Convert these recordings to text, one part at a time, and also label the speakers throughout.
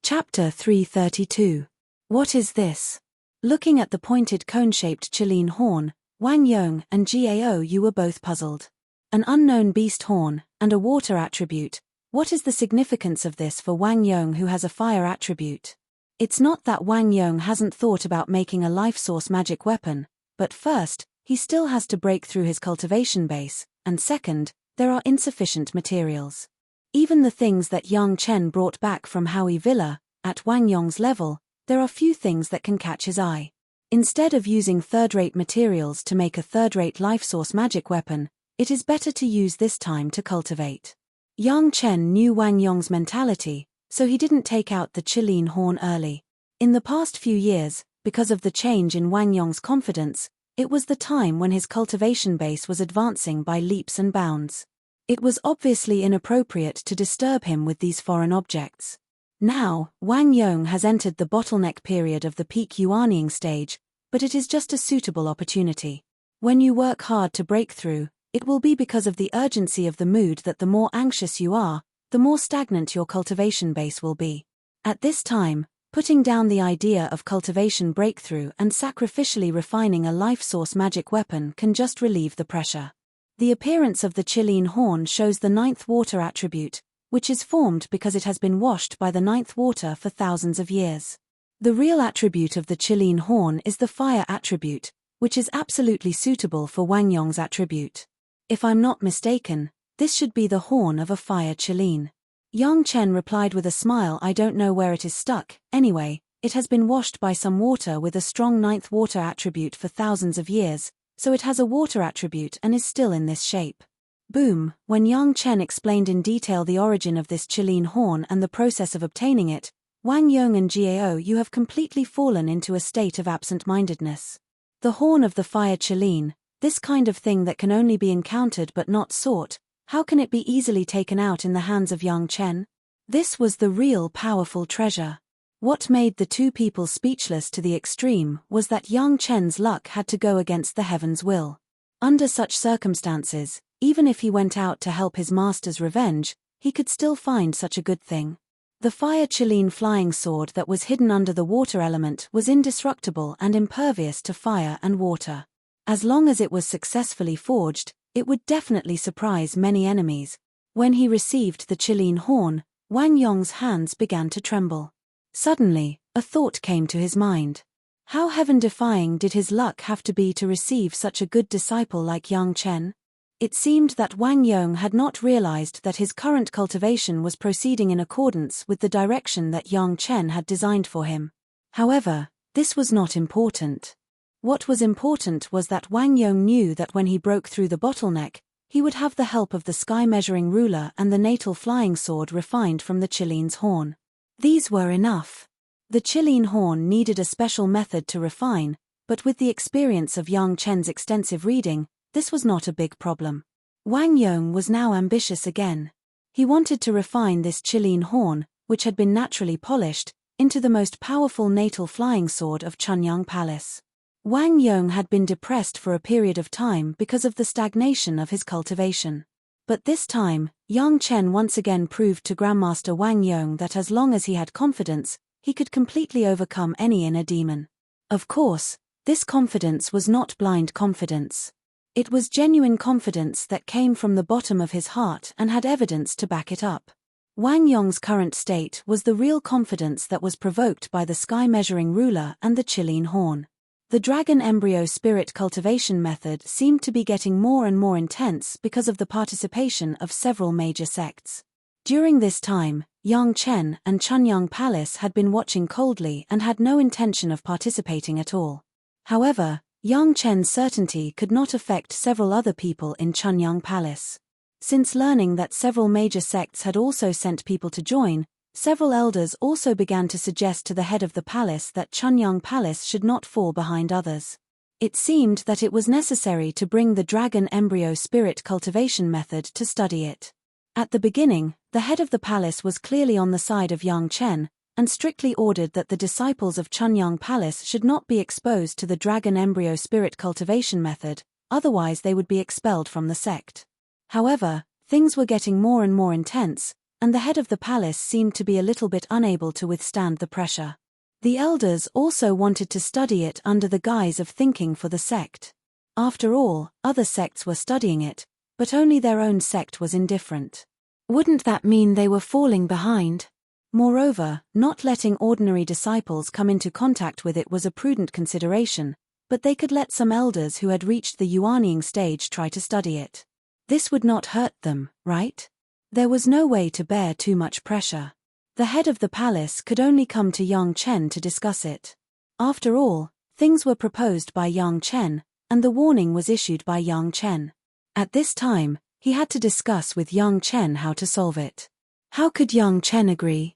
Speaker 1: Chapter 332. What is this? Looking at the pointed cone-shaped Chilean horn, Wang Yong and Gao Yu were both puzzled. An unknown beast horn, and a water attribute. What is the significance of this for Wang Yong, who has a fire attribute? It's not that Wang Yong hasn't thought about making a life source magic weapon, but first, he still has to break through his cultivation base, and second, there are insufficient materials. Even the things that Yang Chen brought back from Howie Villa, at Wang Yong's level, there are few things that can catch his eye. Instead of using third-rate materials to make a third-rate life source magic weapon, it is better to use this time to cultivate. Yang Chen knew Wang Yong's mentality, so he didn't take out the Chilean horn early. In the past few years, because of the change in Wang Yong's confidence, it was the time when his cultivation base was advancing by leaps and bounds. It was obviously inappropriate to disturb him with these foreign objects. Now, Wang Yong has entered the bottleneck period of the peak yuanying stage, but it is just a suitable opportunity. When you work hard to break through, it will be because of the urgency of the mood that the more anxious you are, the more stagnant your cultivation base will be. At this time, putting down the idea of cultivation breakthrough and sacrificially refining a life source magic weapon can just relieve the pressure. The appearance of the Chilean horn shows the ninth water attribute, which is formed because it has been washed by the ninth water for thousands of years. The real attribute of the Chilean horn is the fire attribute, which is absolutely suitable for Wang Yong's attribute. If I'm not mistaken, this should be the horn of a fire Chilean. Yang Chen replied with a smile, I don't know where it is stuck, anyway, it has been washed by some water with a strong ninth water attribute for thousands of years, so it has a water attribute and is still in this shape. Boom. When Yang Chen explained in detail the origin of this Chilean horn and the process of obtaining it, Wang Yong and Gao Yu have completely fallen into a state of absent-mindedness. The horn of the fire Chilean, this kind of thing that can only be encountered but not sought, how can it be easily taken out in the hands of Yang Chen? This was the real powerful treasure. What made the two people speechless to the extreme was that Yang Chen's luck had to go against the heaven's will. Under such circumstances, even if he went out to help his master's revenge, he could still find such a good thing. The fire Chilean flying sword that was hidden under the water element was indestructible and impervious to fire and water. As long as it was successfully forged, it would definitely surprise many enemies. When he received the Chilean horn, Wang Yong's hands began to tremble. Suddenly, a thought came to his mind. How heaven-defying did his luck have to be to receive such a good disciple like Yang Chen? It seemed that Wang Yong had not realized that his current cultivation was proceeding in accordance with the direction that Yang Chen had designed for him. However, this was not important. What was important was that Wang Yong knew that when he broke through the bottleneck, he would have the help of the sky-measuring ruler and the natal flying sword refined from the Chilean's horn. These were enough. The Chilean horn needed a special method to refine, but with the experience of Yang Chen's extensive reading, this was not a big problem. Wang Yong was now ambitious again. He wanted to refine this Chilean horn, which had been naturally polished, into the most powerful natal flying sword of Chunyang Palace. Wang Yong had been depressed for a period of time because of the stagnation of his cultivation. But this time, Yang Chen once again proved to Grandmaster Wang Yong that as long as he had confidence, he could completely overcome any inner demon. Of course, this confidence was not blind confidence. It was genuine confidence that came from the bottom of his heart and had evidence to back it up. Wang Yong's current state was the real confidence that was provoked by the sky-measuring ruler and the Chilean horn. The dragon embryo spirit cultivation method seemed to be getting more and more intense because of the participation of several major sects. During this time, Yang Chen and Chunyang Palace had been watching coldly and had no intention of participating at all. However, Yang Chen's certainty could not affect several other people in Chunyang Palace. Since learning that several major sects had also sent people to join, several elders also began to suggest to the head of the palace that Chunyang Palace should not fall behind others. It seemed that it was necessary to bring the dragon embryo spirit cultivation method to study it. At the beginning, the head of the palace was clearly on the side of Yang Chen, and strictly ordered that the disciples of Chunyang Palace should not be exposed to the dragon embryo spirit cultivation method, otherwise they would be expelled from the sect. However, things were getting more and more intense, and the head of the palace seemed to be a little bit unable to withstand the pressure. The elders also wanted to study it under the guise of thinking for the sect. After all, other sects were studying it, but only their own sect was indifferent. Wouldn't that mean they were falling behind? Moreover, not letting ordinary disciples come into contact with it was a prudent consideration, but they could let some elders who had reached the yuanying stage try to study it. This would not hurt them, right? There was no way to bear too much pressure. The head of the palace could only come to Yang Chen to discuss it. After all, things were proposed by Yang Chen, and the warning was issued by Yang Chen. At this time, he had to discuss with Yang Chen how to solve it. How could Yang Chen agree?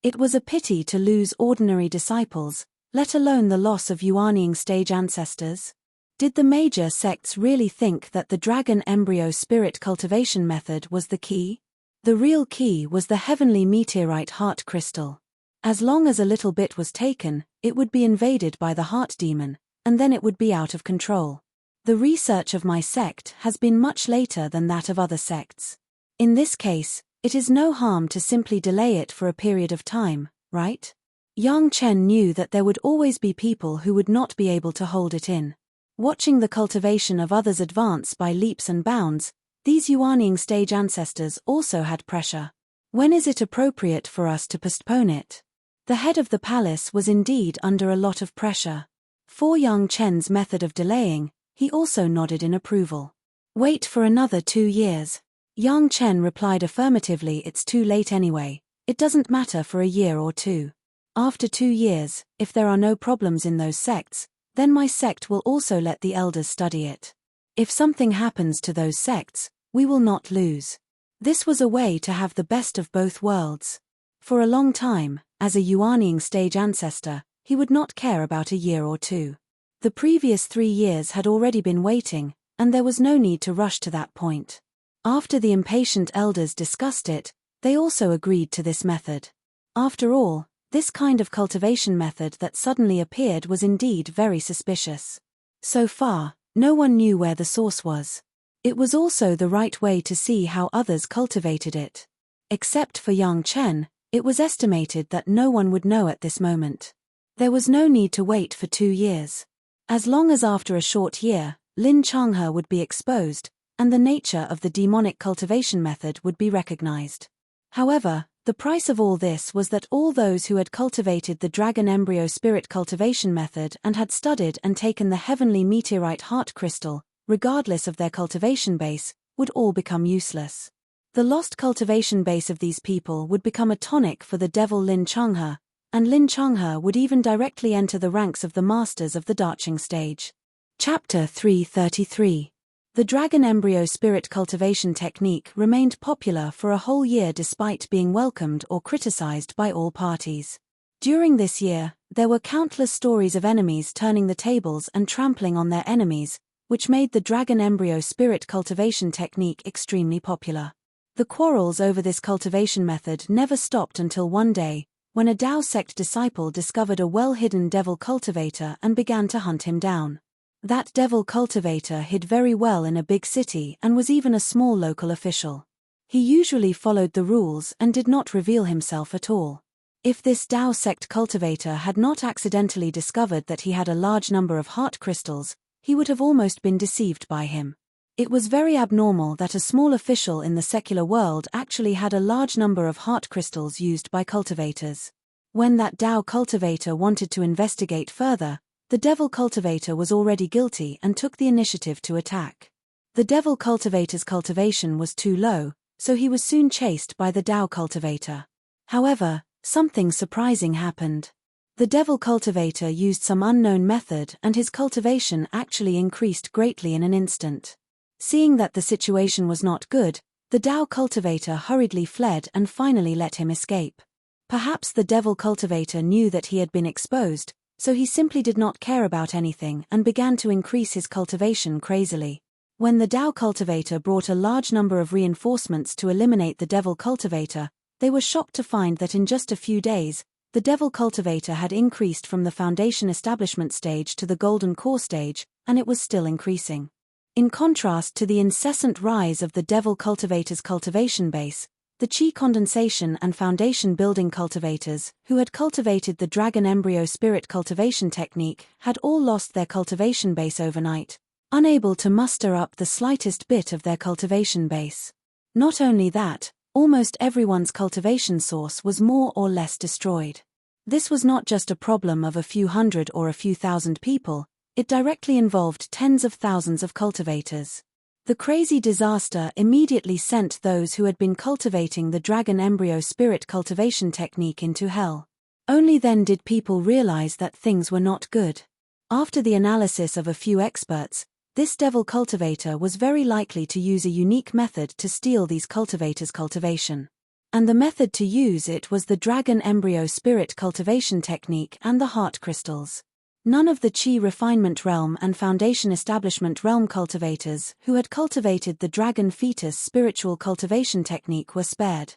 Speaker 1: It was a pity to lose ordinary disciples, let alone the loss of yuanying stage ancestors. Did the major sects really think that the dragon embryo spirit cultivation method was the key? The real key was the heavenly meteorite heart crystal. As long as a little bit was taken, it would be invaded by the heart demon, and then it would be out of control. The research of my sect has been much later than that of other sects. In this case, it is no harm to simply delay it for a period of time, right? Yang Chen knew that there would always be people who would not be able to hold it in. Watching the cultivation of others advance by leaps and bounds, these yuanying stage ancestors also had pressure. When is it appropriate for us to postpone it? The head of the palace was indeed under a lot of pressure. For Yang Chen's method of delaying, he also nodded in approval. Wait for another 2 years. Yang Chen replied affirmatively. It's too late anyway. It doesn't matter for a year or two. After 2 years, if there are no problems in those sects, then my sect will also let the elders study it. If something happens to those sects, we will not lose. This was a way to have the best of both worlds. For a long time, as a yuanying stage ancestor, he would not care about a year or two. The previous 3 years had already been waiting, and there was no need to rush to that point. After the impatient elders discussed it, they also agreed to this method. After all, this kind of cultivation method that suddenly appeared was indeed very suspicious. So far, no one knew where the source was. It was also the right way to see how others cultivated it. Except for Yang Chen, it was estimated that no one would know at this moment. There was no need to wait for 2 years. As long as after a short year, Lin Changhe would be exposed, and the nature of the demonic cultivation method would be recognized. However, the price of all this was that all those who had cultivated the dragon embryo spirit cultivation method and had studied and taken the heavenly meteorite heart crystal, regardless of their cultivation base, would all become useless. The lost cultivation base of these people would become a tonic for the devil Lin Changhe, and Lin Changhe would even directly enter the ranks of the masters of the Daching stage. Chapter 333. The dragon embryo spirit cultivation technique remained popular for a whole year despite being welcomed or criticized by all parties. During this year, there were countless stories of enemies turning the tables and trampling on their enemies, which made the dragon embryo spirit cultivation technique extremely popular. The quarrels over this cultivation method never stopped until one day, when a Dao sect disciple discovered a well-hidden devil cultivator and began to hunt him down. That devil cultivator hid very well in a big city and was even a small local official. He usually followed the rules and did not reveal himself at all. If this Dao sect cultivator had not accidentally discovered that he had a large number of heart crystals, he would have almost been deceived by him. It was very abnormal that a small official in the secular world actually had a large number of heart crystals used by cultivators. When that Dao cultivator wanted to investigate further, the devil cultivator was already guilty and took the initiative to attack. The devil cultivator's cultivation was too low, so he was soon chased by the Dao cultivator. However, something surprising happened. The devil cultivator used some unknown method and his cultivation actually increased greatly in an instant. Seeing that the situation was not good, the Dao cultivator hurriedly fled and finally let him escape. Perhaps the devil cultivator knew that he had been exposed, so he simply did not care about anything and began to increase his cultivation crazily. When the Dao cultivator brought a large number of reinforcements to eliminate the devil cultivator, they were shocked to find that in just a few days, the devil cultivator had increased from the foundation establishment stage to the golden core stage, and it was still increasing. In contrast to the incessant rise of the devil cultivator's cultivation base, The Qi condensation and foundation building cultivators, who had cultivated the dragon embryo spirit cultivation technique, had all lost their cultivation base overnight, unable to muster up the slightest bit of their cultivation base. Not only that, almost everyone's cultivation source was more or less destroyed. This was not just a problem of a few hundred or a few thousand people, it directly involved tens of thousands of cultivators. The crazy disaster immediately sent those who had been cultivating the dragon embryo spirit cultivation technique into hell. Only then did people realize that things were not good. After the analysis of a few experts, this devil cultivator was very likely to use a unique method to steal these cultivators' cultivation. And the method to use it was the dragon embryo spirit cultivation technique and the heart crystals. None of the Qi refinement realm and foundation establishment realm cultivators who had cultivated the dragon fetus spiritual cultivation technique were spared.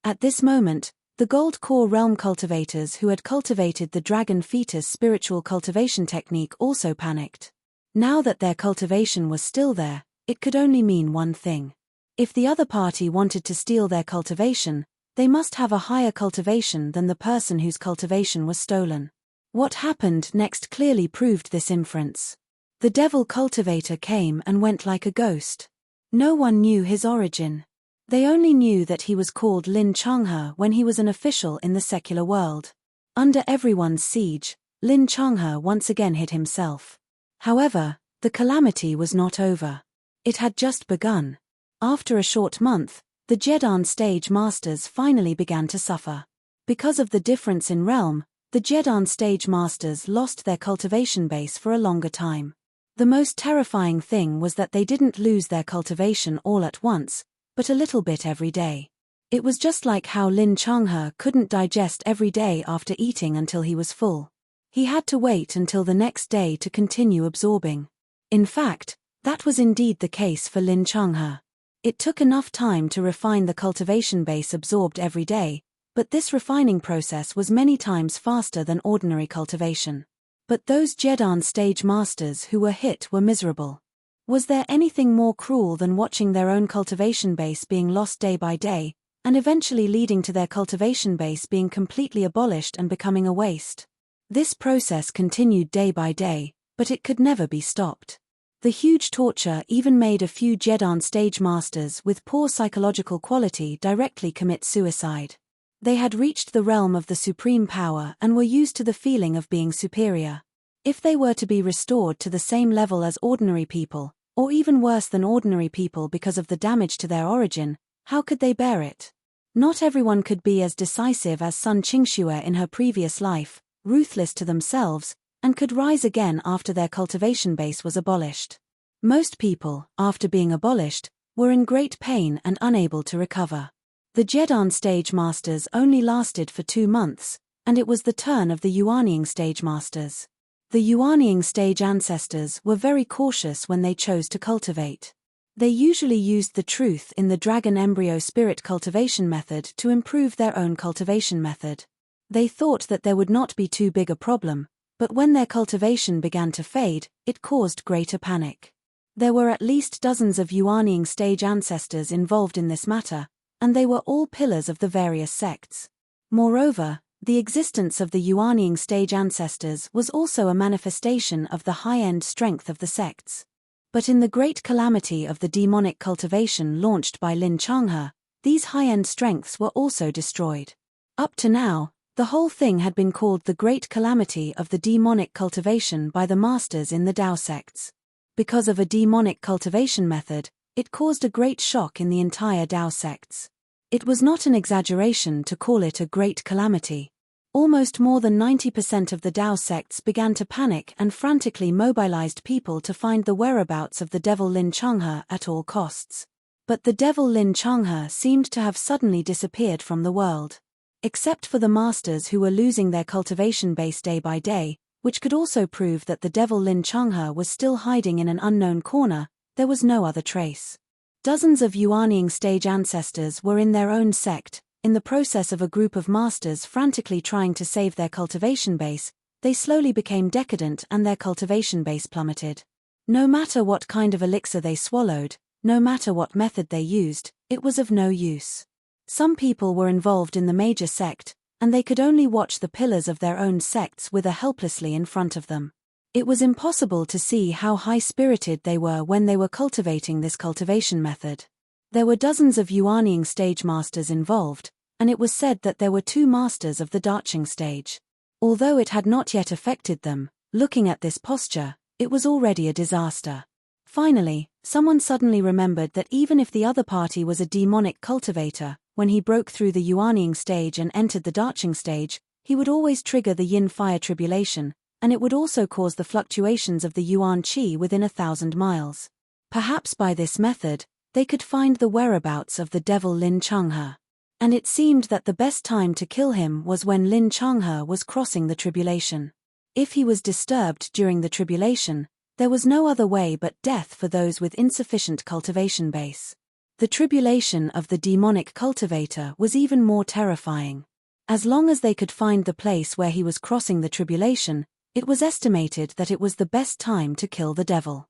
Speaker 1: At this moment, the gold core realm cultivators who had cultivated the dragon fetus spiritual cultivation technique also panicked. Now that their cultivation was still there, it could only mean one thing. If the other party wanted to steal their cultivation, they must have a higher cultivation than the person whose cultivation was stolen. What happened next clearly proved this inference. The devil cultivator came and went like a ghost. No one knew his origin. They only knew that he was called Lin Changhe when he was an official in the secular world. Under everyone's siege, Lin Changhe once again hid himself. However, the calamity was not over. It had just begun. After a short month, the Jedan stage masters finally began to suffer. Because of the difference in realm, the Jedan stage masters lost their cultivation base for a longer time. The most terrifying thing was that they didn't lose their cultivation all at once, but a little bit every day. It was just like how Lin Changhe couldn't digest every day after eating until he was full. He had to wait until the next day to continue absorbing. In fact, that was indeed the case for Lin Changhe. It took enough time to refine the cultivation base absorbed every day, but this refining process was many times faster than ordinary cultivation. But those Jedan stage masters who were hit were miserable. Was there anything more cruel than watching their own cultivation base being lost day by day, and eventually leading to their cultivation base being completely abolished and becoming a waste? This process continued day by day, but it could never be stopped. The huge torture even made a few Jedan stage masters with poor psychological quality directly commit suicide. They had reached the realm of the supreme power and were used to the feeling of being superior. If they were to be restored to the same level as ordinary people, or even worse than ordinary people because of the damage to their origin, how could they bear it? Not everyone could be as decisive as Sun Qingxue in her previous life, ruthless to themselves, and could rise again after their cultivation base was abolished. Most people, after being abolished, were in great pain and unable to recover. The Jedan stage masters only lasted for 2 months, and it was the turn of the Yuanying stage masters. The Yuanying stage ancestors were very cautious when they chose to cultivate. They usually used the truth in the dragon embryo spirit cultivation method to improve their own cultivation method. They thought that there would not be too big a problem, but when their cultivation began to fade, it caused greater panic. There were at least dozens of Yuanying stage ancestors involved in this matter, and they were all pillars of the various sects. Moreover, the existence of the Yuanying stage ancestors was also a manifestation of the high-end strength of the sects. But in the great calamity of the demonic cultivation launched by Lin Changhe, these high-end strengths were also destroyed. Up to now, the whole thing had been called the great calamity of the demonic cultivation by the masters in the Tao sects. Because of a demonic cultivation method, it caused a great shock in the entire Tao sects. It was not an exaggeration to call it a great calamity. Almost more than 90% of the Tao sects began to panic and frantically mobilized people to find the whereabouts of the devil Lin Changhe at all costs. But the devil Lin Changhe seemed to have suddenly disappeared from the world. Except for the masters who were losing their cultivation base day by day, which could also prove that the devil Lin Changhe was still hiding in an unknown corner, there was no other trace. Dozens of Yuanying stage ancestors were in their own sect. In the process of a group of masters frantically trying to save their cultivation base, they slowly became decadent and their cultivation base plummeted. No matter what kind of elixir they swallowed, no matter what method they used, it was of no use. Some people were involved in the major sect, and they could only watch the pillars of their own sects wither helplessly in front of them. It was impossible to see how high-spirited they were when they were cultivating this cultivation method. There were dozens of Yuanning stage masters involved, and it was said that there were 2 masters of the Daching stage. Although it had not yet affected them, looking at this posture, it was already a disaster. Finally, someone suddenly remembered that even if the other party was a demonic cultivator, when he broke through the Yuanning stage and entered the Daching stage, he would always trigger the yin fire tribulation, and it would also cause the fluctuations of the Yuan qi within 1,000 miles. Perhaps by this method, they could find the whereabouts of the devil Lin Changhe. And it seemed that the best time to kill him was when Lin Changhe was crossing the tribulation. If he was disturbed during the tribulation, there was no other way but death for those with insufficient cultivation base. The tribulation of the demonic cultivator was even more terrifying. As long as they could find the place where he was crossing the tribulation, it was estimated that it was the best time to kill the devil.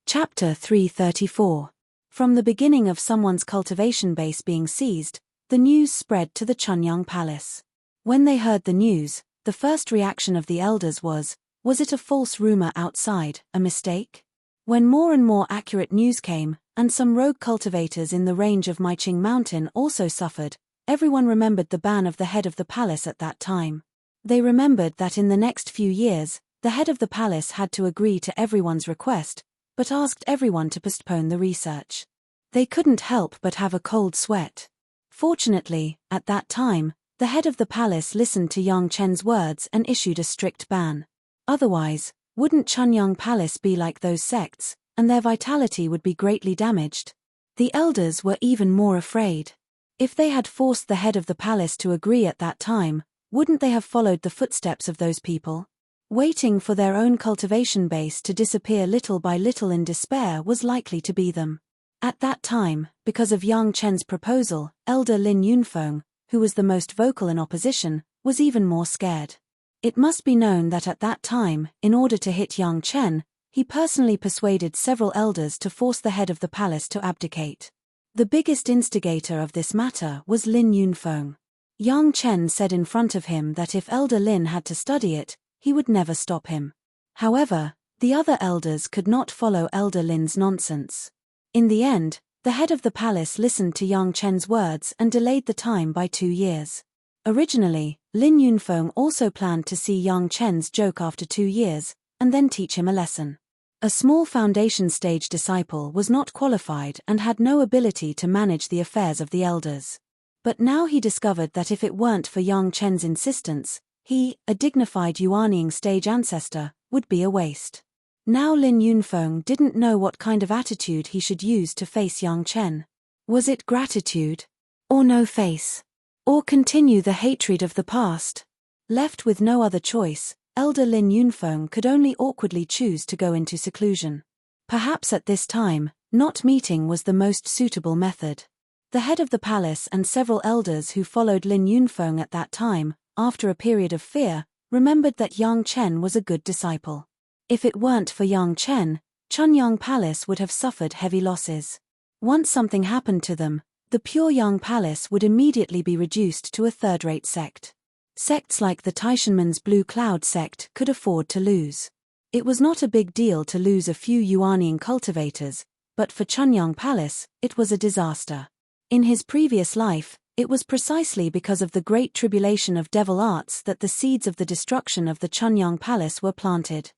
Speaker 1: Chapter 334. From the beginning of someone's cultivation base being seized, the news spread to the Chunyang Palace. When they heard the news, the first reaction of the elders was it a false rumor outside, a mistake? When more and more accurate news came, and some rogue cultivators in the range of Maiqing Mountain also suffered, everyone remembered the ban of the head of the palace at that time. They remembered that in the next few years, the head of the palace had to agree to everyone's request, but asked everyone to postpone the research. They couldn't help but have a cold sweat. Fortunately, at that time, the head of the palace listened to Yang Chen's words and issued a strict ban. Otherwise, wouldn't Chunyang Palace be like those sects, and their vitality would be greatly damaged? The elders were even more afraid. If they had forced the head of the palace to agree at that time, wouldn't they have followed the footsteps of those people? Waiting for their own cultivation base to disappear little by little in despair was likely to be them. At that time, because of Yang Chen's proposal, Elder Lin Yunfeng, who was the most vocal in opposition, was even more scared. It must be known that at that time, in order to hit Yang Chen, he personally persuaded several elders to force the head of the palace to abdicate. The biggest instigator of this matter was Lin Yunfeng. Yang Chen said in front of him that if Elder Lin had to study it, he would never stop him. However, the other elders could not follow Elder Lin's nonsense. In the end, the head of the palace listened to Yang Chen's words and delayed the time by 2 years. Originally, Lin Yunfeng also planned to see Yang Chen's joke after 2 years, and then teach him a lesson. A small foundation stage disciple was not qualified and had no ability to manage the affairs of the elders. But now he discovered that if it weren't for Yang Chen's insistence, he, a dignified Yuanning stage ancestor, would be a waste. Now Lin Yunfeng didn't know what kind of attitude he should use to face Yang Chen. Was it gratitude? Or no face? Or continue the hatred of the past? Left with no other choice, Elder Lin Yunfeng could only awkwardly choose to go into seclusion. Perhaps at this time, not meeting was the most suitable method. The head of the palace and several elders who followed Lin Yunfeng at that time, after a period of fear, remembered that Yang Chen was a good disciple. If it weren't for Yang Chen, Chunyang Palace would have suffered heavy losses. Once something happened to them, the pure Yang Palace would immediately be reduced to a third-rate sect. Sects like the Taishanmen's Blue Cloud sect could afford to lose. It was not a big deal to lose a few Yuanning cultivators, but for Chunyang Palace, it was a disaster. In his previous life, it was precisely because of the great tribulation of devil arts that the seeds of the destruction of the Chunyang Palace were planted.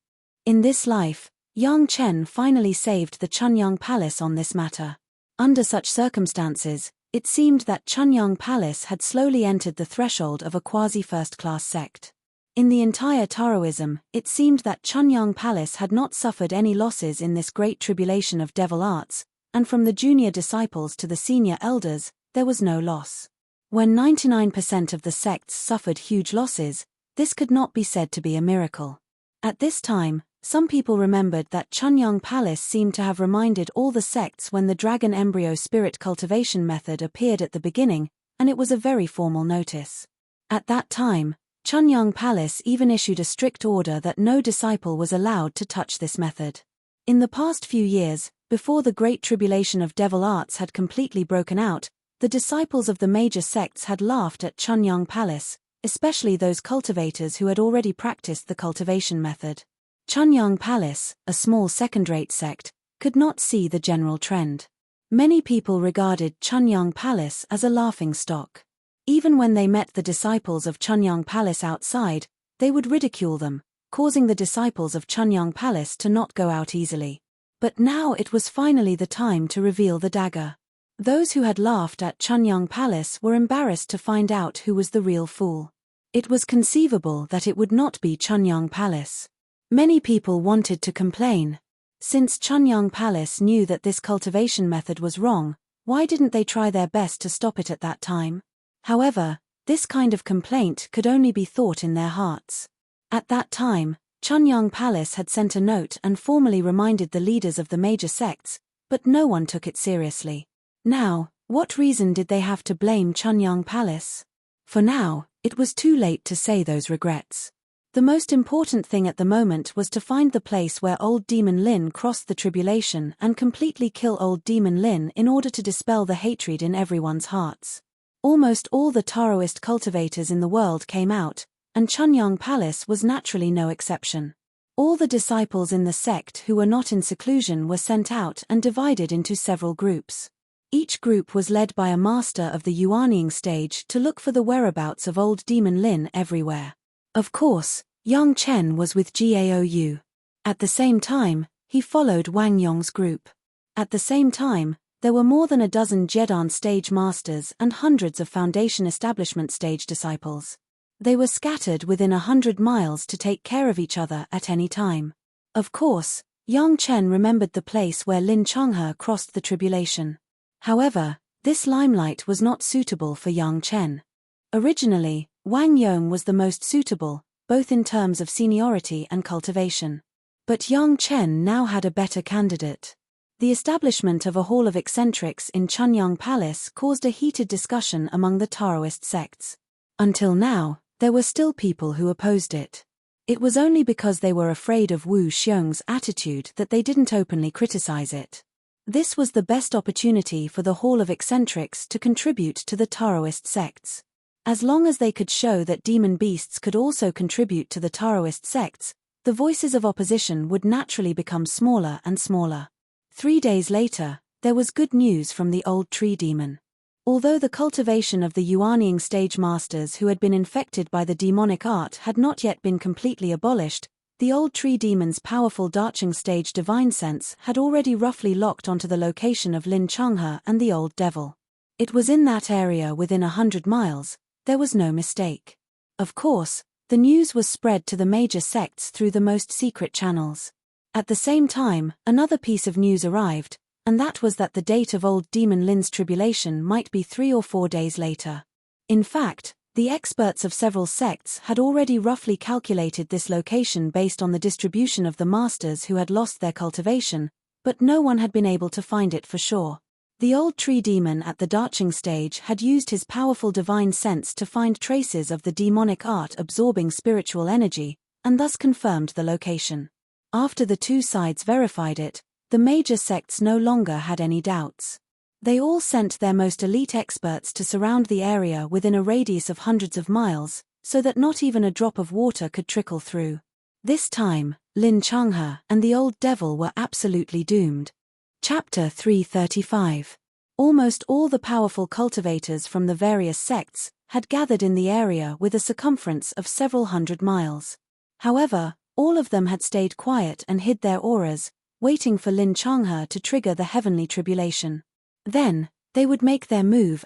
Speaker 1: In this life, Yang Chen finally saved the Chunyang Palace on this matter. Under such circumstances, it seemed that Chunyang Palace had slowly entered the threshold of a quasi-first-class sect. In the entire Taoism, it seemed that Chunyang Palace had not suffered any losses in this great tribulation of devil arts, and from the junior disciples to the senior elders, there was no loss. When 99% of the sects suffered huge losses, this could not be said to be a miracle. At this time, some people remembered that Chunyang Palace seemed to have reminded all the sects when the dragon embryo spirit cultivation method appeared at the beginning, and it was a very formal notice. At that time, Chunyang Palace even issued a strict order that no disciple was allowed to touch this method. In the past few years, before the great tribulation of devil arts had completely broken out, The disciples of the major sects had laughed at Chunyang Palace, especially those cultivators who had already practiced the cultivation method. Chunyang Palace, a small second-rate sect, could not see the general trend. Many people regarded Chunyang Palace as a laughingstock. Even when they met the disciples of Chunyang Palace outside, they would ridicule them, causing the disciples of Chunyang Palace to not go out easily. But now it was finally the time to reveal the dagger. Those who had laughed at Chunyang Palace were embarrassed to find out who was the real fool. It was conceivable that it would not be Chunyang Palace. Many people wanted to complain. Since Chunyang Palace knew that this cultivation method was wrong, why didn't they try their best to stop it at that time? However, this kind of complaint could only be thought in their hearts. At that time, Chunyang Palace had sent a note and formally reminded the leaders of the major sects, but no one took it seriously. Now, what reason did they have to blame Chunyang Palace? For now, it was too late to say those regrets. The most important thing at the moment was to find the place where Old Demon Lin crossed the tribulation and completely kill Old Demon Lin in order to dispel the hatred in everyone's hearts. Almost all the Taoist cultivators in the world came out, and Chunyang Palace was naturally no exception. All the disciples in the sect who were not in seclusion were sent out and divided into several groups. Each group was led by a master of the Yuanying stage to look for the whereabouts of Old Demon Lin everywhere. Of course, Yang Chen was with Gaou. At the same time, he followed Wang Yong's group. At the same time, there were more than a dozen Jedan stage masters and hundreds of Foundation Establishment stage disciples. They were scattered within 100 miles to take care of each other at any time. Of course, Yang Chen remembered the place where Lin Changhe crossed the tribulation. However, this limelight was not suitable for Yang Chen. Originally, Wang Yong was the most suitable, both in terms of seniority and cultivation. But Yang Chen now had a better candidate. The establishment of a hall of eccentrics in Chunyang Palace caused a heated discussion among the Taoist sects. Until now, there were still people who opposed it. It was only because they were afraid of Wu Xiong's attitude that they didn't openly criticize it. This was the best opportunity for the hall of eccentrics to contribute to the Taoist sects. As long as they could show that demon beasts could also contribute to the Taoist sects, the voices of opposition would naturally become smaller and smaller. 3 days later, there was good news from the old tree demon. Although the cultivation of the Yuanying stage masters who had been infected by the demonic art had not yet been completely abolished, the old tree demon's powerful Dacheng stage divine sense had already roughly locked onto the location of Lin Changhe and the old devil. It was in that area within 100 miles, there was no mistake. Of course, the news was spread to the major sects through the most secret channels. At the same time, another piece of news arrived, and that was that the date of Old Demon Lin's tribulation might be 3 or 4 days later. In fact, the experts of several sects had already roughly calculated this location based on the distribution of the masters who had lost their cultivation, but no one had been able to find it for sure. The old tree demon at the Dacheng stage had used his powerful divine sense to find traces of the demonic art absorbing spiritual energy, and thus confirmed the location. After the two sides verified it, the major sects no longer had any doubts. They all sent their most elite experts to surround the area within a radius of hundreds of miles, so that not even a drop of water could trickle through. This time, Lin Changhe and the old devil were absolutely doomed. Chapter 335. Almost all the powerful cultivators from the various sects had gathered in the area with a circumference of several hundred miles. However, all of them had stayed quiet and hid their auras, waiting for Lin Changhe to trigger the heavenly tribulation. Then, they would make their move.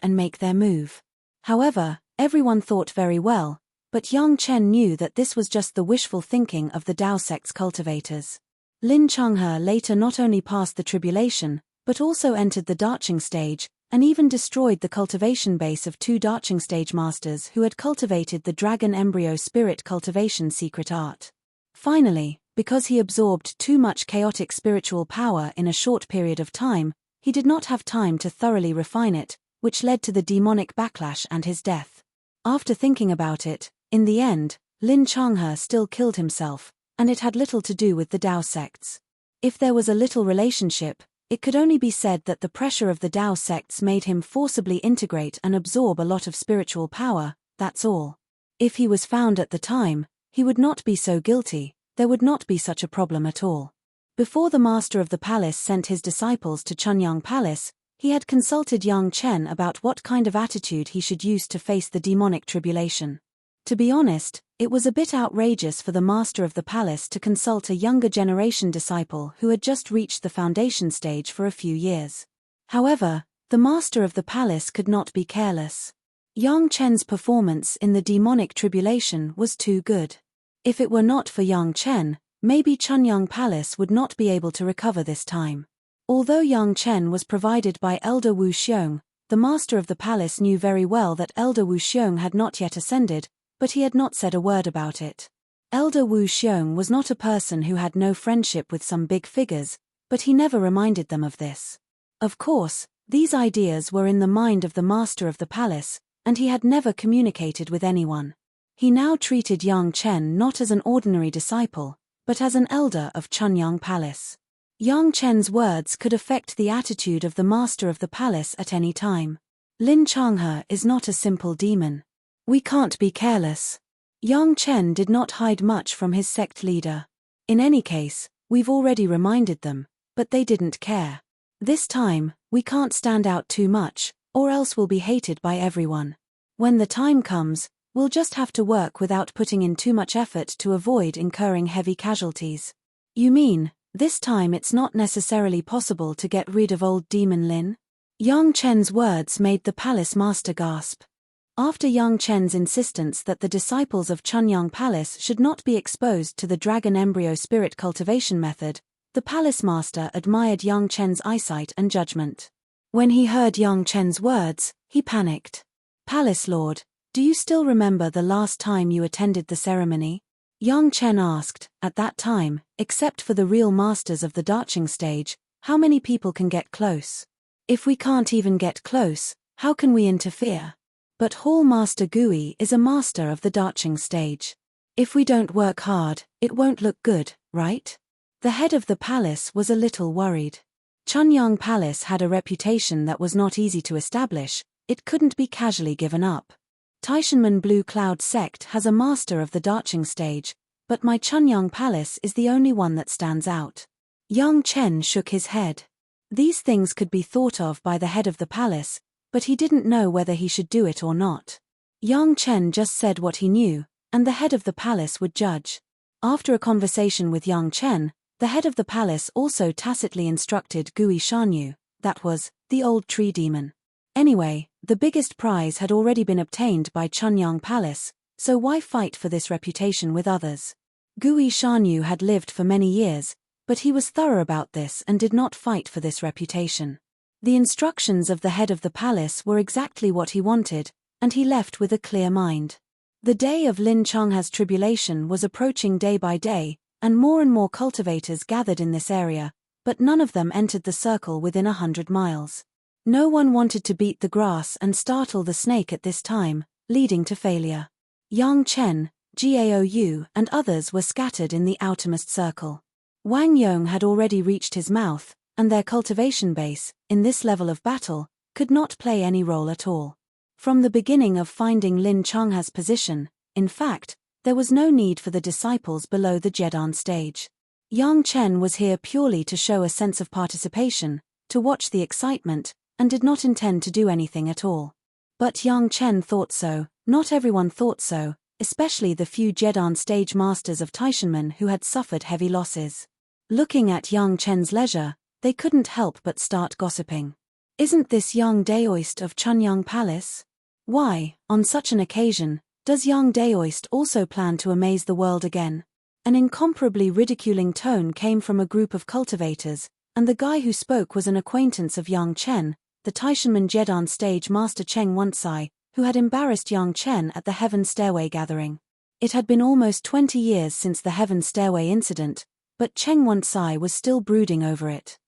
Speaker 1: However, everyone thought very well, but Yang Chen knew that this was just the wishful thinking of the Dao sect's cultivators. Lin Changhe later not only passed the tribulation, but also entered the Dacheng stage, and even destroyed the cultivation base of 2 Dacheng stage masters who had cultivated the dragon embryo spirit cultivation secret art. Finally, because he absorbed too much chaotic spiritual power in a short period of time, he did not have time to thoroughly refine it, which led to the demonic backlash and his death. After thinking about it, in the end, Lin Changhe still killed himself, and it had little to do with the Dao sects. If there was a little relationship, It could only be said that the pressure of the Tao sects made him forcibly integrate and absorb a lot of spiritual power, that's all. If he was found at the time, he would not be so guilty, there would not be such a problem at all. Before the master of the palace sent his disciples to Chunyang Palace, he had consulted Yang Chen about what kind of attitude he should use to face the demonic tribulation. To be honest, it was a bit outrageous for the master of the palace to consult a younger generation disciple who had just reached the foundation stage for a few years. However, the master of the palace could not be careless. Yang Chen's performance in the demonic tribulation was too good. If it were not for Yang Chen, maybe Chunyang Palace would not be able to recover this time. Although Yang Chen was provided by Elder Wu Xiong, the master of the palace knew very well that Elder Wu Xiong had not yet ascended, but he had not said a word about it. Elder Wu Xiong was not a person who had no friendship with some big figures, but he never reminded them of this. Of course, these ideas were in the mind of the master of the palace, and he had never communicated with anyone. He now treated Yang Chen not as an ordinary disciple, but as an elder of Chunyang Palace. Yang Chen's words could affect the attitude of the master of the palace at any time. Lin Changhe is not a simple demon. We can't be careless. Yang Chen did not hide much from his sect leader. In any case, we've already reminded them, but they didn't care. This time, we can't stand out too much, or else we'll be hated by everyone. When the time comes, we'll just have to work without putting in too much effort to avoid incurring heavy casualties. You mean, this time it's not necessarily possible to get rid of old Demon Lin? Yang Chen's words made the palace master gasp. After Yang Chen's insistence that the disciples of Chunyang Palace should not be exposed to the dragon embryo spirit cultivation method, the palace master admired Yang Chen's eyesight and judgment. When he heard Yang Chen's words, he panicked. Palace Lord, do you still remember the last time you attended the ceremony? Yang Chen asked. At that time, except for the real masters of the Darching stage, how many people can get close? If we can't even get close, how can we interfere? But Hall Master Gui is a master of the Darching stage. If we don't work hard, it won't look good, right? The head of the palace was a little worried. Chunyang Palace had a reputation that was not easy to establish, it couldn't be casually given up. Taishanmen Blue Cloud sect has a master of the Darching stage, but my Chunyang Palace is the only one that stands out. Yang Chen shook his head. These things could be thought of by the head of the palace, but he didn't know whether he should do it or not. Yang Chen just said what he knew, and the head of the palace would judge. After a conversation with Yang Chen, the head of the palace also tacitly instructed Gui Shanyu, that was, the old tree demon. Anyway, the biggest prize had already been obtained by Chunyang Palace, so why fight for this reputation with others? Gui Shanyu had lived for many years, but he was thorough about this and did not fight for this reputation. The instructions of the head of the palace were exactly what he wanted, and he left with a clear mind. The day of Lin Changhe's tribulation was approaching day by day, and more cultivators gathered in this area, but none of them entered the circle within 100 miles. No one wanted to beat the grass and startle the snake at this time, leading to failure. Yang Chen, Gaou, and others were scattered in the outermost circle. Wang Yong had already reached his mouth, and their cultivation base, in this level of battle, could not play any role at all. From the beginning of finding Lin Changhe's position, in fact, there was no need for the disciples below the Jedan stage. Yang Chen was here purely to show a sense of participation, to watch the excitement, and did not intend to do anything at all. But Yang Chen thought so, not everyone thought so, especially the few Jedan stage masters of Taishanmen who had suffered heavy losses. Looking at Yang Chen's leisure, they couldn't help but start gossiping. Isn't this young Daoist of Chunyang Palace? Why, on such an occasion, does young Daoist also plan to amaze the world again? An incomparably ridiculing tone came from a group of cultivators, and the guy who spoke was an acquaintance of Yang Chen, the Taishanmen Jedan stage master Cheng Wansai, who had embarrassed Yang Chen at the Heaven Stairway gathering. It had been almost 20 years since the Heaven Stairway incident, but Cheng Wansai was still brooding over it.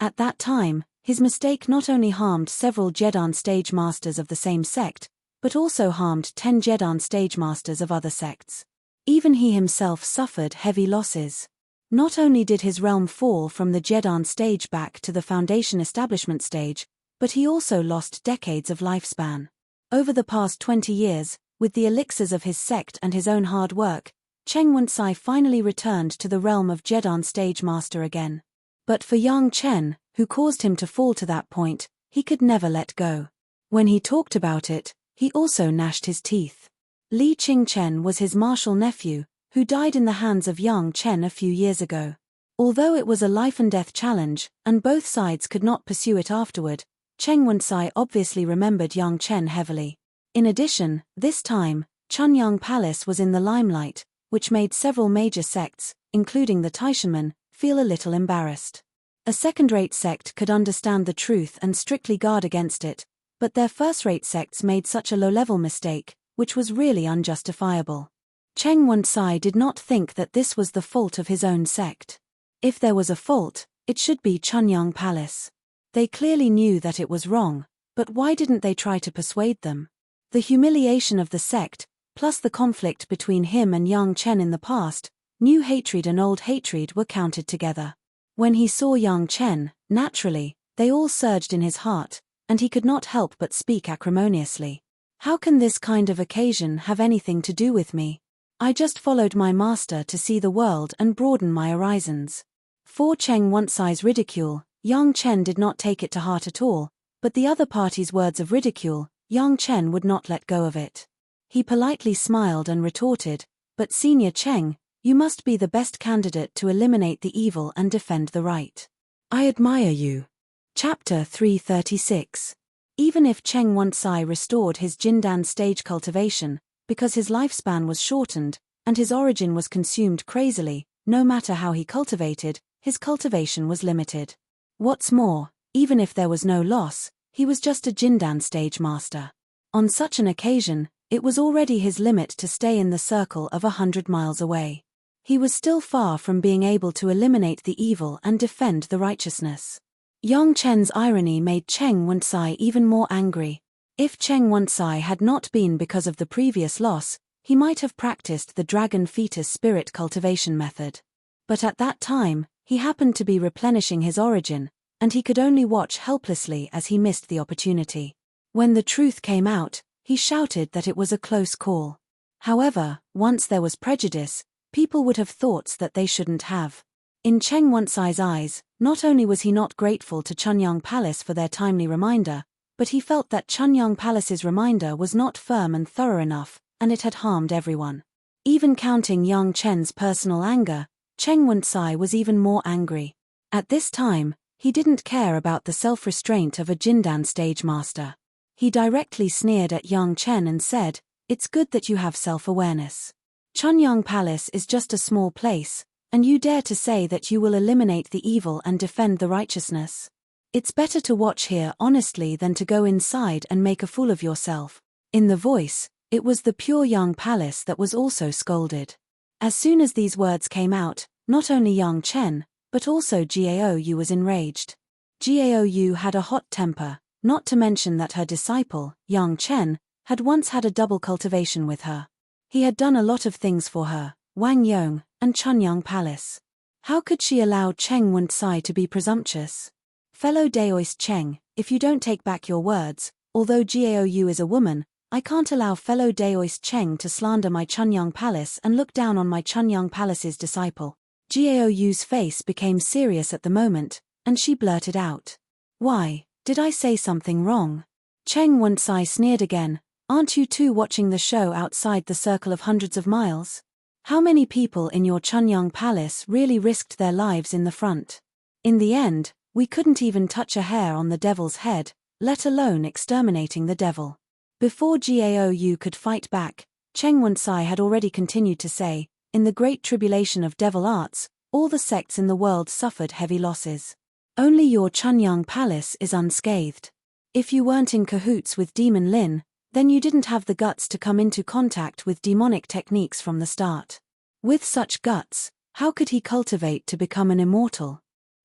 Speaker 1: At that time, his mistake not only harmed several Jedan stage masters of the same sect, but also harmed 10 Jedan stage masters of other sects. Even he himself suffered heavy losses. Not only did his realm fall from the Jedan stage back to the Foundation establishment stage, but he also lost decades of lifespan. Over the past 20 years, with the elixirs of his sect and his own hard work, Cheng Wen-sai finally returned to the realm of Jedan stage master again. But for Yang Chen, who caused him to fall to that point, he could never let go. When he talked about it, he also gnashed his teeth. Li Qingchen was his martial nephew, who died in the hands of Yang Chen a few years ago. Although it was a life-and-death challenge, and both sides could not pursue it afterward, Cheng Wen-sai obviously remembered Yang Chen heavily. In addition, this time, Chunyang Palace was in the limelight, which made several major sects, including the Taishanmen, feel a little embarrassed. A second-rate sect could understand the truth and strictly guard against it, but their first-rate sects made such a low-level mistake, which was really unjustifiable. Cheng Wen-sai did not think that this was the fault of his own sect. If there was a fault, it should be Chunyang Palace. They clearly knew that it was wrong, but why didn't they try to persuade them? The humiliation of the sect, plus the conflict between him and Yang Chen in the past, new hatred and old hatred were counted together. When he saw Yang Chen, naturally, they all surged in his heart, and he could not help but speak acrimoniously. How can this kind of occasion have anything to do with me? I just followed my master to see the world and broaden my horizons. For Cheng Wen-sai's ridicule, Yang Chen did not take it to heart at all, but the other party's words of ridicule, Yang Chen would not let go of it. He politely smiled and retorted, "But Senior Cheng, you must be the best candidate to eliminate the evil and defend the right. I admire you." Chapter 336. Even if Cheng Wen-sai restored his Jindan stage cultivation, because his lifespan was shortened, and his origin was consumed crazily, no matter how he cultivated, his cultivation was limited. What's more, even if there was no loss, he was just a Jindan stage master. On such an occasion, it was already his limit to stay in the circle of 100 miles away. He was still far from being able to eliminate the evil and defend the righteousness. Yang Chen's irony made Cheng Wen-sai even more angry. If Cheng Wen-sai had not been because of the previous loss, he might have practiced the dragon fetus spirit cultivation method. But at that time, he happened to be replenishing his origin, and he could only watch helplessly as he missed the opportunity. When the truth came out, he shouted that it was a close call. However, once there was prejudice, people would have thoughts that they shouldn't have. In Cheng Wen-sai's eyes, not only was he not grateful to Chunyang Palace for their timely reminder, but he felt that Chunyang Palace's reminder was not firm and thorough enough, and it had harmed everyone. Even counting Yang Chen's personal anger, Cheng Wen-sai was even more angry. At this time, he didn't care about the self-restraint of a Jindan stage master. He directly sneered at Yang Chen and said, "It's good that you have self-awareness. Chunyang Palace is just a small place, and you dare to say that you will eliminate the evil and defend the righteousness? It's better to watch here honestly than to go inside and make a fool of yourself." In the voice, it was the pure Yang Palace that was also scolded. As soon as these words came out, not only Yang Chen, but also Gao Yu was enraged. Gao Yu had a hot temper, not to mention that her disciple, Yang Chen, had once had a double cultivation with her. He had done a lot of things for her, Wang Yong, and Chunyang Palace. How could she allow Cheng Wen-sai to be presumptuous? "Fellow Daoist Cheng, if you don't take back your words, although Gao Yu is a woman, I can't allow fellow Daoist Cheng to slander my Chunyang Palace and look down on my Chunyang Palace's disciple." Gao Yu's face became serious at the moment, and she blurted out, "Why, did I say something wrong?" Cheng Wen-sai sneered again, "Aren't you two watching the show outside the circle of hundreds of miles? How many people in your Chunyang Palace really risked their lives in the front? In the end, we couldn't even touch a hair on the devil's head, let alone exterminating the devil." Before Gao Yu could fight back, Cheng Wen-sai had already continued to say, "In the great tribulation of devil arts, all the sects in the world suffered heavy losses. Only your Chunyang Palace is unscathed. If you weren't in cahoots with Demon Lin, then you didn't have the guts to come into contact with demonic techniques from the start. With such guts, how could he cultivate to become an immortal?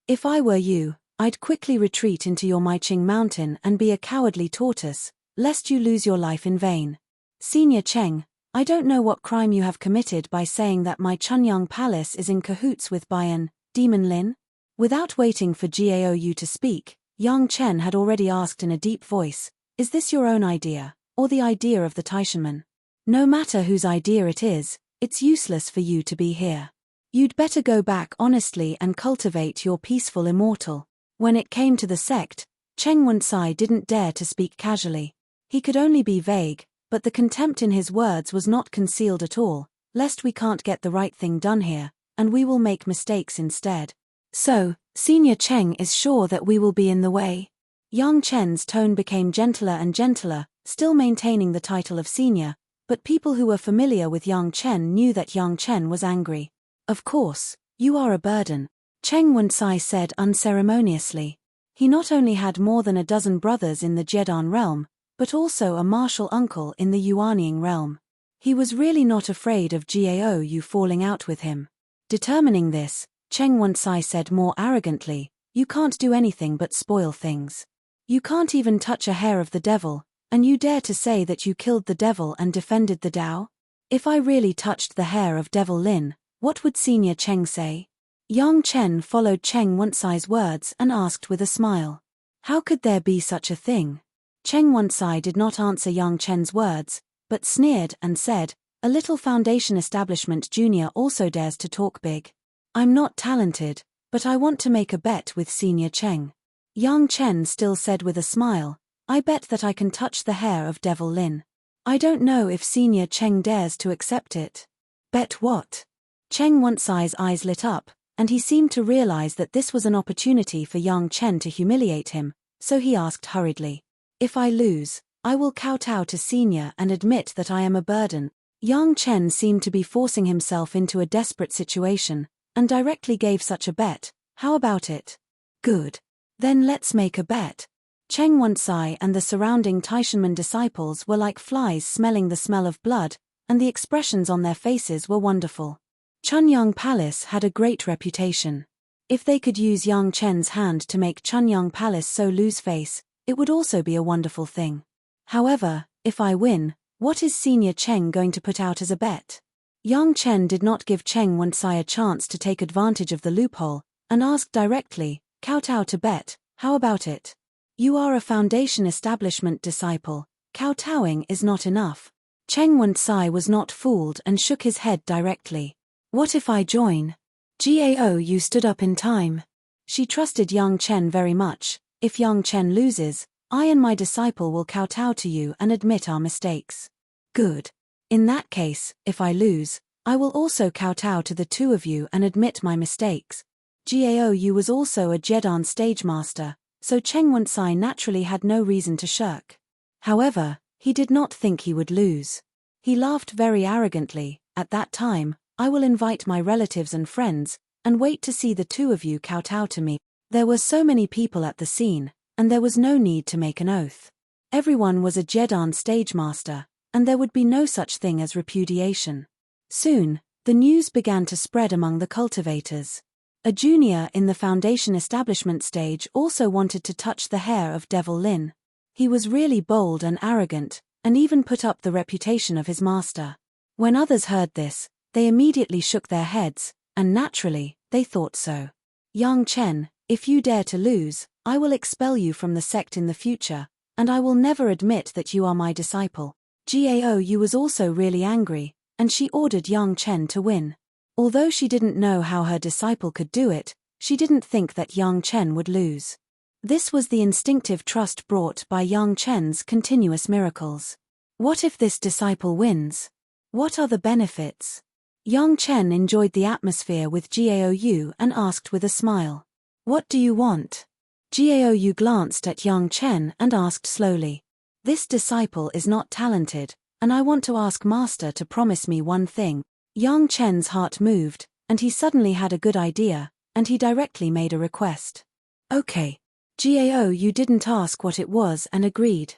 Speaker 1: If I were you, I'd quickly retreat into your Maiqing mountain and be a cowardly tortoise, lest you lose your life in vain. Senior Cheng, I don't know what crime you have committed by saying that my Chunyang Palace is in cahoots with Bayan, Demon Lin? Without waiting for Gaou to speak, Yang Chen had already asked in a deep voice, is this your own idea, or the idea of the Taishanman? No matter whose idea it is, it's useless for you to be here. You'd better go back honestly and cultivate your peaceful immortal. When it came to the sect, Cheng Wencai didn't dare to speak casually. He could only be vague, but the contempt in his words was not concealed at all, lest we can't get the right thing done here, and we will make mistakes instead. So, Senior Cheng is sure that we will be in the way? Yang Chen's tone became gentler and gentler, still maintaining the title of senior, but people who were familiar with Yang Chen knew that Yang Chen was angry. Of course, you are a burden, Cheng Wencai said unceremoniously. He not only had more than a dozen brothers in the Jedan realm, but also a martial uncle in the Yuanying realm. He was really not afraid of Gaou falling out with him. Determining this, Cheng Wencai said more arrogantly, you can't do anything but spoil things. You can't even touch a hair of the devil, and you dare to say that you killed the devil and defended the Dao? If I really touched the hair of Devil Lin, what would Senior Cheng say? Yang Chen followed Cheng Wencai's words and asked with a smile. How could there be such a thing? Cheng Wencai did not answer Yang Chen's words, but sneered and said, a little foundation establishment junior also dares to talk big. I'm not talented, but I want to make a bet with Senior Cheng. Yang Chen still said with a smile, I bet that I can touch the hair of Devil Lin. I don't know if Senior Cheng dares to accept it. Bet what? Cheng Wencai's eyes lit up, and he seemed to realize that this was an opportunity for Yang Chen to humiliate him, so he asked hurriedly. If I lose, I will kowtow to Senior and admit that I am a burden. Yang Chen seemed to be forcing himself into a desperate situation, and directly gave such a bet. How about it? Good. Then let's make a bet. Cheng Wencai and the surrounding Taishanman disciples were like flies smelling the smell of blood, and the expressions on their faces were wonderful. Chunyang Palace had a great reputation. If they could use Yang Chen's hand to make Chunyang Palace so lose face, it would also be a wonderful thing. However, if I win, what is Senior Cheng going to put out as a bet? Yang Chen did not give Cheng Wencai a chance to take advantage of the loophole, and asked directly, kowtow to bet, how about it? You are a foundation establishment disciple, kowtowing is not enough. Cheng Wencai was not fooled and shook his head directly. What if I join? Gaou stood up in time. She trusted Yang Chen very much. If Yang Chen loses, I and my disciple will kowtow to you and admit our mistakes. Good. In that case, if I lose, I will also kowtow to the two of you and admit my mistakes. Gaou was also a Jedan stage master, so Cheng Wencai naturally had no reason to shirk. However, he did not think he would lose. He laughed very arrogantly. At that time, I will invite my relatives and friends, and wait to see the two of you kowtow to me. There were so many people at the scene, and there was no need to make an oath. Everyone was a Jedan stage master, and there would be no such thing as repudiation. Soon, the news began to spread among the cultivators. A junior in the foundation establishment stage also wanted to touch the hair of Devil Lin. He was really bold and arrogant, and even put up the reputation of his master. When others heard this, they immediately shook their heads, and naturally, they thought so. Yang Chen, if you dare to lose, I will expel you from the sect in the future, and I will never admit that you are my disciple. Gaou was also really angry, and she ordered Yang Chen to win. Although she didn't know how her disciple could do it, she didn't think that Yang Chen would lose. This was the instinctive trust brought by Yang Chen's continuous miracles. What if this disciple wins? What are the benefits? Yang Chen enjoyed the atmosphere with Gaou and asked with a smile. What do you want? Gaou glanced at Yang Chen and asked slowly. This disciple is not talented, and I want to ask Master to promise me one thing. Yang Chen's heart moved, and he suddenly had a good idea, and he directly made a request. Okay. Gaou didn't ask what it was and agreed.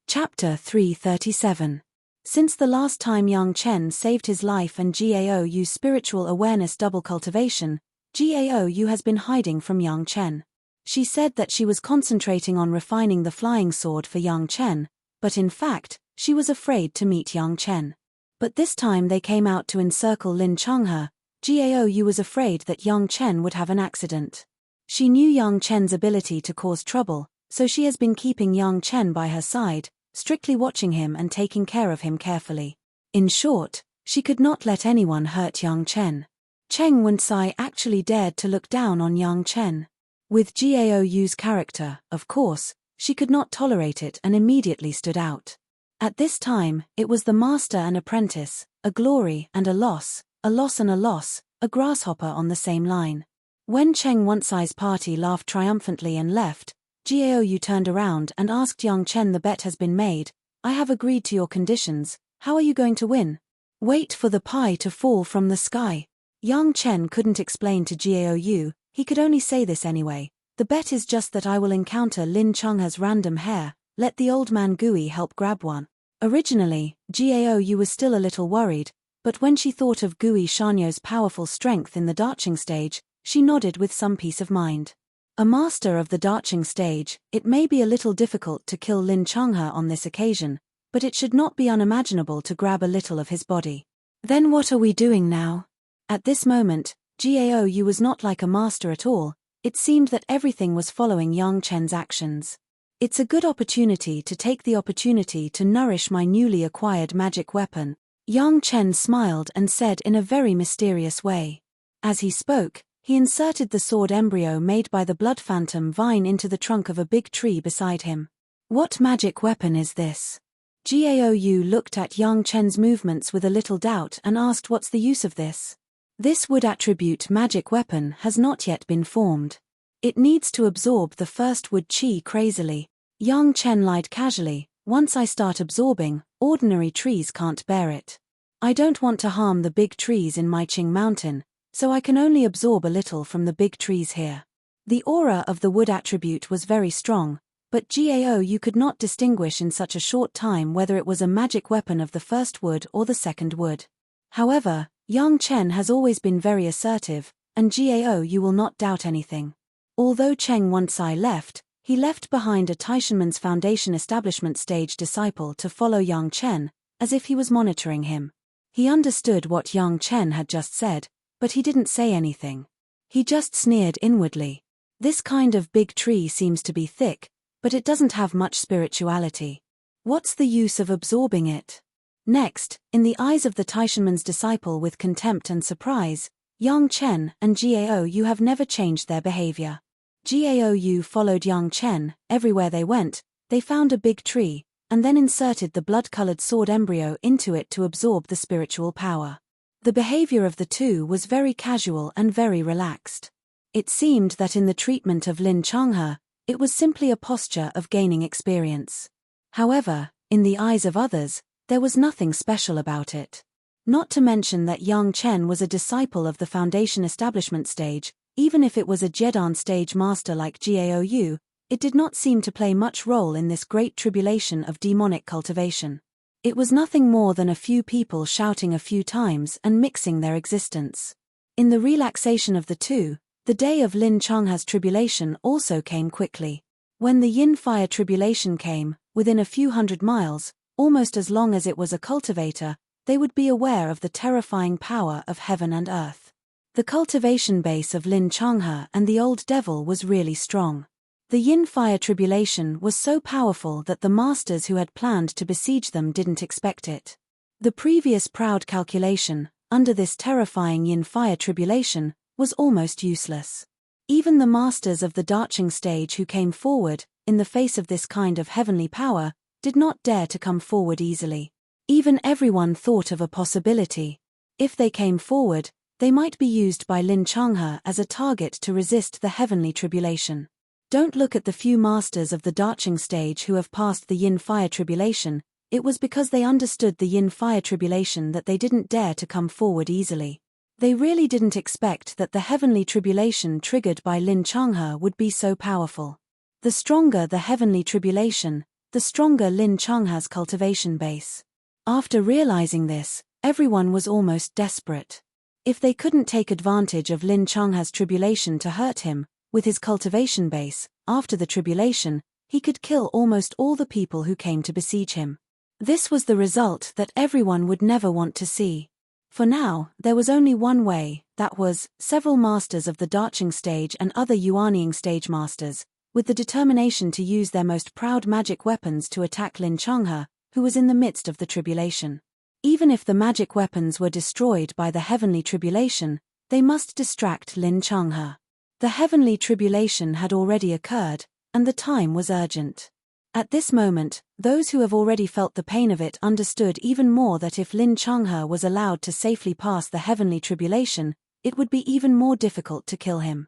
Speaker 1: Chapter 337. Since the last time Yang Chen saved his life and Gaou's spiritual awareness double cultivation, Gaou has been hiding from Yang Chen. She said that she was concentrating on refining the flying sword for Yang Chen, but in fact, she was afraid to meet Yang Chen. But this time they came out to encircle Lin Changhe. Gao Yu was afraid that Yang Chen would have an accident. She knew Yang Chen's ability to cause trouble, so she has been keeping Yang Chen by her side, strictly watching him and taking care of him carefully. In short, she could not let anyone hurt Yang Chen. Cheng Wencai actually dared to look down on Yang Chen. With Gao Yu's character, of course, she could not tolerate it and immediately stood out. At this time, it was the master and apprentice, a glory and a loss and a loss, a grasshopper on the same line. When Cheng Wencai's party laughed triumphantly and left, Gao Yu turned around and asked Yang Chen, "The bet has been made. I have agreed to your conditions. How are you going to win?" "Wait for the pie to fall from the sky." Yang Chen couldn't explain to Gao Yu, he could only say this anyway. "The bet is just that I will encounter Lin Changhe's random hair, let the old man Gui help grab one." Originally, Gao Yu was still a little worried, but when she thought of Gui Shanyo's powerful strength in the darching stage, she nodded with some peace of mind. A master of the darching stage, it may be a little difficult to kill Lin Changhe on this occasion, but it should not be unimaginable to grab a little of his body. "Then what are we doing now?" At this moment, Gao Yu was not like a master at all. It seemed that everything was following Yang Chen's actions. "It's a good opportunity to take the opportunity to nourish my newly acquired magic weapon," Yang Chen smiled and said in a very mysterious way. As he spoke, he inserted the sword embryo made by the blood phantom vine into the trunk of a big tree beside him. "What magic weapon is this?" Gao Yu looked at Yang Chen's movements with a little doubt and asked, "What's the use of this?" "This wood attribute magic weapon has not yet been formed. It needs to absorb the first wood chi crazily." Yang Chen lied casually, "Once I start absorbing, ordinary trees can't bear it. I don't want to harm the big trees in Maiqing Mountain, so I can only absorb a little from the big trees here." The aura of the wood attribute was very strong, but Gao Yu could not distinguish in such a short time whether it was a magic weapon of the first wood or the second wood. However, Yang Chen has always been very assertive, and Gao Yu will not doubt anything. Although Cheng Wencai left, he left behind a Taishanmen's Foundation establishment stage disciple to follow Yang Chen, as if he was monitoring him. He understood what Yang Chen had just said, but he didn't say anything. He just sneered inwardly. This kind of big tree seems to be thick, but it doesn't have much spirituality. What's the use of absorbing it? Next, in the eyes of the Taishanmen's disciple with contempt and surprise, Yang Chen and Gao Yu have never changed their behavior. Gao Yu followed Yang Chen. Everywhere they went, they found a big tree, and then inserted the blood-colored sword embryo into it to absorb the spiritual power. The behavior of the two was very casual and very relaxed. It seemed that in the treatment of Lin Changhe, it was simply a posture of gaining experience. However, in the eyes of others, there was nothing special about it. Not to mention that Yang Chen was a disciple of the Foundation establishment stage. Even if it was a Jedan stage master like Gao Yu, it did not seem to play much role in this great tribulation of demonic cultivation. It was nothing more than a few people shouting a few times and mixing their existence. In the relaxation of the two, the day of Lin Changhe's tribulation also came quickly. When the yin fire tribulation came, within a few hundred miles, almost as long as it was a cultivator, they would be aware of the terrifying power of heaven and earth. The cultivation base of Lin Changhe and the old devil was really strong. The yin fire tribulation was so powerful that the masters who had planned to besiege them didn't expect it. The previous proud calculation, under this terrifying yin fire tribulation, was almost useless. Even the masters of the darching stage who came forward, in the face of this kind of heavenly power, did not dare to come forward easily. Even everyone thought of a possibility. If they came forward, they might be used by Lin Changhe as a target to resist the heavenly tribulation. Don't look at the few masters of the darching stage who have passed the yin fire tribulation. It was because they understood the yin fire tribulation that they didn't dare to come forward easily. They really didn't expect that the heavenly tribulation triggered by Lin Changhe would be so powerful. The stronger the heavenly tribulation, the stronger Lin Changhe's cultivation base. After realizing this, everyone was almost desperate. If they couldn't take advantage of Lin Changhe's tribulation to hurt him, with his cultivation base, after the tribulation, he could kill almost all the people who came to besiege him. This was the result that everyone would never want to see. For now, there was only one way, that was, several masters of the Darching stage and other Yuanying stage masters, with the determination to use their most proud magic weapons to attack Lin Changhe, who was in the midst of the tribulation. Even if the magic weapons were destroyed by the heavenly tribulation, they must distract Lin Changhe. The heavenly tribulation had already occurred, and the time was urgent. At this moment, those who have already felt the pain of it understood even more that if Lin Changhe was allowed to safely pass the heavenly tribulation, it would be even more difficult to kill him.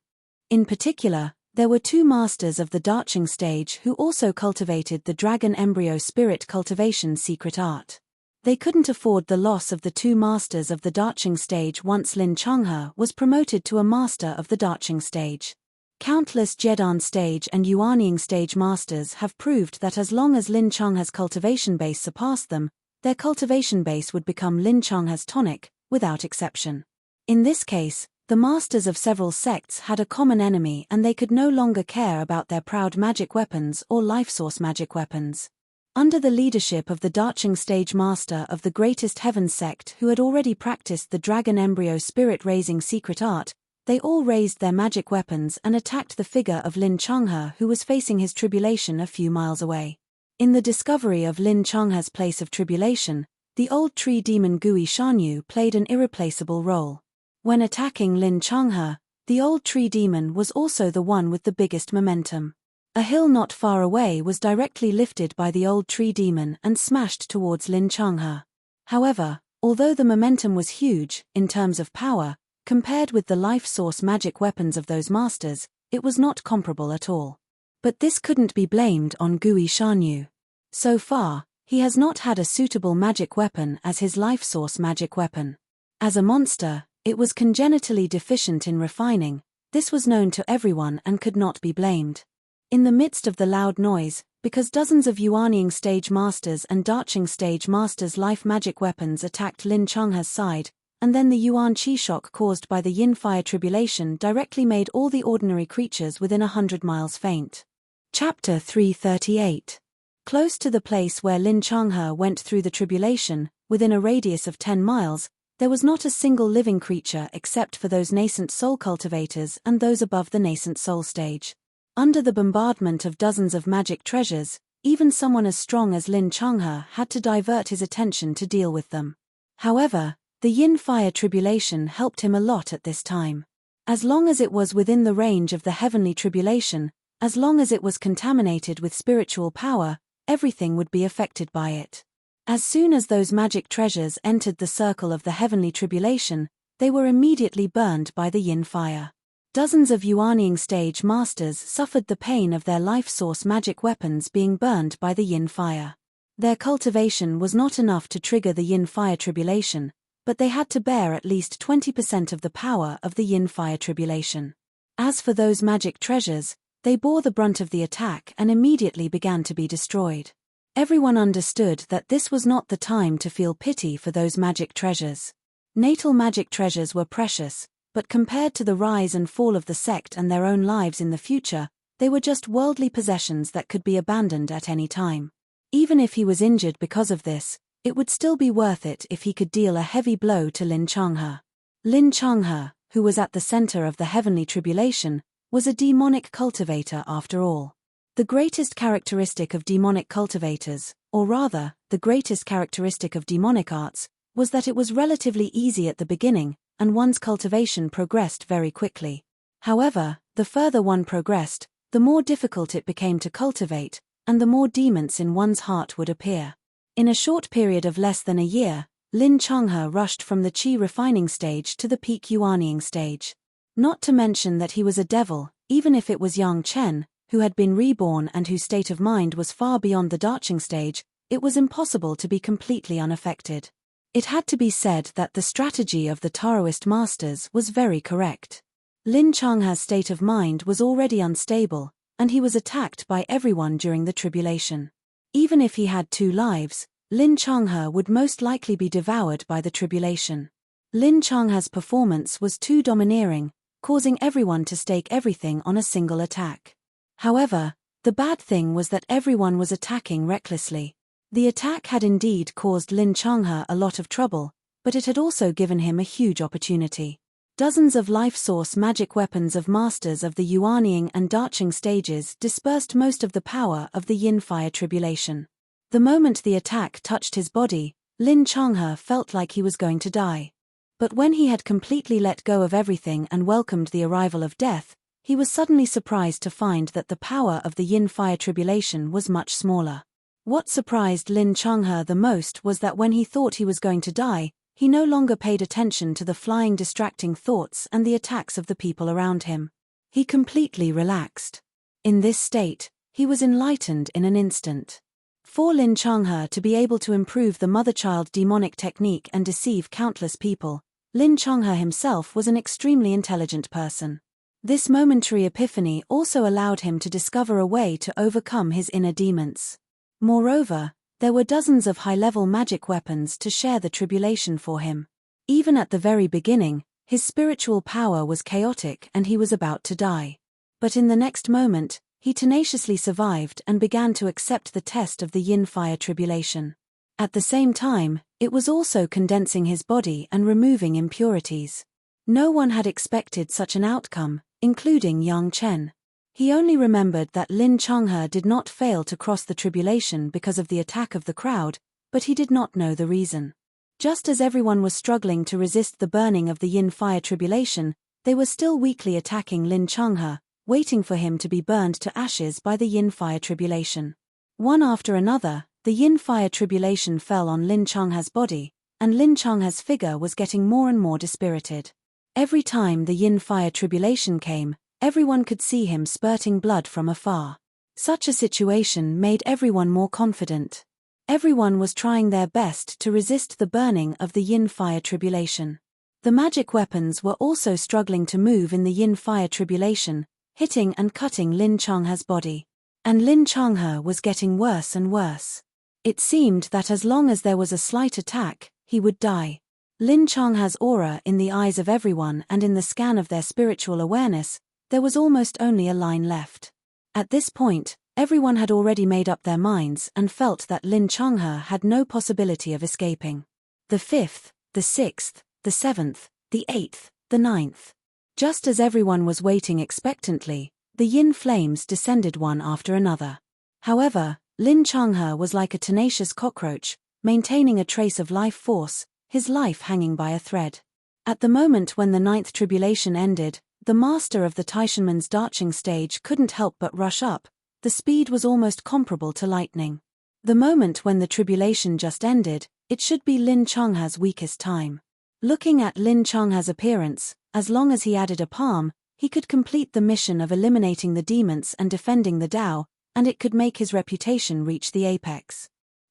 Speaker 1: In particular, there were two masters of the Darching stage who also cultivated the dragon embryo spirit cultivation secret art. They couldn't afford the loss of the two masters of the Darching stage once Lin Changhe was promoted to a master of the Darching stage. Countless Jedan stage and Yuanying stage masters have proved that as long as Lin Changhe's cultivation base surpassed them, their cultivation base would become Lin Changhe's tonic, without exception. In this case, the masters of several sects had a common enemy and they could no longer care about their proud magic weapons or life source magic weapons. Under the leadership of the Darching stage master of the Greatest Heaven sect who had already practiced the dragon embryo spirit-raising secret art, they all raised their magic weapons and attacked the figure of Lin Changhe who was facing his tribulation a few miles away. In the discovery of Lin Changhe's place of tribulation, the old tree demon Gui Shanyu played an irreplaceable role. When attacking Lin Changhe, the old tree demon was also the one with the biggest momentum. A hill not far away was directly lifted by the old tree demon and smashed towards Lin Changhe. However, although the momentum was huge, in terms of power, compared with the life source magic weapons of those masters, it was not comparable at all. But this couldn't be blamed on Gui Shanyu. So far, he has not had a suitable magic weapon as his life source magic weapon. As a monster, it was congenitally deficient in refining. This was known to everyone and could not be blamed. In the midst of the loud noise, because dozens of Yuanying stage masters and Darching stage masters' life magic weapons attacked Lin Changhe's side, and then the Yuan Qi shock caused by the Yin fire tribulation directly made all the ordinary creatures within 100 miles faint. Chapter 338. Close to the place where Lin Changhe went through the tribulation, within a radius of 10 miles, there was not a single living creature except for those nascent soul cultivators and those above the nascent soul stage. Under the bombardment of dozens of magic treasures, even someone as strong as Lin Changhe had to divert his attention to deal with them. However, the Yin fire tribulation helped him a lot at this time. As long as it was within the range of the heavenly tribulation, as long as it was contaminated with spiritual power, everything would be affected by it. As soon as those magic treasures entered the circle of the heavenly tribulation, they were immediately burned by the Yin fire. Dozens of Yuanying stage masters suffered the pain of their life source magic weapons being burned by the Yin fire. Their cultivation was not enough to trigger the Yin fire tribulation, but they had to bear at least 20% of the power of the Yin fire tribulation. As for those magic treasures, they bore the brunt of the attack and immediately began to be destroyed. Everyone understood that this was not the time to feel pity for those magic treasures. Natal magic treasures were precious, but compared to the rise and fall of the sect and their own lives in the future, they were just worldly possessions that could be abandoned at any time. Even if he was injured because of this, it would still be worth it if he could deal a heavy blow to Lin Changhe. Lin Changhe, who was at the center of the heavenly tribulation, was a demonic cultivator after all. The greatest characteristic of demonic cultivators, or rather, the greatest characteristic of demonic arts, was that it was relatively easy at the beginning, and one's cultivation progressed very quickly. However, the further one progressed, the more difficult it became to cultivate, and the more demons in one's heart would appear. In a short period of less than a year, Lin Changhe rushed from the Qi refining stage to the peak Yuanying stage. Not to mention that he was a devil, even if it was Yang Chen, who had been reborn and whose state of mind was far beyond the Darching stage, it was impossible to be completely unaffected. It had to be said that the strategy of the Taoist masters was very correct. Lin Changhe's state of mind was already unstable, and he was attacked by everyone during the tribulation. Even if he had 2 lives, Lin Changhe would most likely be devoured by the tribulation. Lin Changhe's performance was too domineering, causing everyone to stake everything on a single attack. However, the bad thing was that everyone was attacking recklessly. The attack had indeed caused Lin Changhe a lot of trouble, but it had also given him a huge opportunity. Dozens of life source magic weapons of masters of the Yuanying and Daching stages dispersed most of the power of the Yin Fire Tribulation. The moment the attack touched his body, Lin Changhe felt like he was going to die. But when he had completely let go of everything and welcomed the arrival of death, he was suddenly surprised to find that the power of the Yin Fire Tribulation was much smaller. What surprised Lin Changhe the most was that when he thought he was going to die, he no longer paid attention to the flying distracting thoughts and the attacks of the people around him. He completely relaxed. In this state, he was enlightened in an instant. For Lin Changhe to be able to improve the mother-child demonic technique and deceive countless people, Lin Changhe himself was an extremely intelligent person. This momentary epiphany also allowed him to discover a way to overcome his inner demons. Moreover, there were dozens of high-level magic weapons to share the tribulation for him. Even at the very beginning, his spiritual power was chaotic and he was about to die. But in the next moment, he tenaciously survived and began to accept the test of the Yin Fire Tribulation. At the same time, it was also condensing his body and removing impurities. No one had expected such an outcome, including Yang Chen. He only remembered that Lin Changhe did not fail to cross the tribulation because of the attack of the crowd, but he did not know the reason. Just as everyone was struggling to resist the burning of the Yin Fire Tribulation, they were still weakly attacking Lin Changhe, waiting for him to be burned to ashes by the Yin Fire Tribulation. One after another, the Yin Fire Tribulation fell on Lin Changhe's body, and Lin Changhe's figure was getting more and more dispirited. Every time the Yin Fire Tribulation came, everyone could see him spurting blood from afar. Such a situation made everyone more confident. Everyone was trying their best to resist the burning of the Yin Fire Tribulation. The magic weapons were also struggling to move in the Yin Fire Tribulation, hitting and cutting Lin Changhe's body. And Lin Changhe was getting worse and worse. It seemed that as long as there was a slight attack, he would die. Lin Changhe's aura in the eyes of everyone and in the scan of their spiritual awareness, there was almost only a line left. At this point, everyone had already made up their minds and felt that Lin Changhe had no possibility of escaping. The 5th, the 6th, the 7th, the 8th, the 9th. Just as everyone was waiting expectantly, the yin flames descended one after another. However, Lin Changhe was like a tenacious cockroach, maintaining a trace of life force, his life hanging by a thread. At the moment when the 9th tribulation ended, the master of the Taishanmen's Daching stage couldn't help but rush up. The speed was almost comparable to lightning. The moment when the tribulation just ended, it should be Lin Changhe's weakest time. Looking at Lin Changhe's appearance, as long as he added a palm, he could complete the mission of eliminating the demons and defending the Tao, and it could make his reputation reach the apex.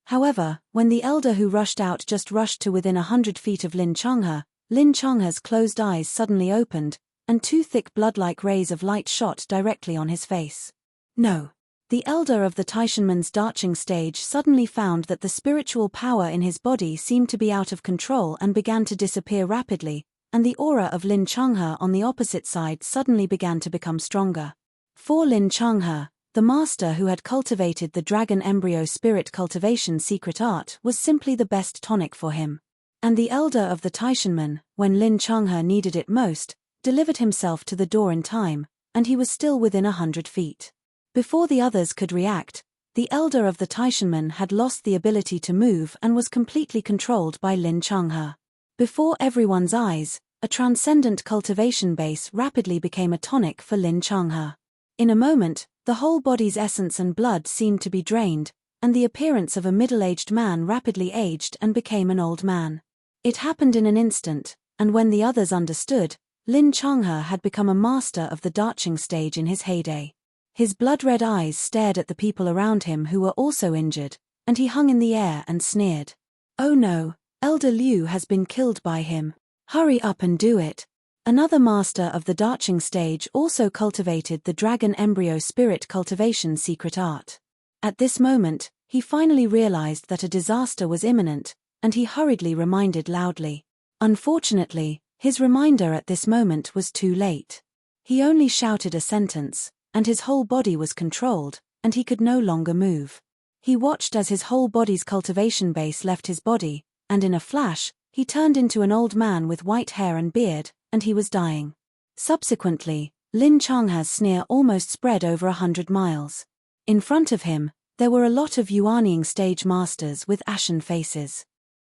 Speaker 1: However, when the elder who rushed out just rushed to within 100 feet of Lin Changhe's closed eyes suddenly opened, and two thick blood-like rays of light shot directly on his face. No. The elder of the Taishanmen's Daching stage suddenly found that the spiritual power in his body seemed to be out of control and began to disappear rapidly, and the aura of Lin Changhe on the opposite side suddenly began to become stronger. For Lin Changhe, the master who had cultivated the dragon embryo spirit cultivation secret art was simply the best tonic for him. And the elder of the Taishanmen, when Lin Changhe needed it most, delivered himself to the door in time, and he was still within 100 feet. Before the others could react, the elder of the Taishanmen had lost the ability to move and was completely controlled by Lin Changhe. Before everyone's eyes, a transcendent cultivation base rapidly became a tonic for Lin Changhe. In a moment, the whole body's essence and blood seemed to be drained, and the appearance of a middle-aged man rapidly aged and became an old man. It happened in an instant, and when the others understood, Lin Changhe had become a master of the Daching stage in his heyday. His blood-red eyes stared at the people around him who were also injured, and he hung in the air and sneered. "Oh no, Elder Liu has been killed by him. Hurry up and do it." Another master of the Daching stage also cultivated the dragon embryo spirit cultivation secret art. At this moment, he finally realized that a disaster was imminent, and he hurriedly reminded loudly. Unfortunately, his reminder at this moment was too late. He only shouted a sentence, and his whole body was controlled, and he could no longer move. He watched as his whole body's cultivation base left his body, and in a flash, he turned into an old man with white hair and beard, and he was dying. Subsequently, Lin Changha's sneer almost spread over 100 miles. In front of him, there were a lot of Yuanying stage masters with ashen faces.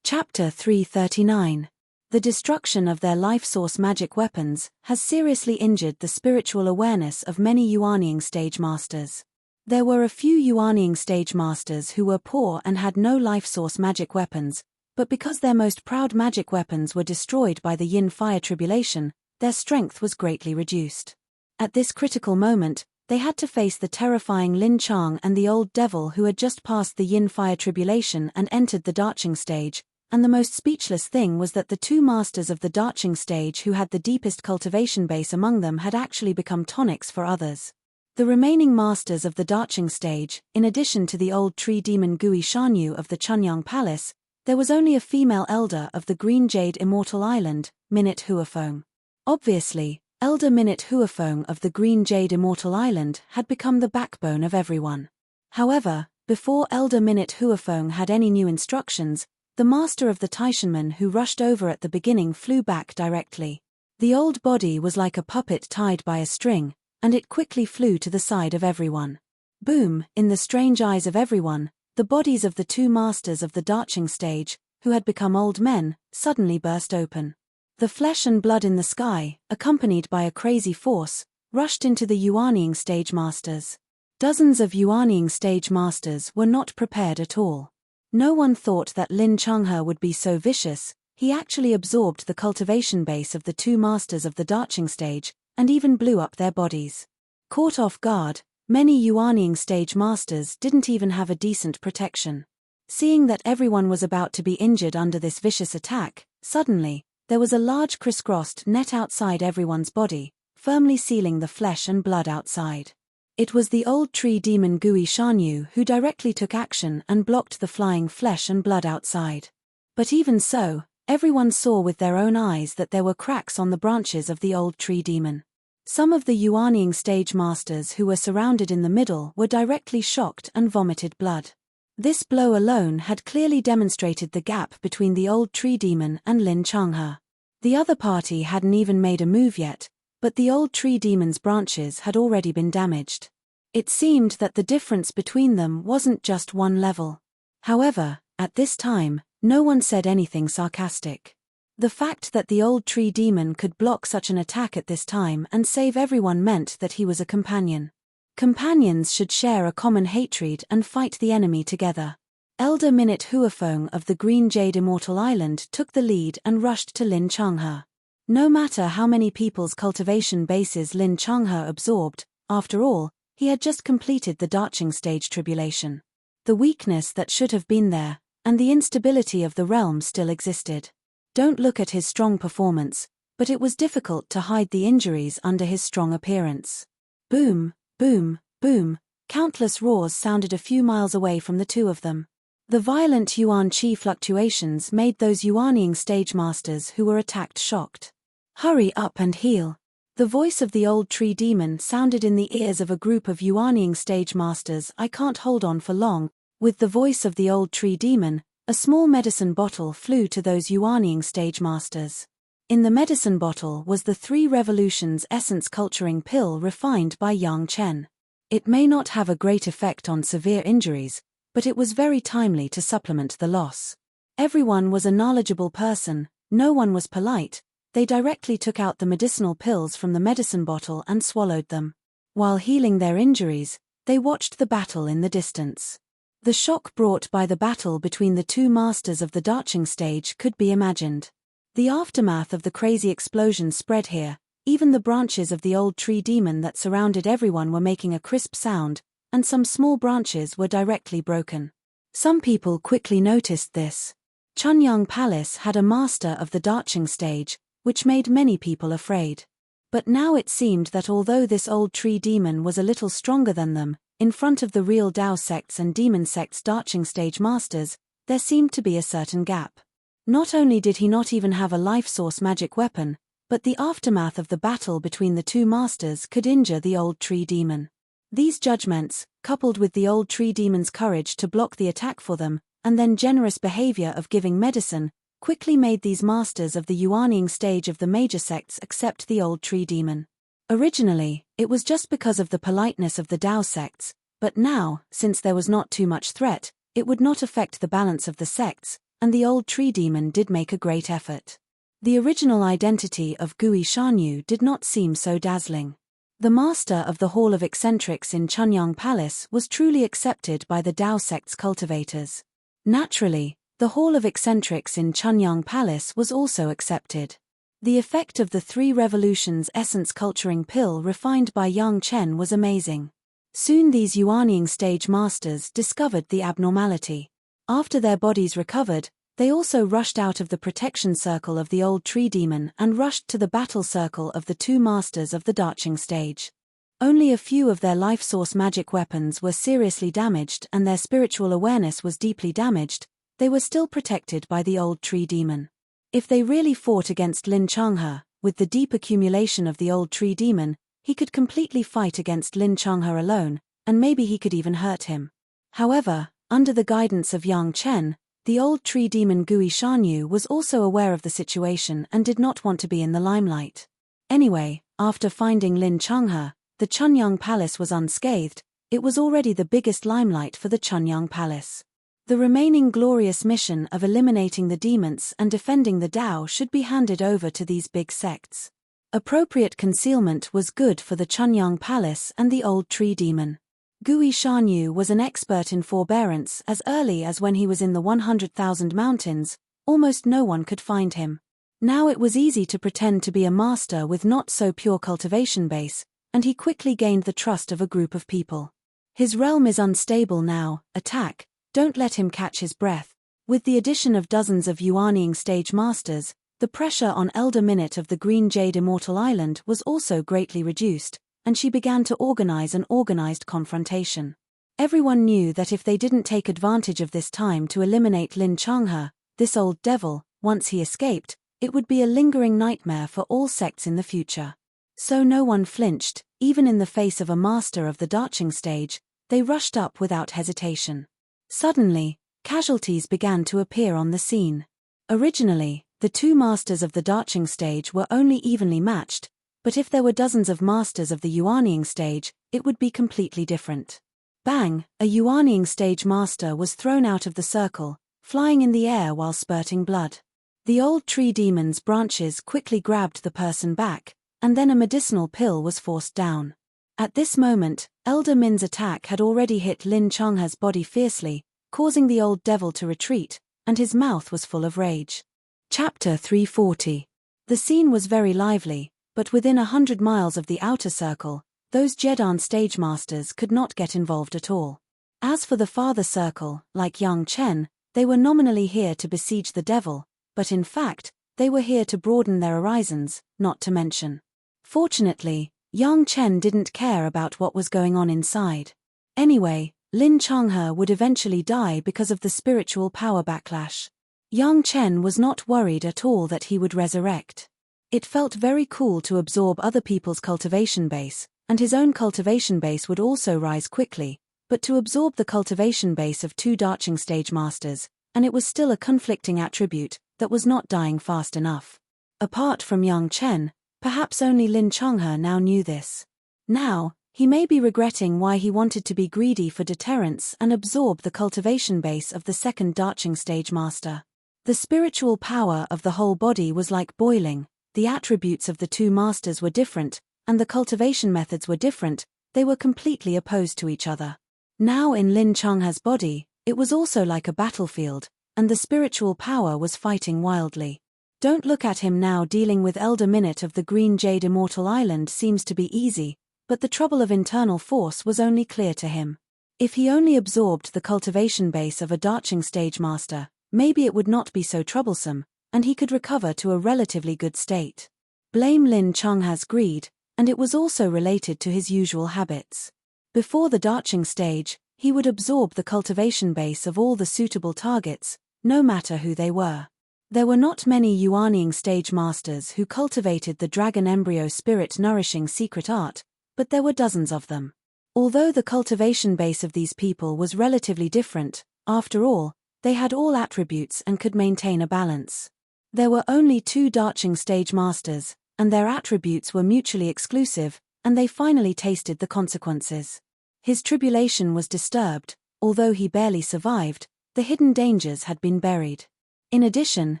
Speaker 1: Chapter 339. The destruction of their life source magic weapons has seriously injured the spiritual awareness of many Yuanying stage masters. There were a few Yuanying stage masters who were poor and had no life source magic weapons, but because their most proud magic weapons were destroyed by the yin fire tribulation, their strength was greatly reduced. At this critical moment, they had to face the terrifying Lin Chang and the old devil who had just passed the yin fire tribulation and entered the Darching stage, and the most speechless thing was that the two masters of the Darching stage who had the deepest cultivation base among them had actually become tonics for others. The remaining masters of the Darching stage, in addition to the old tree demon Gui Shanyu of the Chunyang Palace, there was only a female elder of the Green Jade Immortal Island, Minute Huafeng. Obviously, Elder Minute Huafeng of the Green Jade Immortal Island had become the backbone of everyone. However, before Elder Minute Huafeng had any new instructions, the master of the Taishanmen who rushed over at the beginning flew back directly. The old body was like a puppet tied by a string, and it quickly flew to the side of everyone. Boom! In the strange eyes of everyone, the bodies of the two masters of the Darching stage, who had become old men, suddenly burst open. The flesh and blood in the sky, accompanied by a crazy force, rushed into the Yuanying stage masters. Dozens of Yuanying stage masters were not prepared at all. No one thought that Lin Changhe would be so vicious. He actually absorbed the cultivation base of the two masters of the Darching stage, and even blew up their bodies. Caught off guard, many Yuanying stage masters didn't even have a decent protection. Seeing that everyone was about to be injured under this vicious attack, suddenly, there was a large crisscrossed net outside everyone's body, firmly sealing the flesh and blood outside. It was the old tree demon Gui Shanyu who directly took action and blocked the flying flesh and blood outside. But even so, everyone saw with their own eyes that there were cracks on the branches of the old tree demon. Some of the Yuanying stage masters who were surrounded in the middle were directly shocked and vomited blood. This blow alone had clearly demonstrated the gap between the old tree demon and Lin Changhe. The other party hadn't even made a move yet, but the old tree demon's branches had already been damaged. It seemed that the difference between them wasn't just one level. However, at this time, no one said anything sarcastic. The fact that the old tree demon could block such an attack at this time and save everyone meant that he was a companion. Companions should share a common hatred and fight the enemy together. Elder Minute Huafeng of the Green Jade Immortal Island took the lead and rushed to Lin Changhe. No matter how many people's cultivation bases Lin Changhe absorbed, after all, he had just completed the Darching stage tribulation. The weakness that should have been there, and the instability of the realm still existed. Don't look at his strong performance, but it was difficult to hide the injuries under his strong appearance. Boom! Boom, boom, countless roars sounded a few miles away from the two of them. The violent yuan qi fluctuations made those Yuanying stage masters who were attacked shocked. Hurry up and heal. The voice of the old tree demon sounded in the ears of a group of Yuanying stage masters. I can't hold on for long. With the voice of the old tree demon, a small medicine bottle flew to those Yuanying stage masters. In the medicine bottle was the 3 Revolutions Essence Culturing Pill refined by Yang Chen. It may not have a great effect on severe injuries, but it was very timely to supplement the loss. Everyone was a knowledgeable person, no one was polite. They directly took out the medicinal pills from the medicine bottle and swallowed them. While healing their injuries, they watched the battle in the distance. The shock brought by the battle between the two masters of the Darching stage could be imagined. The aftermath of the crazy explosion spread here. Even the branches of the old tree demon that surrounded everyone were making a crisp sound, and some small branches were directly broken. Some people quickly noticed this. Chunyang Palace had a master of the Darching stage, which made many people afraid. But now it seemed that although this old tree demon was a little stronger than them, in front of the real Dao sects and demon sects Darching stage masters, there seemed to be a certain gap. Not only did he not even have a life source magic weapon, but the aftermath of the battle between the two masters could injure the old tree demon. These judgments, coupled with the old tree demon's courage to block the attack for them, and then generous behavior of giving medicine, quickly made these masters of the Yuanying stage of the major sects accept the old tree demon. Originally, it was just because of the politeness of the Tao sects, but now, since there was not too much threat, it would not affect the balance of the sects, and the old tree demon did make a great effort. The original identity of Gui Shanyu did not seem so dazzling. The master of the Hall of Eccentrics in Chunyang Palace was truly accepted by the Tao sect's cultivators. Naturally, the Hall of Eccentrics in Chunyang Palace was also accepted. The effect of the 3 revolutions essence culturing pill refined by Yang Chen was amazing. Soon these Yuanying stage masters discovered the abnormality. After their bodies recovered, they also rushed out of the protection circle of the old tree demon and rushed to the battle circle of the 2 masters of the Darching stage. Only a few of their life source magic weapons were seriously damaged and their spiritual awareness was deeply damaged. They were still protected by the old tree demon. If they really fought against Lin Changhe, with the deep accumulation of the old tree demon, he could completely fight against Lin Changhe alone, and maybe he could even hurt him. However, under the guidance of Yang Chen, the old tree demon Gui Shanyu was also aware of the situation and did not want to be in the limelight. Anyway, after finding Lin Changhe, the Chunyang Palace was unscathed. It was already the biggest limelight for the Chunyang Palace. The remaining glorious mission of eliminating the demons and defending the Tao should be handed over to these big sects. Appropriate concealment was good for the Chunyang Palace and the old tree demon. Gui Shanyu was an expert in forbearance as early as when he was in the 100,000 mountains. Almost no one could find him. Now it was easy to pretend to be a master with not so pure cultivation base, and he quickly gained the trust of a group of people. His realm is unstable now, attack, don't let him catch his breath. With the addition of dozens of Yuanying stage masters, the pressure on Elder Minute of the Green Jade Immortal Island was also greatly reduced, and she began to organize an organized confrontation. Everyone knew that if they didn't take advantage of this time to eliminate Lin Changhe, this old devil, once he escaped, it would be a lingering nightmare for all sects in the future. So no one flinched, even in the face of a master of the Darching stage. They rushed up without hesitation. Suddenly, casualties began to appear on the scene. Originally, the 2 masters of the Darching stage were only evenly matched, but if there were dozens of masters of the Yuanying stage, it would be completely different. Bang! A Yuanying stage master was thrown out of the circle, flying in the air while spurting blood. The old tree demon's branches quickly grabbed the person back, and then a medicinal pill was forced down. At this moment, Elder Min's attack had already hit Lin Changhe's body fiercely, causing the old devil to retreat, and his mouth was full of rage. Chapter 340. The scene was very lively, but within 100 miles of the outer circle, those Jedan stage masters could not get involved at all. As for the farther circle, like Yang Chen, they were nominally here to besiege the devil, but in fact, they were here to broaden their horizons, not to mention. Fortunately, Yang Chen didn't care about what was going on inside. Anyway, Lin Changhe would eventually die because of the spiritual power backlash. Yang Chen was not worried at all that he would resurrect. It felt very cool to absorb other people's cultivation base, and his own cultivation base would also rise quickly, but to absorb the cultivation base of 2 Darching stage masters, and it was still a conflicting attribute that was not dying fast enough. Apart from Yang Chen, perhaps only Lin Changhe now knew this. Now, he may be regretting why he wanted to be greedy for deterrence and absorb the cultivation base of the 2nd Darching stage master. The spiritual power of the whole body was like boiling. The attributes of the 2 masters were different, and the cultivation methods were different. They were completely opposed to each other. Now in Lin Changhe's body, it was also like a battlefield, and the spiritual power was fighting wildly. Don't look at him now. Dealing with Elder Minute of the Green Jade Immortal Island seems to be easy, but the trouble of internal force was only clear to him. If he only absorbed the cultivation base of a Darching stage master, maybe it would not be so troublesome, and he could recover to a relatively good state. Blame Lin Changhe's greed, and it was also related to his usual habits. Before the Darching stage, he would absorb the cultivation base of all the suitable targets, no matter who they were. There were not many Yuanying stage masters who cultivated the dragon embryo spirit nourishing secret art, but there were dozens of them. Although the cultivation base of these people was relatively different, after all, they had all attributes and could maintain a balance. There were only 2 Darching stage masters, and their attributes were mutually exclusive, and they finally tasted the consequences. His tribulation was disturbed. Although he barely survived, the hidden dangers had been buried. In addition,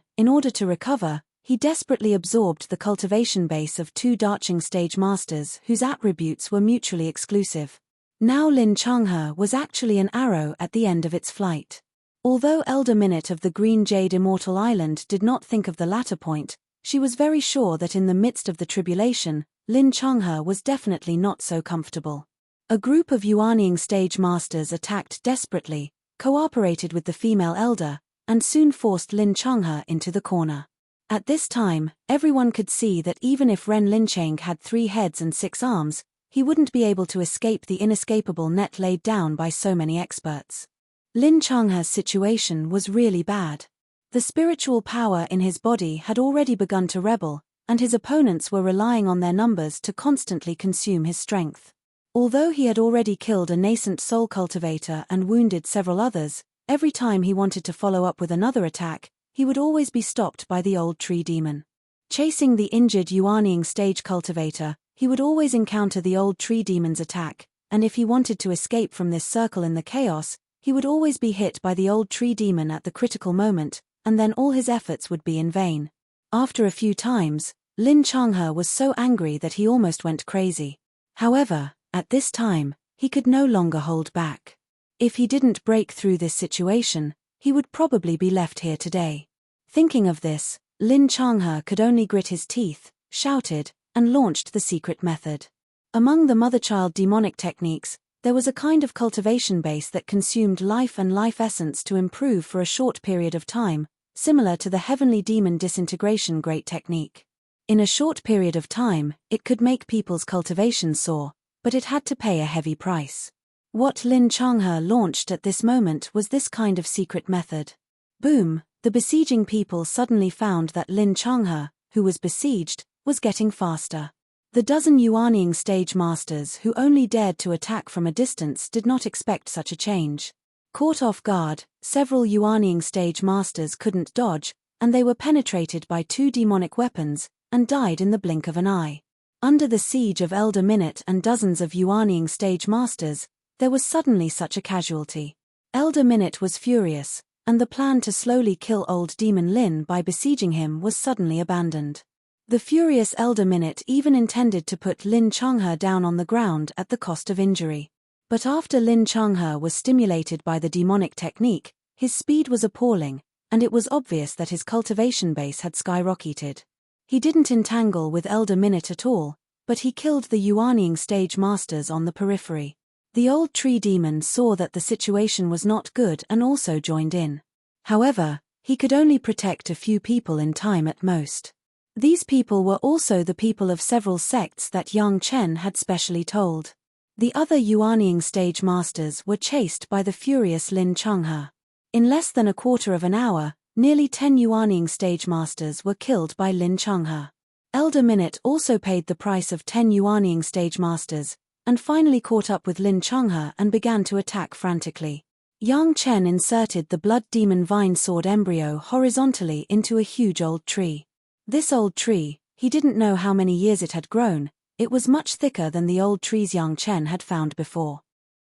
Speaker 1: in order to recover, he desperately absorbed the cultivation base of 2 Darching stage masters whose attributes were mutually exclusive. Now Lin Changhe was actually an arrow at the end of its flight. Although Elder Minute of the Green Jade Immortal Island did not think of the latter point, she was very sure that in the midst of the tribulation, Lin Changhe was definitely not so comfortable. A group of Yuanying stage masters attacked desperately, cooperated with the female elder, and soon forced Lin Changhe into the corner. At this time, everyone could see that even if Ren Lincheng had 3 heads and 6 arms, he wouldn't be able to escape the inescapable net laid down by so many experts. Lin Changhe's situation was really bad. The spiritual power in his body had already begun to rebel, and his opponents were relying on their numbers to constantly consume his strength. Although he had already killed a nascent soul cultivator and wounded several others, every time he wanted to follow up with another attack, he would always be stopped by the old tree demon. Chasing the injured Yuanying stage cultivator, he would always encounter the old tree demon's attack, and if he wanted to escape from this circle in the chaos, he would always be hit by the old tree demon at the critical moment, and then all his efforts would be in vain. After a few times, Lin Changhe was so angry that he almost went crazy. However, at this time, he could no longer hold back. If he didn't break through this situation, he would probably be left here today. Thinking of this, Lin Changhe could only grit his teeth, shouted, and launched the secret method. Among the mother-child demonic techniques, there was a kind of cultivation base that consumed life and life essence to improve for a short period of time, similar to the heavenly demon disintegration great technique. In a short period of time, it could make people's cultivation soar, but it had to pay a heavy price. What Lin Changhe launched at this moment was this kind of secret method. Boom, the besieging people suddenly found that Lin Changhe, who was besieged, was getting faster. The dozen Yuanying stage masters who only dared to attack from a distance did not expect such a change. Caught off guard, several Yuanying stage masters couldn't dodge, and they were penetrated by 2 demonic weapons, and died in the blink of an eye. Under the siege of Elder Minute and dozens of Yuanying stage masters, there was suddenly such a casualty. Elder Minute was furious, and the plan to slowly kill old Demon Lin by besieging him was suddenly abandoned. The furious Elder Minute even intended to put Lin Changhe down on the ground at the cost of injury. But after Lin Changhe was stimulated by the demonic technique, his speed was appalling, and it was obvious that his cultivation base had skyrocketed. He didn't entangle with Elder Minute at all, but he killed the Yuanying stage masters on the periphery. The old tree demon saw that the situation was not good and also joined in. However, he could only protect a few people in time at most. These people were also the people of several sects that Yang Chen had specially told. The other Yuanying stage masters were chased by the furious Lin Changhe. In less than a quarter of an hour, nearly 10 Yuanying stage masters were killed by Lin Changhe. Elder Minute also paid the price of 10 Yuanying stage masters, and finally caught up with Lin Changhe and began to attack frantically. Yang Chen inserted the blood demon vine sword embryo horizontally into a huge old tree. This old tree, he didn't know how many years it had grown, it was much thicker than the old trees Yang Chen had found before.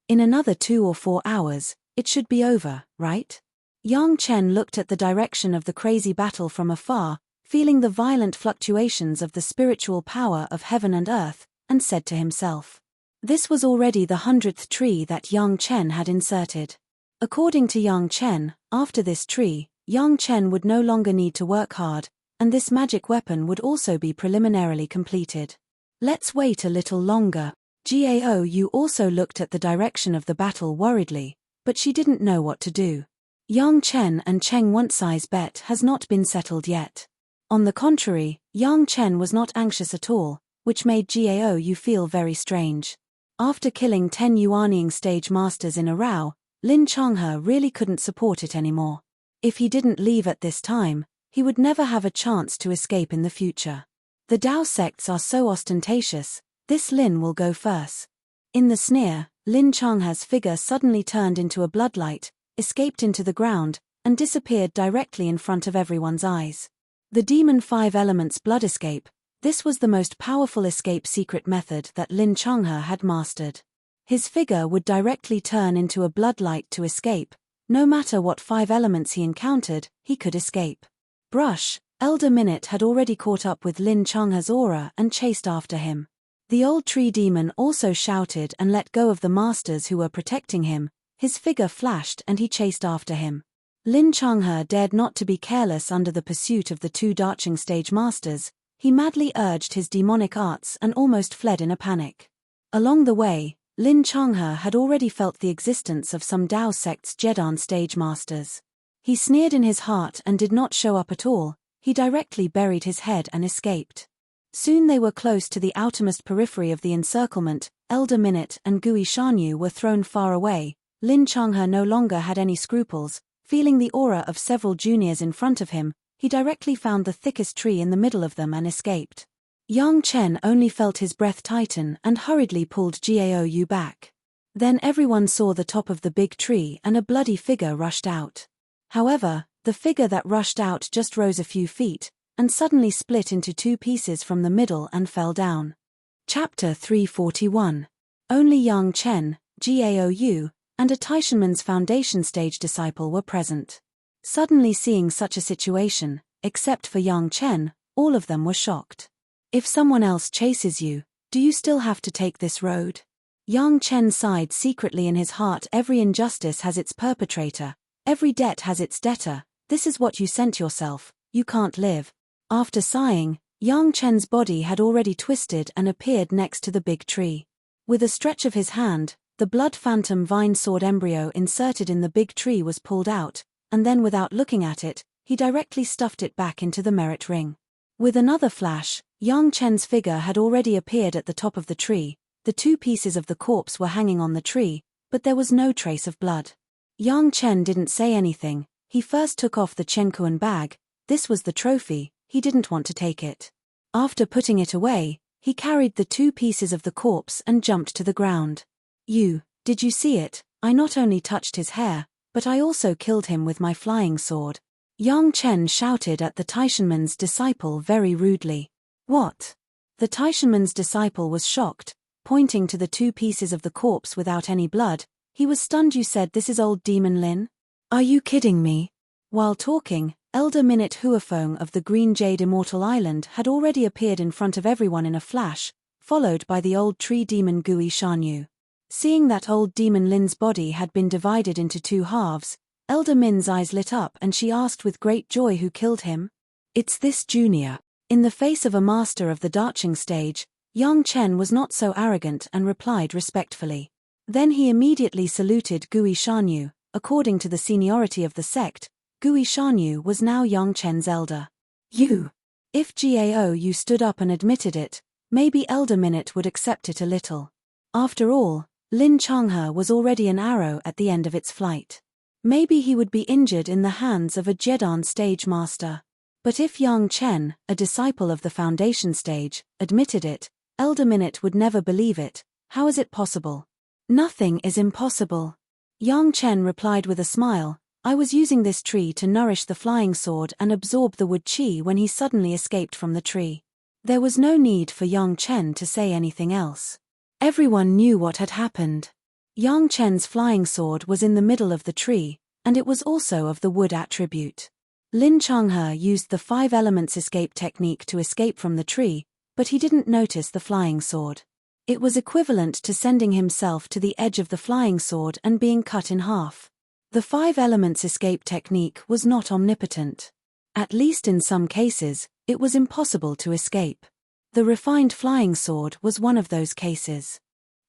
Speaker 1: In another 2 or 4 hours, it should be over, right? Yang Chen looked at the direction of the crazy battle from afar, feeling the violent fluctuations of the spiritual power of heaven and earth, and said to himself. This was already the 100th tree that Yang Chen had inserted. According to Yang Chen, after this tree, Yang Chen would no longer need to work hard, and this magic weapon would also be preliminarily completed. Let's wait a little longer. Gao Yu also looked at the direction of the battle worriedly, but she didn't know what to do. Yang Chen and Cheng Wensai's bet has not been settled yet. On the contrary, Yang Chen was not anxious at all, which made Gao Yu feel very strange. After killing 10 Yuanying stage masters in a row, Lin Changhe really couldn't support it anymore. If he didn't leave at this time, he would never have a chance to escape in the future. The Dao sects are so ostentatious, this Lin will go first. In the sneer, Lin Changhe's figure suddenly turned into a bloodlight, escaped into the ground, and disappeared directly in front of everyone's eyes. The Demon 5 Elements Blood Escape. This was the most powerful escape secret method that Lin Changhe had mastered. His figure would directly turn into a bloodlight to escape. No matter what 5 elements he encountered, he could escape. Brush, Elder Minute had already caught up with Lin Changhe's aura and chased after him. The old tree demon also shouted and let go of the masters who were protecting him. His figure flashed and he chased after him. Lin Changhe dared not to be careless under the pursuit of the 2 Darching stage masters. He madly urged his demonic arts and almost fled in a panic. Along the way, Lin Changhe had already felt the existence of some Dao sect's Jedan stage masters. He sneered in his heart and did not show up at all. He directly buried his head and escaped. Soon they were close to the outermost periphery of the encirclement. Elder Minute and Gui Shanyu were thrown far away. Lin Changhe no longer had any scruples. Feeling the aura of several juniors in front of him, he directly found the thickest tree in the middle of them and escaped. Yang Chen only felt his breath tighten and hurriedly pulled Gaou back. Then everyone saw the top of the big tree and a bloody figure rushed out. However, the figure that rushed out just rose a few feet, and suddenly split into 2 pieces from the middle and fell down. Chapter 341. Only Yang Chen, Gaou, and a Taishanman's foundation stage disciple were present. Suddenly seeing such a situation, except for Yang Chen, all of them were shocked. If someone else chases you, do you still have to take this road? Yang Chen sighed secretly in his heart. Every injustice has its perpetrator. Every debt has its debtor. This is what you sent yourself. You can't live. After sighing, Yang Chen's body had already twisted and appeared next to the big tree. With a stretch of his hand, the blood phantom vine sword embryo inserted in the big tree was pulled out, and then without looking at it, he directly stuffed it back into the merit ring. With another flash, Yang Chen's figure had already appeared at the top of the tree. The 2 pieces of the corpse were hanging on the tree, but there was no trace of blood. Yang Chen didn't say anything. He first took off the Chenkuan bag. This was the trophy. He didn't want to take it. After putting it away, he carried the 2 pieces of the corpse and jumped to the ground. Did you see it? I not only touched his hair, but I also killed him with my flying sword. Yang Chen shouted at the Taishanman's disciple very rudely. What? The Taishanman's disciple was shocked, pointing to the 2 pieces of the corpse without any blood. He was stunned. You said this is old Demon Lin? Are you kidding me? While talking, Elder Minute Huafeng of the Green Jade Immortal Island had already appeared in front of everyone in a flash, followed by the old tree demon Gui Shanyu. Seeing that old demon Lin's body had been divided into 2 halves, Elder Min's eyes lit up and she asked with great joy, who killed him? It's this junior. In the face of a master of the Darching stage, Yang Chen was not so arrogant and replied respectfully. Then he immediately saluted Gui Shanyu. According to the seniority of the sect, Gui Shanyu was now Yang Chen's elder. If Gaou stood up and admitted it, maybe Elder Minute would accept it a little. After all, Lin Changhe was already an arrow at the end of its flight. Maybe he would be injured in the hands of a Jedan stage master. But if Yang Chen, a disciple of the foundation stage, admitted it, Elder Minute would never believe it. How is it possible? Nothing is impossible. Yang Chen replied with a smile. I was using this tree to nourish the flying sword and absorb the wood chi when he suddenly escaped from the tree. There was no need for Yang Chen to say anything else. Everyone knew what had happened. Yang Chen's flying sword was in the middle of the tree, and it was also of the wood attribute. Lin Changhe used the 5 elements escape technique to escape from the tree, but he didn't notice the flying sword. It was equivalent to sending himself to the edge of the flying sword and being cut in half. The 5 elements escape technique was not omnipotent. At least in some cases, it was impossible to escape. The refined flying sword was one of those cases.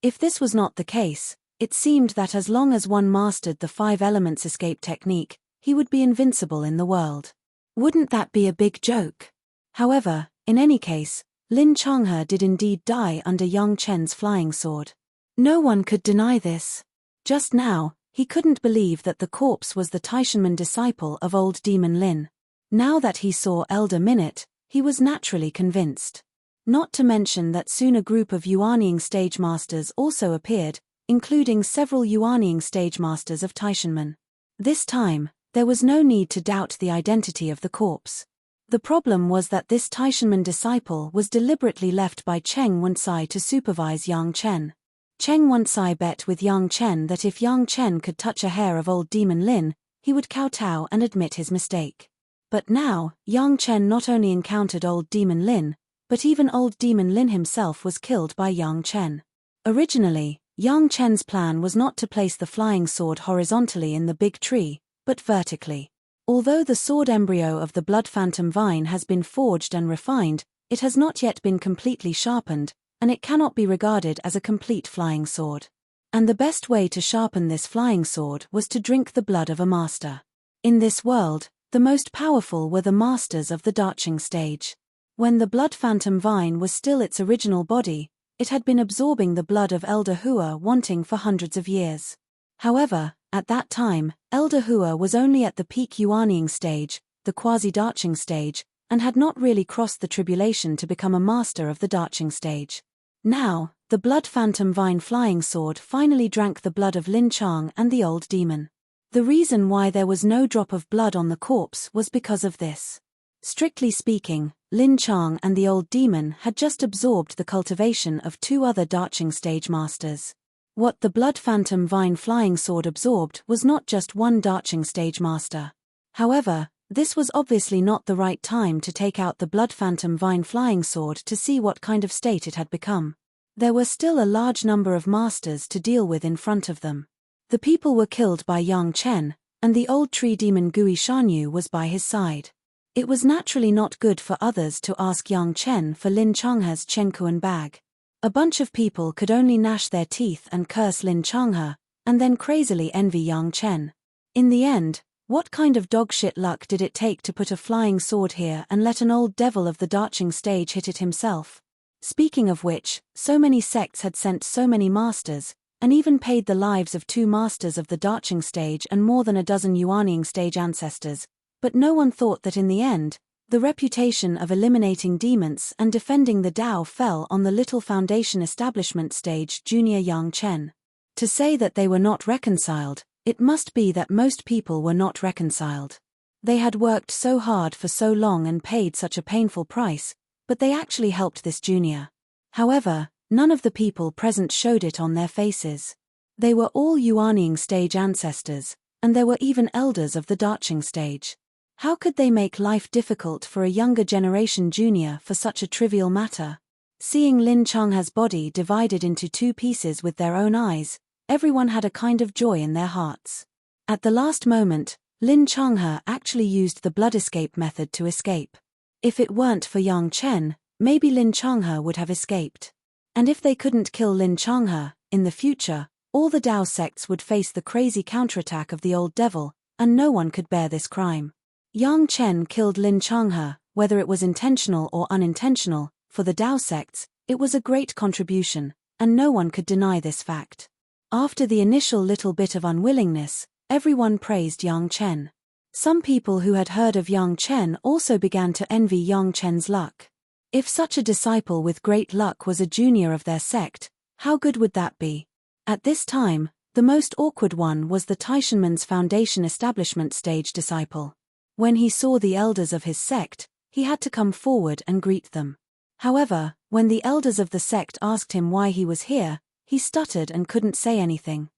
Speaker 1: If this was not the case, it seemed that as long as one mastered the 5 elements escape technique, he would be invincible in the world. Wouldn't that be a big joke? However, in any case, Lin Changhe did indeed die under Yang Chen's flying sword. No one could deny this. Just now, he couldn't believe that the corpse was the Taishanman disciple of old Demon Lin. Now that he saw Elder Minute, he was naturally convinced. Not to mention that soon a group of Yuanying stage masters also appeared, including several Yuanying stage masters of Taishanmen. This time, there was no need to doubt the identity of the corpse. The problem was that this Taishanmen disciple was deliberately left by Cheng Wansai to supervise Yang Chen. Cheng Wansai bet with Yang Chen that if Yang Chen could touch a hair of old Demon Lin, he would kowtow and admit his mistake. But now, Yang Chen not only encountered old Demon Lin, but even old Demon Lin himself was killed by Yang Chen. Originally, Yang Chen's plan was not to place the flying sword horizontally in the big tree, but vertically. Although the sword embryo of the Blood Phantom Vine has been forged and refined, it has not yet been completely sharpened, and it cannot be regarded as a complete flying sword. And the best way to sharpen this flying sword was to drink the blood of a master. In this world, the most powerful were the masters of the Darching stage. When the Blood Phantom Vine was still its original body, it had been absorbing the blood of Elder Hua wanting for hundreds of years. However, at that time, Elder Hua was only at the peak Yuanying stage, the quasi-Darching stage, and had not really crossed the tribulation to become a master of the Darching stage. Now, the Blood Phantom Vine flying sword finally drank the blood of Lin Chang and the old demon. The reason why there was no drop of blood on the corpse was because of this. Strictly speaking, Lin Chang and the old demon had just absorbed the cultivation of two other Darching stage masters. What the Blood Phantom Vine flying sword absorbed was not just one Darching stage master. However, this was obviously not the right time to take out the Blood Phantom Vine flying sword to see what kind of state it had become. There were still a large number of masters to deal with in front of them. The people were killed by Yang Chen, and the old tree demon Gui Shanyu was by his side. It was naturally not good for others to ask Yang Chen for Lin Changhe's Chenkuan bag. A bunch of people could only gnash their teeth and curse Lin Changhe, and then crazily envy Yang Chen. In the end, what kind of dogshit luck did it take to put a flying sword here and let an old devil of the Darching stage hit it himself? Speaking of which, so many sects had sent so many masters, and even paid the lives of 2 masters of the Darching stage and more than a dozen Yuanying stage ancestors, but no one thought that in the end, the reputation of eliminating demons and defending the Tao fell on the little Foundation Establishment stage junior Yang Chen. To say that they were not reconciled, it must be that most people were not reconciled. They had worked so hard for so long and paid such a painful price, but they actually helped this junior. However, none of the people present showed it on their faces. They were all Yuanying stage ancestors, and there were even elders of the Darching stage. How could they make life difficult for a younger generation junior for such a trivial matter? Seeing Lin Changhe's body divided into 2 pieces with their own eyes, everyone had a kind of joy in their hearts. At the last moment, Lin Changhe actually used the blood escape method to escape. If it weren't for Yang Chen, maybe Lin Changhe would have escaped. And if they couldn't kill Lin Changhe, in the future, all the Tao sects would face the crazy counterattack of the old devil, and no one could bear this crime. Yang Chen killed Lin Changhe, whether it was intentional or unintentional, for the Tao sects, it was a great contribution, and no one could deny this fact. After the initial little bit of unwillingness, everyone praised Yang Chen. Some people who had heard of Yang Chen also began to envy Yang Chen's luck. If such a disciple with great luck was a junior of their sect, how good would that be? At this time, the most awkward one was the Taishanmen's Foundation Establishment stage disciple. When he saw the elders of his sect, he had to come forward and greet them. However, when the elders of the sect asked him why he was here, he stuttered and couldn't say anything.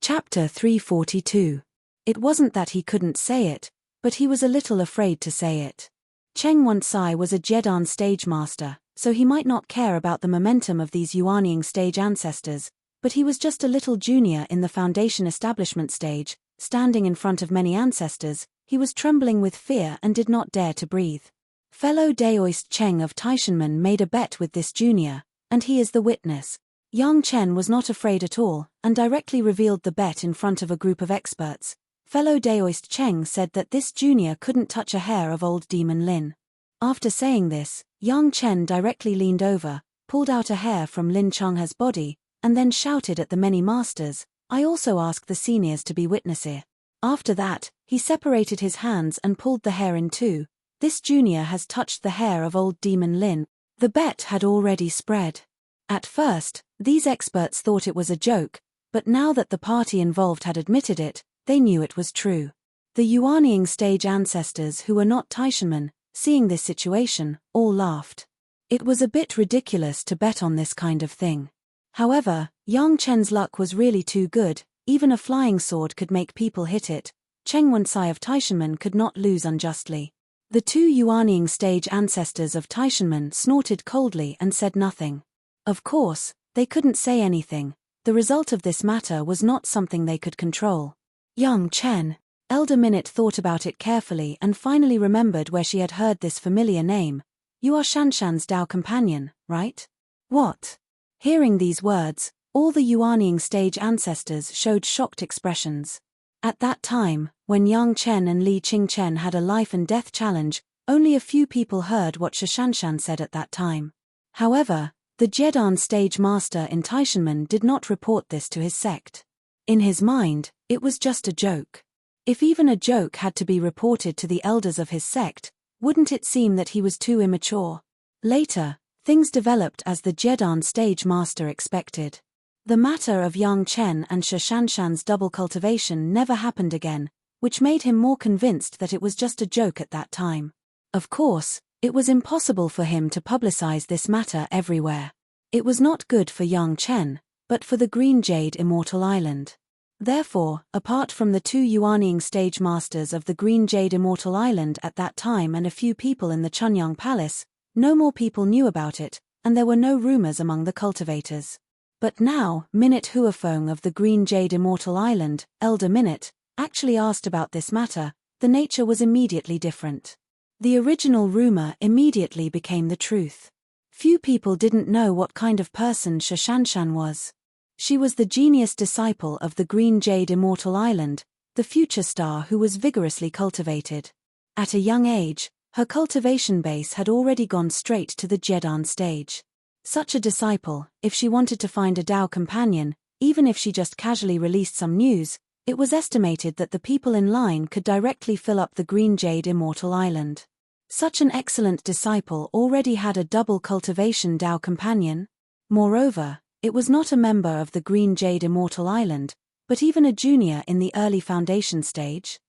Speaker 1: Chapter 342. It wasn't that he couldn't say it, but he was a little afraid to say it. Cheng Wansai was a Jedan stage master, so he might not care about the momentum of these Yuanying stage ancestors, but he was just a little junior in the Foundation Establishment stage, standing in front of many ancestors. He was trembling with fear and did not dare to breathe. Fellow Daoist Cheng of Taishanmen made a bet with this junior, and he is the witness. Yang Chen was not afraid at all, and directly revealed the bet in front of a group of experts. Fellow Daoist Cheng said that this junior couldn't touch a hair of old Demon Lin. After saying this, Yang Chen directly leaned over, pulled out a hair from Lin Changhe's body, and then shouted at the many masters, "I also ask the seniors to be witnesses." After that, he separated his hands and pulled the hair in 2. This junior has touched the hair of old Demon Lin. The bet had already spread. At first, these experts thought it was a joke, But now that the party involved had admitted it, they knew it was true. The Yuanying stage ancestors who were not Taishanmen, seeing this situation, all laughed. It was a bit ridiculous to bet on this kind of thing. However, Yang Chen's luck was really too good. Even a flying sword could make people hit it. Cheng Wensai of Taishanmen could not lose unjustly. The two Yuanying stage ancestors of Taishanmen snorted coldly and said nothing. Of course, they couldn't say anything. The result of this matter was not something they could control. Yang Chen. Elder Minute thought about it carefully and finally remembered where she had heard this familiar name. You are Shanshan's Dao companion, right? What? Hearing these words, all the Yuanying stage ancestors showed shocked expressions. At that time, when Yang Chen and Li Qingchen had a life and death challenge, only a few people heard what Shanshan said at that time. However, the Jedan stage master in Taishanmen did not report this to his sect. In his mind, it was just a joke. If even a joke had to be reported to the elders of his sect, wouldn't it seem that he was too immature? Later, things developed as the Jedan stage master expected. The matter of Yang Chen and Shanshan's double cultivation never happened again, which made him more convinced that it was just a joke at that time. Of course, it was impossible for him to publicize this matter everywhere. It was not good for Yang Chen, but for the Green Jade Immortal Island. Therefore, apart from the two Yuanying stage masters of the Green Jade Immortal Island at that time and a few people in the Chunyang Palace, no more people knew about it, and there were no rumors among the cultivators. But now, Minute Huafeng of the Green Jade Immortal Island, Elder Minute, actually asked about this matter. The nature was immediately different. The original rumor immediately became the truth. Few people didn't know what kind of person Shanshan was. She was the genius disciple of the Green Jade Immortal Island, the future star who was vigorously cultivated. At a young age, her cultivation base had already gone straight to the Jedan stage. Such a disciple, if she wanted to find a Dao companion, even if she just casually released some news, it was estimated that the people in line could directly fill up the Green Jade Immortal Island. Such an excellent disciple already had a double cultivation Dao companion. Moreover, it was not a member of the Green Jade Immortal Island, but even a junior in the early foundation stage.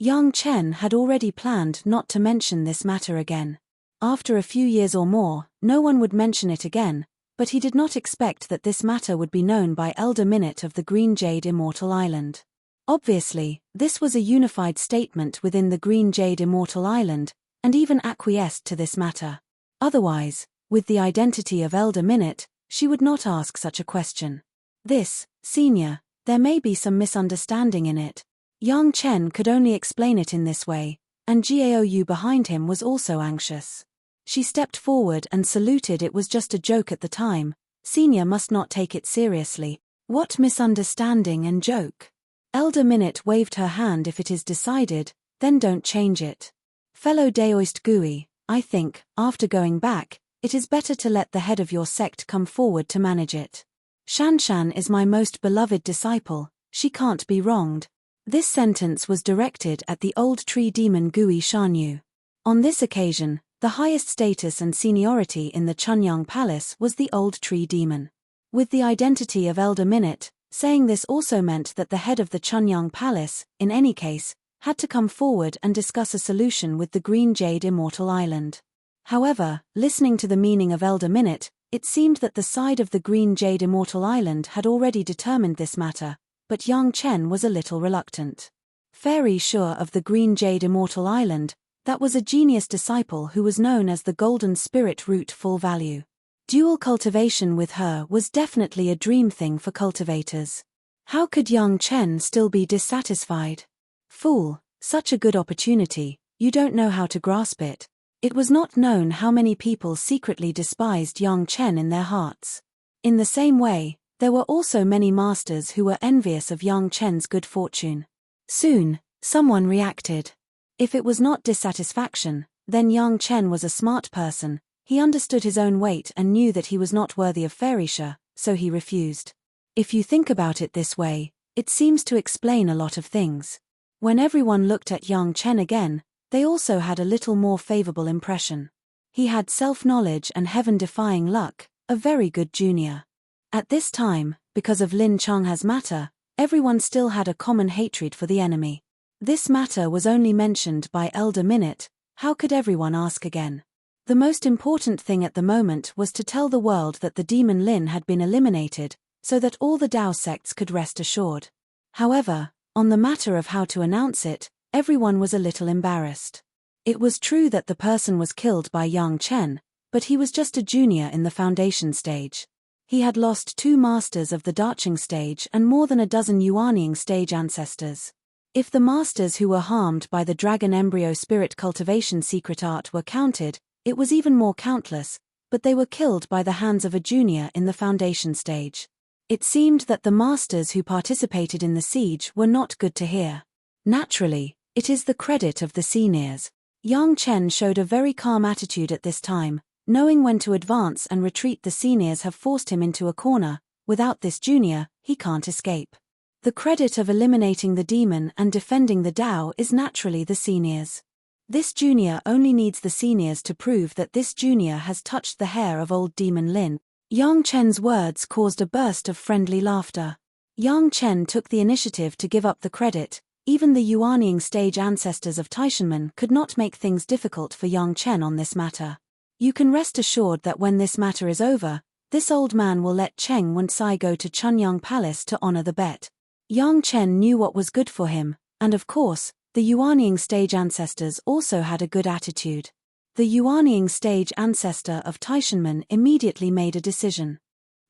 Speaker 1: Yang Chen had already planned not to mention this matter again. After a few years or more, no one would mention it again, but he did not expect that this matter would be known by Elder Minute of the Green Jade Immortal Island. Obviously, this was a unified statement within the Green Jade Immortal Island, and even acquiesced to this matter. Otherwise, with the identity of Elder Minute, she would not ask such a question. This, senior, there may be some misunderstanding in it. Yang Chen could only explain it in this way, and Gaou behind him was also anxious. She stepped forward and saluted. It was just a joke at the time. Senior must not take it seriously. What misunderstanding and joke? Elder Minute waved her hand. If it is decided, then don't change it. Fellow Daoist Gui, I think, after going back, it is better to let the head of your sect come forward to manage it. Shanshan is my most beloved disciple, she can't be wronged. This sentence was directed at the old tree demon Gui Shanyu. On this occasion, the highest status and seniority in the Chunyang Palace was the old tree demon. With the identity of Elder Minute, saying this also meant that the head of the Chunyang Palace, in any case, had to come forward and discuss a solution with the Green Jade Immortal Island. However, listening to the meaning of Elder Minute, it seemed that the side of the Green Jade Immortal Island had already determined this matter, but Yang Chen was a little reluctant. Very sure of the Green Jade Immortal Island, that was a genius disciple who was known as the Golden Spirit Root Full Value. Dual cultivation with her was definitely a dream thing for cultivators. How could Yang Chen still be dissatisfied? Fool, such a good opportunity, you don't know how to grasp it. It was not known how many people secretly despised Yang Chen in their hearts. In the same way, there were also many masters who were envious of Yang Chen's good fortune. Soon, someone reacted. If it was not dissatisfaction, then Yang Chen was a smart person. He understood his own weight and knew that he was not worthy of Fairyshire, so he refused. If you think about it this way, it seems to explain a lot of things. When everyone looked at Yang Chen again, they also had a little more favorable impression. He had self-knowledge and heaven-defying luck, a very good junior. At this time, because of Lin Changha's matter, everyone still had a common hatred for the enemy. This matter was only mentioned by Elder Minute. How could everyone ask again? The most important thing at the moment was to tell the world that the demon Lin had been eliminated, so that all the Dao sects could rest assured. However, on the matter of how to announce it, everyone was a little embarrassed. It was true that the person was killed by Yang Chen, but he was just a junior in the foundation stage. He had lost 2 masters of the Daching stage and more than a dozen Yuanying stage ancestors. If the masters who were harmed by the dragon embryo spirit cultivation secret art were counted, it was even more countless, but they were killed by the hands of a junior in the foundation stage. It seemed that the masters who participated in the siege were not good to hear. Naturally, it is the credit of the seniors. Yang Chen showed a very calm attitude at this time, knowing when to advance and retreat. The seniors have forced him into a corner. Without this junior, he can't escape. The credit of eliminating the demon and defending the Dao is naturally the seniors. This junior only needs the seniors to prove that this junior has touched the hair of old demon Lin. Yang Chen's words caused a burst of friendly laughter. Yang Chen took the initiative to give up the credit. Even the Yuanying stage ancestors of Taishanmen could not make things difficult for Yang Chen on this matter. You can rest assured that when this matter is over, this old man will let Cheng Wen-sai go to Chunyang Palace to honor the bet. Yang Chen knew what was good for him, and of course, the Yuanying stage ancestors also had a good attitude. The Yuanying stage ancestor of Taishanmen immediately made a decision.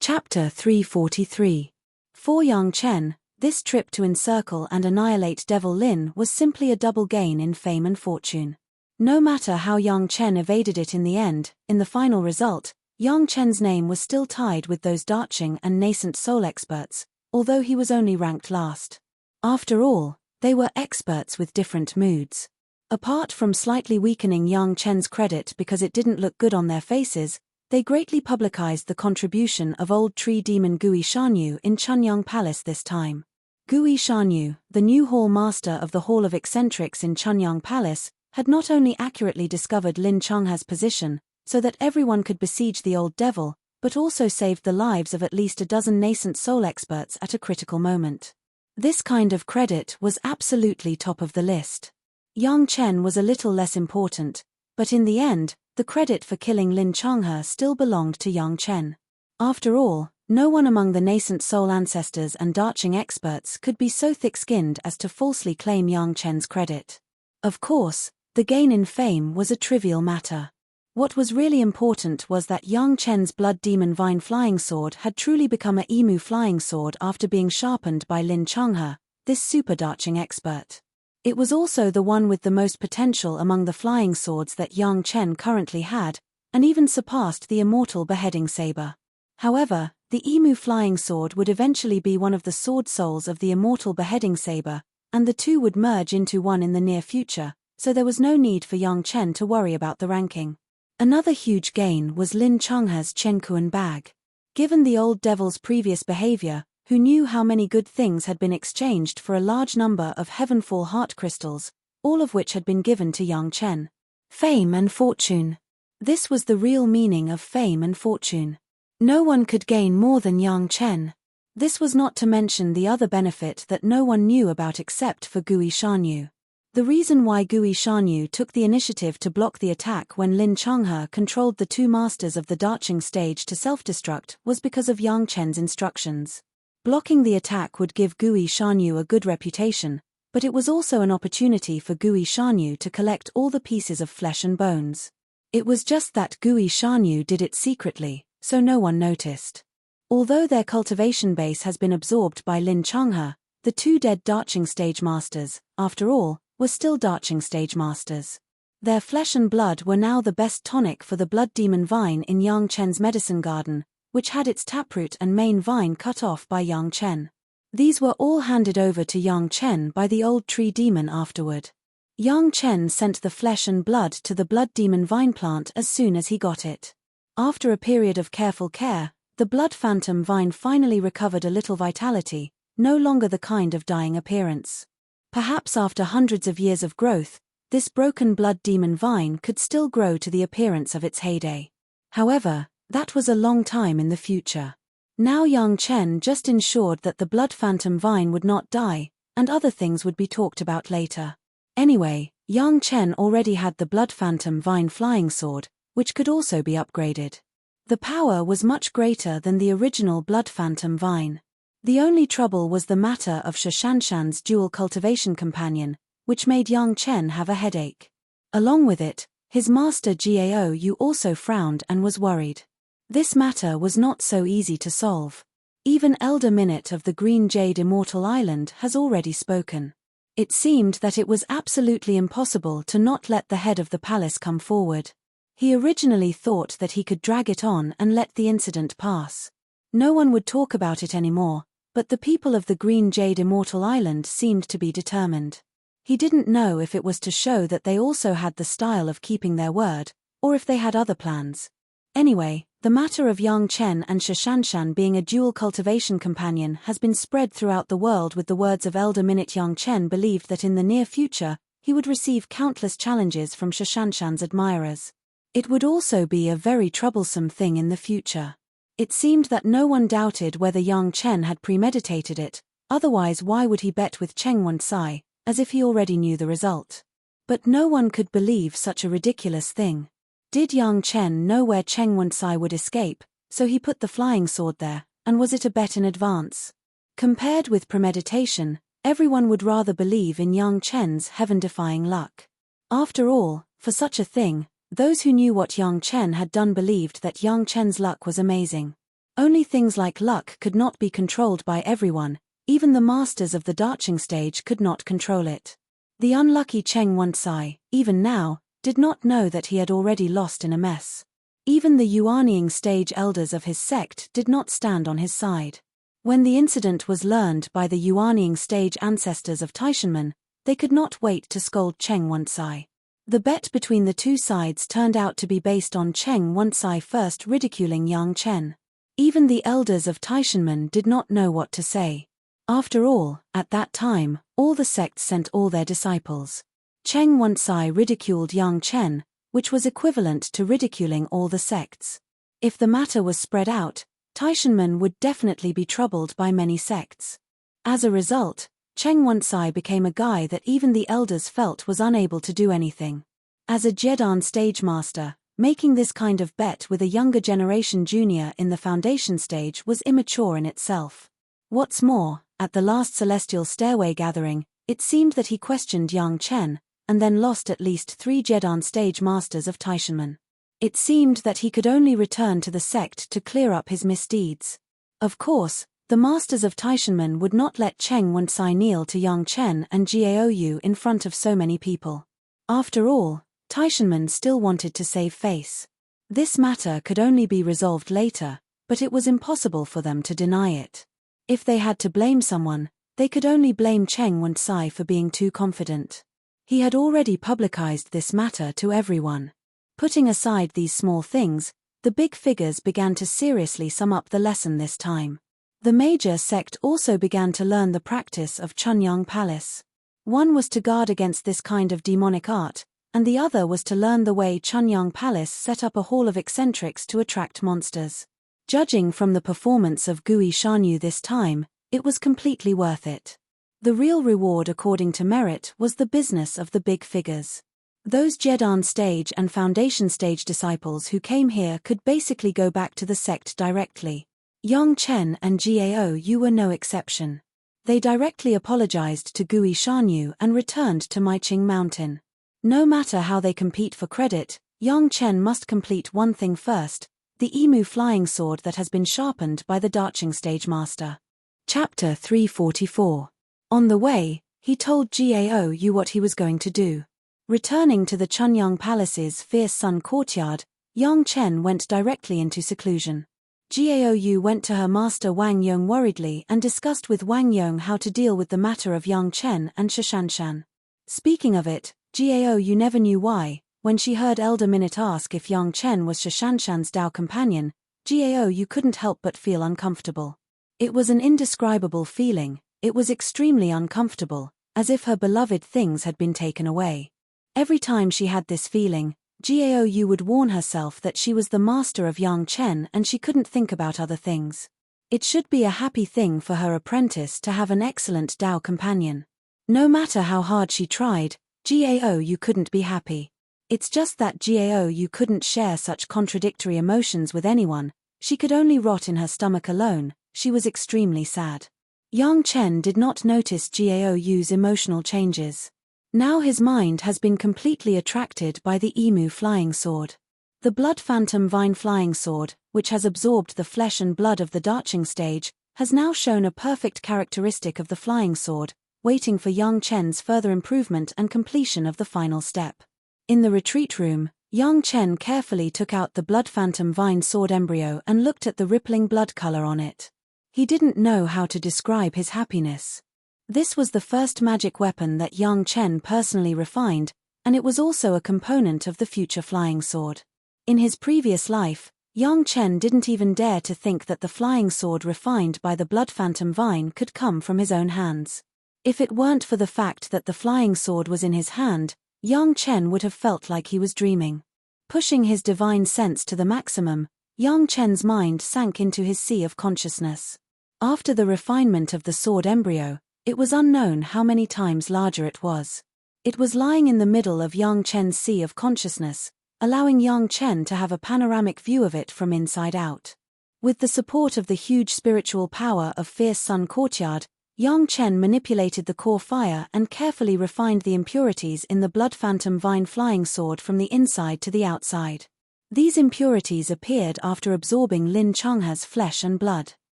Speaker 1: Chapter 343. For Yang Chen, this trip to encircle and annihilate Devil Lin was simply a double gain in fame and fortune. No matter how Yang Chen evaded it in the end, in the final result, Yang Chen's name was still tied with those Daching and nascent soul experts, although he was only ranked last. After all, they were experts with different moods. Apart from slightly weakening Yang Chen's credit because it didn't look good on their faces, they greatly publicized the contribution of old tree demon Gui Shanyu in Chunyang Palace this time. Gui Shanyu, the new hall master of the Hall of Eccentrics in Chunyang Palace, had not only accurately discovered Lin Changha's position, so that everyone could besiege the old devil, but also saved the lives of at least a dozen nascent soul experts at a critical moment. This kind of credit was absolutely top of the list. Yang Chen was a little less important, but in the end, the credit for killing Lin Changha still belonged to Yang Chen. After all, no one among the nascent soul ancestors and Daching experts could be so thick-skinned as to falsely claim Yang Chen's credit. Of course, the gain in fame was a trivial matter. What was really important was that Yang Chen's Blood Demon Vine flying sword had truly become a emu flying sword after being sharpened by Lin Changha, this super Daching expert. It was also the one with the most potential among the flying swords that Yang Chen currently had, and even surpassed the immortal beheading saber. However, the emu flying sword would eventually be one of the sword souls of the immortal beheading saber, and the two would merge into one in the near future, so there was no need for Yang Chen to worry about the ranking. Another huge gain was Lin Changha's Chenkuan bag. Given the old devil's previous behavior, who knew how many good things had been exchanged for a large number of Heavenfall heart crystals, all of which had been given to Yang Chen. Fame and fortune. This was the real meaning of fame and fortune. No one could gain more than Yang Chen. This was not to mention the other benefit that no one knew about except for Gui Shanyu. The reason why Gui Shanyu took the initiative to block the attack when Lin Changha controlled the 2 masters of the Daching stage to self-destruct was because of Yang Chen's instructions. Blocking the attack would give Gui Shanyu a good reputation, but it was also an opportunity for Gui Shanyu to collect all the pieces of flesh and bones. It was just that Gui Shanyu did it secretly, so no one noticed. Although their cultivation base has been absorbed by Lin Changha, the 2 dead Daching stage masters, after all, were still Daching stage masters. Their flesh and blood were now the best tonic for the blood demon vine in Yang Chen's medicine garden, which had its taproot and main vine cut off by Yang Chen. These were all handed over to Yang Chen by the old tree demon afterward. Yang Chen sent the flesh and blood to the blood demon vine plant as soon as he got it. After a period of careful care, the blood phantom vine finally recovered a little vitality, no longer the kind of dying appearance. Perhaps after hundreds of years of growth, this broken blood demon vine could still grow to the appearance of its heyday. However, that was a long time in the future. Now Yang Chen just ensured that the blood phantom vine would not die, and other things would be talked about later. Anyway, Yang Chen already had the blood phantom vine flying sword, which could also be upgraded. The power was much greater than the original blood phantom vine. The only trouble was the matter of Shashanshan's dual cultivation companion, which made Yang Chen have a headache. Along with it, his master Gao Yu also frowned and was worried. This matter was not so easy to solve. Even Elder Minute of the Green Jade Immortal Island has already spoken. It seemed that it was absolutely impossible to not let the head of the palace come forward. He originally thought that he could drag it on and let the incident pass. No one would talk about it anymore, but the people of the Green Jade Immortal Island seemed to be determined. He didn't know if it was to show that they also had the style of keeping their word, or if they had other plans. Anyway, the matter of Yang Chen and Shashanshan being a dual cultivation companion has been spread throughout the world with the words of Elder Minute. Yang Chen believed that in the near future, he would receive countless challenges from Shashanshan's admirers. It would also be a very troublesome thing in the future. It seemed that no one doubted whether Yang Chen had premeditated it, otherwise why would he bet with Cheng Wen-sai, as if he already knew the result? But no one could believe such a ridiculous thing. Did Yang Chen know where Cheng Wen-sai would escape, so he put the flying sword there, and was it a bet in advance? Compared with premeditation, everyone would rather believe in Yang Chen's heaven-defying luck. After all, for such a thing, those who knew what Yang Chen had done believed that Yang Chen's luck was amazing. Only things like luck could not be controlled by everyone, even the masters of the Darching stage could not control it. The unlucky Cheng Wen-sai, even now, did not know that he had already lost in a mess. Even the Yuanying stage elders of his sect did not stand on his side. When the incident was learned by the Yuanying stage ancestors of Taishanmen, they could not wait to scold Cheng Wen-sai. The bet between the two sides turned out to be based on Cheng Wen-sai first ridiculing Yang Chen. Even the elders of Taishanmen did not know what to say. After all, at that time, all the sects sent all their disciples. Cheng Wen-sai ridiculed Yang Chen, which was equivalent to ridiculing all the sects. If the matter was spread out, Taishanmen would definitely be troubled by many sects. As a result, Cheng Wen-sai became a guy that even the elders felt was unable to do anything. As a Jedan stage master, making this kind of bet with a younger generation junior in the foundation stage was immature in itself. What's more, at the last Celestial Stairway gathering, it seemed that he questioned Yang Chen, and then lost at least 3 Jedan stage masters of Taishanmen. It seemed that he could only return to the sect to clear up his misdeeds. Of course, the masters of Taishanmen would not let Cheng Wen-sai kneel to Yang Chen and Gao Yu in front of so many people. After all, Taishanmen still wanted to save face. This matter could only be resolved later, but it was impossible for them to deny it. If they had to blame someone, they could only blame Cheng Wen-sai for being too confident. He had already publicized this matter to everyone. Putting aside these small things, the big figures began to seriously sum up the lesson this time. The major sect also began to learn the practice of Chunyang Palace. One was to guard against this kind of demonic art, and the other was to learn the way Chunyang Palace set up a hall of eccentrics to attract monsters. Judging from the performance of Gui Shanyu this time, it was completely worth it. The real reward according to merit was the business of the big figures. Those Jedan stage and foundation stage disciples who came here could basically go back to the sect directly. Yang Chen and Gao Yu were no exception. They directly apologized to Gui Shanyu and returned to Maiqing Mountain. No matter how they compete for credit, Yang Chen must complete one thing first, the Emu flying sword that has been sharpened by the Darching stage master. Chapter 344. On the way, he told Gao Yu what he was going to do. Returning to the Chunyang Palace's fierce sun courtyard, Yang Chen went directly into seclusion. Gao Yu went to her master Wang Yong worriedly and discussed with Wang Yong how to deal with the matter of Yang Chen and Shashanshan. Speaking of it, Gao Yu never knew why, when she heard Elder Minute ask if Yang Chen was Shashanshan's Dao companion, Gao Yu couldn't help but feel uncomfortable. It was an indescribable feeling. It was extremely uncomfortable, as if her beloved things had been taken away. Every time she had this feeling, Gao Yu would warn herself that she was the master of Yang Chen and she couldn't think about other things. It should be a happy thing for her apprentice to have an excellent Dao companion. No matter how hard she tried, Gao Yu couldn't be happy. It's just that Gao Yu couldn't share such contradictory emotions with anyone. She could only rot in her stomach alone. She was extremely sad. Yang Chen did not notice Gao Yu's emotional changes. Now his mind has been completely attracted by the emu flying sword. The Blood Phantom Vine flying sword, which has absorbed the flesh and blood of the Darching stage, has now shown a perfect characteristic of the flying sword, waiting for Yang Chen's further improvement and completion of the final step. In the retreat room, Yang Chen carefully took out the Blood Phantom Vine sword embryo and looked at the rippling blood color on it. He didn't know how to describe his happiness. This was the first magic weapon that Yang Chen personally refined, and it was also a component of the future flying sword. In his previous life, Yang Chen didn't even dare to think that the flying sword refined by the Blood Phantom Vine could come from his own hands. If it weren't for the fact that the flying sword was in his hand, Yang Chen would have felt like he was dreaming. Pushing his divine sense to the maximum, Yang Chen's mind sank into his sea of consciousness. After the refinement of the sword embryo, it was unknown how many times larger it was. It was lying in the middle of Yang Chen's sea of consciousness, allowing Yang Chen to have a panoramic view of it from inside out. With the support of the huge spiritual power of Fierce Sun Courtyard, Yang Chen manipulated the core fire and carefully refined the impurities in the Blood Phantom Vine flying sword from the inside to the outside. These impurities appeared after absorbing Lin Changha's flesh and blood.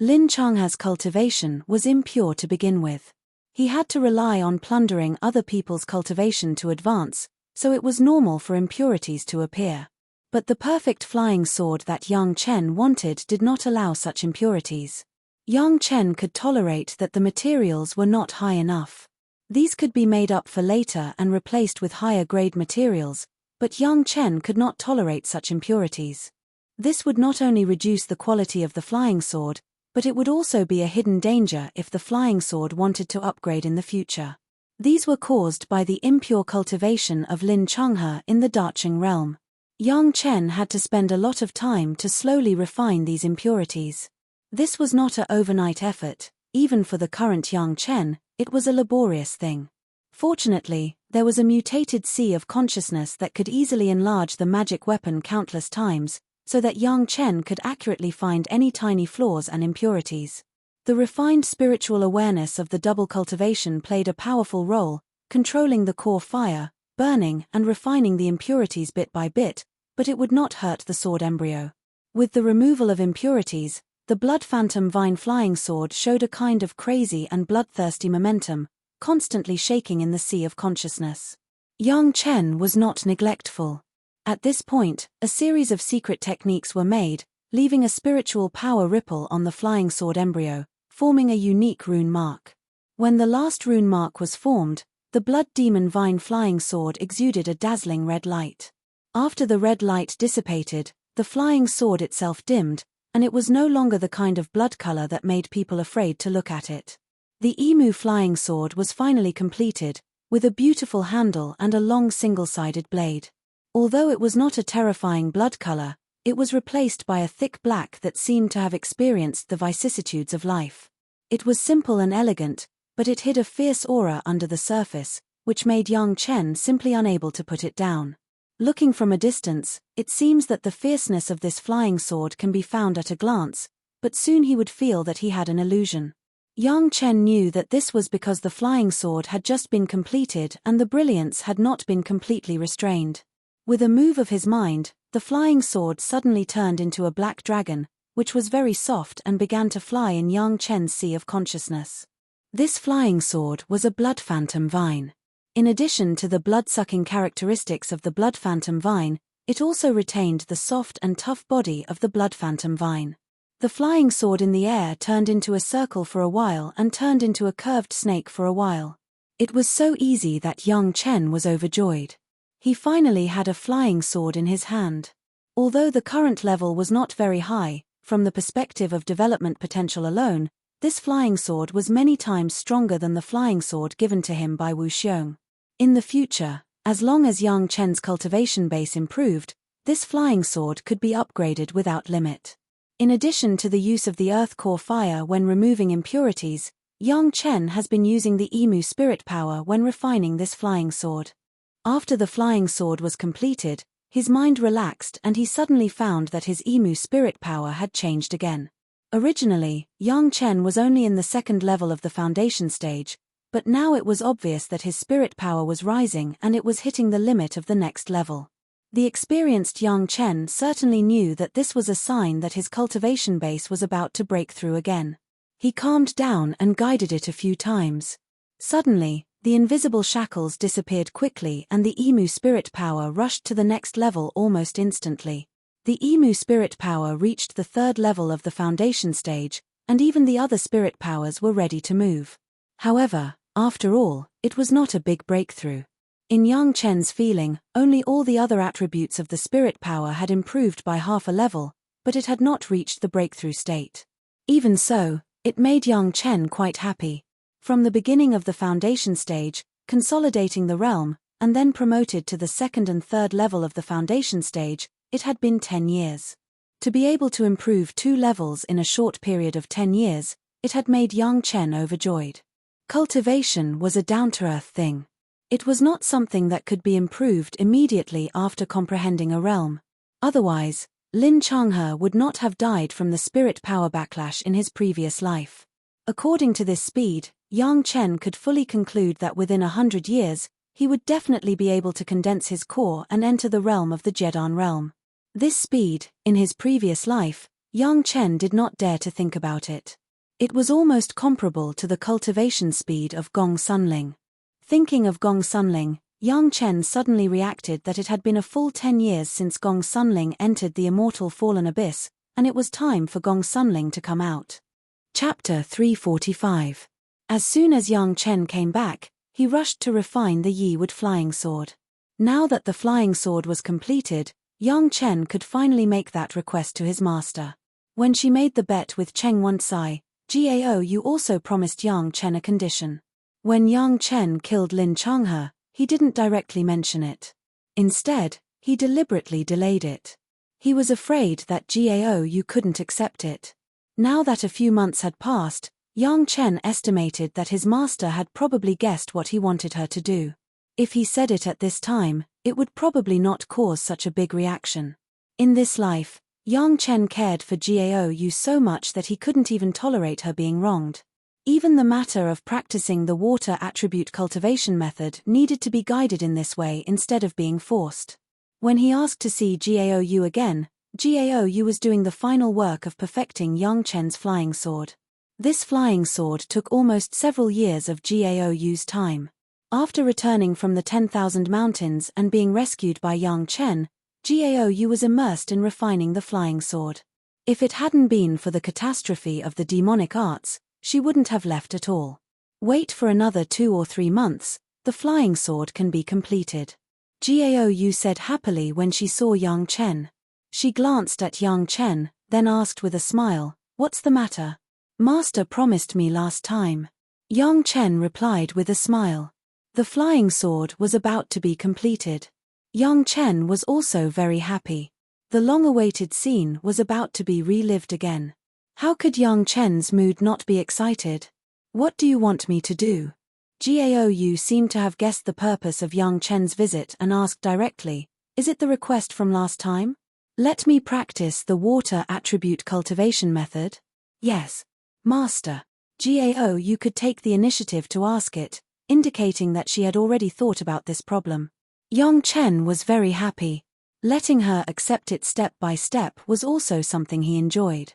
Speaker 1: Lin Changha's cultivation was impure to begin with. He had to rely on plundering other people's cultivation to advance, so it was normal for impurities to appear. But the perfect flying sword that Yang Chen wanted did not allow such impurities. Yang Chen could tolerate that the materials were not high enough. These could be made up for later and replaced with higher-grade materials, but Yang Chen could not tolerate such impurities. This would not only reduce the quality of the flying sword, but it would also be a hidden danger if the flying sword wanted to upgrade in the future. These were caused by the impure cultivation of Lin Changhe in the Darching realm. Yang Chen had to spend a lot of time to slowly refine these impurities. This was not an overnight effort. Even for the current Yang Chen, it was a laborious thing. Fortunately, there was a mutated sea of consciousness that could easily enlarge the magic weapon countless times, so that Yang Chen could accurately find any tiny flaws and impurities. The refined spiritual awareness of the double cultivation played a powerful role, controlling the core fire, burning and refining the impurities bit by bit, but it would not hurt the sword embryo. With the removal of impurities, the Blood Phantom Vine flying sword showed a kind of crazy and bloodthirsty momentum, constantly shaking in the sea of consciousness. Yang Chen was not neglectful. At this point, a series of secret techniques were made, leaving a spiritual power ripple on the flying sword embryo, forming a unique rune mark. When the last rune mark was formed, the Blood Demon Vine flying sword exuded a dazzling red light. After the red light dissipated, the flying sword itself dimmed, and it was no longer the kind of blood color that made people afraid to look at it. The emu flying sword was finally completed, with a beautiful handle and a long single-sided blade. Although it was not a terrifying blood color, it was replaced by a thick black that seemed to have experienced the vicissitudes of life. It was simple and elegant, but it hid a fierce aura under the surface, which made Yang Chen simply unable to put it down. Looking from a distance, it seems that the fierceness of this flying sword can be found at a glance, but soon he would feel that he had an illusion. Yang Chen knew that this was because the flying sword had just been completed and the brilliance had not been completely restrained. With a move of his mind, the flying sword suddenly turned into a black dragon, which was very soft and began to fly in Yang Chen's sea of consciousness. This flying sword was a Blood Phantom Vine. In addition to the blood-sucking characteristics of the Blood Phantom Vine, it also retained the soft and tough body of the Blood Phantom Vine. The flying sword in the air turned into a circle for a while and turned into a curved snake for a while. It was so easy that Yang Chen was overjoyed. He finally had a flying sword in his hand. Although the current level was not very high, from the perspective of development potential alone, this flying sword was many times stronger than the flying sword given to him by Wu Xiong. In the future, as long as Yang Chen's cultivation base improved, this flying sword could be upgraded without limit. In addition to the use of the earth core fire when removing impurities, Yang Chen has been using the emu spirit power when refining this flying sword. After the flying sword was completed, his mind relaxed and he suddenly found that his emu spirit power had changed again. Originally, Yang Chen was only in the second level of the foundation stage, but now it was obvious that his spirit power was rising and it was hitting the limit of the next level. The experienced Yang Chen certainly knew that this was a sign that his cultivation base was about to break through again. He calmed down and guided it a few times. Suddenly, the invisible shackles disappeared quickly and the emu spirit power rushed to the next level almost instantly. The emu spirit power reached the third level of the foundation stage, and even the other spirit powers were ready to move. However, after all, it was not a big breakthrough. In Yang Chen's feeling, only all the other attributes of the spirit power had improved by half a level, but it had not reached the breakthrough state. Even so, it made Yang Chen quite happy. From the beginning of the foundation stage, consolidating the realm, and then promoted to the second and third level of the foundation stage, it had been 10 years. To be able to improve 2 levels in a short period of 10 years, it had made Yang Chen overjoyed. Cultivation was a down-to-earth thing. It was not something that could be improved immediately after comprehending a realm. Otherwise, Lin Changhe would not have died from the spirit power backlash in his previous life. According to this speed, Yang Chen could fully conclude that within 100 years, he would definitely be able to condense his core and enter the realm of the Jedan realm. This speed, in his previous life, Yang Chen did not dare to think about it. It was almost comparable to the cultivation speed of Gong Sunling. Thinking of Gong Sunling, Yang Chen suddenly reacted that it had been a full 10 years since Gong Sunling entered the immortal fallen abyss, and it was time for Gong Sunling to come out. Chapter 345. As soon as Yang Chen came back, he rushed to refine the Yi Wood flying sword. Now that the flying sword was completed, Yang Chen could finally make that request to his master. When she made the bet with Cheng Wansai, Gao Yu also promised Yang Chen a condition. When Yang Chen killed Lin Changhe, he didn't directly mention it. Instead, he deliberately delayed it. He was afraid that Gao Yu couldn't accept it. Now that a few months had passed, Yang Chen estimated that his master had probably guessed what he wanted her to do. If he said it at this time, it would probably not cause such a big reaction. In this life, Yang Chen cared for Gao Yu so much that he couldn't even tolerate her being wronged. Even the matter of practicing the water attribute cultivation method needed to be guided in this way instead of being forced. When he asked to see Gao Yu again, Gao Yu was doing the final work of perfecting Yang Chen's flying sword. This flying sword took almost several years of Gao Yu's time. After returning from the 10,000 mountains and being rescued by Yang Chen, Gao Yu was immersed in refining the flying sword. If it hadn't been for the catastrophe of the demonic arts, she wouldn't have left at all. Wait for another 2 or 3 months, the flying sword can be completed. Gao Yu said happily when she saw Yang Chen. She glanced at Yang Chen, then asked with a smile, "What's the matter?" "Master promised me last time." Yang Chen replied with a smile. The flying sword was about to be completed. Yang Chen was also very happy. The long-awaited scene was about to be relived again. How could Yang Chen's mood not be excited? "What do you want me to do?" Gao Yu seemed to have guessed the purpose of Yang Chen's visit and asked directly, "Is it the request from last time? Let me practice the water attribute cultivation method?" "Yes, Master." Gao Yu could take the initiative to ask it, indicating that she had already thought about this problem. Yang Chen was very happy. Letting her accept it step by step was also something he enjoyed.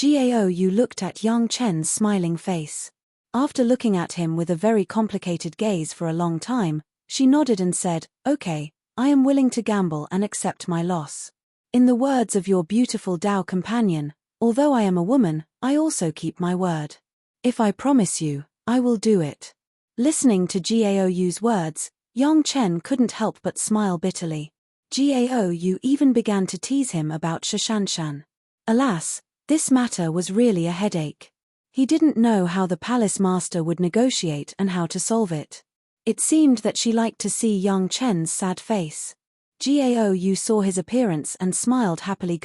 Speaker 1: Gao Yu looked at Yang Chen's smiling face. After looking at him with a very complicated gaze for a long time, she nodded and said, "Okay, I am willing to gamble and accept my loss. In the words of your beautiful Dao companion, although I am a woman, I also keep my word. If I promise you, I will do it." Listening to Gao Yu's words, Yang Chen couldn't help but smile bitterly. Gao Yu even began to tease him about Shishanshan. Alas, this matter was really a headache. He didn't know how the palace master would negotiate and how to solve it. It seemed that she liked to see Yang Chen's sad face. Gao Yu saw his appearance and smiled happily.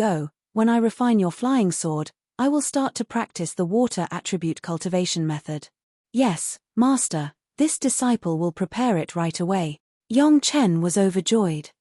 Speaker 1: when I refine your flying sword, I will start to practice the water attribute cultivation method. Yes, Master, this disciple will prepare it right away. Yang Chen was overjoyed.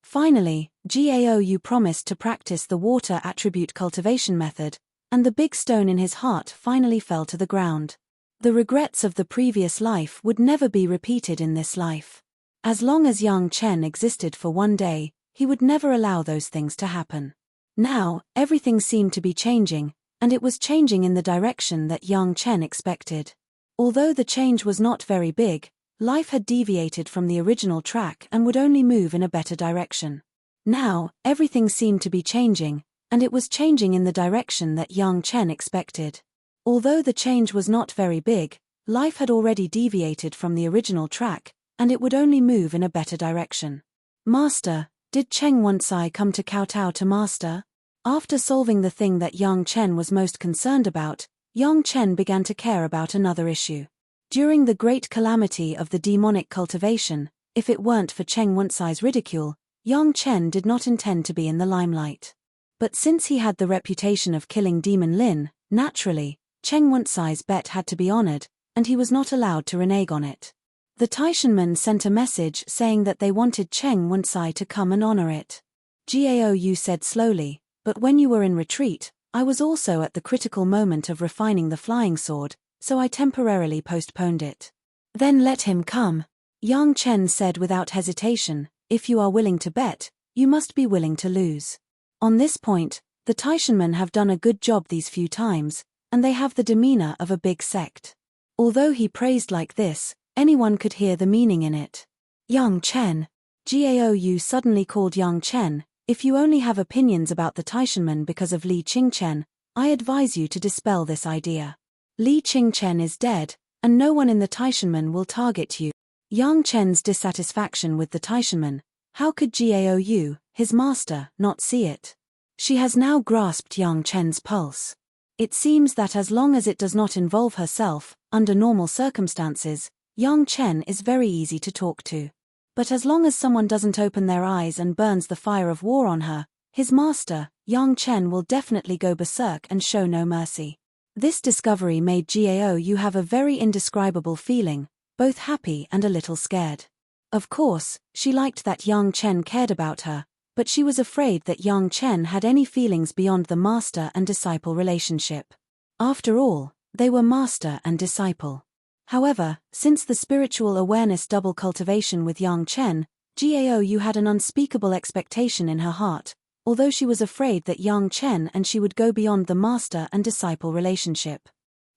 Speaker 1: Finally, Gao Yu promised to practice the water attribute cultivation method, and the big stone in his heart finally fell to the ground. The regrets of the previous life would never be repeated in this life. As long as Yang Chen existed for one day, he would never allow those things to happen. Now, everything seemed to be changing, and it was changing in the direction that Yang Chen expected. Although the change was not very big, life had deviated from the original track and would only move in a better direction. Now, everything seemed to be changing, and it was changing in the direction that Yang Chen expected. Although the change was not very big, life had already deviated from the original track, and it would only move in a better direction. Master, did Cheng Wensai come to kowtow to Master? After solving the thing that Yang Chen was most concerned about, Yang Chen began to care about another issue. During the great calamity of the demonic cultivation, if it weren't for Cheng Wensai's ridicule, Yang Chen did not intend to be in the limelight. But since he had the reputation of killing Demon Lin, naturally, Cheng Wensai's bet had to be honored, and he was not allowed to renege on it. The Taishanmen sent a message saying that they wanted Cheng Wensai to come and honor it. Gao Yu said slowly, but when you were in retreat, I was also at the critical moment of refining the flying sword, so I temporarily postponed it. Then let him come. Yang Chen said without hesitation, if you are willing to bet, you must be willing to lose. On this point, the Taishanmen have done a good job these few times, and they have the demeanor of a big sect. Although he praised like this, anyone could hear the meaning in it. Yang Chen. Gao Yu suddenly called Yang Chen, if you only have opinions about the Taishanmen because of Li Qingchen, I advise you to dispel this idea. Li Qingchen is dead, and no one in the Taishanmen will target you. Yang Chen's dissatisfaction with the Taishanmen, how could Gao Yu, his master, not see it? She has now grasped Yang Chen's pulse. It seems that as long as it does not involve herself, under normal circumstances, Yang Chen is very easy to talk to. But as long as someone doesn't open their eyes and burns the fire of war on her, his master, Yang Chen will definitely go berserk and show no mercy. This discovery made Gao Yu have a very indescribable feeling, both happy and a little scared. Of course, she liked that Yang Chen cared about her, but she was afraid that Yang Chen had any feelings beyond the master and disciple relationship. After all, they were master and disciple. However, since the spiritual awareness double cultivation with Yang Chen, Gao Yu had an unspeakable expectation in her heart, although she was afraid that Yang Chen and she would go beyond the master and disciple relationship.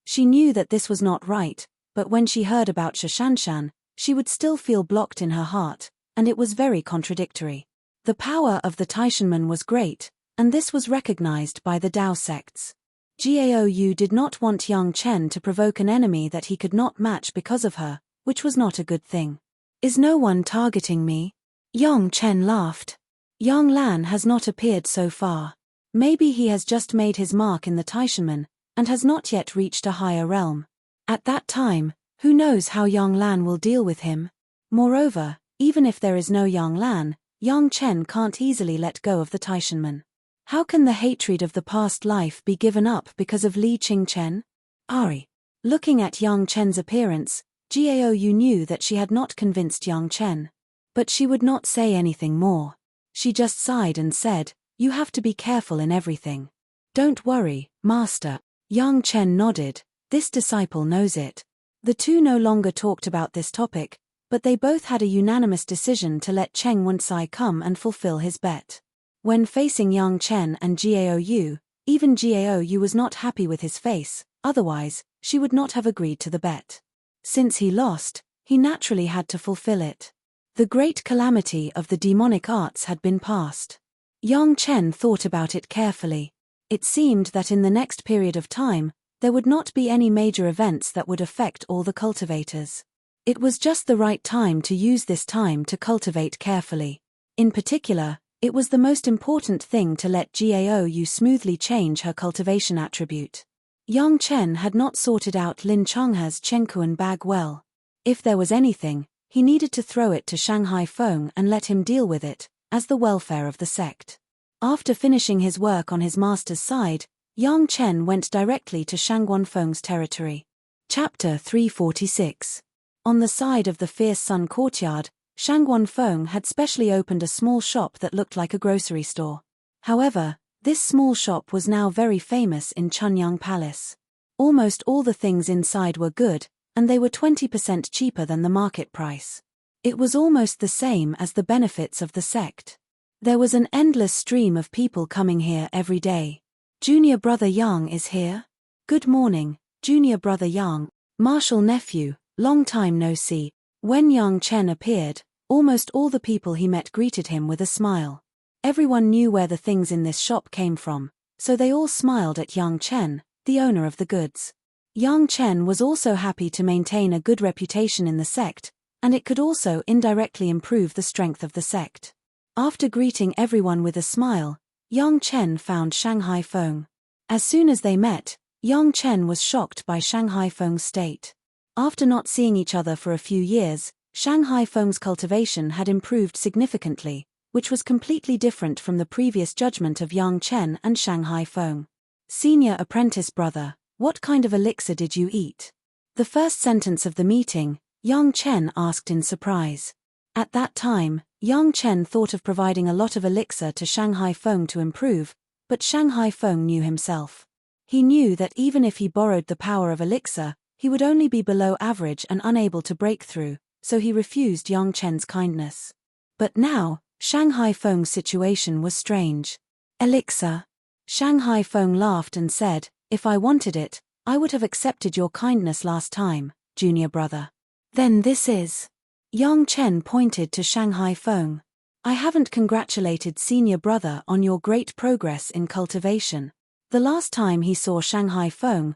Speaker 1: She knew that this was not right, but when she heard about Shashanshan, she would still feel blocked in her heart, and it was very contradictory. The power of the Taishanmen was great, and this was recognized by the Dao sects. Gao Yu did not want Yang Chen to provoke an enemy that he could not match because of her, which was not a good thing. Is no one targeting me? Yang Chen laughed. Yang Lan has not appeared so far. Maybe he has just made his mark in the Taishanmen, and has not yet reached a higher realm. At that time, who knows how Yang Lan will deal with him? Moreover, even if there is no Yang Lan, Yang Chen can't easily let go of the Taishanmen. How can the hatred of the past life be given up because of Li Qingchen? Ari. Looking at Yang Chen's appearance, Gao Yu knew that she had not convinced Yang Chen. But she would not say anything more. She just sighed and said, you have to be careful in everything. Don't worry, Master. Yang Chen nodded, this disciple knows it. The two no longer talked about this topic, but they both had a unanimous decision to let Cheng Wensai come and fulfill his bet. When facing Yang Chen and Gao Yu, even Gao Yu was not happy with his face, otherwise, she would not have agreed to the bet. Since he lost, he naturally had to fulfill it. The great calamity of the demonic arts had been passed. Yang Chen thought about it carefully. It seemed that in the next period of time, there would not be any major events that would affect all the cultivators. It was just the right time to use this time to cultivate carefully. In particular, it was the most important thing to let Gao Yu smoothly change her cultivation attribute. Yang Chen had not sorted out Lin Changhe's Chenkuan bag well. If there was anything, he needed to throw it to Shanghai Feng and let him deal with it, as the welfare of the sect. After finishing his work on his master's side, Yang Chen went directly to Shang Guanfeng's territory. Chapter 346. On the side of the Fierce Sun courtyard, Shang Guanfeng had specially opened a small shop that looked like a grocery store. However, this small shop was now very famous in Chunyang Palace. Almost all the things inside were good, and they were 20% cheaper than the market price. It was almost the same as the benefits of the sect. There was an endless stream of people coming here every day. Junior brother Yang is here? Good morning, junior brother Yang, Marshal nephew, long time no see. When Yang Chen appeared, almost all the people he met greeted him with a smile. Everyone knew where the things in this shop came from, so they all smiled at Yang Chen, the owner of the goods. Yang Chen was also happy to maintain a good reputation in the sect, and it could also indirectly improve the strength of the sect. After greeting everyone with a smile, Yang Chen found Shanghai Feng. As soon as they met, Yang Chen was shocked by Shanghai Feng's state. After not seeing each other for a few years, Shanghai Feng's cultivation had improved significantly, which was completely different from the previous judgment of Yang Chen and Shanghai Feng. Senior apprentice brother, what kind of elixir did you eat? The first sentence of the meeting, Yang Chen asked in surprise. At that time, Yang Chen thought of providing a lot of elixir to Shanghai Feng to improve, but Shanghai Feng knew himself. He knew that even if he borrowed the power of elixir, he would only be below average and unable to break through, so he refused Yang Chen's kindness. But now, Shanghai Feng's situation was strange. Elixir? Shanghai Feng laughed and said, if I wanted it, I would have accepted your kindness last time, junior brother. Then this is. Yang Chen pointed to Shanghai Feng. I haven't congratulated senior brother on your great progress in cultivation. The last time he saw Shanghai Feng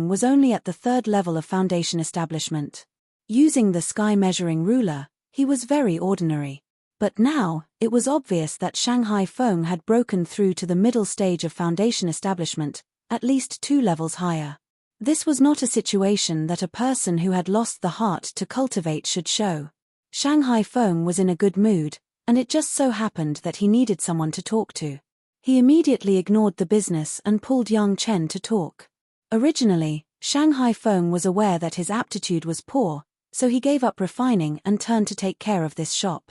Speaker 1: was only at the 3rd level of foundation establishment. Using the sky measuring ruler, he was very ordinary. But now, it was obvious that Shanghai Feng had broken through to the middle stage of foundation establishment, at least 2 levels higher. This was not a situation that a person who had lost the heart to cultivate should show. Shanghai Feng was in a good mood, and it just so happened that he needed someone to talk to. He immediately ignored the business and pulled Yang Chen to talk. Originally, Shanghai Feng was aware that his aptitude was poor, so he gave up refining and turned to take care of this shop.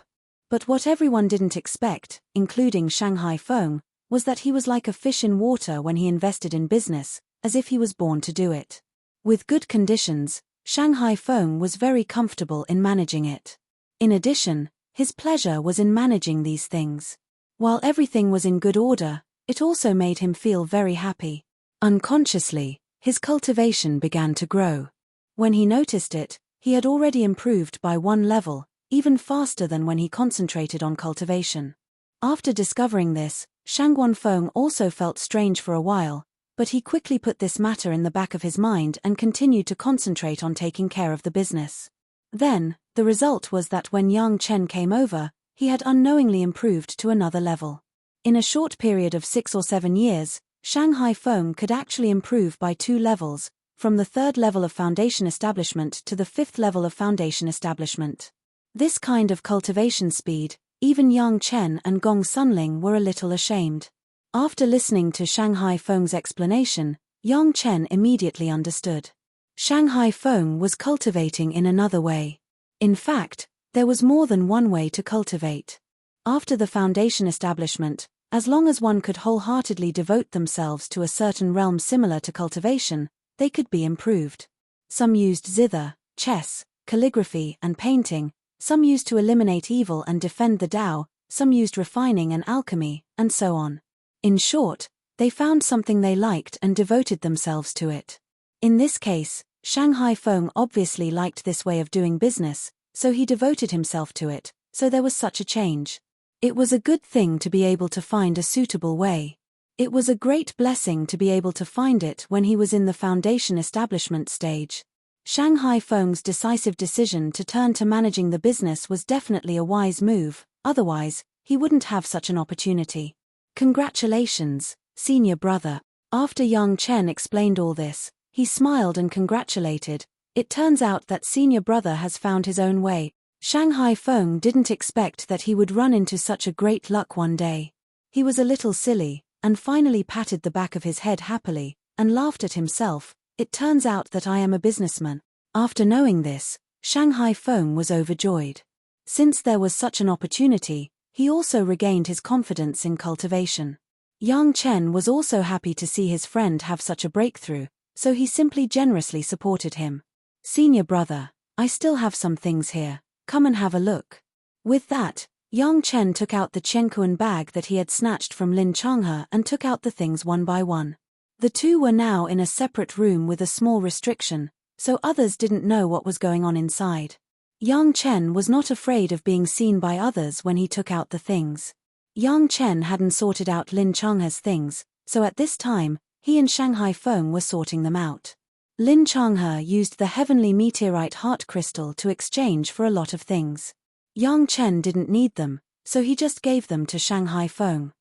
Speaker 1: But what everyone didn't expect, including Shanghai Feng, was that he was like a fish in water when he invested in business, as if he was born to do it. With good conditions, Shanghai Feng was very comfortable in managing it. In addition, his pleasure was in managing these things. While everything was in good order, it also made him feel very happy. Unconsciously, his cultivation began to grow. When he noticed it, he had already improved by 1 level, even faster than when he concentrated on cultivation. After discovering this, Shang Guanfeng also felt strange for a while, but he quickly put this matter in the back of his mind and continued to concentrate on taking care of the business. Then, the result was that when Yang Chen came over, he had unknowingly improved to another level. In a short period of 6 or 7 years, Shanghai Feng could actually improve by 2 levels, from the 3rd level of foundation establishment to the 5th level of foundation establishment. This kind of cultivation speed, even Yang Chen and Gong Sunling were a little ashamed. After listening to Shanghai Feng's explanation, Yang Chen immediately understood. Shanghai Feng was cultivating in another way. In fact, there was more than one way to cultivate. After the foundation establishment, as long as one could wholeheartedly devote themselves to a certain realm similar to cultivation, they could be improved. Some used zither, chess, calligraphy and painting, some used to eliminate evil and defend the Tao, some used refining and alchemy, and so on. In short, they found something they liked and devoted themselves to it. In this case, Shanghai Feng obviously liked this way of doing business, so he devoted himself to it, so there was such a change. It was a good thing to be able to find a suitable way. It was a great blessing to be able to find it when he was in the foundation establishment stage. Shanghai Feng's decisive decision to turn to managing the business was definitely a wise move, otherwise, he wouldn't have such an opportunity. Congratulations, senior brother. After Yang Chen explained all this, he smiled and congratulated. It turns out that senior brother has found his own way. Shanghai Feng didn't expect that he would run into such a great luck one day. He was a little silly, and finally patted the back of his head happily, and laughed at himself. It turns out that I am a businessman. After knowing this, Shanghai Feng was overjoyed. Since there was such an opportunity, he also regained his confidence in cultivation. Yang Chen was also happy to see his friend have such a breakthrough, so he simply generously supported him. Senior brother, I still have some things here, come and have a look. With that, Yang Chen took out the Chenkuan bag that he had snatched from Lin Changhe and took out the things one by one. The two were now in a separate room with a small restriction, so others didn't know what was going on inside. Yang Chen was not afraid of being seen by others when he took out the things. Yang Chen hadn't sorted out Lin Changhe's things, so at this time, he and Shanghai Feng were sorting them out. Lin Changhe used the heavenly meteorite heart crystal to exchange for a lot of things. Yang Chen didn't need them, so he just gave them to Shanghai Feng.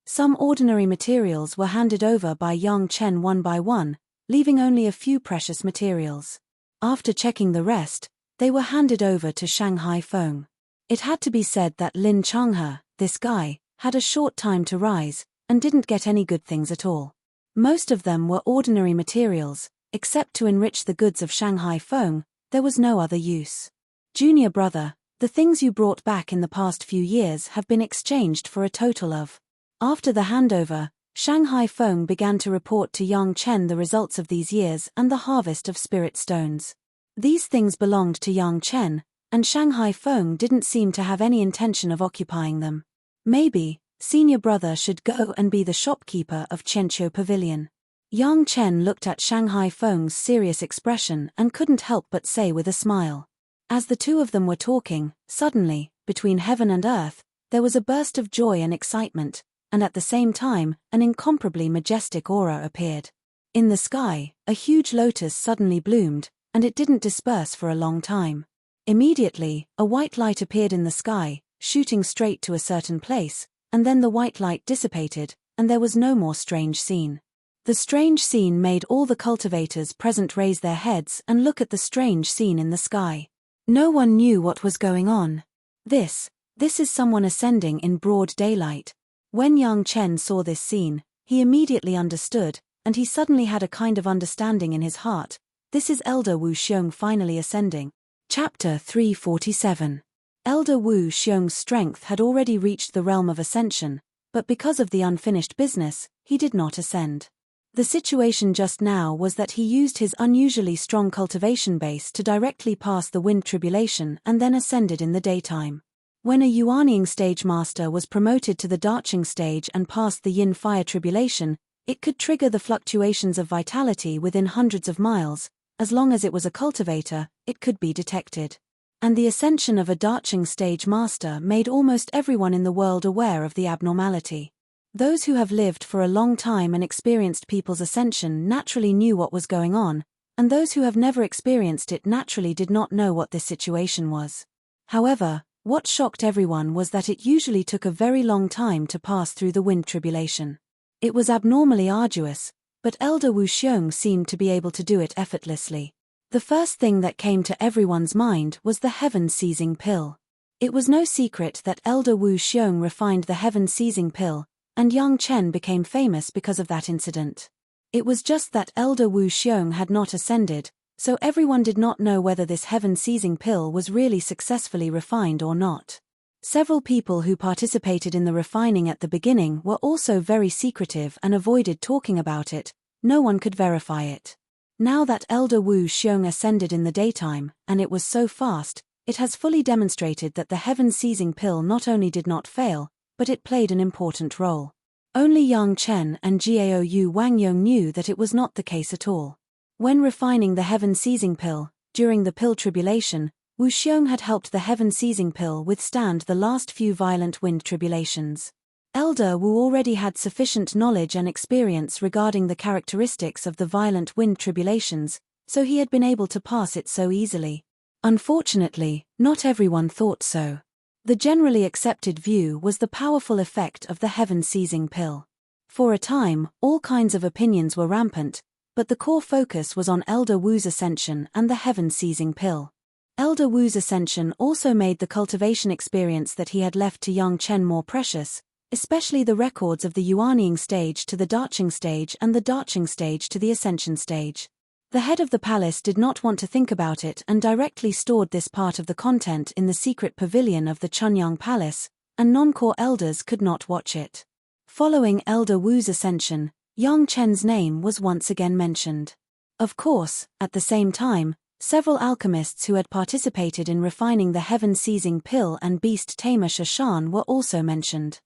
Speaker 1: Some ordinary materials were handed over by Yang Chen one by one, leaving only a few precious materials. After checking the rest, they were handed over to Shanghai Feng. It had to be said that Lin Changhe, this guy, had a short time to rise, and didn't get any good things at all. Most of them were ordinary materials, except to enrich the goods of Shanghai Feng. There was no other use. Junior brother, the things you brought back in the past few years have been exchanged for a total of. After the handover, Shanghai Feng began to report to Yang Chen the results of these years and the harvest of spirit stones. These things belonged to Yang Chen, and Shanghai Feng didn't seem to have any intention of occupying them. Maybe, senior brother should go and be the shopkeeper of Chenqiu Pavilion. Yang Chen looked at Shanghai Feng's serious expression and couldn't help but say with a smile. As the two of them were talking, suddenly, between heaven and earth, there was a burst of joy and excitement, and at the same time, an incomparably majestic aura appeared. In the sky, a huge lotus suddenly bloomed, and it didn't disperse for a long time. Immediately, a white light appeared in the sky, shooting straight to a certain place, and then the white light dissipated, and there was no more strange scene. The strange scene made all the cultivators present raise their heads and look at the strange scene in the sky. No one knew what was going on. This is someone ascending in broad daylight. When Yang Chen saw this scene, he immediately understood, and he suddenly had a kind of understanding in his heart. This is Elder Wu Xiong finally ascending. Chapter 347. Elder Wu Xiong's strength had already reached the realm of ascension, but because of the unfinished business, he did not ascend. The situation just now was that he used his unusually strong cultivation base to directly pass the wind tribulation and then ascended in the daytime. When a Yuanying stage master was promoted to the Daching stage and passed the Yin fire tribulation, it could trigger the fluctuations of vitality within hundreds of miles. As long as it was a cultivator, it could be detected. And the ascension of a Daching stage master made almost everyone in the world aware of the abnormality. Those who have lived for a long time and experienced people's ascension naturally knew what was going on, and those who have never experienced it naturally did not know what this situation was. However, what shocked everyone was that it usually took a very long time to pass through the wind tribulation. It was abnormally arduous, but Elder Wu Xiong seemed to be able to do it effortlessly. The first thing that came to everyone's mind was the heaven-seizing pill. It was no secret that Elder Wu Xiong refined the heaven-seizing pill, and Yang Chen became famous because of that incident. It was just that Elder Wu Xiong had not ascended, so everyone did not know whether this heaven-seizing pill was really successfully refined or not. Several people who participated in the refining at the beginning were also very secretive and avoided talking about it. No one could verify it. Now that Elder Wu Xiong ascended in the daytime, and it was so fast, it has fully demonstrated that the heaven-seizing pill not only did not fail, but it played an important role. Only Yang Chen and Gao Yu Wangyong knew that it was not the case at all. When refining the heaven-seizing pill, during the pill tribulation, Wu Xiong had helped the heaven-seizing pill withstand the last few violent wind tribulations. Elder Wu already had sufficient knowledge and experience regarding the characteristics of the violent wind tribulations, so he had been able to pass it so easily. Unfortunately, not everyone thought so. The generally accepted view was the powerful effect of the heaven-seizing pill. For a time, all kinds of opinions were rampant, but the core focus was on Elder Wu's ascension and the heaven-seizing pill. Elder Wu's ascension also made the cultivation experience that he had left to Yang Chen more precious, especially the records of the Yuanying stage to the Daching stage and the Daching stage to the Ascension stage. The head of the palace did not want to think about it and directly stored this part of the content in the secret pavilion of the Chunyang Palace, and non-core elders could not watch it. Following Elder Wu's ascension, Yang Chen's name was once again mentioned. Of course, at the same time, several alchemists who had participated in refining the heaven-seizing pill and beast tamer Shashan were also mentioned.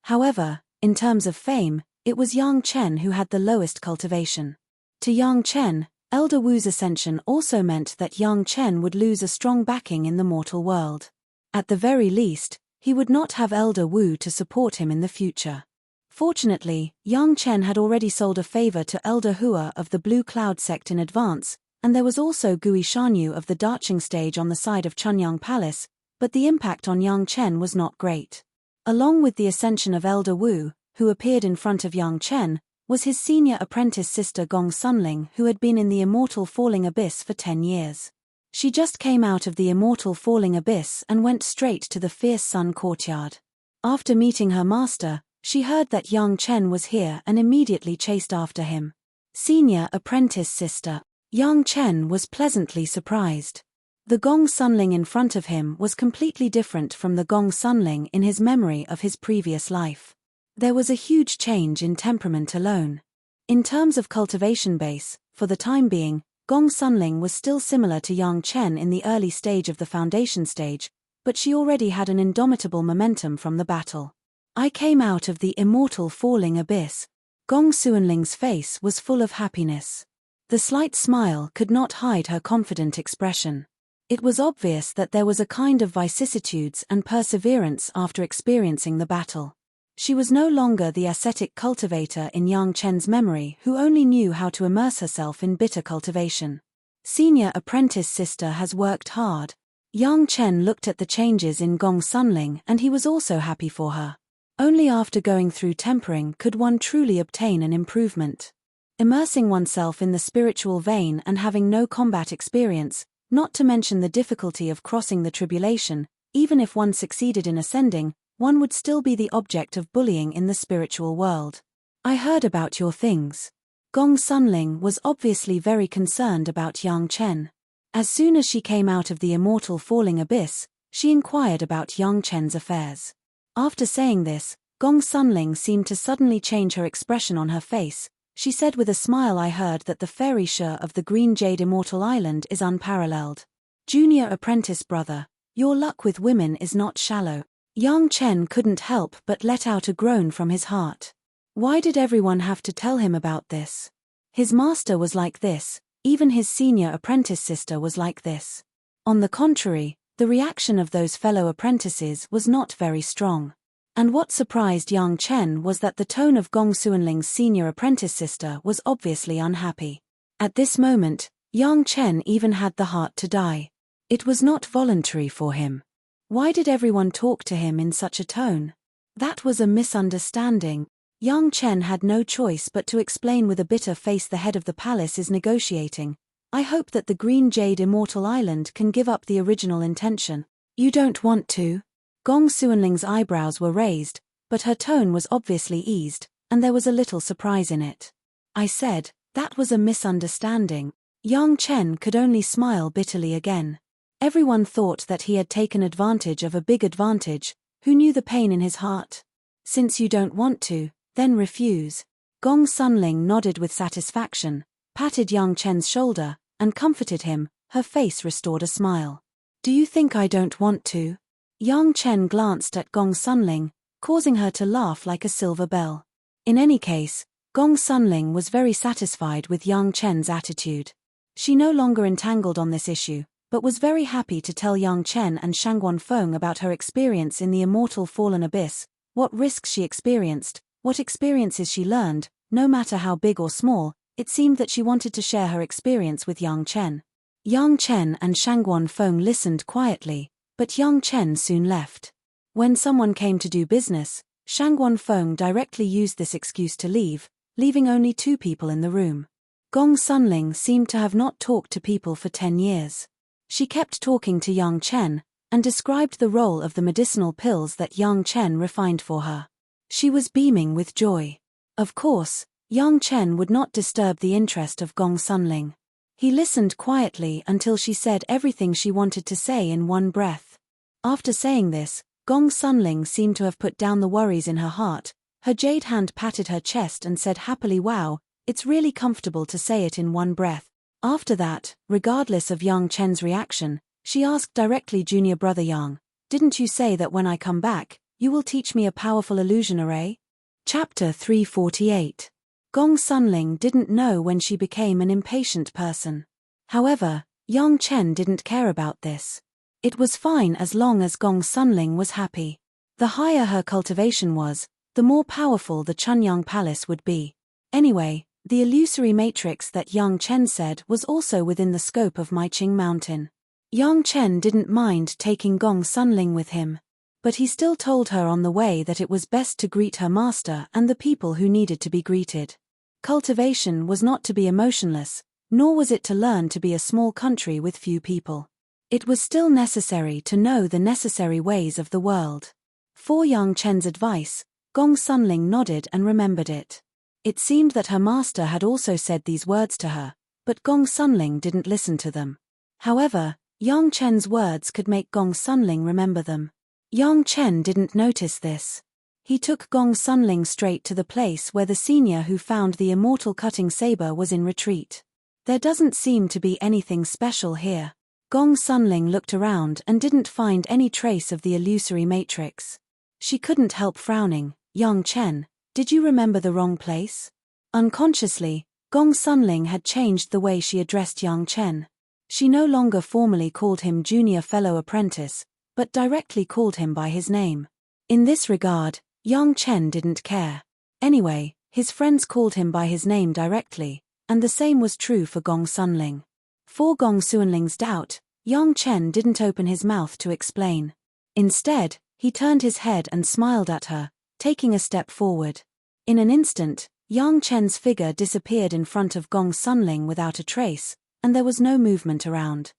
Speaker 1: However, in terms of fame, it was Yang Chen who had the lowest cultivation. To Yang Chen, Elder Wu's ascension also meant that Yang Chen would lose a strong backing in the mortal world. At the very least, he would not have Elder Wu to support him in the future. Fortunately, Yang Chen had already sold a favor to Elder Hua of the Blue Cloud sect in advance, and there was also Gui Shanyu of the Daching stage on the side of Chunyang Palace, but the impact on Yang Chen was not great. Along with the ascension of Elder Wu, who appeared in front of Yang Chen, was his senior apprentice sister Gong Sunling, who had been in the immortal falling abyss for 10 years. She just came out of the immortal falling abyss and went straight to the fierce sun courtyard. After meeting her master, she heard that Yang Chen was here and immediately chased after him. Senior apprentice sister. Yang Chen was pleasantly surprised. The Gong Sunling in front of him was completely different from the Gong Sunling in his memory of his previous life. There was a huge change in temperament alone. In terms of cultivation base, for the time being, Gong Sunling was still similar to Yang Chen in the early stage of the foundation stage, but she already had an indomitable momentum from the battle. I came out of the immortal falling abyss. Gong Suanling's face was full of happiness. The slight smile could not hide her confident expression. It was obvious that there was a kind of vicissitudes and perseverance after experiencing the battle. She was no longer the ascetic cultivator in Yang Chen's memory who only knew how to immerse herself in bitter cultivation. Senior apprentice sister has worked hard. Yang Chen looked at the changes in Gong Sunling and he was also happy for her. Only after going through tempering could one truly obtain an improvement. Immersing oneself in the spiritual vein and having no combat experience, not to mention the difficulty of crossing the tribulation, even if one succeeded in ascending, one would still be the object of bullying in the spiritual world. I heard about your things. Gong Sunling was obviously very concerned about Yang Chen. As soon as she came out of the immortal falling abyss, she inquired about Yang Chen's affairs. After saying this, Gong Sunling seemed to suddenly change her expression on her face. She said with a smile, I heard that the fairy share of the Green Jade Immortal Island is unparalleled. Junior apprentice brother, your luck with women is not shallow. Yang Chen couldn't help but let out a groan from his heart. Why did everyone have to tell him about this? His master was like this, even his senior apprentice sister was like this. On the contrary, the reaction of those fellow apprentices was not very strong. And what surprised Yang Chen was that the tone of Gong Suanling's senior apprentice sister was obviously unhappy. At this moment, Yang Chen even had the heart to die. It was not voluntary for him. Why did everyone talk to him in such a tone? That was a misunderstanding. Yang Chen had no choice but to explain with a bitter face, the head of the palace is negotiating. I hope that the Green Jade Immortal Island can give up the original intention. You don't want to? Gong Suanling's eyebrows were raised, but her tone was obviously eased, and there was a little surprise in it. I said, that was a misunderstanding. Yang Chen could only smile bitterly again. Everyone thought that he had taken advantage of a big advantage. Who knew the pain in his heart? Since you don't want to, then refuse. Gong Sunling nodded with satisfaction, patted Yang Chen's shoulder, and comforted him. Her face restored a smile. Do you think I don't want to? Yang Chen glanced at Gong Sunling, causing her to laugh like a silver bell. In any case, Gong Sunling was very satisfied with Yang Chen's attitude. She no longer entangled on this issue, but was very happy to tell Yang Chen and Shangguan Feng about her experience in the immortal fallen abyss, what risks she experienced, what experiences she learned. No matter how big or small, it seemed that she wanted to share her experience with Yang Chen. Yang Chen and Shangguan Feng listened quietly, but Yang Chen soon left. When someone came to do business, Shangguan Feng directly used this excuse to leave, leaving only 2 people in the room. Gong Sunling seemed to have not talked to people for 10 years. She kept talking to Yang Chen, and described the role of the medicinal pills that Yang Chen refined for her. She was beaming with joy. Of course, Yang Chen would not disturb the interest of Gong Sunling. He listened quietly until she said everything she wanted to say in one breath. After saying this, Gong Sunling seemed to have put down the worries in her heart. Her jade hand patted her chest and said happily, "Wow, it's really comfortable to say it in one breath." After that, regardless of Yang Chen's reaction, she asked directly, "Junior brother Yang, didn't you say that when I come back, you will teach me a powerful illusion array?" Chapter 348. Gong Sunling didn't know when she became an impatient person. However, Yang Chen didn't care about this. It was fine as long as Gong Sunling was happy. The higher her cultivation was, the more powerful the Chunyang Palace would be. Anyway, the illusory matrix that Yang Chen said was also within the scope of Maiqing Mountain. Yang Chen didn't mind taking Gong Sunling with him, but he still told her on the way that it was best to greet her master and the people who needed to be greeted. Cultivation was not to be emotionless, nor was it to learn to be a small country with few people. It was still necessary to know the necessary ways of the world. For Yang Chen's advice, Gong Sunling nodded and remembered it. It seemed that her master had also said these words to her, but Gong Sunling didn't listen to them. However, Yang Chen's words could make Gong Sunling remember them. Yang Chen didn't notice this. He took Gong Sunling straight to the place where the senior who found the immortal cutting saber was in retreat. There doesn't seem to be anything special here. Gong Sunling looked around and didn't find any trace of the illusory matrix. She couldn't help frowning. "Yang Chen, did you remember the wrong place?" Unconsciously, Gong Sunling had changed the way she addressed Yang Chen. She no longer formally called him junior fellow apprentice, but directly called him by his name. In this regard, Yang Chen didn't care. Anyway, his friends called him by his name directly, and the same was true for Gong Sunling. For Gong Sunling's doubt, Yang Chen didn't open his mouth to explain. Instead, he turned his head and smiled at her, taking a step forward. In an instant, Yang Chen's figure disappeared in front of Gong Sunling without a trace, and there was no movement around.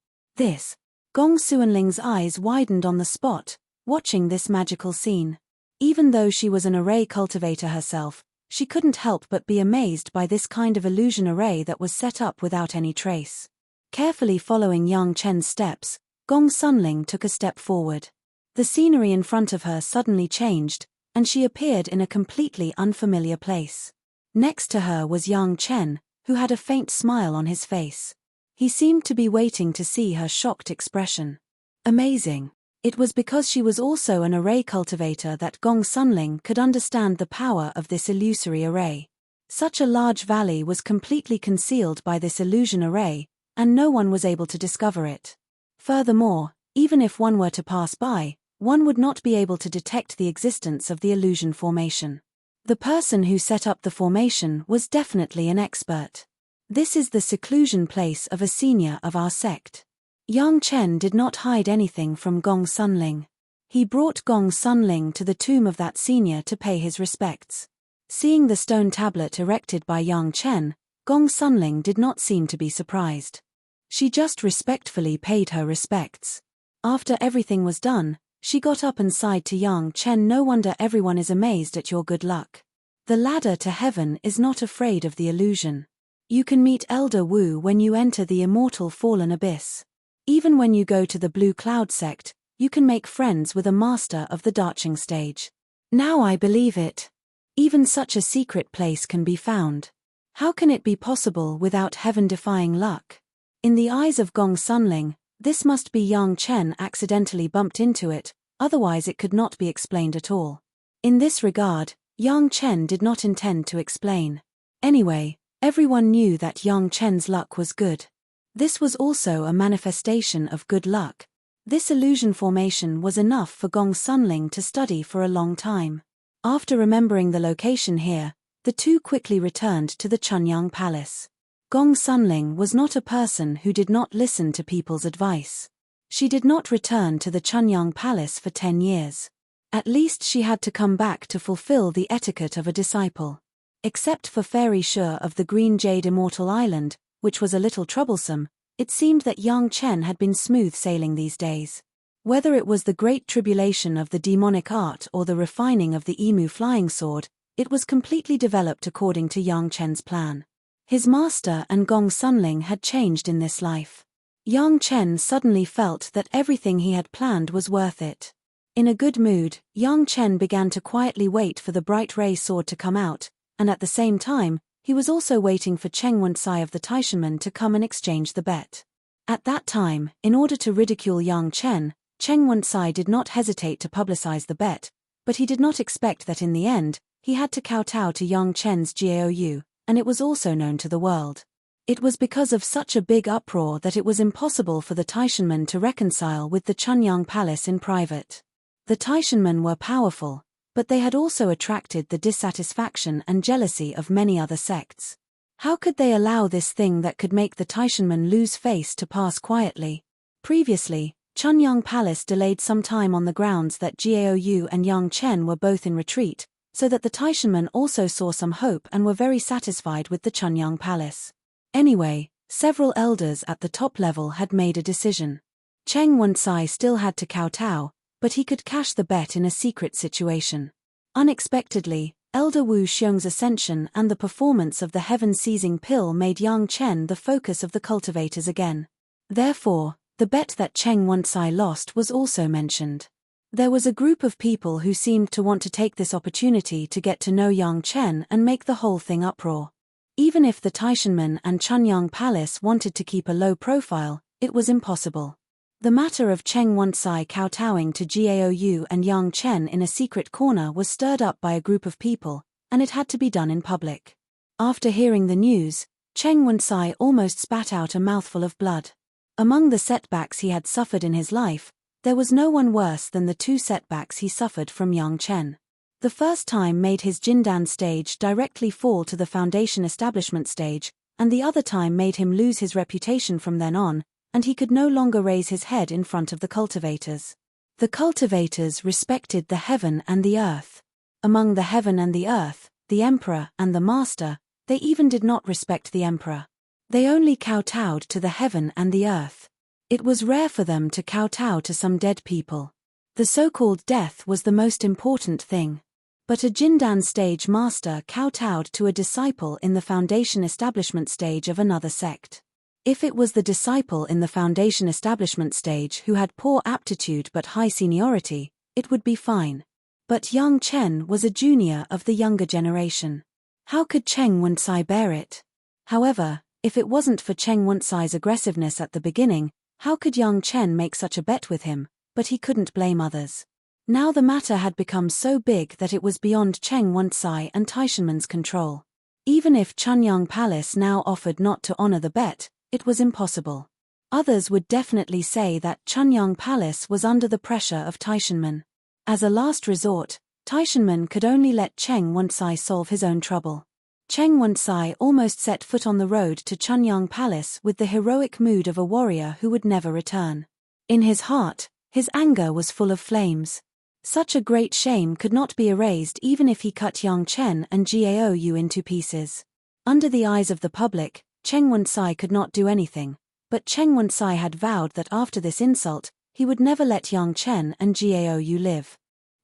Speaker 1: Gong Sunling's eyes widened on the spot, watching this magical scene. Even though she was an array cultivator herself, she couldn't help but be amazed by this kind of illusion array that was set up without any trace. Carefully following Yang Chen's steps, Gong Sunling took a step forward. The scenery in front of her suddenly changed, and she appeared in a completely unfamiliar place. Next to her was Yang Chen, who had a faint smile on his face. He seemed to be waiting to see her shocked expression. Amazing. It was because she was also an array cultivator that Gong Sunling could understand the power of this illusory array. Such a large valley was completely concealed by this illusion array, and no one was able to discover it. Furthermore, even if one were to pass by, one would not be able to detect the existence of the illusion formation. The person who set up the formation was definitely an expert. This is the seclusion place of a senior of our sect. Yang Chen did not hide anything from Gong Sunling. He brought Gong Sunling to the tomb of that senior to pay his respects. Seeing the stone tablet erected by Yang Chen, Gong Sunling did not seem to be surprised. She just respectfully paid her respects. After everything was done, she got up and sighed to Yang Chen. "No wonder everyone is amazed at your good luck. The ladder to heaven is not afraid of the illusion. You can meet Elder Wu when you enter the immortal fallen abyss. Even when you go to the Blue Cloud sect, you can make friends with a master of the Darching stage. Now I believe it. Even such a secret place can be found. How can it be possible without heaven-defying luck?" In the eyes of Gong Sunling, this must be Yang Chen accidentally bumped into it, otherwise it could not be explained at all. In this regard, Yang Chen did not intend to explain. Anyway, everyone knew that Yang Chen's luck was good. This was also a manifestation of good luck. This illusion formation was enough for Gong Sunling to study for a long time. After remembering the location here, the two quickly returned to the Chunyang Palace. Gong Sunling was not a person who did not listen to people's advice. She did not return to the Chunyang Palace for 10 years. At least she had to come back to fulfill the etiquette of a disciple. Except for Fairy Sure of the Green Jade Immortal Island, which was a little troublesome, it seemed that Yang Chen had been smooth sailing these days. Whether it was the great tribulation of the demonic art or the refining of the emu flying sword, it was completely developed according to Yang Chen's plan. His master and Gong Sunling had changed in this life. Yang Chen suddenly felt that everything he had planned was worth it. In a good mood, Yang Chen began to quietly wait for the bright ray sword to come out, and at the same time, he was also waiting for Cheng Wen-sai of the Taishanmen to come and exchange the bet. At that time, in order to ridicule Yang Chen, Cheng Wen-sai did not hesitate to publicize the bet, but he did not expect that in the end, he had to kowtow to Yang Chen's Gaou, and it was also known to the world. It was because of such a big uproar that it was impossible for the Taishanmen to reconcile with the Chunyang Palace in private. The Taishanmen were powerful, but they had also attracted the dissatisfaction and jealousy of many other sects. How could they allow this thing that could make the Taishanmen lose face to pass quietly? Previously, Chunyang Palace delayed some time on the grounds that Gaou and Yang Chen were both in retreat, so that the Taishanmen also saw some hope and were very satisfied with the Chunyang Palace. Anyway, several elders at the top level had made a decision. Cheng Wen-sai still had to kowtow, but he could cash the bet in a secret situation. Unexpectedly, Elder Wu Xiong's ascension and the performance of the heaven-seizing pill made Yang Chen the focus of the cultivators again. Therefore, the bet that Cheng Wen-sai lost was also mentioned. There was a group of people who seemed to want to take this opportunity to get to know Yang Chen and make the whole thing uproar. Even if the Taishanmen and Chunyang Palace wanted to keep a low profile, it was impossible. The matter of Cheng Wen-sai kowtowing to Gaou and Yang Chen in a secret corner was stirred up by a group of people, and it had to be done in public. After hearing the news, Cheng Wen-sai almost spat out a mouthful of blood. Among the setbacks he had suffered in his life, there was no one worse than the two setbacks he suffered from Yang Chen. The first time made his Jindan stage directly fall to the foundation establishment stage, and the other time made him lose his reputation from then on, and he could no longer raise his head in front of the cultivators. The cultivators respected the heaven and the earth. Among the heaven and the earth, the emperor and the master, they even did not respect the emperor. They only kowtowed to the heaven and the earth. It was rare for them to kowtow to some dead people. The so-called death was the most important thing. But a Jindan stage master kowtowed to a disciple in the foundation establishment stage of another sect. If it was the disciple in the foundation establishment stage who had poor aptitude but high seniority, it would be fine. But Yang Chen was a junior of the younger generation. How could Cheng Wen-sai bear it? However, if it wasn't for Cheng Wen-sai's aggressiveness at the beginning, how could Yang Chen make such a bet with him? But he couldn't blame others. Now the matter had become so big that it was beyond Cheng Wen-sai and Taishanmen's control. Even if Chunyang Palace now offered not to honor the bet, it was impossible. Others would definitely say that Chunyang Palace was under the pressure of Taishanmen. As a last resort, Taishanmen could only let Cheng Wen-sai solve his own trouble. Cheng Wen-sai almost set foot on the road to Chunyang Palace with the heroic mood of a warrior who would never return. In his heart, his anger was full of flames. Such a great shame could not be erased even if he cut Yang Chen and Gaou into pieces. Under the eyes of the public, Cheng Wen-sai could not do anything, but Cheng Wen-sai had vowed that after this insult, he would never let Yang Chen and Gaou live.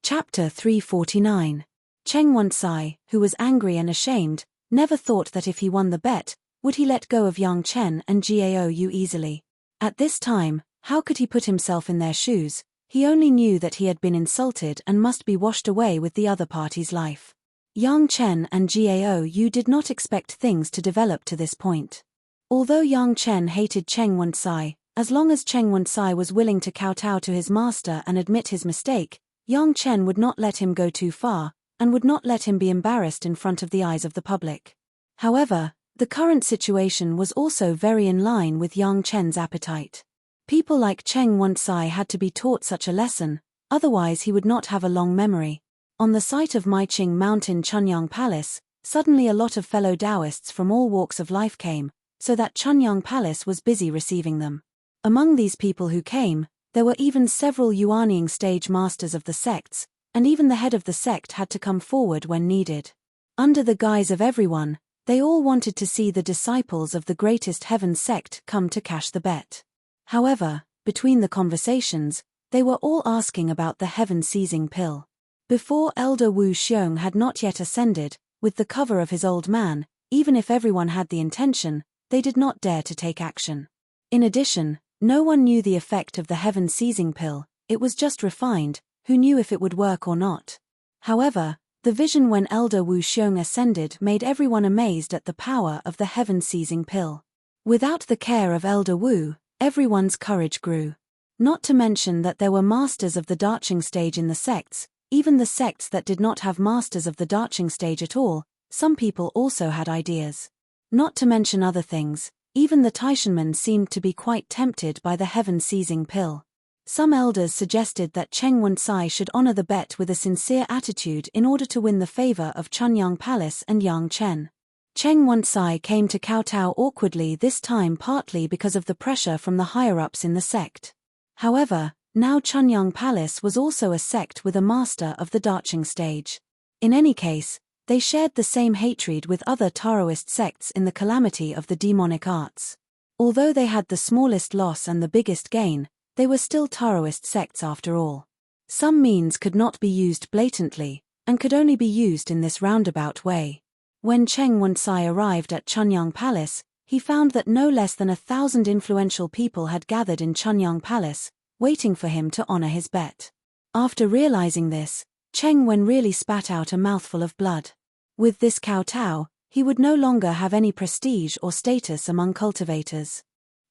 Speaker 1: Chapter 349. Cheng Wen-sai, who was angry and ashamed, never thought that if he won the bet, would he let go of Yang Chen and Gaou easily. At this time, how could he put himself in their shoes? He only knew that he had been insulted and must be washed away with the other party's life. Yang Chen and Gaou did not expect things to develop to this point. Although Yang Chen hated Cheng Wen-sai, as long as Cheng Wen-sai was willing to kowtow to his master and admit his mistake, Yang Chen would not let him go too far, and would not let him be embarrassed in front of the eyes of the public. However, the current situation was also very in line with Yang Chen's appetite. People like Cheng Wen-sai had to be taught such a lesson, otherwise he would not have a long memory. On the site of Maiqing Mountain Chunyang Palace, suddenly a lot of fellow Taoists from all walks of life came, so that Chunyang Palace was busy receiving them. Among these people who came, there were even several Yuanying stage masters of the sects, and even the head of the sect had to come forward when needed. Under the guise of everyone, they all wanted to see the disciples of the greatest heaven sect come to cash the bet. However, between the conversations, They were all asking about the heaven-seizing pill. Before, Elder Wu Xiong had not yet ascended, with the cover of his old man. Even if everyone had the intention, they did not dare to take action. In addition, no one knew the effect of the heaven-seizing pill. It was just refined. Who knew if it would work or not? However, the vision when Elder Wu Xiong ascended made everyone amazed at the power of the heaven-seizing pill. Without the care of Elder Wu, everyone's courage grew. Not to mention that there were masters of the Darching stage in the sects, even the sects that did not have masters of the Darching stage at all. Some people also had ideas. Not to mention other things, even the Taishanmen seemed to be quite tempted by the heaven-seizing pill. Some elders suggested that Cheng Wen-sai should honor the bet with a sincere attitude in order to win the favor of Chunyang Palace and Yang Chen. Cheng Wen-sai came to kowtow awkwardly this time, partly because of the pressure from the higher-ups in the sect. However, now Chunyang Palace was also a sect with a master of the Darching stage. In any case, they shared the same hatred with other Taoist sects in the calamity of the demonic arts. Although they had the smallest loss and the biggest gain, they were still Taoist sects after all. Some means could not be used blatantly, and could only be used in this roundabout way. When Cheng Wen-sai arrived at Chunyang Palace, he found that no less than 1,000 influential people had gathered in Chunyang Palace, waiting for him to honor his bet. After realizing this, Cheng Wen really spat out a mouthful of blood. With this kowtow, he would no longer have any prestige or status among cultivators.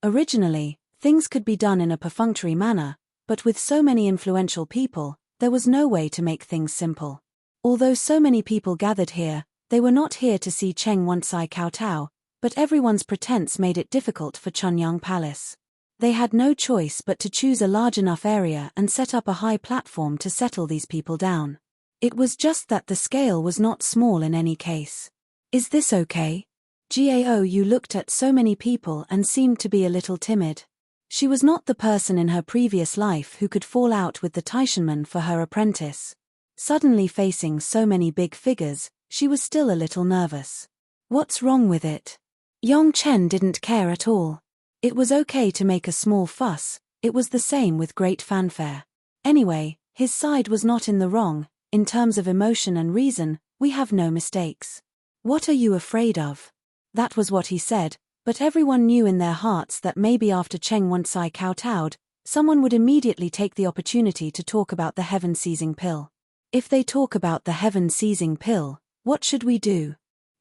Speaker 1: Originally, things could be done in a perfunctory manner, but with so many influential people, there was no way to make things simple. Although so many people gathered here, they were not here to see Cheng Wen-sai kowtow, but everyone's pretense made it difficult for Chunyang Palace. They had no choice but to choose a large enough area and set up a high platform to settle these people down. It was just that the scale was not small in any case. Is this okay? Gao Yu looked at so many people and seemed to be a little timid. She was not the person in her previous life who could fall out with the Taishanmen for her apprentice. Suddenly facing so many big figures, she was still a little nervous. What's wrong with it? Yang Chen didn't care at all. It was okay to make a small fuss, it was the same with great fanfare. Anyway, his side was not in the wrong. In terms of emotion and reason, we have no mistakes. What are you afraid of? That was what he said. But everyone knew in their hearts that maybe after Cheng Wen-sai kowtowed, someone would immediately take the opportunity to talk about the heaven-seizing pill. If they talk about the heaven-seizing pill, what should we do?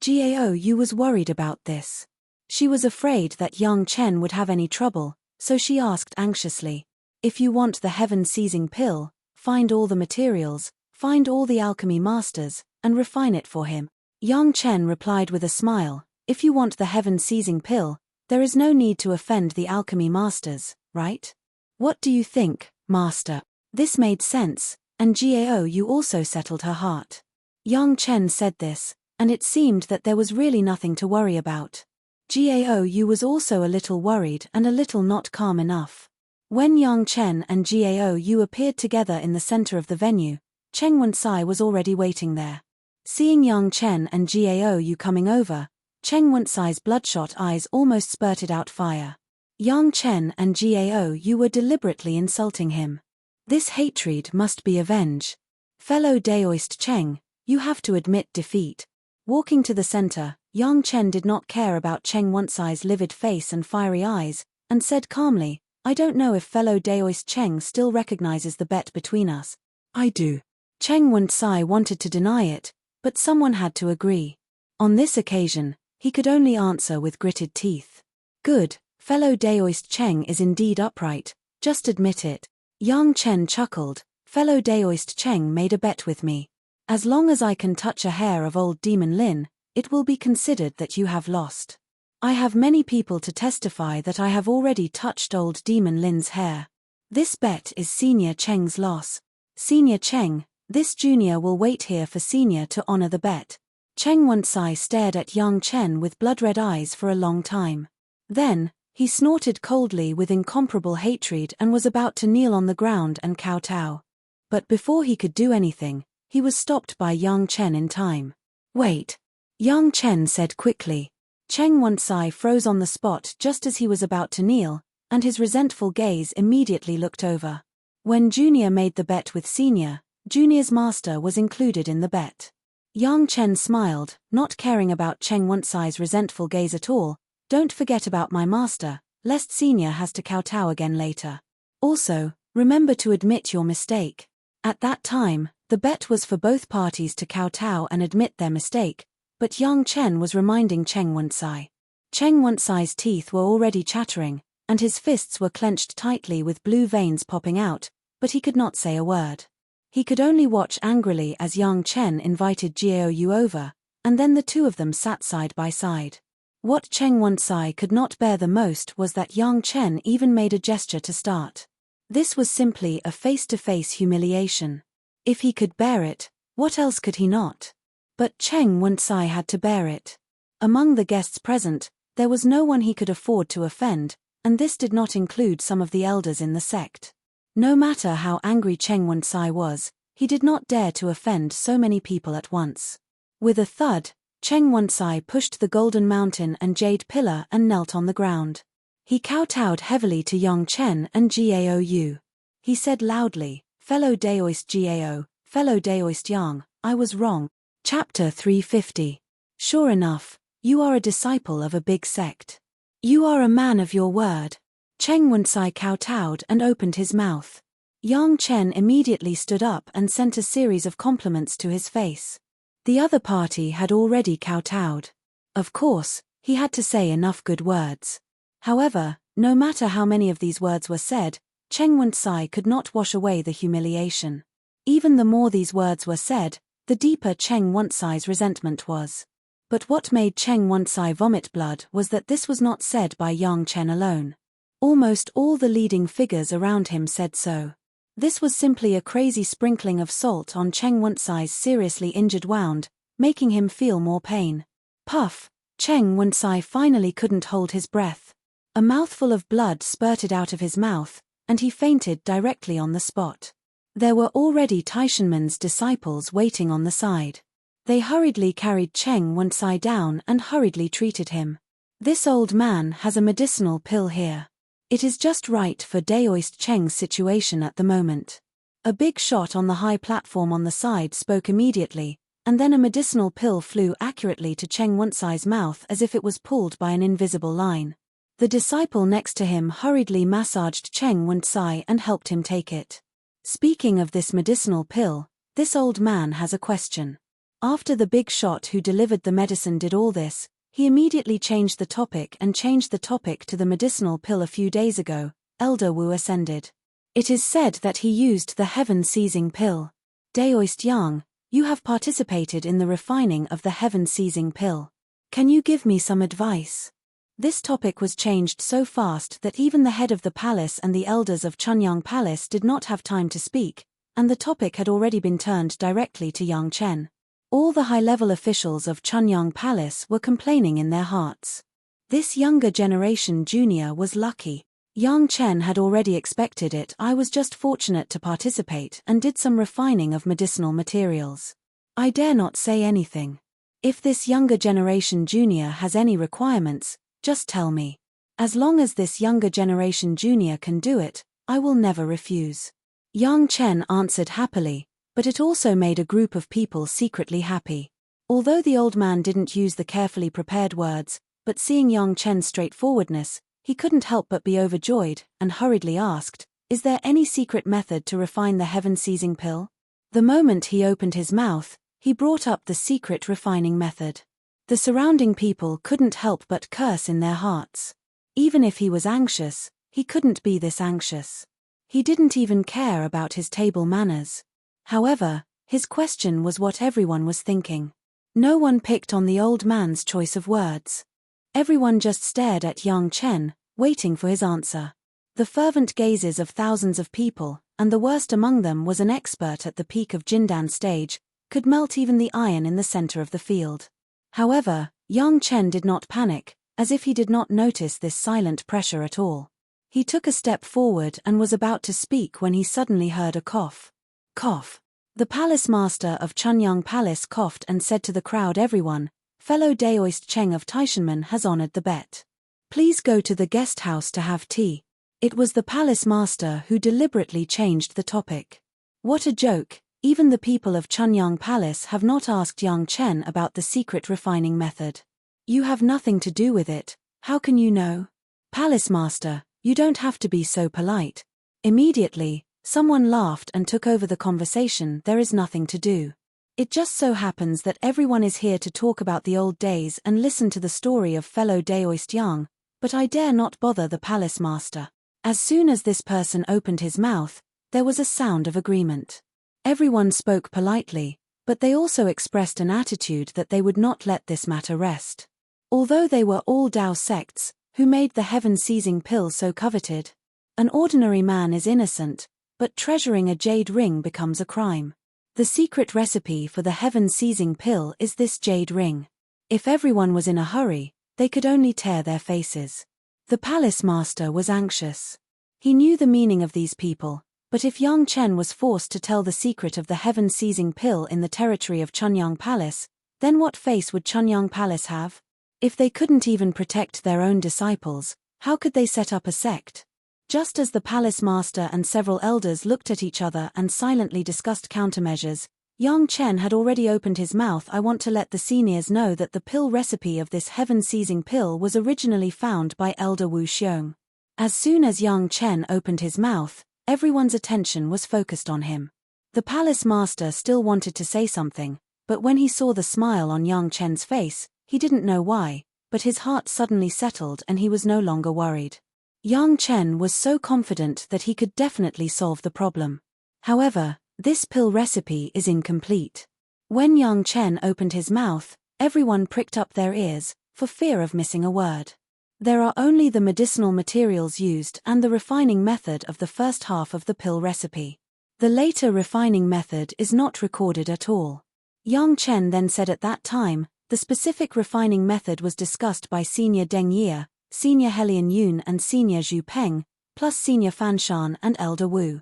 Speaker 1: Gao Yu was worried about this. She was afraid that Yang Chen would have any trouble, so she asked anxiously, "If you want the heaven-seizing pill, find all the materials, find all the alchemy masters, and refine it for him." Yang Chen replied with a smile, "If you want the heaven-seizing pill, there is no need to offend the alchemy masters, right? What do you think, master?" This made sense, and Gao Yu also settled her heart. Yang Chen said this, and it seemed that there was really nothing to worry about. Gao Yu was also a little worried and a little not calm enough. When Yang Chen and Gao Yu appeared together in the center of the venue, Cheng Wen-sai was already waiting there. Seeing Yang Chen and Gao Yu coming over, Cheng Wen-sai's bloodshot eyes almost spurted out fire. Yang Chen and Gao Yu were deliberately insulting him. This hatred must be avenged. Fellow Daoist Cheng, you have to admit defeat. Walking to the center, Yang Chen did not care about Cheng Wen-sai's livid face and fiery eyes, and said calmly, "I don't know if fellow Daoist Cheng still recognizes the bet between us." "I do." Cheng Wen-sai wanted to deny it, but someone had to agree. On this occasion, he could only answer with gritted teeth. "Good, fellow Daoist Cheng is indeed upright, just admit it." Yang Chen chuckled, "Fellow Daoist Cheng made a bet with me. As long as I can touch a hair of old Demon Lin, it will be considered that you have lost. I have many people to testify that I have already touched old Demon Lin's hair. This bet is Senior Cheng's loss. Senior Cheng, this junior will wait here for Senior to honor the bet." Cheng Wen-sai stared at Yang Chen with blood-red eyes for a long time. Then, he snorted coldly with incomparable hatred and was about to kneel on the ground and kowtow. But before he could do anything, he was stopped by Yang Chen in time. "Wait." Yang Chen said quickly. Cheng Wen-sai froze on the spot just as he was about to kneel, and his resentful gaze immediately looked over. When Junior made the bet with Senior, Junior's master was included in the bet. Yang Chen smiled, not caring about Cheng Wensai's resentful gaze at all. Don't forget about my master, lest Senior has to kowtow again later. Also, remember to admit your mistake. At that time, the bet was for both parties to kowtow and admit their mistake, but Yang Chen was reminding Cheng Wensai. Cheng Wensai's teeth were already chattering, and his fists were clenched tightly with blue veins popping out, but he could not say a word. He could only watch angrily as Yang Chen invited Jiao over, and then the two of them sat side by side. What Cheng Wensai could not bear the most was that Yang Chen even made a gesture to start. This was simply a face-to-face humiliation. If he could bear it, what else could he not? But Cheng Wensai had to bear it. Among the guests present, there was no one he could afford to offend, and this did not include some of the elders in the sect. No matter how angry Cheng Wensai was, he did not dare to offend so many people at once. With a thud, Cheng Wensai pushed the golden mountain and jade pillar and knelt on the ground. He kowtowed heavily to Yang Chen and Jiao. He said loudly, "Fellow Daoist Jiao, fellow Daoist Yang, I was wrong." Chapter 350. Sure enough, you are a disciple of a big sect. You are a man of your word. Cheng Wensai kowtowed and opened his mouth. Yang Chen immediately stood up and sent a series of compliments to his face. The other party had already kowtowed. Of course, he had to say enough good words. However, no matter how many of these words were said, Cheng Wensai could not wash away the humiliation. Even the more these words were said, the deeper Cheng Wensai's resentment was. But what made Cheng Wensai vomit blood was that this was not said by Yang Chen alone. Almost all the leading figures around him said so. This was simply a crazy sprinkling of salt on Cheng Wensai's seriously injured wound, making him feel more pain. Puff! Cheng Wensai finally couldn't hold his breath. A mouthful of blood spurted out of his mouth, and he fainted directly on the spot. There were already Taishanmen's disciples waiting on the side. They hurriedly carried Cheng Wensai down and hurriedly treated him. This old man has a medicinal pill here. It is just right for Daoist Cheng's situation at the moment. A big shot on the high platform on the side spoke immediately, and then a medicinal pill flew accurately to Cheng Wensai's mouth as if it was pulled by an invisible line. The disciple next to him hurriedly massaged Cheng Wensai and helped him take it. Speaking of this medicinal pill, this old man has a question. After the big shot who delivered the medicine did all this, he immediately changed the topic to the medicinal pill a few days ago. Elder Wu ascended. It is said that he used the heaven-seizing pill. Daoist Yang, you have participated in the refining of the heaven-seizing pill. Can you give me some advice? This topic was changed so fast that even the head of the palace and the elders of Chunyang Palace did not have time to speak, and the topic had already been turned directly to Yang Chen. All the high-level officials of Chunyang Palace were complaining in their hearts. This younger generation junior was lucky. Yang Chen had already expected it. I was just fortunate to participate and did some refining of medicinal materials. I dare not say anything. If this younger generation junior has any requirements, just tell me. As long as this younger generation junior can do it, I will never refuse. Yang Chen answered happily, but it also made a group of people secretly happy. Although the old man didn't use the carefully prepared words, but seeing Yang Chen's straightforwardness, he couldn't help but be overjoyed, and hurriedly asked, "Is there any secret method to refine the heaven-seizing pill?" The moment he opened his mouth, he brought up the secret refining method. The surrounding people couldn't help but curse in their hearts. Even if he was anxious, he couldn't be this anxious. He didn't even care about his table manners. However, his question was what everyone was thinking. No one picked on the old man's choice of words. Everyone just stared at Yang Chen, waiting for his answer. The fervent gazes of thousands of people, and the worst among them was an expert at the peak of Jindan stage, could melt even the iron in the center of the field. However, Yang Chen did not panic, as if he did not notice this silent pressure at all. He took a step forward and was about to speak when he suddenly heard a cough. Cough. The palace master of Chunyang Palace coughed and said to the crowd, "Everyone, fellow Daoist Cheng of Taishanmen has honored the bet. Please go to the guest house to have tea." It was the palace master who deliberately changed the topic. What a joke, even the people of Chunyang Palace have not asked Yang Chen about the secret refining method. You have nothing to do with it, how can you know? Palace master, you don't have to be so polite. Immediately, someone laughed and took over the conversation. There is nothing to do. It just so happens that everyone is here to talk about the old days and listen to the story of fellow Daoist Yang, but I dare not bother the palace master. As soon as this person opened his mouth, there was a sound of agreement. Everyone spoke politely, but they also expressed an attitude that they would not let this matter rest. Although they were all Dao sects, who made the heaven-seizing pill so coveted? An ordinary man is innocent, but treasuring a jade ring becomes a crime. The secret recipe for the heaven-seizing pill is this jade ring. If everyone was in a hurry, they could only tear their faces. The palace master was anxious. He knew the meaning of these people, but if Yang Chen was forced to tell the secret of the heaven-seizing pill in the territory of Chunyang Palace, then what face would Chunyang Palace have? If they couldn't even protect their own disciples, how could they set up a sect? Just as the palace master and several elders looked at each other and silently discussed countermeasures, Yang Chen had already opened his mouth. I want to let the seniors know that the pill recipe of this heaven-seizing pill was originally found by Elder Wu Xiong. As soon as Yang Chen opened his mouth, everyone's attention was focused on him. The palace master still wanted to say something, but when he saw the smile on Yang Chen's face, he didn't know why, but his heart suddenly settled and he was no longer worried. Yang Chen was so confident that he could definitely solve the problem. However, this pill recipe is incomplete. When Yang Chen opened his mouth, everyone pricked up their ears, for fear of missing a word. There are only the medicinal materials used and the refining method of the first half of the pill recipe. The later refining method is not recorded at all. Yang Chen then said at that time, the specific refining method was discussed by Senior Deng Ye, Senior Helian Yun and Senior Zhu Peng, plus Senior Fan Shan and Elder Wu.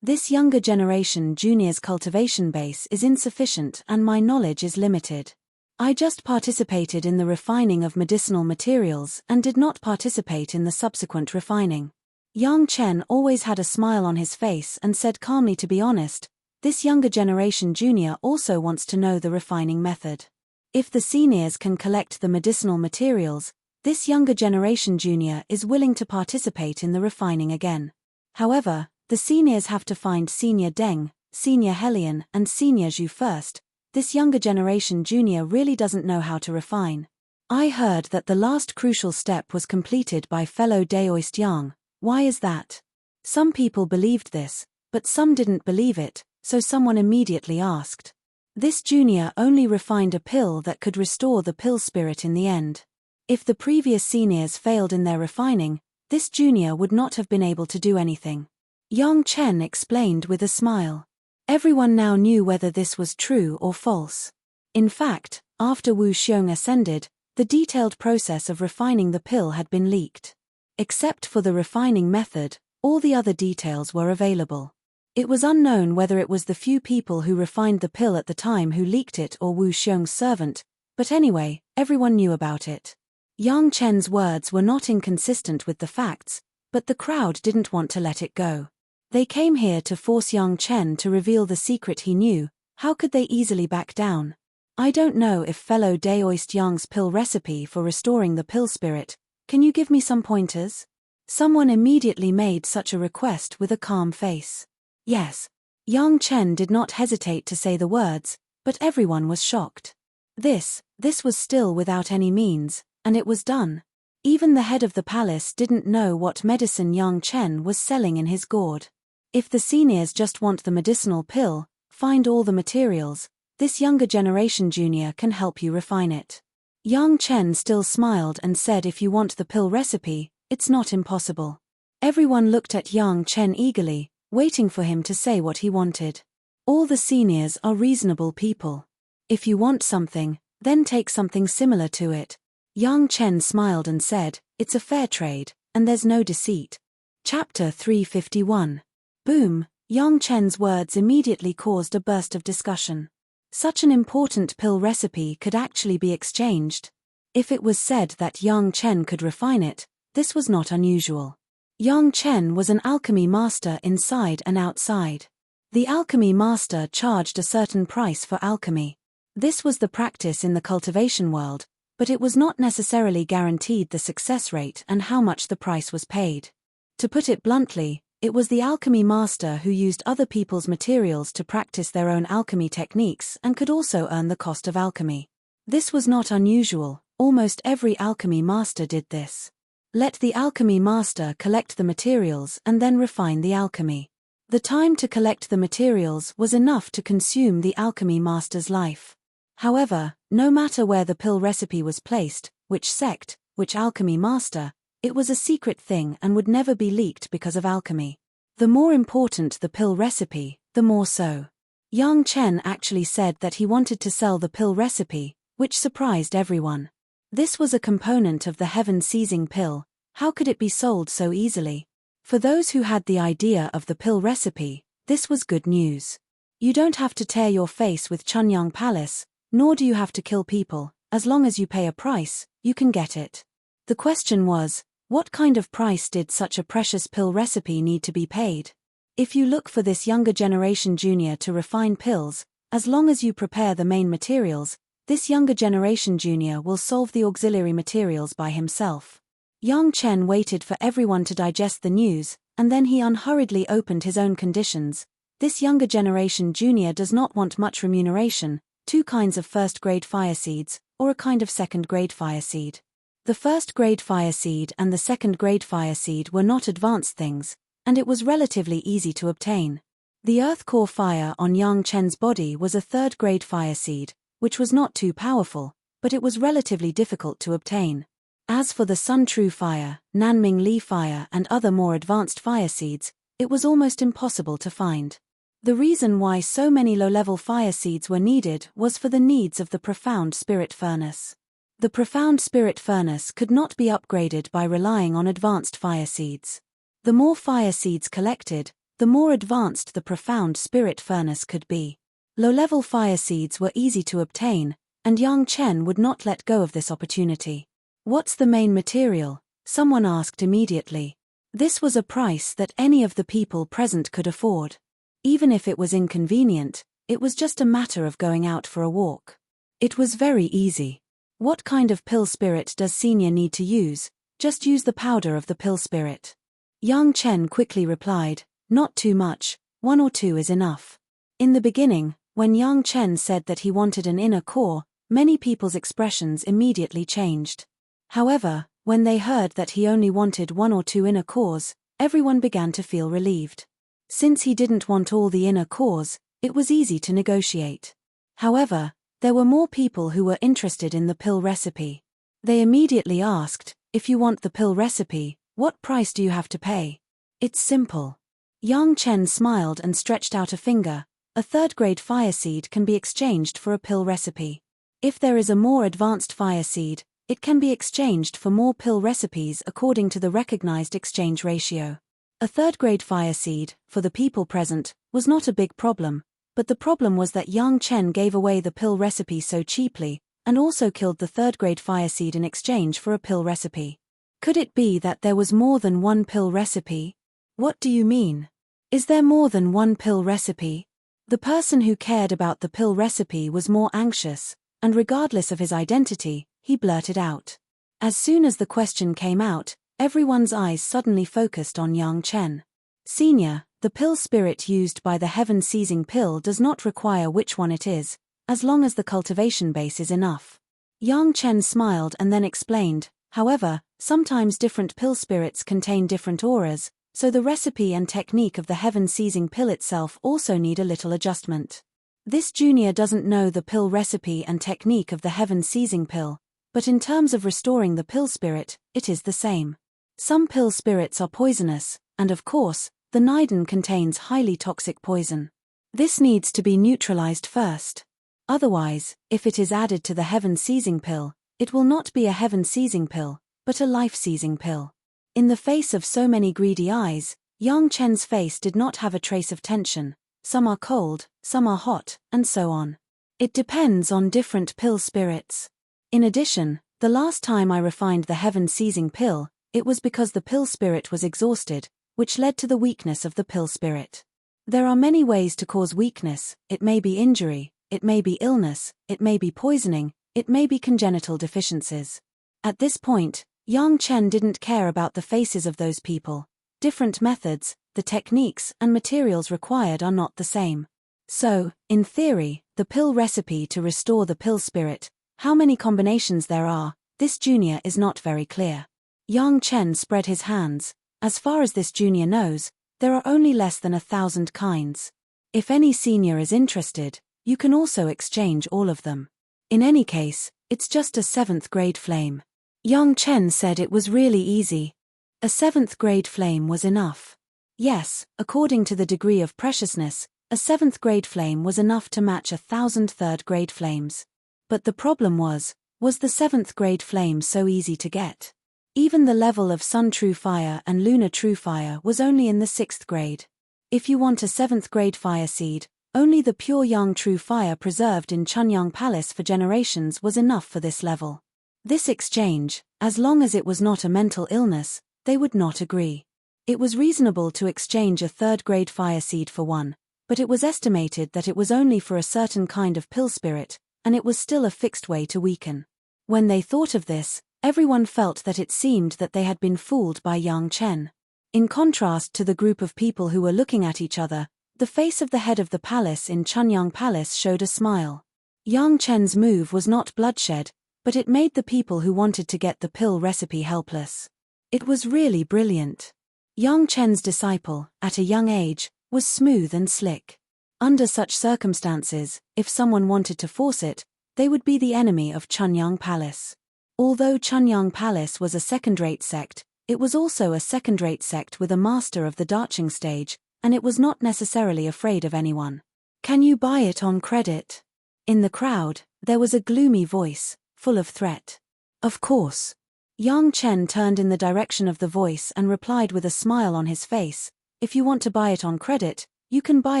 Speaker 1: This younger generation junior's cultivation base is insufficient and my knowledge is limited. I just participated in the refining of medicinal materials and did not participate in the subsequent refining. Yang Chen always had a smile on his face and said calmly, to be honest, this younger generation junior also wants to know the refining method. If the seniors can collect the medicinal materials, this younger generation junior is willing to participate in the refining again. However, the seniors have to find Senior Deng, Senior Helian and Senior Zhu first. This younger generation junior really doesn't know how to refine. I heard that the last crucial step was completed by fellow Daoist Yang. Why is that? Some people believed this, but some didn't believe it, so someone immediately asked. This junior only refined a pill that could restore the pill spirit in the end. If the previous seniors failed in their refining, this junior would not have been able to do anything. Yang Chen explained with a smile. Everyone now knew whether this was true or false. In fact, after Wu Xiong ascended, the detailed process of refining the pill had been leaked. Except for the refining method, all the other details were available. It was unknown whether it was the few people who refined the pill at the time who leaked it or Wu Xiong's servant, but anyway, everyone knew about it. Yang Chen's words were not inconsistent with the facts, but the crowd didn't want to let it go. They came here to force Yang Chen to reveal the secret he knew. How could they easily back down? I don't know if fellow Daoist Yang's pill recipe for restoring the pill spirit. Can you give me some pointers? Someone immediately made such a request with a calm face. Yes. Yang Chen did not hesitate to say the words, but everyone was shocked. This was still without any means, and it was done. Even the head of the palace didn't know what medicine Yang Chen was selling in his gourd. If the seniors just want the medicinal pill, find all the materials, this younger generation junior can help you refine it. Yang Chen still smiled and said, if you want the pill recipe, it's not impossible. Everyone looked at Yang Chen eagerly, waiting for him to say what he wanted. All the seniors are reasonable people. If you want something, then take something similar to it. Yang Chen smiled and said, it's a fair trade, and there's no deceit. Chapter 351. Boom! Yang Chen's words immediately caused a burst of discussion. Such an important pill recipe could actually be exchanged. If it was said that Yang Chen could refine it, this was not unusual. Yang Chen was an alchemy master inside and outside. The alchemy master charged a certain price for alchemy. This was the practice in the cultivation world, but it was not necessarily guaranteed the success rate and how much the price was paid. To put it bluntly, it was the alchemy master who used other people's materials to practice their own alchemy techniques and could also earn the cost of alchemy. This was not unusual, almost every alchemy master did this. Let the alchemy master collect the materials and then refine the alchemy. The time to collect the materials was enough to consume the alchemy master's life. However, no matter where the pill recipe was placed, which sect, which alchemy master, it was a secret thing and would never be leaked because of alchemy. The more important the pill recipe, the more so. Yang Chen actually said that he wanted to sell the pill recipe, which surprised everyone. This was a component of the heaven-seizing pill. How could it be sold so easily? For those who had the idea of the pill recipe, this was good news. You don't have to tear your face with Chunyang Palace, nor do you have to kill people. As long as you pay a price, you can get it. The question was, what kind of price did such a precious pill recipe need to be paid? If you look for this younger generation junior to refine pills, as long as you prepare the main materials, this younger generation junior will solve the auxiliary materials by himself. Yang Chen waited for everyone to digest the news, and then he unhurriedly opened his own conditions. This younger generation junior does not want much remuneration, 2 kinds of first-grade fire seeds, or a kind of second-grade fire seed. The first-grade fire seed and the second-grade fire seed were not advanced things, and it was relatively easy to obtain. The earth core fire on Yang Chen's body was a third-grade fire seed, which was not too powerful, but it was relatively difficult to obtain. As for the Sun True Fire, Nanming Li Fire and other more advanced fire seeds, it was almost impossible to find. The reason why so many low-level fire seeds were needed was for the needs of the profound spirit furnace. The profound spirit furnace could not be upgraded by relying on advanced fire seeds. The more fire seeds collected, the more advanced the profound spirit furnace could be. Low-level fire seeds were easy to obtain, and Yang Chen would not let go of this opportunity. What's the main material? Someone asked immediately. This was a price that any of the people present could afford. Even if it was inconvenient, it was just a matter of going out for a walk. It was very easy. What kind of pill spirit does senior need to use? Just use the powder of the pill spirit. Yang Chen quickly replied, not too much, 1 or 2 is enough. In the beginning, when Yang Chen said that he wanted an inner core, many people's expressions immediately changed. However, when they heard that he only wanted 1 or 2 inner cores, everyone began to feel relieved. Since he didn't want all the inner cores, it was easy to negotiate. However, there were more people who were interested in the pill recipe. They immediately asked, if you want the pill recipe, what price do you have to pay? It's simple. Yang Chen smiled and stretched out a finger. A third-grade fire seed can be exchanged for a pill recipe. If there is a more advanced fire seed, it can be exchanged for more pill recipes according to the recognized exchange ratio. A third-grade fire seed, for the people present, was not a big problem, but the problem was that Yang Chen gave away the pill recipe so cheaply, and also killed the third-grade fire seed in exchange for a pill recipe. Could it be that there was more than 1 pill recipe? What do you mean? Is there more than 1 pill recipe? The person who cared about the pill recipe was more anxious, and regardless of his identity, he blurted out. As soon as the question came out, everyone's eyes suddenly focused on Yang Chen. Senior, the pill spirit used by the heaven-seizing pill does not require which one it is, as long as the cultivation base is enough. Yang Chen smiled and then explained, however, sometimes different pill spirits contain different auras, so the recipe and technique of the heaven-seizing pill itself also need a little adjustment. This junior doesn't know the pill recipe and technique of the heaven-seizing pill, but in terms of restoring the pill spirit, it is the same. Some pill spirits are poisonous, and of course, the Niden contains highly toxic poison. This needs to be neutralized first. Otherwise, if it is added to the heaven-seizing pill, it will not be a heaven-seizing pill, but a life-seizing pill. In the face of so many greedy eyes, Yang Chen's face did not have a trace of tension. Some are cold, some are hot, and so on. It depends on different pill spirits. In addition, the last time I refined the heaven-seizing pill, It was because the pill spirit was exhausted, which led to the weakness of the pill spirit. There are many ways to cause weakness. It may be injury, it may be illness, it may be poisoning, it may be congenital deficiencies. At this point, Yang Chen didn't care about the faces of those people. Different methods, the techniques and materials required are not the same. So, in theory, the pill recipe to restore the pill spirit, how many combinations there are, this junior is not very clear. Yang Chen spread his hands. As far as this junior knows, there are only less than 1,000 kinds. If any senior is interested, you can also exchange all of them. In any case, it's just a 7th grade flame. Yang Chen said it was really easy. A 7th grade flame was enough. Yes, according to the degree of preciousness, a 7th grade flame was enough to match 1,000 3rd grade flames. But the problem was the 7th grade flame so easy to get? Even the level of Sun True Fire and Lunar True Fire was only in the 6th grade. If you want a 7th grade fire seed, only the pure Yang True Fire preserved in Chunyang Palace for generations was enough for this level. This exchange, as long as it was not a mental illness, they would not agree. It was reasonable to exchange a 3rd grade fire seed for one, but it was estimated that it was only for a certain kind of pill spirit, and it was still a fixed way to weaken. When they thought of this, everyone felt that it seemed that they had been fooled by Yang Chen. In contrast to the group of people who were looking at each other, the face of the head of the palace in Chunyang Palace showed a smile. Yang Chen's move was not bloodshed, but it made the people who wanted to get the pill recipe helpless. It was really brilliant. Yang Chen's disciple, at a young age, was smooth and slick. Under such circumstances, if someone wanted to force it, they would be the enemy of Chunyang Palace. Although Chunyang Palace was a second-rate sect, it was also a second-rate sect with a master of the Darching stage, and it was not necessarily afraid of anyone. Can you buy it on credit? In the crowd, there was a gloomy voice, full of threat. Of course. Yang Chen turned in the direction of the voice and replied with a smile on his face, if you want to buy it on credit, you can buy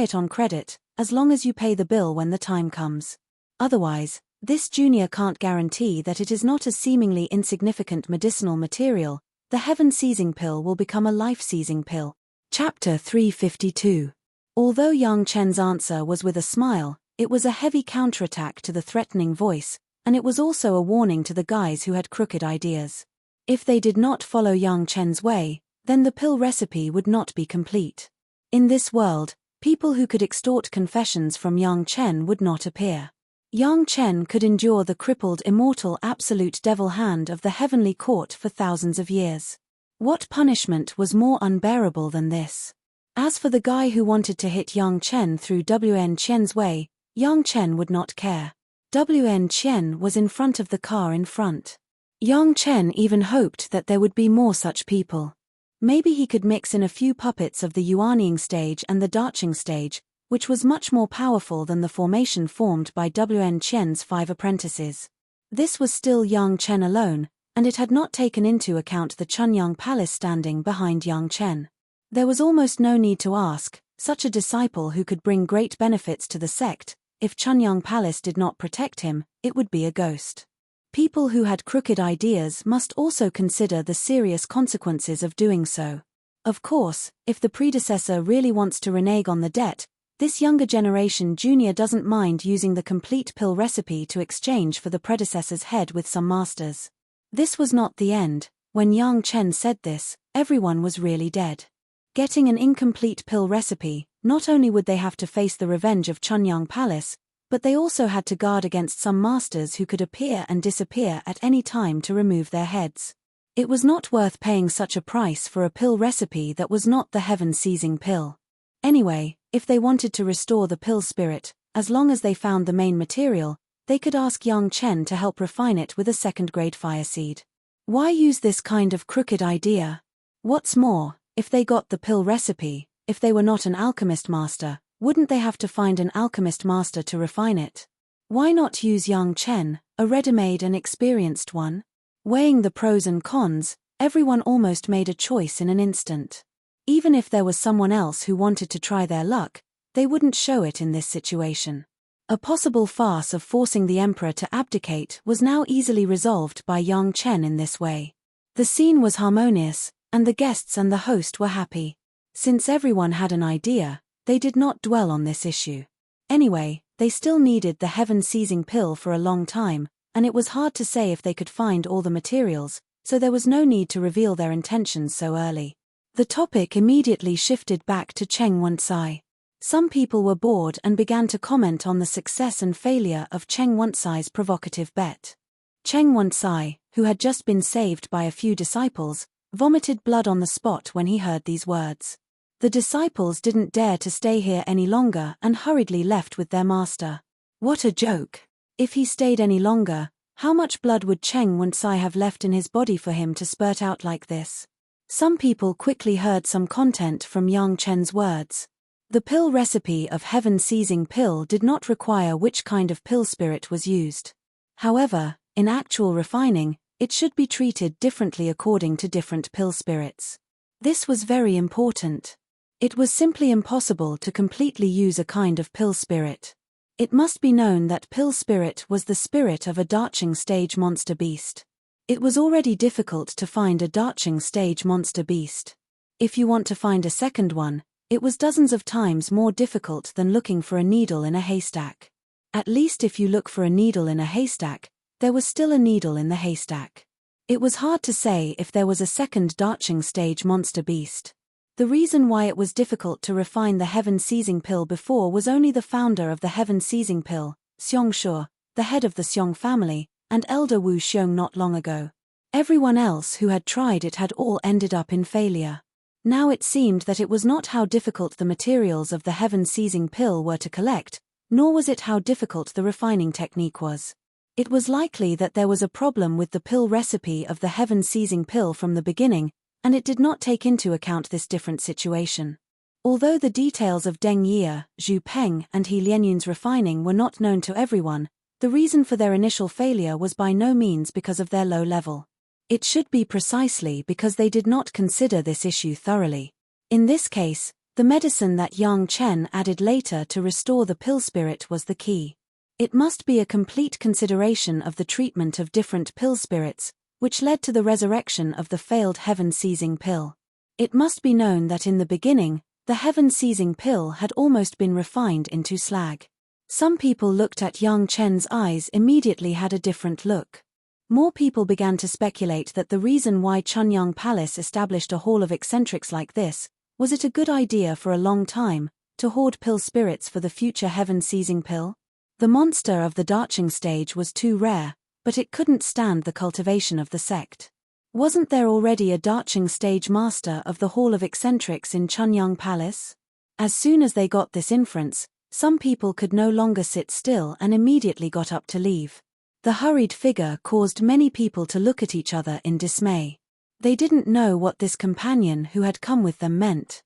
Speaker 1: it on credit, as long as you pay the bill when the time comes. Otherwise, this junior can't guarantee that it is not a seemingly insignificant medicinal material. The heaven-seizing pill will become a life-seizing pill. Chapter 352. Although Yang Chen's answer was with a smile, it was a heavy counterattack to the threatening voice, and it was also a warning to the guys who had crooked ideas. If they did not follow Yang Chen's way, then the pill recipe would not be complete. In this world, people who could extort confessions from Yang Chen would not appear. Yang Chen could endure the crippled immortal absolute devil hand of the heavenly court for thousands of years. What punishment was more unbearable than this? As for the guy who wanted to hit Yang Chen through Wn Qian's way, Yang Chen would not care. Wn Qian was in front of the car in front. Yang Chen even hoped that there would be more such people. Maybe he could mix in a few puppets of the Yuanying stage and the Darching stage, which was much more powerful than the formation formed by Wn Qian's 5 apprentices. This was still Yang Chen alone, and it had not taken into account the Chunyang Palace standing behind Yang Chen. There was almost no need to ask, such a disciple who could bring great benefits to the sect, if Chunyang Palace did not protect him, it would be a ghost. People who had crooked ideas must also consider the serious consequences of doing so. Of course, if the predecessor really wants to renege on the debt, this younger generation junior doesn't mind using the complete pill recipe to exchange for the predecessor's head with some masters. This was not the end. When Yang Chen said this, everyone was really dead. Getting an incomplete pill recipe, not only would they have to face the revenge of Chunyang Palace, but they also had to guard against some masters who could appear and disappear at any time to remove their heads. It was not worth paying such a price for a pill recipe that was not the heaven-seizing pill. Anyway, if they wanted to restore the pill spirit, as long as they found the main material, they could ask Yang Chen to help refine it with a 2nd-grade fire seed. Why use this kind of crooked idea? What's more, if they got the pill recipe, if they were not an alchemist master, wouldn't they have to find an alchemist master to refine it? Why not use Yang Chen, a ready-made and experienced one? Weighing the pros and cons, everyone almost made a choice in an instant. Even if there was someone else who wanted to try their luck, they wouldn't show it in this situation. A possible farce of forcing the emperor to abdicate was now easily resolved by Yang Chen in this way. The scene was harmonious, and the guests and the host were happy. Since everyone had an idea, they did not dwell on this issue. Anyway, they still needed the heaven-seizing pill for a long time, and it was hard to say if they could find all the materials, so there was no need to reveal their intentions so early. The topic immediately shifted back to Cheng Wunsai. Some people were bored and began to comment on the success and failure of Cheng Wunsai's provocative bet. Cheng Wunsai, who had just been saved by a few disciples, vomited blood on the spot when he heard these words. The disciples didn't dare to stay here any longer and hurriedly left with their master. What a joke! If he stayed any longer, how much blood would Cheng Wunsai have left in his body for him to spurt out like this? Some people quickly heard some content from Yang Chen's words. The pill recipe of heaven-seizing pill did not require which kind of pill spirit was used. However, in actual refining, it should be treated differently according to different pill spirits. This was very important. It was simply impossible to completely use a kind of pill spirit. It must be known that pill spirit was the spirit of a Darching stage monster beast. It was already difficult to find a Darching stage monster beast. If you want to find a second one, it was dozens of times more difficult than looking for a needle in a haystack. At least if you look for a needle in a haystack, there was still a needle in the haystack. It was hard to say if there was a second Darching stage monster beast. The reason why it was difficult to refine the heaven-seizing pill before was only the founder of the heaven-seizing pill, Xiong Shu, the head of the Xiong family, and Elder Wu Xiong not long ago. Everyone else who had tried it had all ended up in failure. Now it seemed that it was not how difficult the materials of the heaven-seizing pill were to collect, nor was it how difficult the refining technique was. It was likely that there was a problem with the pill recipe of the heaven-seizing pill from the beginning, and it did not take into account this different situation. Although the details of Deng Ye, Zhu Peng, and He Lianyun's refining were not known to everyone, the reason for their initial failure was by no means because of their low level. It should be precisely because they did not consider this issue thoroughly. In this case, the medicine that Yang Chen added later to restore the pill spirit was the key. It must be a complete consideration of the treatment of different pill spirits, which led to the resurrection of the failed heaven-seizing pill. It must be known that in the beginning, the heaven-seizing pill had almost been refined into slag. Some people looked at Yang Chen's eyes immediately had a different look. More people began to speculate that the reason why Chunyang Palace established a hall of eccentrics like this, was it a good idea for a long time, to hoard pill spirits for the future heaven-seizing pill? The monster of the Darching stage was too rare, but it couldn't stand the cultivation of the sect. Wasn't there already a Darching stage master of the hall of eccentrics in Chunyang Palace? As soon as they got this inference, some people could no longer sit still and immediately got up to leave. The hurried figure caused many people to look at each other in dismay. They didn't know what this companion who had come with them meant.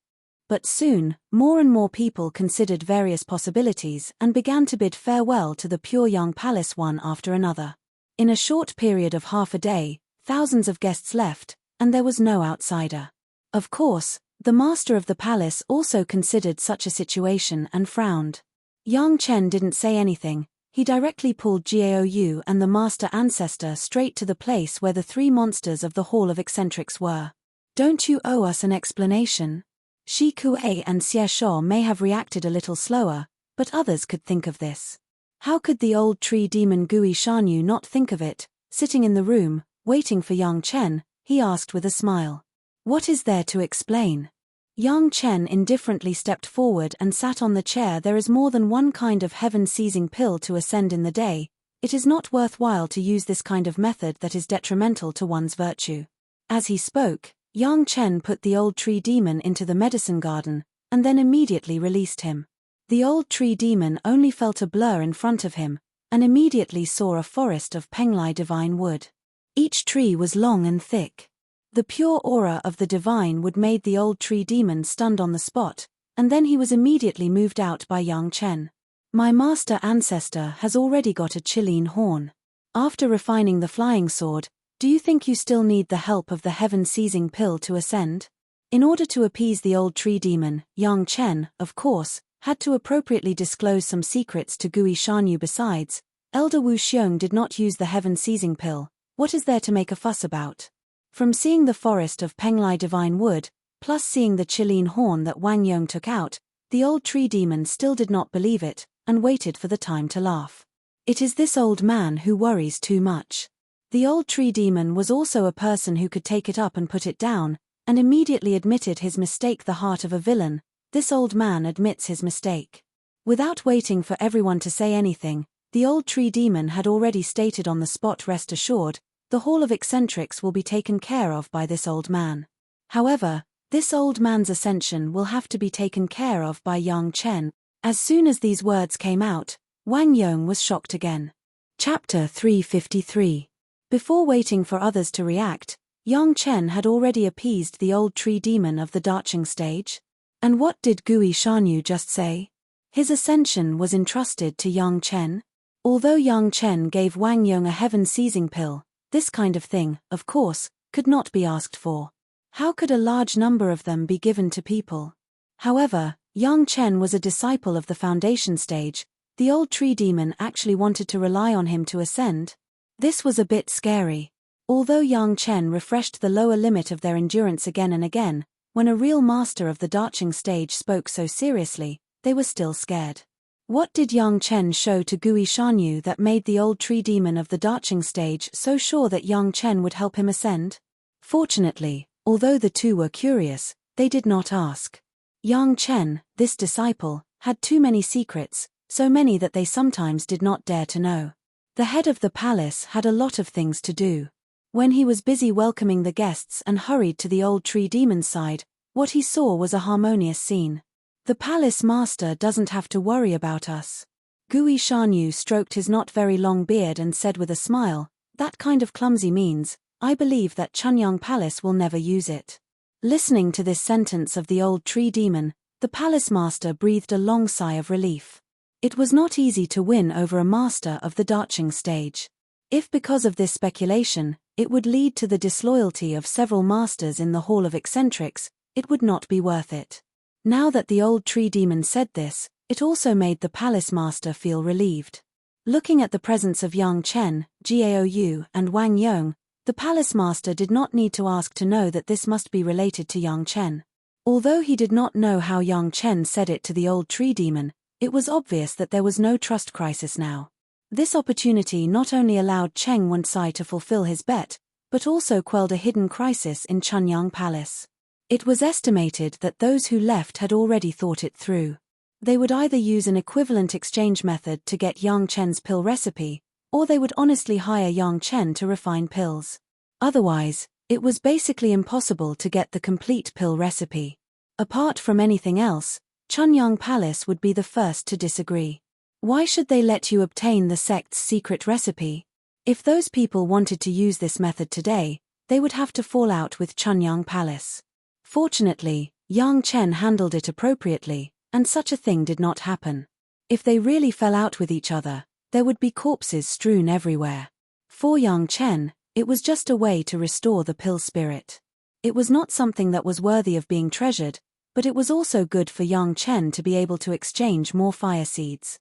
Speaker 1: But soon, more and more people considered various possibilities and began to bid farewell to the Puryang Palace one after another. In a short period of half a day, thousands of guests left, and there was no outsider. Of course, the master of the palace also considered such a situation and frowned. Yang Chen didn't say anything. He directly pulled Jiao Yu and the master ancestor straight to the place where the three monsters of the Hall of Eccentrics were. Don't you owe us an explanation? Shi Kuei and Xie Shou may have reacted a little slower, but others could think of this. How could the old tree demon Gui Shanyu not think of it? Sitting in the room, waiting for Yang Chen, he asked with a smile. What is there to explain? Yang Chen indifferently stepped forward and sat on the chair. There is more than one kind of heaven-seizing pill to ascend in the day. It is not worthwhile to use this kind of method that is detrimental to one's virtue. As he spoke, Yang Chen put the old tree demon into the medicine garden, and then immediately released him. The old tree demon only felt a blur in front of him, and immediately saw a forest of Penglai divine wood. Each tree was long and thick. The pure aura of the divine wood made the old tree demon stunned on the spot, and then he was immediately moved out by Yang Chen. My master ancestor has already got a Qilin horn. After refining the flying sword, do you think you still need the help of the heaven-seizing pill to ascend? In order to appease the old tree demon, Yang Chen, of course, had to appropriately disclose some secrets to Gui Shanyu. Besides, Elder Wu Xiong did not use the heaven-seizing pill. What is there to make a fuss about? From seeing the forest of Penglai divine wood, plus seeing the Chilean horn that Wang Yong took out, the old tree demon still did not believe it, and waited for the time to laugh. It is this old man who worries too much. The old tree demon was also a person who could take it up and put it down, and immediately admitted his mistake. The heart of a villain, this old man admits his mistake. Without waiting for everyone to say anything, the old tree demon had already stated on the spot, rest assured, the Hall of Eccentrics will be taken care of by this old man. However, this old man's ascension will have to be taken care of by Yang Chen. As soon as these words came out, Wang Yong was shocked again. Chapter 353. Before waiting for others to react, Yang Chen had already appeased the old tree demon of the Darching stage. And what did Gui Shanyu just say? His ascension was entrusted to Yang Chen. Although Yang Chen gave Wang Yong a heaven-seizing pill, this kind of thing, of course, could not be asked for. How could a large number of them be given to people? However, Yang Chen was a disciple of the foundation stage. The old tree demon actually wanted to rely on him to ascend. This was a bit scary. Although Yang Chen refreshed the lower limit of their endurance again and again, when a real master of the Darching stage spoke so seriously, they were still scared. What did Yang Chen show to Gui Shanyu that made the old tree demon of the Darching stage so sure that Yang Chen would help him ascend? Fortunately, although the two were curious, they did not ask. Yang Chen, this disciple, had too many secrets, so many that they sometimes did not dare to know. The head of the palace had a lot of things to do. When he was busy welcoming the guests and hurried to the old tree demon's side, what he saw was a harmonious scene. The palace master doesn't have to worry about us. Gui Shanyu stroked his not very long beard and said with a smile, that kind of clumsy means, I believe that Chunyang Palace will never use it. Listening to this sentence of the old tree demon, the palace master breathed a long sigh of relief. It was not easy to win over a master of the Darching stage. If because of this speculation, it would lead to the disloyalty of several masters in the Hall of Eccentrics, it would not be worth it. Now that the old tree demon said this, it also made the palace master feel relieved. Looking at the presence of Yang Chen, Gaou, and Wang Yong, the palace master did not need to ask to know that this must be related to Yang Chen. Although he did not know how Yang Chen said it to the old tree demon, it was obvious that there was no trust crisis now. This opportunity not only allowed Cheng Wensai to fulfill his bet, but also quelled a hidden crisis in Chunyang Palace. It was estimated that those who left had already thought it through. They would either use an equivalent exchange method to get Yang Chen's pill recipe, or they would honestly hire Yang Chen to refine pills. Otherwise, it was basically impossible to get the complete pill recipe. Apart from anything else, Chunyang Palace would be the first to disagree. Why should they let you obtain the sect's secret recipe? If those people wanted to use this method today, they would have to fall out with Chunyang Palace. Fortunately, Yang Chen handled it appropriately, and such a thing did not happen. If they really fell out with each other, there would be corpses strewn everywhere. For Yang Chen, it was just a way to restore the pill spirit. It was not something that was worthy of being treasured, but it was also good for Yang Chen to be able to exchange more fire seeds.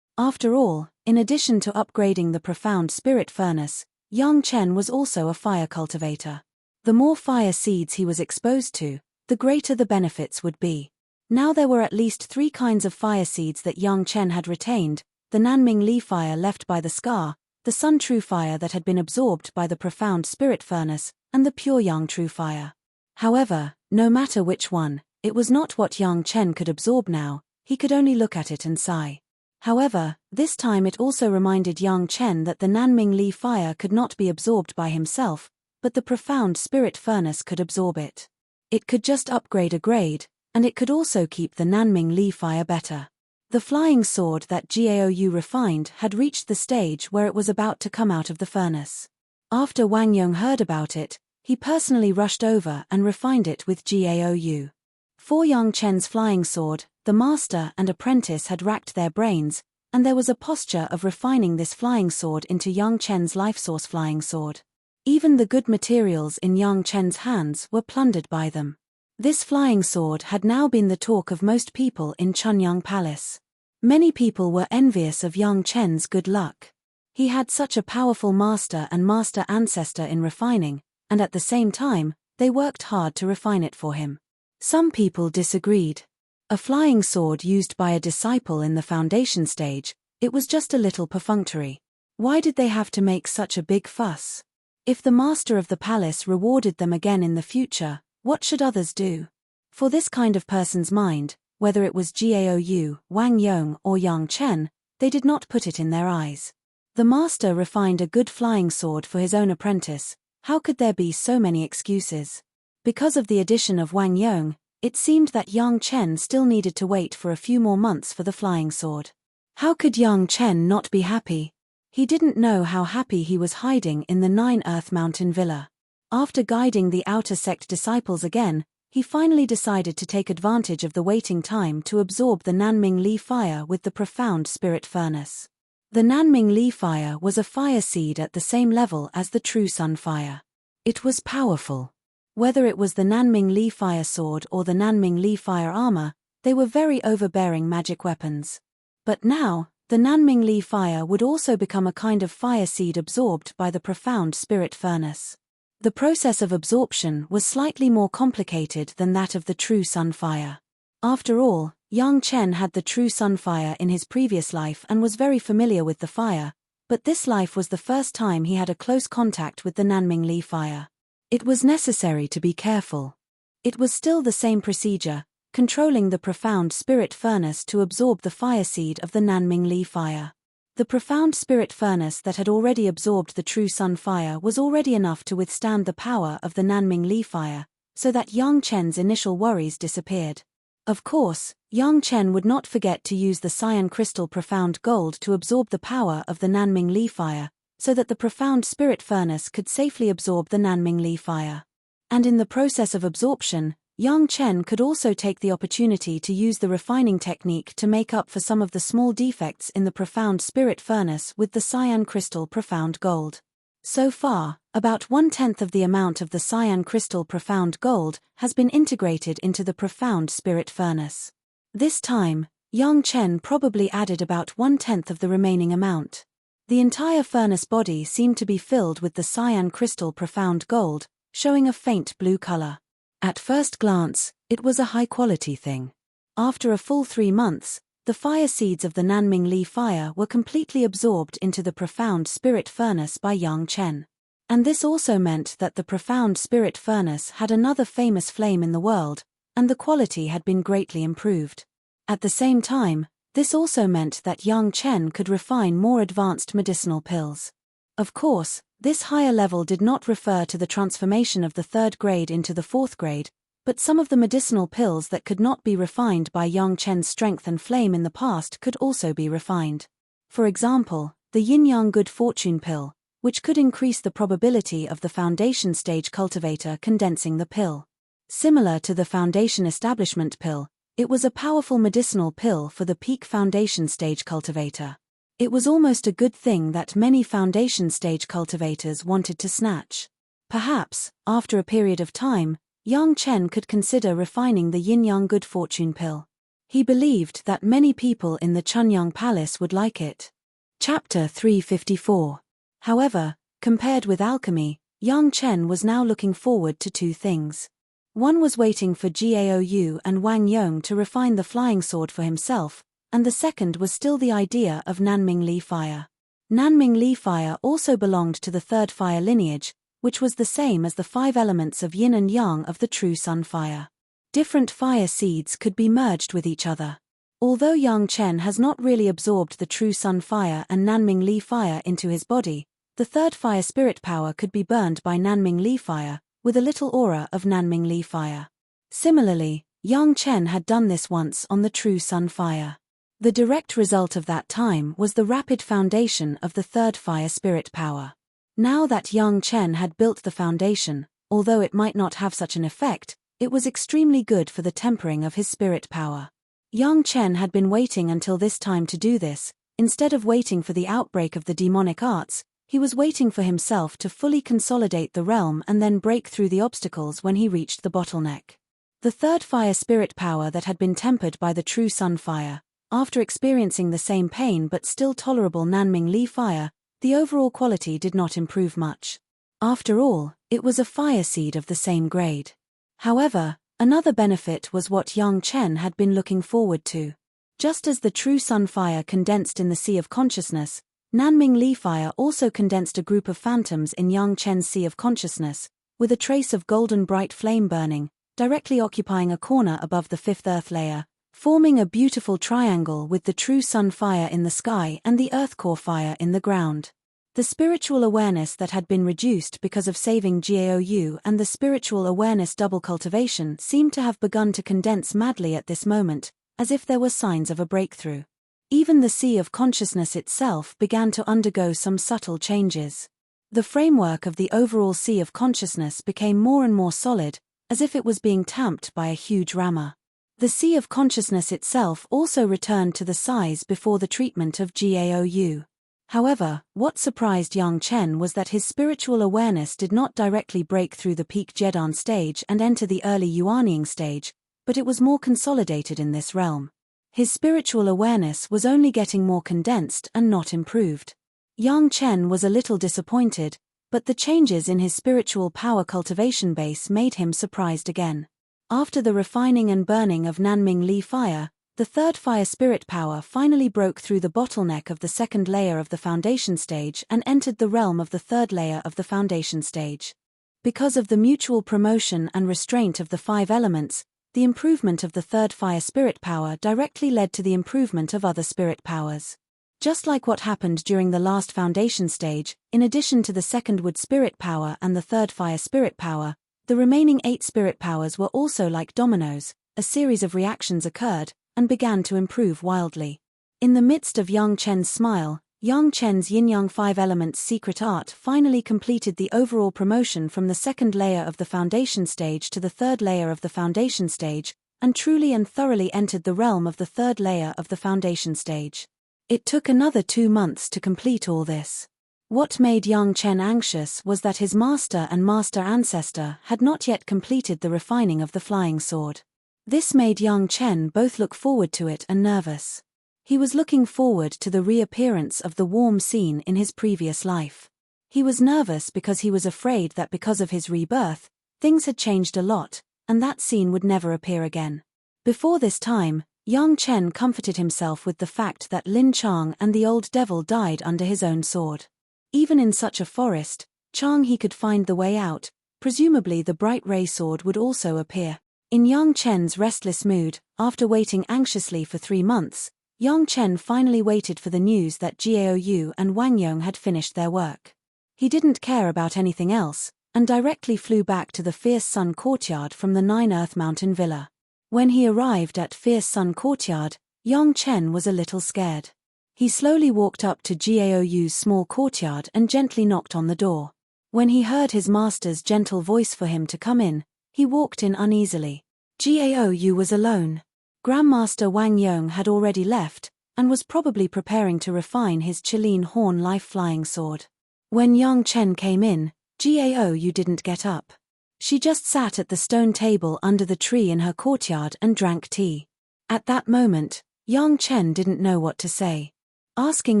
Speaker 1: After all, in addition to upgrading the profound spirit furnace, Yang Chen was also a fire cultivator. The more fire seeds he was exposed to, the greater the benefits would be. Now there were at least 3 kinds of fire seeds that Yang Chen had retained: the Nanming Li fire left by the scar, the Sun True fire that had been absorbed by the profound spirit furnace, and the pure Yang True fire. However, no matter which one, it was not what Yang Chen could absorb now. He could only look at it and sigh. However, this time it also reminded Yang Chen that the Nanming Li fire could not be absorbed by himself, but the profound spirit furnace could absorb it. It could just upgrade a grade, and it could also keep the Nanming Li fire better. The flying sword that Gaou refined had reached the stage where it was about to come out of the furnace. After Wang Yong heard about it, he personally rushed over and refined it with Gaou. For Yang Chen's flying sword, the master and apprentice had racked their brains, and there was a posture of refining this flying sword into Yang Chen's life source flying sword. Even the good materials in Yang Chen's hands were plundered by them. This flying sword had now been the talk of most people in Chunyang Palace. Many people were envious of Yang Chen's good luck. He had such a powerful master and master ancestor in refining, and at the same time, they worked hard to refine it for him. Some people disagreed. A flying sword used by a disciple in the foundation stage, it was just a little perfunctory. Why did they have to make such a big fuss? If the master of the palace rewarded them again in the future, what should others do? For this kind of person's mind, whether it was Gao, Wang Yong or Yang Chen, they did not put it in their eyes. The master refined a good flying sword for his own apprentice. How could there be so many excuses? Because of the addition of Wang Yong, it seemed that Yang Chen still needed to wait for a few more months for the flying sword. How could Yang Chen not be happy? He didn't know how happy he was hiding in the Nine Earth Mountain villa. After guiding the outer sect disciples again, he finally decided to take advantage of the waiting time to absorb the Nanming Li fire with the profound spirit furnace. The Nanming Li fire was a fire seed at the same level as the true sun fire. It was powerful. Whether it was the Nanming Li fire sword or the Nanming Li fire armor, they were very overbearing magic weapons. But now, the Nanming Li fire would also become a kind of fire seed absorbed by the profound spirit furnace. The process of absorption was slightly more complicated than that of the true sun fire. After all, Yang Chen had the true sun fire in his previous life and was very familiar with the fire, but this life was the first time he had a close contact with the Nanming Li fire. It was necessary to be careful. It was still the same procedure, controlling the profound spirit furnace to absorb the fire seed of the Nanming Li fire. The profound spirit furnace that had already absorbed the true sun fire was already enough to withstand the power of the Nanming Li fire, so that Yang Chen's initial worries disappeared. Of course, Yang Chen would not forget to use the cyan crystal profound gold to absorb the power of the Nanming Li fire, so that the profound spirit furnace could safely absorb the Nanming Li fire. And in the process of absorption, Yang Chen could also take the opportunity to use the refining technique to make up for some of the small defects in the profound spirit furnace with the cyan crystal profound gold. So far, about 1/10 of the amount of the cyan crystal profound gold has been integrated into the profound spirit furnace. This time, Yang Chen probably added about 1/10 of the remaining amount. The entire furnace body seemed to be filled with the cyan crystal profound gold, showing a faint blue color. At first glance, it was a high-quality thing. After a full 3 months, the fire seeds of the Nanming Li fire were completely absorbed into the profound spirit furnace by Yang Chen. And this also meant that the profound spirit furnace had another famous flame in the world, and the quality had been greatly improved. At the same time, this also meant that Yang Chen could refine more advanced medicinal pills. Of course, this higher level did not refer to the transformation of the 3rd grade into the 4th grade, but some of the medicinal pills that could not be refined by Yang Chen's strength and flame in the past could also be refined. For example, the yin-yang good fortune pill, which could increase the probability of the foundation stage cultivator condensing the pill. Similar to the foundation establishment pill, it was a powerful medicinal pill for the peak foundation stage cultivator. It was almost a good thing that many foundation stage cultivators wanted to snatch. Perhaps, after a period of time, Yang Chen could consider refining the yin-yang good fortune pill. He believed that many people in the Chunyang Palace would like it. Chapter 354. However, compared with alchemy, Yang Chen was now looking forward to 2 things. One was waiting for Gao and Wang Yong to refine the flying sword for himself, and the second was still the idea of Nanming Li fire. Nanming Li fire also belonged to the 3rd fire lineage, which was the same as the 5 elements of yin and yang of the true sun fire. Different fire seeds could be merged with each other. Although Yang Chen has not really absorbed the true sun fire and Nanming Li fire into his body, the 3rd fire spirit power could be burned by Nanming Li fire, with a little aura of Nanming Li fire. Similarly, Yang Chen had done this once on the true sun fire. The direct result of that time was the rapid foundation of the 3rd fire spirit power. Now that Yang Chen had built the foundation, although it might not have such an effect, it was extremely good for the tempering of his spirit power. Yang Chen had been waiting until this time to do this. Instead of waiting for the outbreak of the demonic arts, he was waiting for himself to fully consolidate the realm and then break through the obstacles when he reached the bottleneck. The 3rd fire spirit power that had been tempered by the true sun fire, after experiencing the same pain but still tolerable Nanming Li fire, the overall quality did not improve much. After all, it was a fire seed of the same grade. However, another benefit was what Yang Chen had been looking forward to. Just as the true sun fire condensed in the sea of consciousness, Nanming Li fire also condensed a group of phantoms in Yang Chen's sea of consciousness, with a trace of golden bright flame burning, directly occupying a corner above the fifth earth layer, forming a beautiful triangle with the true sun fire in the sky and the earth core fire in the ground. The spiritual awareness that had been reduced because of saving Gaou and the spiritual awareness double cultivation seemed to have begun to condense madly at this moment, as if there were signs of a breakthrough. Even the sea of consciousness itself began to undergo some subtle changes. The framework of the overall sea of consciousness became more and more solid, as if it was being tamped by a huge rammer. The sea of consciousness itself also returned to the size before the treatment of Gaou. However, what surprised Yang Chen was that his spiritual awareness did not directly break through the peak Jedan stage and enter the early Yuanying stage, but it was more consolidated in this realm. His spiritual awareness was only getting more condensed and not improved. Yang Chen was a little disappointed, but the changes in his spiritual power cultivation base made him surprised again. After the refining and burning of Nanming Li fire, the third fire spirit power finally broke through the bottleneck of the second layer of the foundation stage and entered the realm of the third layer of the foundation stage. Because of the mutual promotion and restraint of the 5 elements, the improvement of the third fire spirit power directly led to the improvement of other spirit powers. Just like what happened during the last foundation stage, in addition to the second wood spirit power and the third fire spirit power, the remaining 8 spirit powers were also like dominoes. A series of reactions occurred, and began to improve wildly. In the midst of Yang Chen's smile, Yang Chen's yin-yang 5 elements secret art finally completed the overall promotion from the second layer of the foundation stage to the third layer of the foundation stage, and truly and thoroughly entered the realm of the third layer of the foundation stage. It took another 2 months to complete all this. What made Yang Chen anxious was that his master and master ancestor had not yet completed the refining of the flying sword. This made Yang Chen both look forward to it and nervous. He was looking forward to the reappearance of the warm scene in his previous life. He was nervous because he was afraid that because of his rebirth, things had changed a lot, and that scene would never appear again. Before this time, Yang Chen comforted himself with the fact that Lin Chang and the old devil died under his own sword. Even in such a forest, Chang he could find the way out. Presumably the bright ray sword would also appear. In Yang Chen's restless mood, after waiting anxiously for 3 months, Yang Chen finally waited for the news that Gaou and Wang Yong had finished their work. He didn't care about anything else, and directly flew back to the Fierce Sun Courtyard from the 9 Earth Mountain Villa. When he arrived at Fierce Sun Courtyard, Yang Chen was a little scared. He slowly walked up to Gaou's small courtyard and gently knocked on the door. When he heard his master's gentle voice for him to come in, he walked in uneasily. Gaou was alone. Grandmaster Wang Yong had already left, and was probably preparing to refine his Qilin Horn life-flying sword. When Yang Chen came in, Gaou didn't get up. She just sat at the stone table under the tree in her courtyard and drank tea. At that moment, Yang Chen didn't know what to say. Asking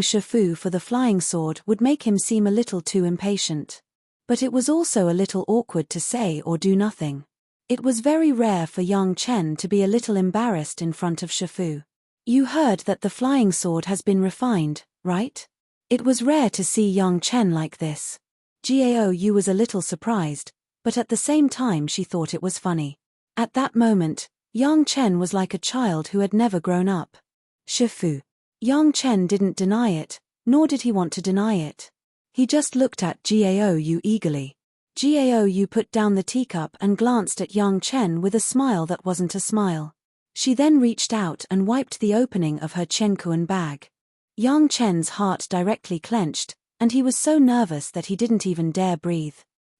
Speaker 1: Shifu for the flying sword would make him seem a little too impatient. But it was also a little awkward to say or do nothing. It was very rare for Yang Chen to be a little embarrassed in front of Shifu. You heard that the flying sword has been refined, right? It was rare to see Yang Chen like this. Gaou was a little surprised, but at the same time she thought it was funny. At that moment, Yang Chen was like a child who had never grown up. Shifu. Yang Chen didn't deny it, nor did he want to deny it. He just looked at Gaou eagerly. Gaou put down the teacup and glanced at Yang Chen with a smile that wasn't a smile. She then reached out and wiped the opening of her Chenkuan bag. Yang Chen's heart directly clenched, and he was so nervous that he didn't even dare breathe.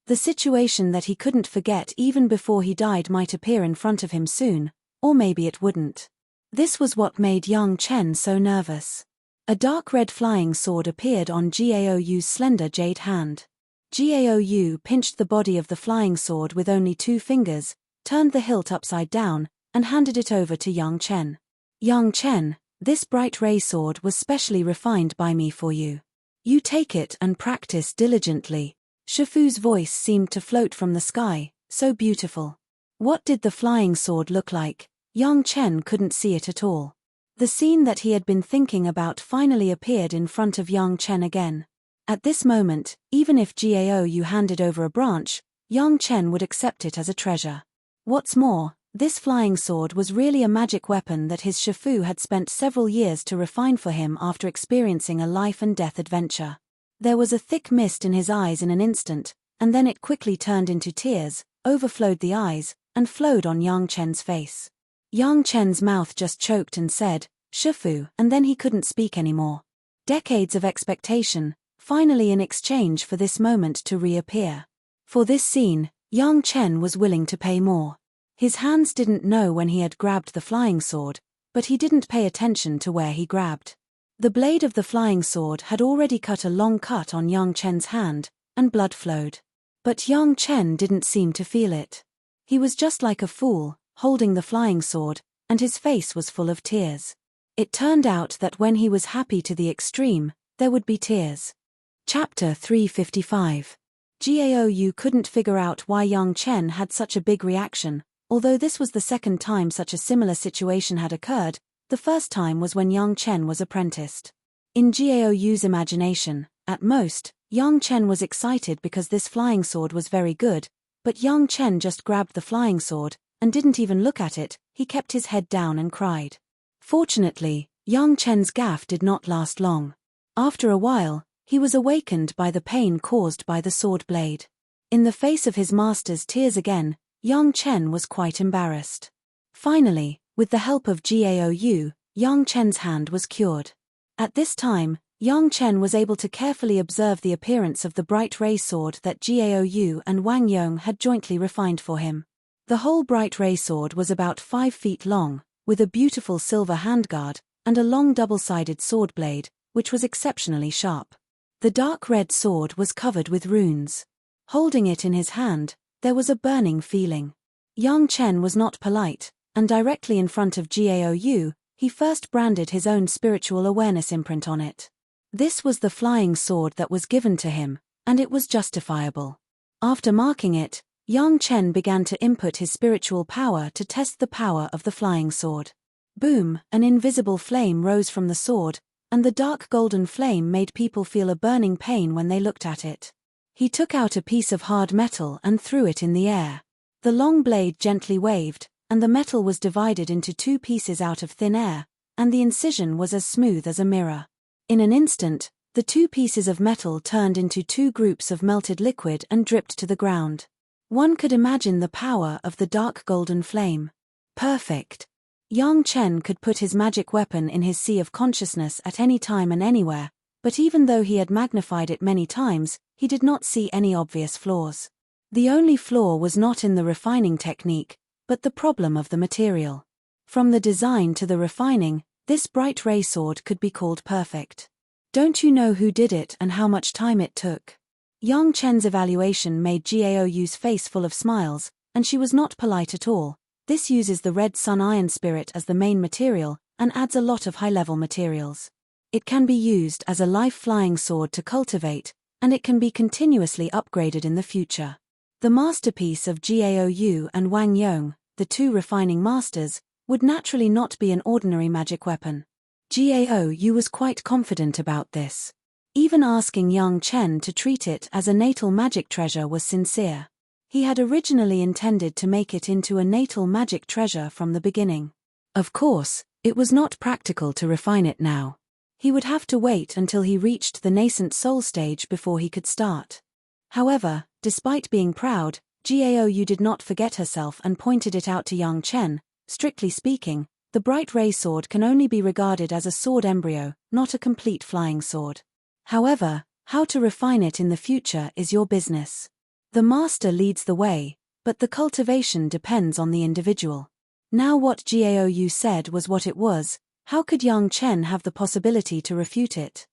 Speaker 1: The situation that he couldn't forget even before he died might appear in front of him soon, or maybe it wouldn't. This was what made Yang Chen so nervous. A dark red flying sword appeared on Gaou's slender jade hand. Gaou pinched the body of the flying sword with only 2 fingers, turned the hilt upside down, and handed it over to Yang Chen. Yang Chen, this bright ray sword was specially refined by me for you. You take it and practice diligently. Shifu's voice seemed to float from the sky, so beautiful. What did the flying sword look like? Yang Chen couldn't see it at all. The scene that he had been thinking about finally appeared in front of Yang Chen again. At this moment, even if Gao Yu handed over a branch, Yang Chen would accept it as a treasure. What's more, this flying sword was really a magic weapon that his Shifu had spent several years to refine for him after experiencing a life-and-death adventure. There was a thick mist in his eyes in an instant, and then it quickly turned into tears, overflowed the eyes, and flowed on Yang Chen's face. Yang Chen's mouth just choked and said, "Shifu," and then he couldn't speak anymore. Decades of expectation, finally in exchange for this moment to reappear. For this scene, Yang Chen was willing to pay more. His hands didn't know when he had grabbed the flying sword, but he didn't pay attention to where he grabbed. The blade of the flying sword had already cut a long cut on Yang Chen's hand, and blood flowed. But Yang Chen didn't seem to feel it. He was just like a fool, holding the flying sword, and his face was full of tears. It turned out that when he was happy to the extreme, there would be tears. Chapter 355. Gao Yu couldn't figure out why Yang Chen had such a big reaction. Although this was the second time such a similar situation had occurred, the first time was when Yang Chen was apprenticed. In Gao Yu's imagination, at most, Yang Chen was excited because this flying sword was very good, but Yang Chen just grabbed the flying sword, and didn't even look at it. He kept his head down and cried. Fortunately, Yang Chen's gaff did not last long. After a while, he was awakened by the pain caused by the sword blade. In the face of his master's tears again, Yang Chen was quite embarrassed. Finally, with the help of Gao Yu, Yang Chen's hand was cured. At this time, Yang Chen was able to carefully observe the appearance of the bright ray sword that Gao Yu and Wang Yong had jointly refined for him. The whole bright ray sword was about 5 feet long, with a beautiful silver handguard, and a long double-sided sword blade, which was exceptionally sharp. The dark red sword was covered with runes. Holding it in his hand, there was a burning feeling. Yang Chen was not polite, and directly in front of Gao Yu, he first branded his own spiritual awareness imprint on it. This was the flying sword that was given to him, and it was justifiable. After marking it, Yang Chen began to input his spiritual power to test the power of the flying sword. Boom, an invisible flame rose from the sword, and the dark golden flame made people feel a burning pain when they looked at it. He took out a piece of hard metal and threw it in the air. The long blade gently waved, and the metal was divided into 2 pieces out of thin air, and the incision was as smooth as a mirror. In an instant, the 2 pieces of metal turned into 2 groups of melted liquid and dripped to the ground. One could imagine the power of the dark golden flame. Perfect. Yang Chen could put his magic weapon in his sea of consciousness at any time and anywhere, but even though he had magnified it many times, he did not see any obvious flaws. The only flaw was not in the refining technique, but the problem of the material. From the design to the refining, this bright ray sword could be called perfect. Don't you know who did it and how much time it took? Yang Chen's evaluation made Gao Yu's face full of smiles, and she was not polite at all. This uses the red sun iron spirit as the main material, and adds a lot of high-level materials. It can be used as a life flying sword to cultivate, and it can be continuously upgraded in the future. The masterpiece of Gao Yu and Wang Yong, the 2 refining masters, would naturally not be an ordinary magic weapon. Gao Yu was quite confident about this. Even asking Yang Chen to treat it as a natal magic treasure was sincere. He had originally intended to make it into a natal magic treasure from the beginning. Of course, it was not practical to refine it now. He would have to wait until he reached the nascent soul stage before he could start. However, despite being proud, Gao Yu did not forget herself and pointed it out to Yang Chen. Strictly speaking, the bright ray sword can only be regarded as a sword embryo, not a complete flying sword. However, how to refine it in the future is your business. The master leads the way, but the cultivation depends on the individual. Now what Gao Yu said was what it was. How could Yang Chen have the possibility to refute it?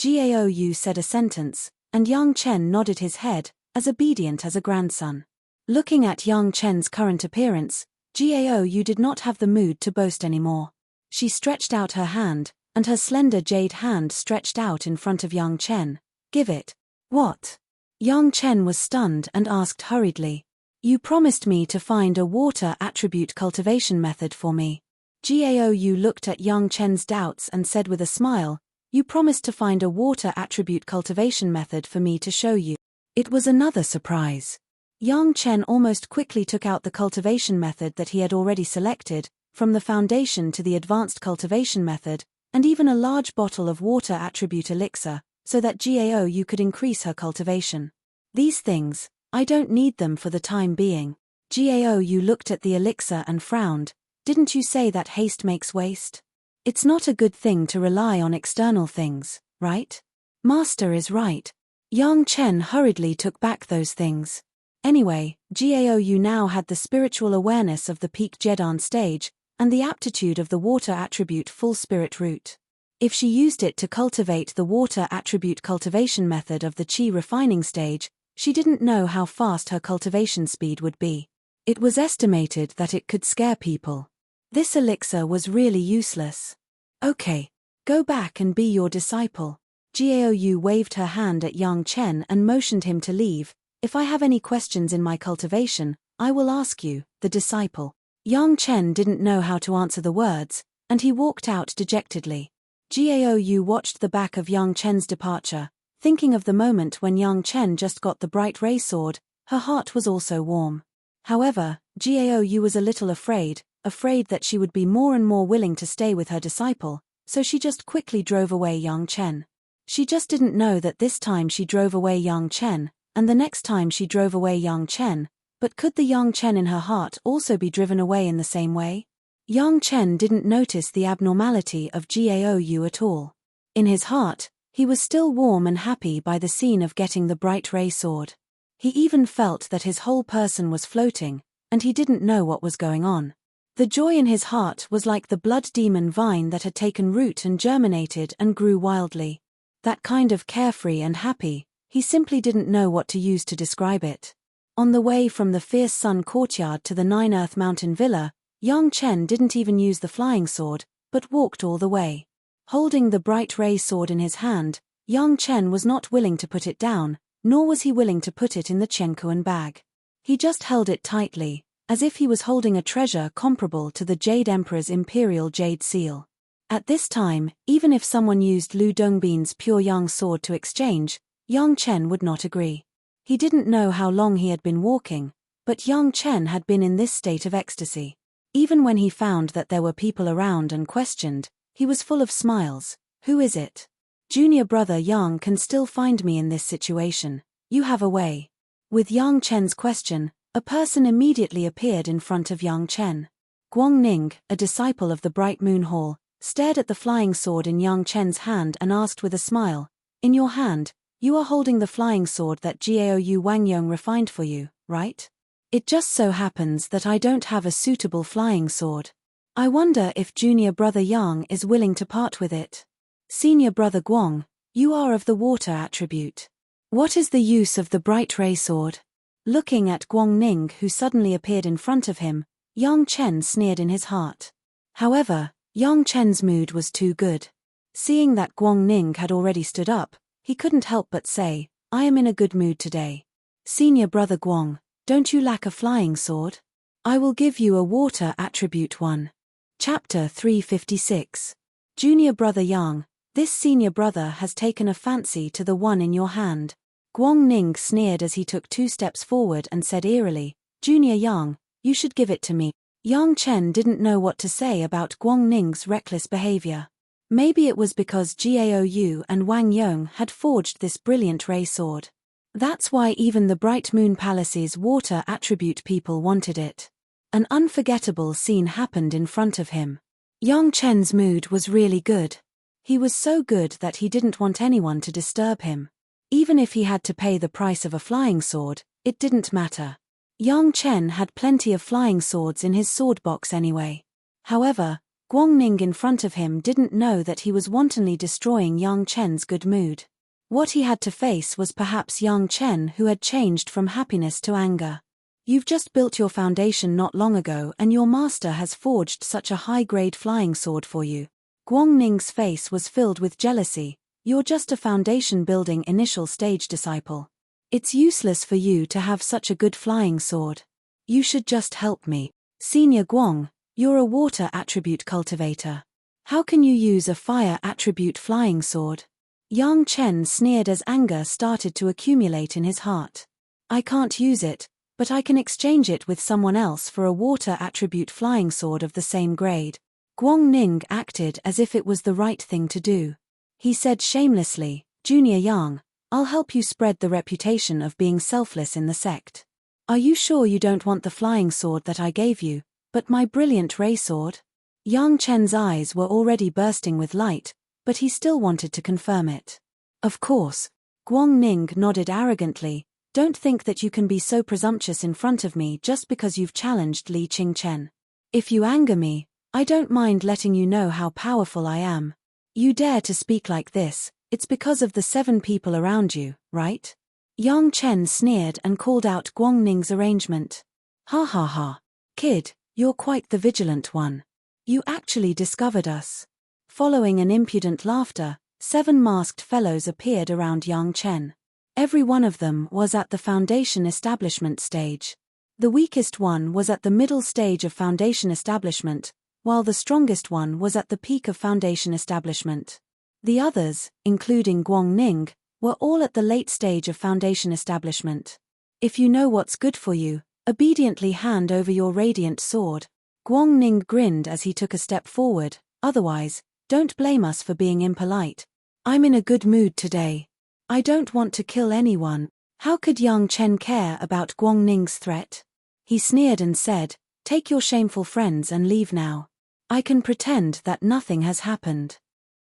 Speaker 1: Gao Yu said a sentence, and Yang Chen nodded his head, as obedient as a grandson. Looking at Yang Chen's current appearance, Gao Yu did not have the mood to boast anymore. She stretched out her hand, and her slender jade hand stretched out in front of Yang Chen. Give it. What? Yang Chen was stunned and asked hurriedly. You promised me to find a water attribute cultivation method for me. Gao Yu looked at Yang Chen's doubts and said with a smile, you promised to find a water attribute cultivation method for me to show you. It was another surprise. Yang Chen almost quickly took out the cultivation method that he had already selected, from the foundation to the advanced cultivation method, and even a large bottle of water attribute elixir, so that Gao Yu could increase her cultivation. These things, I don't need them for the time being. Gao Yu looked at the elixir and frowned. Didn't you say that haste makes waste? It's not a good thing to rely on external things, right? Master is right. Yang Chen hurriedly took back those things. Anyway, Gao Yu now had the spiritual awareness of the peak Jedan stage, and the aptitude of the water attribute full spirit root. If she used it to cultivate the water attribute cultivation method of the Qi refining stage, she didn't know how fast her cultivation speed would be. It was estimated that it could scare people. This elixir was really useless. Okay. Go back and be your disciple. Gao Yu waved her hand at Yang Chen and motioned him to leave. If I have any questions in my cultivation, I will ask you, the disciple. Yang Chen didn't know how to answer the words, and he walked out dejectedly. Gao Yu watched the back of Yang Chen's departure, thinking of the moment when Yang Chen just got the bright ray sword. Her heart was also warm. However, Gao Yu was a little afraid that she would be more and more willing to stay with her disciple, so she just quickly drove away Yang Chen. She just didn't know that this time she drove away Yang Chen, and the next time she drove away Yang Chen, but could the Yang Chen in her heart also be driven away in the same way? Yang Chen didn't notice the abnormality of Gao Yu at all. In his heart, he was still warm and happy by the scene of getting the bright ray sword. He even felt that his whole person was floating, and he didn't know what was going on. The joy in his heart was like the blood demon vine that had taken root and germinated and grew wildly. That kind of carefree and happy, he simply didn't know what to use to describe it. On the way from the Fierce Sun courtyard to the Nine Earth Mountain Villa, Yang Chen didn't even use the flying sword, but walked all the way. Holding the bright ray sword in his hand, Yang Chen was not willing to put it down, nor was he willing to put it in the Chenkuan bag. He just held it tightly, as if he was holding a treasure comparable to the Jade Emperor's imperial jade seal. At this time, even if someone used Lu Dongbin's pure yang sword to exchange, Yang Chen would not agree. He didn't know how long he had been walking, but Yang Chen had been in this state of ecstasy. Even when he found that there were people around and questioned, he was full of smiles. Who is it? Junior brother Yang can still find me in this situation. You have a way. With Yang Chen's question, a person immediately appeared in front of Yang Chen. Guang Ning, a disciple of the Bright Moon Hall, stared at the flying sword in Yang Chen's hand and asked with a smile, in your hand, you are holding the flying sword that Gao Yu Wangyong refined for you, right? It just so happens that I don't have a suitable flying sword. I wonder if junior brother Yang is willing to part with it. Senior brother Guang, you are of the water attribute. What is the use of the bright ray sword? Looking at Guang Ning who suddenly appeared in front of him, Yang Chen sneered in his heart. However, Yang Chen's mood was too good. Seeing that Guang Ning had already stood up, he couldn't help but say, I am in a good mood today. Senior brother Guang, don't you lack a flying sword? I will give you a water attribute one. Chapter 356. Junior brother Yang, this senior brother has taken a fancy to the one in your hand. Guang Ning sneered as he took 2 steps forward and said eerily, Junior Yang, you should give it to me. Yang Chen didn't know what to say about Guang Ning's reckless behavior. Maybe it was because Gao Yu and Wang Yong had forged this brilliant ray sword. That's why even the Bright Moon Palace's water attribute people wanted it. An unforgettable scene happened in front of him. Yang Chen's mood was really good. He was so good that he didn't want anyone to disturb him. Even if he had to pay the price of a flying sword, it didn't matter. Yang Chen had plenty of flying swords in his sword box anyway. However, Guang Ning in front of him didn't know that he was wantonly destroying Yang Chen's good mood. What he had to face was perhaps Yang Chen who had changed from happiness to anger. You've just built your foundation not long ago and your master has forged such a high-grade flying sword for you. Guang Ning's face was filled with jealousy. You're just a foundation building initial stage disciple. It's useless for you to have such a good flying sword. You should just help me. Senior Guang, you're a water attribute cultivator. How can you use a fire attribute flying sword? Yang Chen sneered as anger started to accumulate in his heart. I can't use it, but I can exchange it with someone else for a water attribute flying sword of the same grade. Guang Ning acted as if it was the right thing to do. He said shamelessly, Junior Yang, I'll help you spread the reputation of being selfless in the sect. Are you sure you don't want the flying sword that I gave you, but my brilliant ray sword? Yang Chen's eyes were already bursting with light, but he still wanted to confirm it. Of course. Guang Ning nodded arrogantly. Don't think that you can be so presumptuous in front of me just because you've challenged Li Qingchen. If you anger me, I don't mind letting you know how powerful I am. You dare to speak like this, it's because of the 7 people around you, right? Yang Chen sneered and called out Guang Ning's arrangement. Ha ha ha. Kid, you're quite the vigilant one. You actually discovered us. Following an impudent laughter, 7 masked fellows appeared around Yang Chen. Every one of them was at the foundation establishment stage. The weakest one was at the middle stage of foundation establishment, while the strongest one was at the peak of foundation establishment. The others, including Guang Ning, were all at the late stage of foundation establishment. If you know what's good for you, obediently hand over your radiant sword. Guang Ning grinned as he took a step forward, otherwise, don't blame us for being impolite. I'm in a good mood today. I don't want to kill anyone. How could Yang Chen care about Guang Ning's threat? He sneered and said, take your shameful friends and leave now. I can pretend that nothing has happened.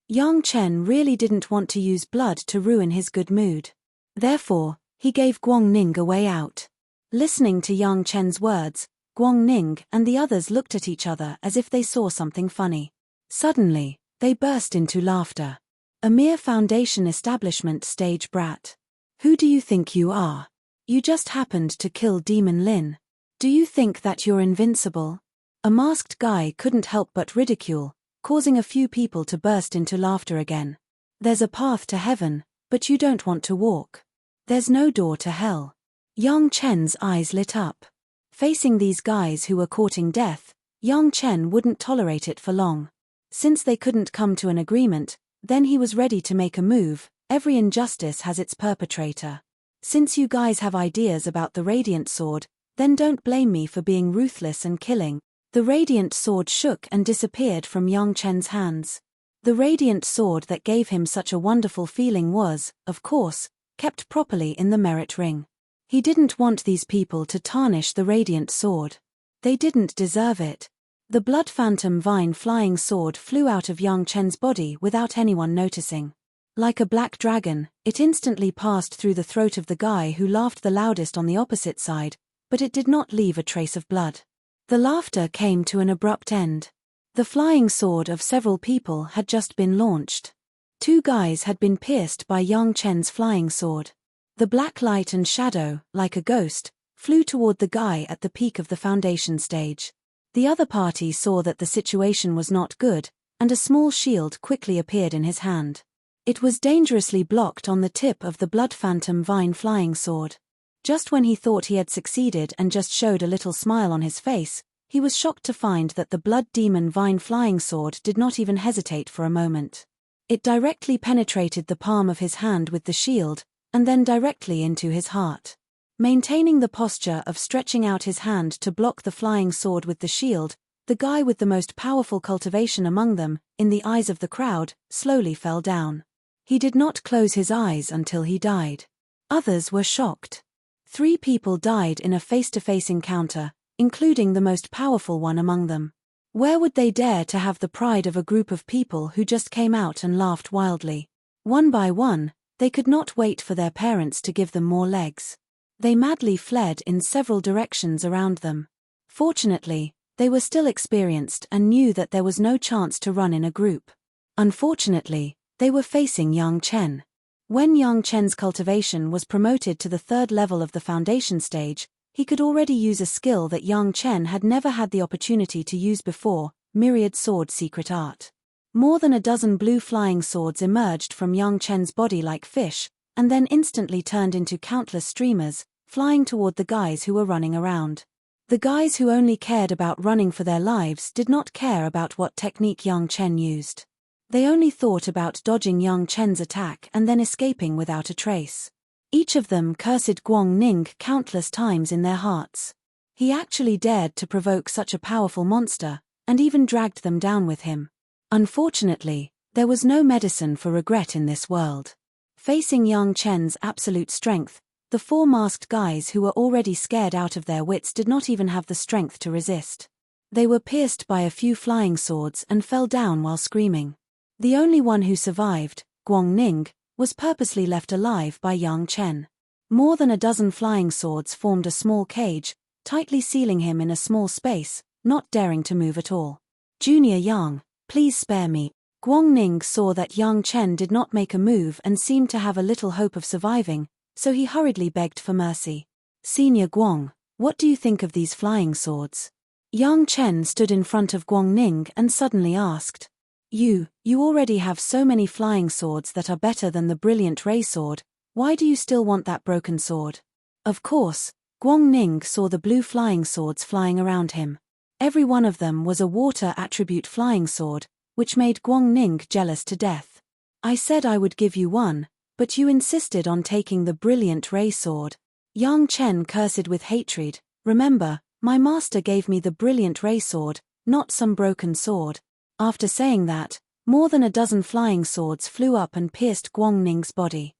Speaker 1: Yang Chen really didn't want to use blood to ruin his good mood. Therefore, he gave Guang Ning a way out. Listening to Yang Chen's words, Guang Ning and the others looked at each other as if they saw something funny. Suddenly, they burst into laughter. A mere foundation establishment stage brat. Who do you think you are? You just happened to kill Demon Lin. Do you think that you're invincible? A masked guy couldn't help but ridicule, causing a few people to burst into laughter again. There's a path to heaven, but you don't want to walk. There's no door to hell. Yang Chen's eyes lit up. Facing these guys who were courting death, Yang Chen wouldn't tolerate it for long. Since they couldn't come to an agreement, then he was ready to make a move. Every injustice has its perpetrator. Since you guys have ideas about the Radiant Sword, then don't blame me for being ruthless and killing. The Radiant Sword shook and disappeared from Yang Chen's hands. The Radiant Sword that gave him such a wonderful feeling was, of course, kept properly in the merit ring. He didn't want these people to tarnish the Radiant Sword. They didn't deserve it. The Blood Phantom Vine flying sword flew out of Yang Chen's body without anyone noticing. Like a black dragon, it instantly passed through the throat of the guy who laughed the loudest on the opposite side, but it did not leave a trace of blood. The laughter came to an abrupt end. The flying sword of several people had just been launched. 2 guys had been pierced by Yang Chen's flying sword. The black light and shadow, like a ghost, flew toward the guy at the peak of the foundation stage. The other party saw that the situation was not good, and a small shield quickly appeared in his hand. It was dangerously blocked on the tip of the Blood Phantom Vine flying sword. Just when he thought he had succeeded and just showed a little smile on his face, he was shocked to find that the Blood Demon Vine flying sword did not even hesitate for a moment. It directly penetrated the palm of his hand with the shield, and then directly into his heart. Maintaining the posture of stretching out his hand to block the flying sword with the shield, the guy with the most powerful cultivation among them, in the eyes of the crowd, slowly fell down. He did not close his eyes until he died. Others were shocked. 3 people died in a face-to-face encounter, including the most powerful one among them. Where would they dare to have the pride of a group of people who just came out and laughed wildly? One by one, they could not wait for their parents to give them more legs. They madly fled in several directions around them. Fortunately, they were still experienced and knew that there was no chance to run in a group. Unfortunately, they were facing Yang Chen. When Yang Chen's cultivation was promoted to the 3rd level of the foundation stage, he could already use a skill that Yang Chen had never had the opportunity to use before, Myriad Sword Secret Art. More than a dozen blue flying swords emerged from Yang Chen's body like fish, and then instantly turned into countless streamers, flying toward the guys who were running around. The guys who only cared about running for their lives did not care about what technique Yang Chen used. They only thought about dodging Yang Chen's attack and then escaping without a trace. Each of them cursed Guang Ning countless times in their hearts. He actually dared to provoke such a powerful monster, and even dragged them down with him. Unfortunately, there was no medicine for regret in this world. Facing Yang Chen's absolute strength, the four masked guys who were already scared out of their wits did not even have the strength to resist. They were pierced by a few flying swords and fell down while screaming. The only one who survived, Guang Ning, was purposely left alive by Yang Chen. More than a dozen flying swords formed a small cage, tightly sealing him in a small space, not daring to move at all. "Junior Yang, please spare me." Guang Ning saw that Yang Chen did not make a move and seemed to have a little hope of surviving, so he hurriedly begged for mercy. "Senior Guang, what do you think of these flying swords?" Yang Chen stood in front of Guang Ning and suddenly asked. You already have so many flying swords that are better than the brilliant ray sword, why do you still want that broken sword?" Of course, Guang Ning saw the blue flying swords flying around him. Every one of them was a water attribute flying sword, which made Guang Ning jealous to death. "I said I would give you one, but you insisted on taking the brilliant ray sword." Yang Chen cursed with hatred. "Remember, my master gave me the brilliant ray sword, not some broken sword." After saying that, more than a dozen flying swords flew up and pierced Guang Ning's body.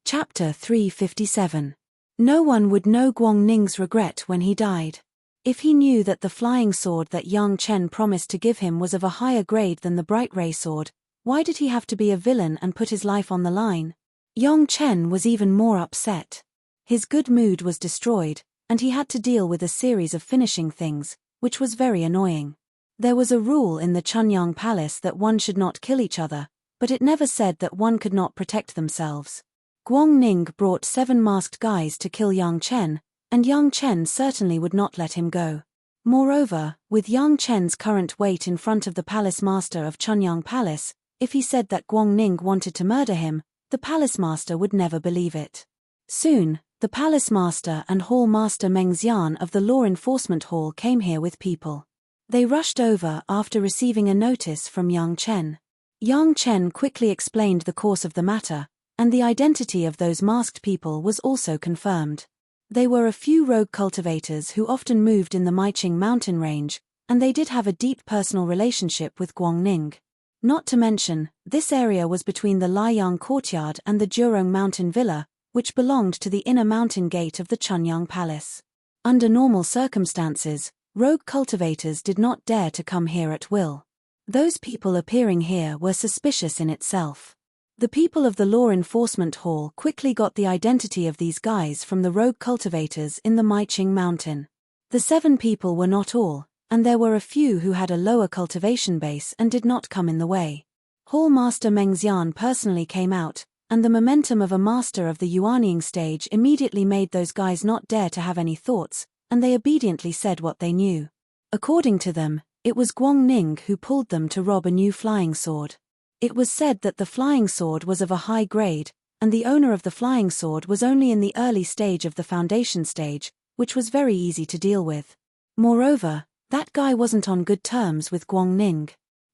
Speaker 1: Chapter 357. No one would know Guang Ning's regret when he died. If he knew that the flying sword that Yang Chen promised to give him was of a higher grade than the bright ray sword, why did he have to be a villain and put his life on the line? Yang Chen was even more upset. His good mood was destroyed, and he had to deal with a series of finishing things, which was very annoying. There was a rule in the Chunyang Palace that one should not kill each other, but it never said that one could not protect themselves. Guang Ning brought 7 masked guys to kill Yang Chen, and Yang Chen certainly would not let him go. Moreover, with Yang Chen's current weight in front of the palace master of Chunyang Palace, if he said that Guang Ning wanted to murder him, the palace master would never believe it. Soon, the palace master and hall master Meng Xian of the law enforcement hall came here with people. They rushed over after receiving a notice from Yang Chen. Yang Chen quickly explained the course of the matter, and the identity of those masked people was also confirmed. They were a few rogue cultivators who often moved in the Maiqing mountain range, and they did have a deep personal relationship with Guang Ning. Not to mention, this area was between the Liang courtyard and the Jurong mountain villa, which belonged to the inner mountain gate of the Chunyang Palace. Under normal circumstances, rogue cultivators did not dare to come here at will. Those people appearing here were suspicious in itself. The people of the law enforcement hall quickly got the identity of these guys from the rogue cultivators in the Maiqing mountain. The 7 people were not all, and there were a few who had a lower cultivation base and did not come in the way. Hall Master Meng Xian personally came out, and the momentum of a master of the Yuanying stage immediately made those guys not dare to have any thoughts, and they obediently said what they knew. According to them, it was Guang Ning who pulled them to rob a new flying sword. It was said that the flying sword was of a high grade, and the owner of the flying sword was only in the early stage of the foundation stage, which was very easy to deal with. Moreover, that guy wasn't on good terms with Guang Ning.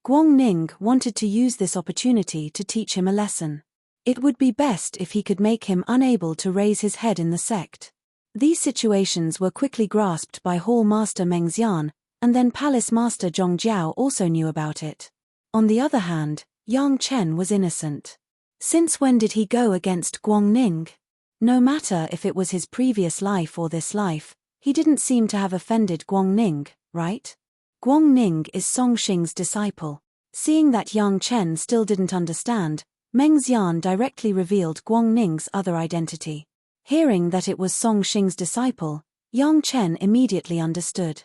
Speaker 1: Guang Ning wanted to use this opportunity to teach him a lesson. It would be best if he could make him unable to raise his head in the sect. These situations were quickly grasped by Hall Master Meng Xian, and then Palace Master Zhong Jiao also knew about it. On the other hand, Yang Chen was innocent. Since when did he go against Guang Ning? No matter if it was his previous life or this life, he didn't seem to have offended Guang Ning, right? Guang Ning is Song Xing's disciple. Seeing that Yang Chen still didn't understand, Meng Xian directly revealed Guang Ning's other identity. Hearing that it was Song Xing's disciple, Yang Chen immediately understood.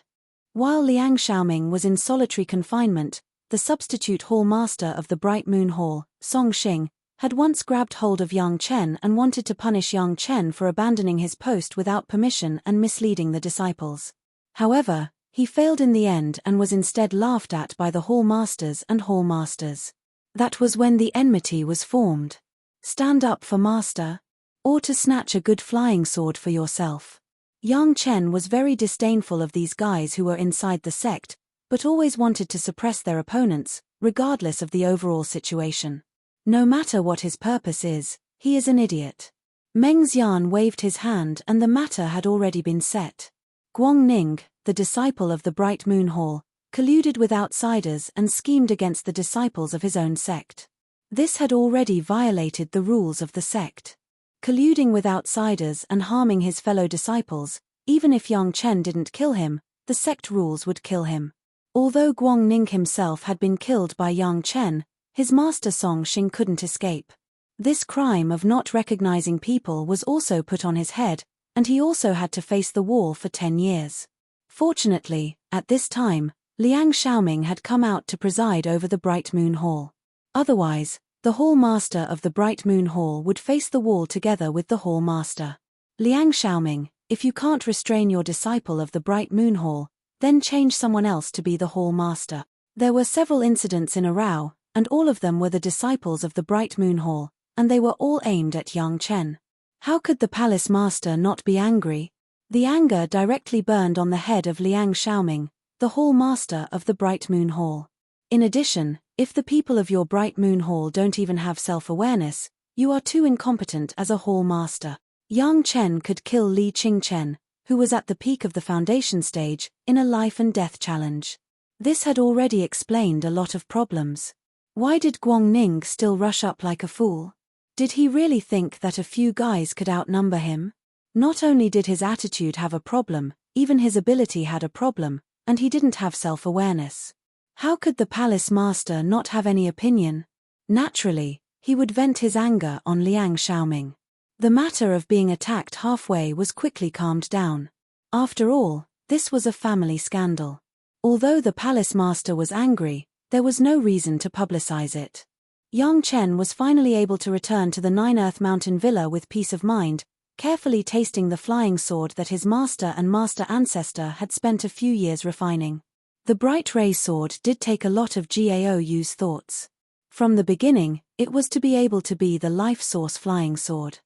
Speaker 1: While Liang Xiaoming was in solitary confinement, the substitute hall master of the Bright Moon Hall, Song Xing, had once grabbed hold of Yang Chen and wanted to punish Yang Chen for abandoning his post without permission and misleading the disciples. However, he failed in the end and was instead laughed at by the hall masters and hall masters. That was when the enmity was formed. Stand up for master. or to snatch a good flying sword for yourself. Yang Chen was very disdainful of these guys who were inside the sect, but always wanted to suppress their opponents, regardless of the overall situation. No matter what his purpose is, he is an idiot. Meng Xian waved his hand and the matter had already been set. Guang Ning, the disciple of the Bright Moon Hall, colluded with outsiders and schemed against the disciples of his own sect. This had already violated the rules of the sect. Colluding with outsiders and harming his fellow disciples, even if Yang Chen didn't kill him, the sect rules would kill him. Although Guang Ning himself had been killed by Yang Chen, his master Song Xing couldn't escape. This crime of not recognizing people was also put on his head, and he also had to face the wall for 10 years. Fortunately, at this time, Liang Xiaoming had come out to preside over the Bright Moon Hall. Otherwise, the Hall Master of the Bright Moon Hall would face the wall together with the Hall Master. Liang Xiaoming, if you can't restrain your disciple of the Bright Moon Hall, then change someone else to be the Hall Master. There were several incidents in a row, and all of them were the disciples of the Bright Moon Hall, and they were all aimed at Yang Chen. How could the Palace Master not be angry? The anger directly burned on the head of Liang Xiaoming, the Hall Master of the Bright Moon Hall. In addition, if the people of your Bright Moon Hall don't even have self-awareness, you are too incompetent as a Hall Master. Yang Chen could kill Li Qingchen, who was at the peak of the foundation stage, in a life-and-death challenge. This had already explained a lot of problems. Why did Guang Ning still rush up like a fool? Did he really think that a few guys could outnumber him? Not only did his attitude have a problem, even his ability had a problem, and he didn't have self-awareness. How could the Palace Master not have any opinion? Naturally, he would vent his anger on Liang Xiaoming. The matter of being attacked halfway was quickly calmed down. After all, this was a family scandal. Although the Palace Master was angry, there was no reason to publicize it. Yang Chen was finally able to return to the Nine Earth Mountain Villa with peace of mind, carefully tasting the flying sword that his master and master ancestor had spent a few years refining. The bright ray sword did take a lot of Gao Yu's thoughts. From the beginning, it was to be able to be the life source flying sword.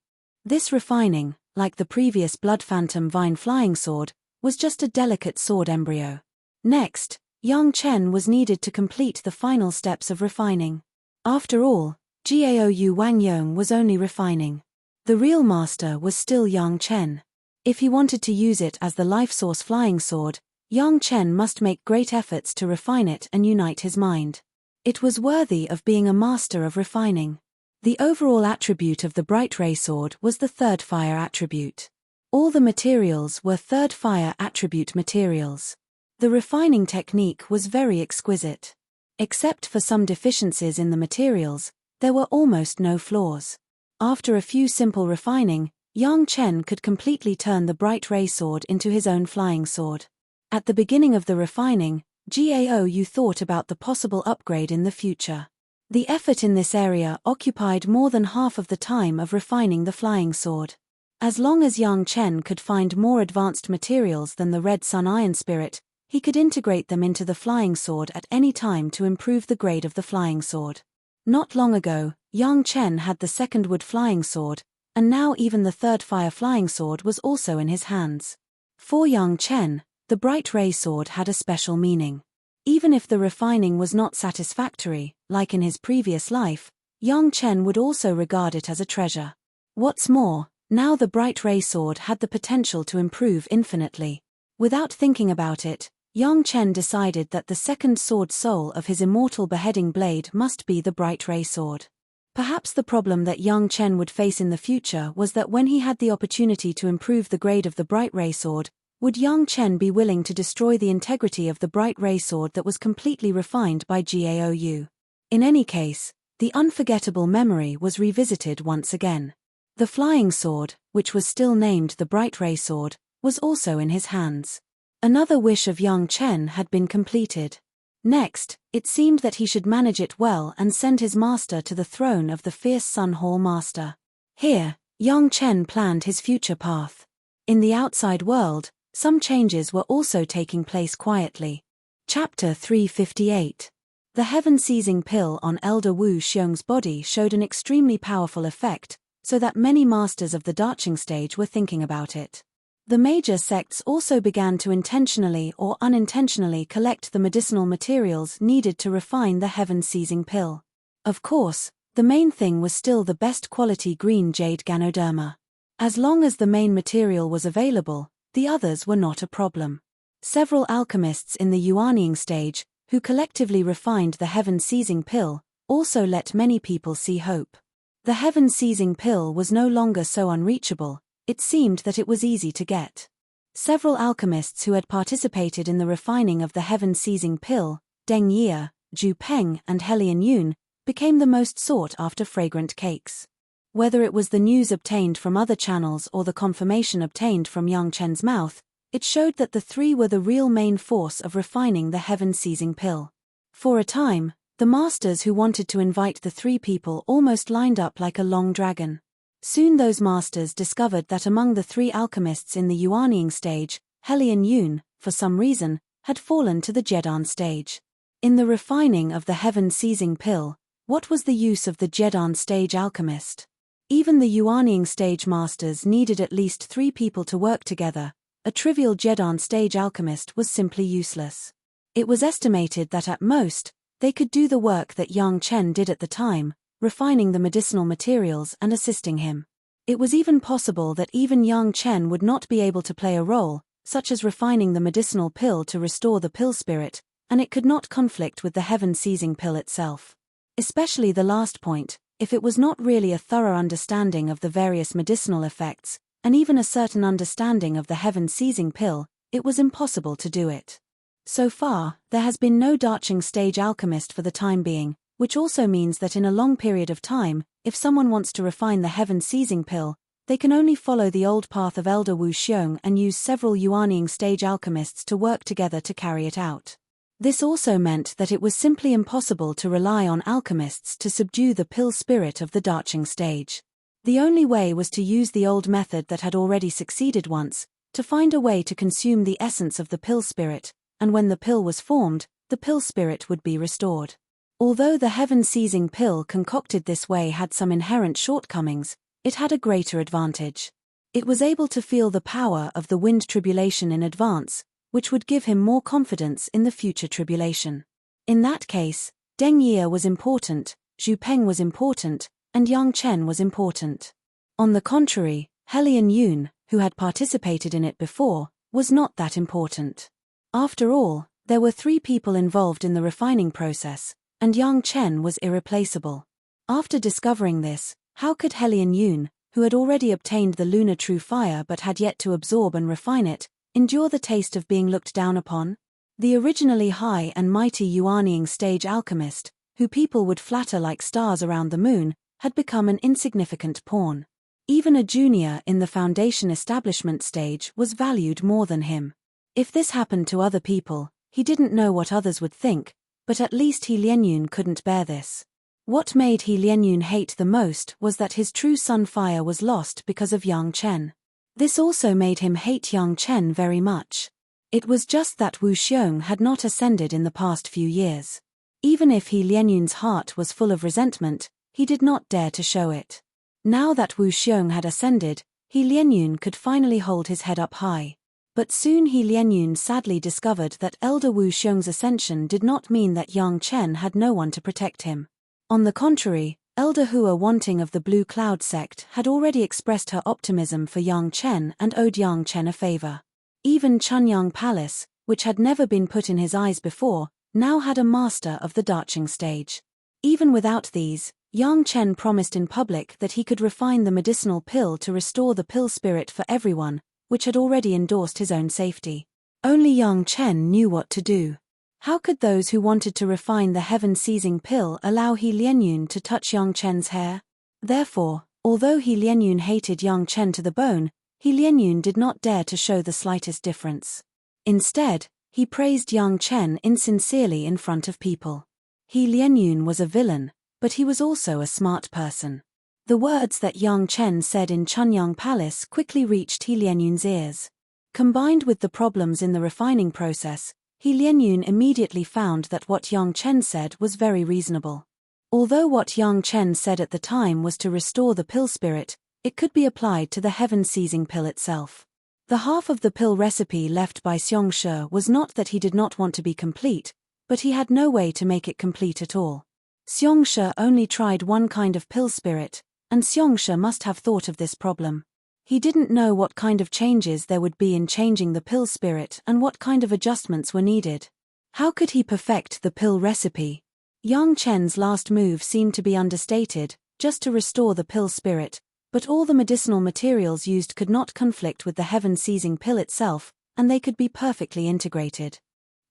Speaker 1: This refining, like the previous Blood Phantom Vine flying sword, was just a delicate sword embryo. Next, Yang Chen was needed to complete the final steps of refining. After all, Gao Yu Wang Yong was only refining. The real master was still Yang Chen. If he wanted to use it as the life source flying sword, Yang Chen must make great efforts to refine it and unite his mind. It was worthy of being a master of refining. The overall attribute of the bright ray sword was the third fire attribute. All the materials were third fire attribute materials. The refining technique was very exquisite. Except for some deficiencies in the materials, there were almost no flaws. After a few simple refining, Yang Chen could completely turn the bright ray sword into his own flying sword. At the beginning of the refining, Gao Yu thought about the possible upgrade in the future. The effort in this area occupied more than half of the time of refining the flying sword. As long as Yang Chen could find more advanced materials than the Red Sun Iron Spirit, he could integrate them into the flying sword at any time to improve the grade of the flying sword. Not long ago, Yang Chen had the second wood flying sword, and now even the third fire flying sword was also in his hands. For Yang Chen, the bright ray sword had a special meaning. Even if the refining was not satisfactory, like in his previous life, Yang Chen would also regard it as a treasure. What's more, now the bright ray sword had the potential to improve infinitely. Without thinking about it, Yang Chen decided that the second sword soul of his immortal beheading blade must be the bright ray sword. Perhaps the problem that Yang Chen would face in the future was that when he had the opportunity to improve the grade of the bright ray sword, would Yang Chen be willing to destroy the integrity of the bright ray sword that was completely refined by Gao Yu? In any case, the unforgettable memory was revisited once again. The flying sword, which was still named the bright ray sword, was also in his hands. Another wish of Yang Chen had been completed. Next, it seemed that he should manage it well and send his master to the throne of the fierce Sun Hall Master. Here, Yang Chen planned his future path. In the outside world, some changes were also taking place quietly. Chapter 358. The heaven-seizing pill on Elder Wu Xiong's body showed an extremely powerful effect, so that many masters of the darching stage were thinking about it. The major sects also began to intentionally or unintentionally collect the medicinal materials needed to refine the heaven-seizing pill. Of course, the main thing was still the best quality green jade Ganoderma. As long as the main material was available, the others were not a problem. Several alchemists in the Yuanying stage, who collectively refined the heaven-seizing pill, also let many people see hope. The heaven-seizing pill was no longer so unreachable. It seemed that it was easy to get. Several alchemists who had participated in the refining of the heaven-seizing pill, Deng Ye, Zhu Peng and Helian Yun, became the most sought-after fragrant cakes. Whether it was the news obtained from other channels or the confirmation obtained from Yang Chen's mouth, it showed that the three were the real main force of refining the heaven-seizing pill. For a time, the masters who wanted to invite the three people almost lined up like a long dragon. Soon those masters discovered that among the three alchemists in the Yuanying stage, Helian Yun, for some reason, had fallen to the Jedan stage. In the refining of the heaven-seizing pill, what was the use of the Jedan stage alchemist? Even the Yuanying stage masters needed at least three people to work together. A trivial Jedan stage alchemist was simply useless. It was estimated that at most, they could do the work that Yang Chen did at the time, refining the medicinal materials and assisting him. It was even possible that even Yang Chen would not be able to play a role, such as refining the medicinal pill to restore the pill spirit, and it could not conflict with the heaven-seizing pill itself. Especially the last point, if it was not really a thorough understanding of the various medicinal effects, and even a certain understanding of the heaven-seizing pill, it was impossible to do it. So far, there has been no darching stage alchemist for the time being, which also means that in a long period of time, if someone wants to refine the heaven-seizing pill, they can only follow the old path of Elder Wu Xiong and use several Yuanying stage alchemists to work together to carry it out. This also meant that it was simply impossible to rely on alchemists to subdue the pill spirit of the darching stage. The only way was to use the old method that had already succeeded once, to find a way to consume the essence of the pill spirit, and when the pill was formed, the pill spirit would be restored. Although the heaven-seizing pill concocted this way had some inherent shortcomings, it had a greater advantage. It was able to feel the power of the wind tribulation in advance, which would give him more confidence in the future tribulation. In that case, Deng Ye was important, Zhu Peng was important, and Yang Chen was important. On the contrary, Helian Yun, who had participated in it before, was not that important. After all, there were three people involved in the refining process, and Yang Chen was irreplaceable. After discovering this, how could Helian Yun, who had already obtained the lunar true fire but had yet to absorb and refine it, endure the taste of being looked down upon? The originally high and mighty Yuanying stage alchemist, who people would flatter like stars around the moon, had become an insignificant pawn. Even a junior in the foundation establishment stage was valued more than him. If this happened to other people, he didn't know what others would think, but at least He Lianyun couldn't bear this. What made He Lianyun hate the most was that his true sun fire was lost because of Yang Chen. This also made him hate Yang Chen very much. It was just that Wu Xiong had not ascended in the past few years. Even if He Lianyun's heart was full of resentment, he did not dare to show it. Now that Wu Xiong had ascended, He Lianyun could finally hold his head up high. But soon He Lianyun sadly discovered that Elder Wu Xiong's ascension did not mean that Yang Chen had no one to protect him. On the contrary, Elder Hua Wanting of the Blue Cloud sect had already expressed her optimism for Yang Chen and owed Yang Chen a favor. Even Chunyang Palace, which had never been put in his eyes before, now had a master of the darching stage. Even without these, Yang Chen promised in public that he could refine the medicinal pill to restore the pill spirit for everyone, which had already endorsed his own safety. Only Yang Chen knew what to do. How could those who wanted to refine the heaven-seizing pill allow He Lianyun to touch Yang Chen's hair? Therefore, although He Lianyun hated Yang Chen to the bone, He Lianyun did not dare to show the slightest difference. Instead, he praised Yang Chen insincerely in front of people. He Lianyun was a villain, but he was also a smart person. The words that Yang Chen said in Chunyang Palace quickly reached He Lianyun's ears. Combined with the problems in the refining process, He Lianyun immediately found that what Yang Chen said was very reasonable. Although what Yang Chen said at the time was to restore the pill spirit, it could be applied to the heaven-seizing pill itself. The half of the pill recipe left by Xiong Shi was not that he did not want to be complete, but he had no way to make it complete at all. Xiong Shi only tried one kind of pill spirit, and Xiong Shi must have thought of this problem. He didn't know what kind of changes there would be in changing the pill spirit and what kind of adjustments were needed. How could he perfect the pill recipe? Yang Chen's last move seemed to be understated, just to restore the pill spirit, but all the medicinal materials used could not conflict with the heaven-seizing pill itself, and they could be perfectly integrated.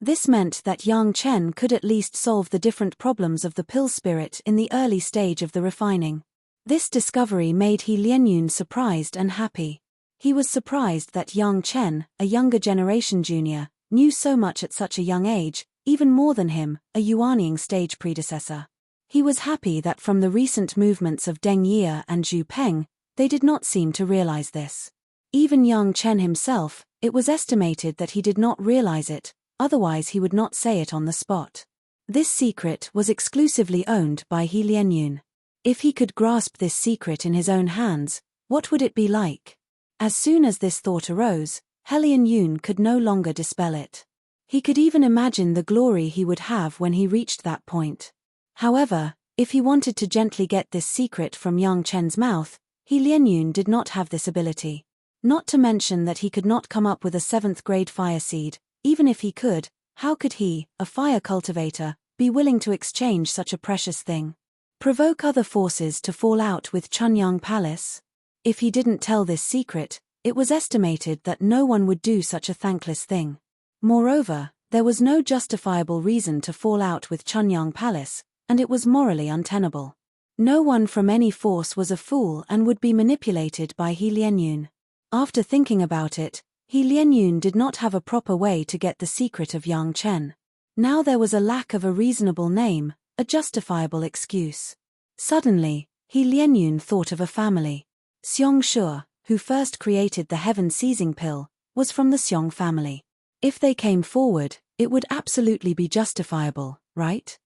Speaker 1: This meant that Yang Chen could at least solve the different problems of the pill spirit in the early stage of the refining. This discovery made He Lianyun surprised and happy. He was surprised that Yang Chen, a younger generation junior, knew so much at such a young age, even more than him, a Yuanying stage predecessor. He was happy that from the recent movements of Deng Ye and Zhu Peng, they did not seem to realize this. Even Yang Chen himself, it was estimated that he did not realize it, otherwise he would not say it on the spot. This secret was exclusively owned by He Lianyun. If he could grasp this secret in his own hands, what would it be like? As soon as this thought arose, He Lianyun could no longer dispel it. He could even imagine the glory he would have when he reached that point. However, if he wanted to gently get this secret from Yang Chen's mouth, He Lianyun did not have this ability. Not to mention that he could not come up with a 7th-grade fire seed. Even if he could, how could he, a fire cultivator, be willing to exchange such a precious thing? Provoke other forces to fall out with Chunyang Palace? If he didn't tell this secret, it was estimated that no one would do such a thankless thing. Moreover, there was no justifiable reason to fall out with Chunyang Palace, and it was morally untenable. No one from any force was a fool and would be manipulated by He Lianyun. After thinking about it, He Lianyun did not have a proper way to get the secret of Yang Chen. Now there was a lack of a reasonable name, a justifiable excuse. Suddenly, He Lianyun thought of a family. Xiong Shi, who first created the heaven-seizing pill, was from the Xiong family. If they came forward, it would absolutely be justifiable, right?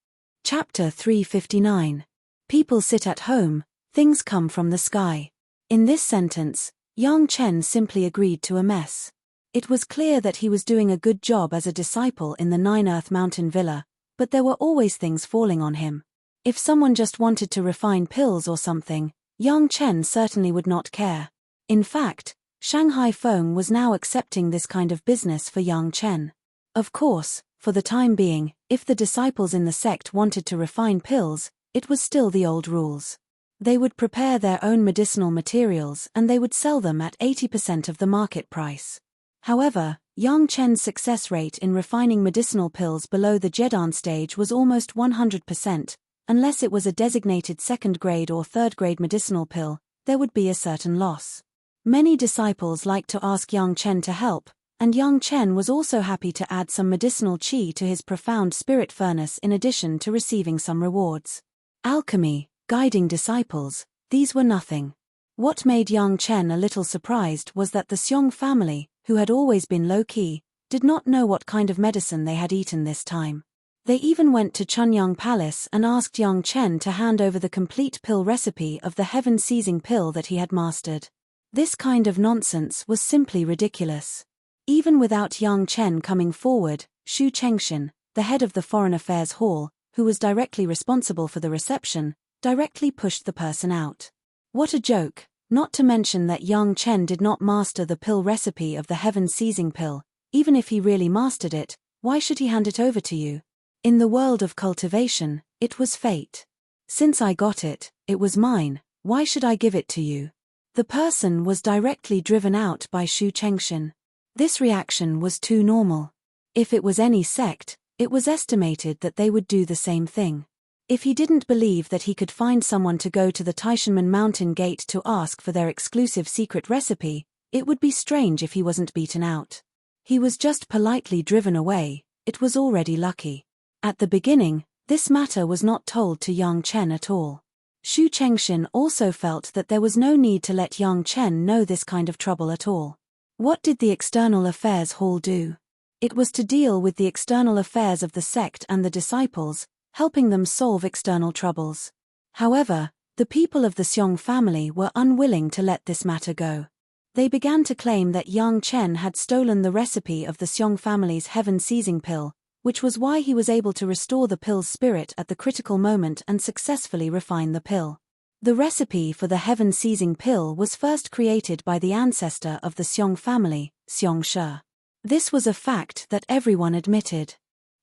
Speaker 1: Chapter 359. People sit at home, things come from the sky. In this sentence, Yang Chen simply agreed to a mess. It was clear that he was doing a good job as a disciple in the Nine Earth Mountain Villa, but there were always things falling on him. If someone just wanted to refine pills or something, Yang Chen certainly would not care. In fact, Shanghai Feng was now accepting this kind of business for Yang Chen. Of course, for the time being, if the disciples in the sect wanted to refine pills, it was still the old rules. They would prepare their own medicinal materials and they would sell them at 80% of the market price. However, Yang Chen's success rate in refining medicinal pills below the Jedan stage was almost 100%, unless it was a designated 2nd-grade or 3rd-grade medicinal pill, there would be a certain loss. Many disciples liked to ask Yang Chen to help, and Yang Chen was also happy to add some medicinal qi to his profound spirit furnace in addition to receiving some rewards. Alchemy, guiding disciples, these were nothing. What made Yang Chen a little surprised was that the Xiong family, who had always been low-key, did not know what kind of medicine they had eaten this time. They even went to Chunyang Palace and asked Yang Chen to hand over the complete pill recipe of the heaven-seizing pill that he had mastered. This kind of nonsense was simply ridiculous. Even without Yang Chen coming forward, Xu Chengshan, the head of the Foreign Affairs Hall, who was directly responsible for the reception, directly pushed the person out. What a joke, not to mention that Yang Chen did not master the pill recipe of the heaven-seizing pill. Even if he really mastered it, why should he hand it over to you? In the world of cultivation, it was fate. Since I got it, it was mine, why should I give it to you? The person was directly driven out by Xu Chengshan. This reaction was too normal. If it was any sect, it was estimated that they would do the same thing. If he didn't believe that he could find someone to go to the Taishanmen Mountain Gate to ask for their exclusive secret recipe, it would be strange if he wasn't beaten out. He was just politely driven away, it was already lucky. At the beginning, this matter was not told to Yang Chen at all. Xu Chengshan also felt that there was no need to let Yang Chen know this kind of trouble at all. What did the External Affairs Hall do? It was to deal with the external affairs of the sect and the disciples, helping them solve external troubles. However, the people of the Seong family were unwilling to let this matter go. They began to claim that Yang Chen had stolen the recipe of the Seong family's heaven-seizing pill, which was why he was able to restore the pill's spirit at the critical moment and successfully refine the pill. The recipe for the heaven-seizing pill was first created by the ancestor of the Seong family, Seong Shi. This was a fact that everyone admitted.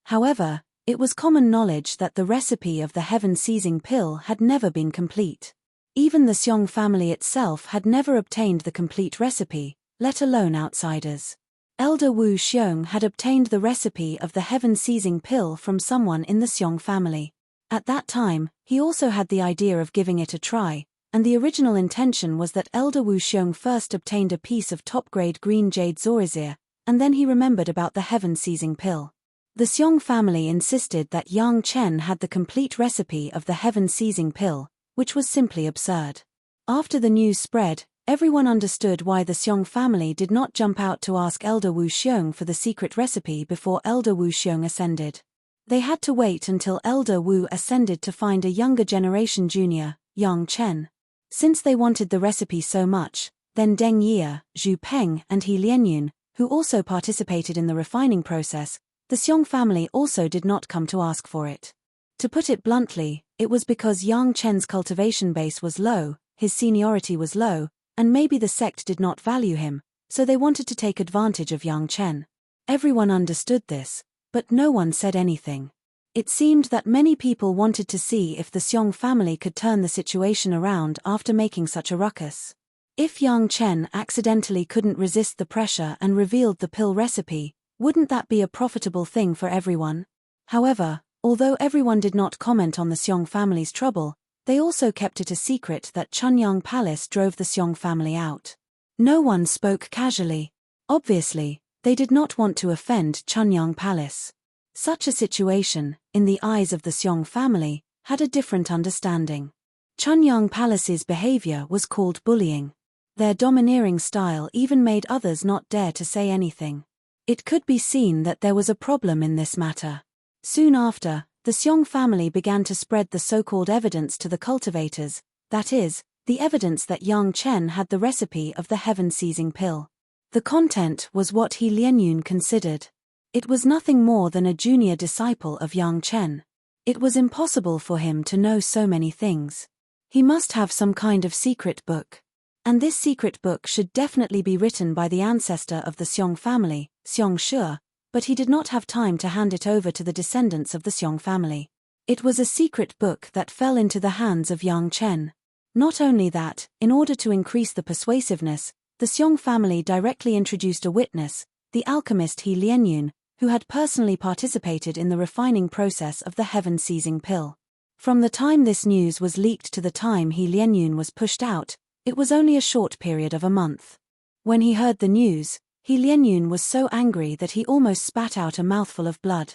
Speaker 1: However, it was common knowledge that the recipe of the heaven-seizing pill had never been complete. Even the Seong family itself had never obtained the complete recipe, let alone outsiders. Elder Wu Xiong had obtained the recipe of the heaven-seizing pill from someone in the Seong family. At that time, he also had the idea of giving it a try, and the original intention was that Elder Wu Xiong first obtained a piece of top-grade green jade zorizir, and then he remembered about the heaven-seizing pill. The Seong family insisted that Yang Chen had the complete recipe of the heaven-seizing pill, which was simply absurd. After the news spread, everyone understood why the Seong family did not jump out to ask Elder Wu Xiong for the secret recipe before Elder Wu Xiong ascended. They had to wait until Elder Wu ascended to find a younger generation junior, Yang Chen. Since they wanted the recipe so much, then Deng Ye, Zhu Peng and He Lianyun, who also participated in the refining process, the Seong family also did not come to ask for it. To put it bluntly, it was because Yang Chen's cultivation base was low, his seniority was low, and maybe the sect did not value him, so they wanted to take advantage of Yang Chen. Everyone understood this, but no one said anything. It seemed that many people wanted to see if the Seong family could turn the situation around after making such a ruckus. If Yang Chen accidentally couldn't resist the pressure and revealed the pill recipe, wouldn't that be a profitable thing for everyone? However, although everyone did not comment on the Seong family's trouble, they also kept it a secret that Chunyang Palace drove the Seong family out. No one spoke casually. Obviously, they did not want to offend Chunyang Palace. Such a situation, in the eyes of the Seong family, had a different understanding. Chunyang Palace's behavior was called bullying. Their domineering style even made others not dare to say anything. It could be seen that there was a problem in this matter. Soon after, the Seong family began to spread the so-called evidence to the cultivators, that is, the evidence that Yang Chen had the recipe of the heaven-seizing pill. The content was what He Lianyun considered. It was nothing more than a junior disciple of Yang Chen. It was impossible for him to know so many things. He must have some kind of secret book. And this secret book should definitely be written by the ancestor of the Seong family, Seong Shi, but he did not have time to hand it over to the descendants of the Seong family. It was a secret book that fell into the hands of Yang Chen. Not only that, in order to increase the persuasiveness, the Seong family directly introduced a witness, the alchemist He Lianyun, who had personally participated in the refining process of the heaven-seizing pill. From the time this news was leaked to the time He Lianyun was pushed out, it was only a short period of a month. When he heard the news, He Lianyun was so angry that he almost spat out a mouthful of blood.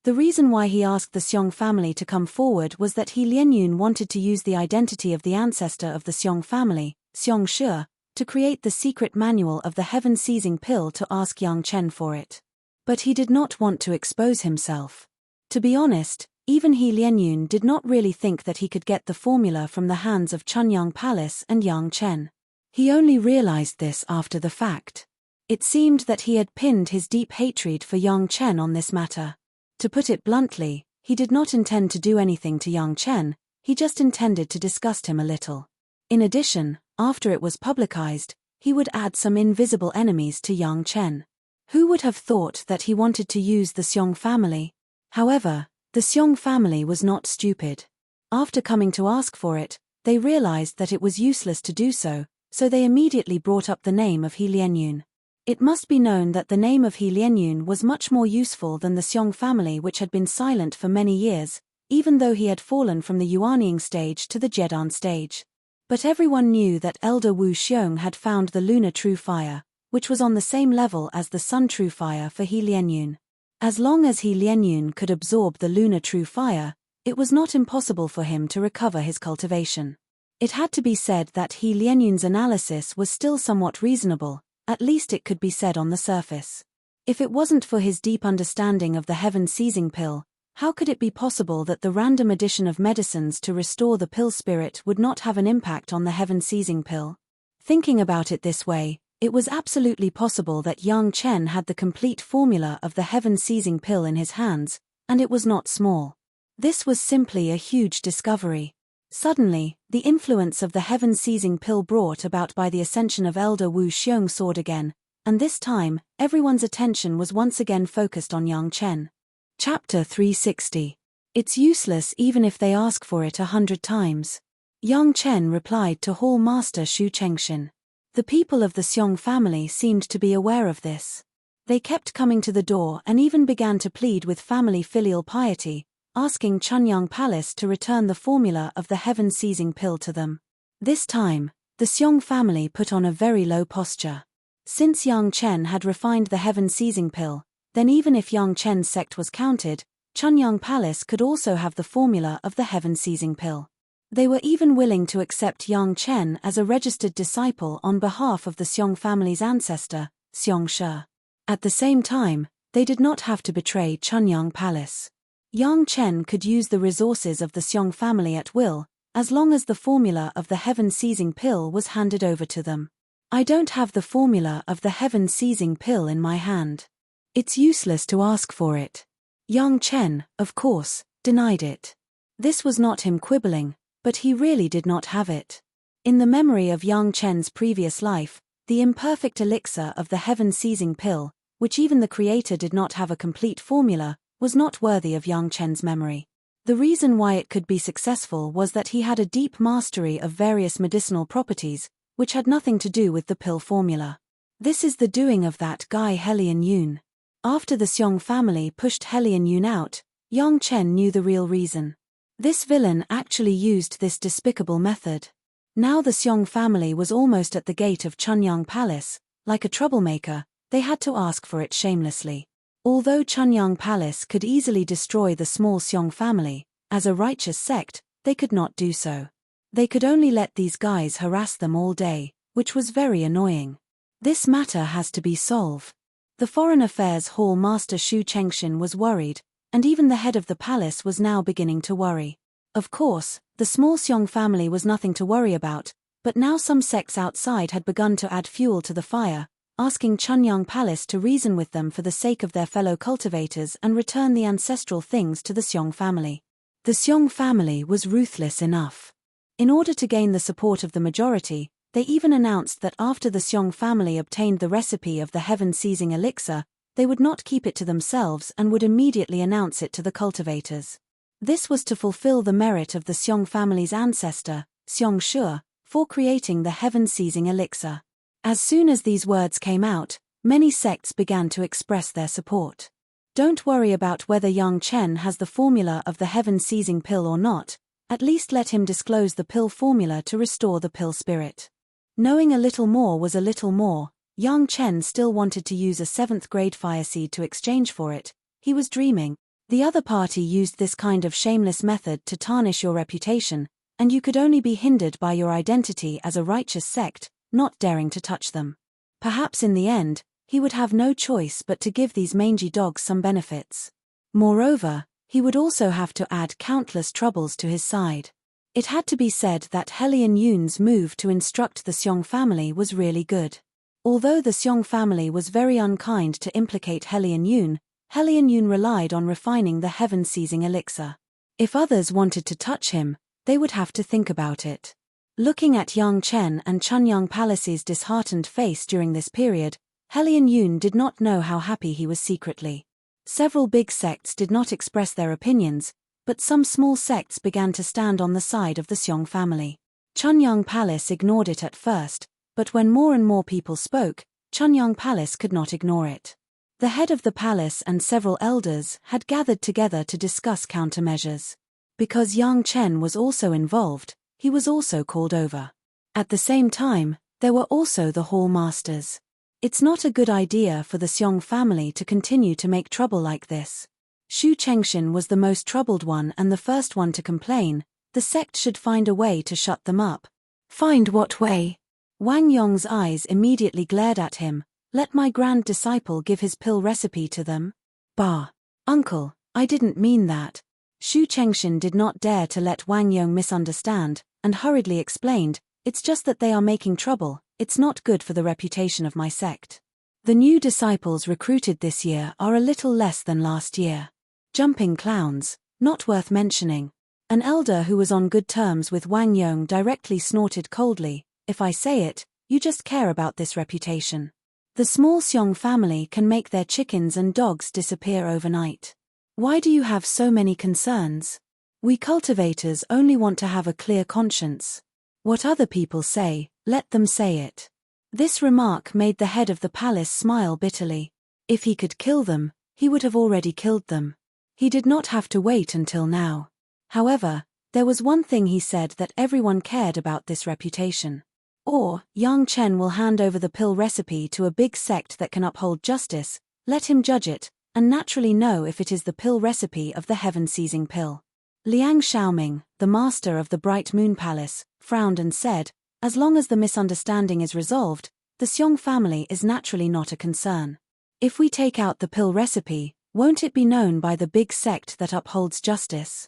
Speaker 1: The reason why he asked the Seong family to come forward was that He Lianyun wanted to use the identity of the ancestor of the Seong family, Seong Shi, to create the secret manual of the heaven-seizing pill to ask Yang Chen for it. But he did not want to expose himself. To be honest, even He Lianyun did not really think that he could get the formula from the hands of Chunyang Palace and Yang Chen. He only realized this after the fact. It seemed that he had pinned his deep hatred for Yang Chen on this matter. To put it bluntly, he did not intend to do anything to Yang Chen, he just intended to disgust him a little. In addition, after it was publicized, he would add some invisible enemies to Yang Chen. Who would have thought that he wanted to use the Seong family? However, the Seong family was not stupid. After coming to ask for it, they realized that it was useless to do so, so they immediately brought up the name of He Lianyun. It must be known that the name of He Lianyun was much more useful than the Seong family, which had been silent for many years, even though he had fallen from the Yuanying stage to the Jedan stage. But everyone knew that Elder Wu Xiong had found the lunar true fire, which was on the same level as the sun true fire for He Lianyun. As long as He Lianyun could absorb the lunar true fire, it was not impossible for him to recover his cultivation. It had to be said that He Lianyun's analysis was still somewhat reasonable, at least it could be said on the surface. If it wasn't for his deep understanding of the heaven-seizing pill, How could it be possible that the random addition of medicines to restore the pill spirit would not have an impact on the heaven-seizing pill? Thinking about it this way, it was absolutely possible that Yang Chen had the complete formula of the heaven-seizing pill in his hands, and it was not small. This was simply a huge discovery. Suddenly, the influence of the heaven-seizing pill brought about by the ascension of Elder Wu Xiong soared again, and this time, everyone's attention was once again focused on Yang Chen. Chapter 360. It's useless even if they ask for it 100 times. Yang Chen replied to Hall Master Xu Chengshin. The people of the Xiong family seemed to be aware of this. They kept coming to the door and even began to plead with family filial piety, asking Chunyang Palace to return the formula of the heaven-seizing pill to them. This time, the Xiong family put on a very low posture. Since Yang Chen had refined the heaven-seizing pill, then even if Yang Chen's sect was counted, Chunyang Palace could also have the formula of the heaven-seizing pill. They were even willing to accept Yang Chen as a registered disciple on behalf of the Xiong family's ancestor, Xiong Shi. At the same time, they did not have to betray Chunyang Palace. Yang Chen could use the resources of the Xiong family at will, as long as the formula of the heaven-seizing pill was handed over to them. I don't have the formula of the heaven-seizing pill in my hand. It's useless to ask for it. Yang Chen, of course, denied it. This was not him quibbling, but he really did not have it. In the memory of Yang Chen's previous life, the imperfect elixir of the heaven-seizing pill, which even the creator did not have a complete formula, was not worthy of Yang Chen's memory. The reason why it could be successful was that he had a deep mastery of various medicinal properties, which had nothing to do with the pill formula. This is the doing of that guy Helian Yun. After the Xiong family pushed Helian Yun out, Yang Chen knew the real reason. This villain actually used this despicable method. Now the Xiong family was almost at the gate of Chunyang Palace. Like a troublemaker, they had to ask for it shamelessly. Although Chunyang Palace could easily destroy the small Xiong family, as a righteous sect, they could not do so. They could only let these guys harass them all day, which was very annoying. This matter has to be solved. The Foreign Affairs Hall Master Xu Chengshin was worried, and even the head of the palace was now beginning to worry. Of course, the small Xiong family was nothing to worry about, but now some sects outside had begun to add fuel to the fire, asking Chunyang Palace to reason with them for the sake of their fellow cultivators and return the ancestral things to the Xiong family. The Xiong family was ruthless enough. In order to gain the support of the majority, they even announced that after the Xiong family obtained the recipe of the heaven-seizing elixir, they would not keep it to themselves and would immediately announce it to the cultivators. This was to fulfill the merit of the Xiong family's ancestor, Xiong Shi, for creating the heaven-seizing elixir. As soon as these words came out, many sects began to express their support. Don't worry about whether Yang Chen has the formula of the heaven-seizing pill or not, at least let him disclose the pill formula to restore the pill spirit. Knowing a little more was a little more, Yang Chen still wanted to use a 7th grade fire seed to exchange for it. He was dreaming. The other party used this kind of shameless method to tarnish your reputation, and you could only be hindered by your identity as a righteous sect, not daring to touch them. Perhaps in the end, he would have no choice but to give these mangy dogs some benefits. Moreover, he would also have to add countless troubles to his side. It had to be said that Helian Yun's move to instruct the Xiong family was really good. Although the Xiong family was very unkind to implicate Helian Yun relied on refining the heaven-seizing elixir. If others wanted to touch him, they would have to think about it. Looking at Yang Chen and Chunyang Palace's disheartened face during this period, Helian Yun did not know how happy he was secretly. Several big sects did not express their opinions, but some small sects began to stand on the side of the Xiong family. Chunyang Palace ignored it at first, but when more and more people spoke, Chunyang Palace could not ignore it. The head of the palace and several elders had gathered together to discuss countermeasures. Because Yang Chen was also involved, he was also called over. At the same time, there were also the hall masters. It's not a good idea for the Xiong family to continue to make trouble like this. Xu Chengshin was the most troubled one and the first one to complain. The sect should find a way to shut them up. Find what way? Wang Yong's eyes immediately glared at him. Let my grand disciple give his pill recipe to them? Bah! Uncle, I didn't mean that. Xu Chengshin did not dare to let Wang Yong misunderstand, and hurriedly explained, it's just that they are making trouble, it's not good for the reputation of my sect. The new disciples recruited this year are a little less than last year. Jumping clowns, not worth mentioning. An elder who was on good terms with Wang Yong directly snorted coldly, if I say it, you just care about this reputation. The small Xiong family can make their chickens and dogs disappear overnight. Why do you have so many concerns? We cultivators only want to have a clear conscience. What other people say, let them say it. This remark made the head of the palace smile bitterly. If he could kill them, he would have already killed them. He did not have to wait until now. However, there was one thing he said that everyone cared about this reputation. Or, Yang Chen will hand over the pill recipe to a big sect that can uphold justice, let him judge it, and naturally know if it is the pill recipe of the heaven-seizing pill. Liang Xiaoming, the master of the Bright Moon Palace, frowned and said, as long as the misunderstanding is resolved, the Xiong family is naturally not a concern. If we take out the pill recipe, won't it be known by the big sect that upholds justice?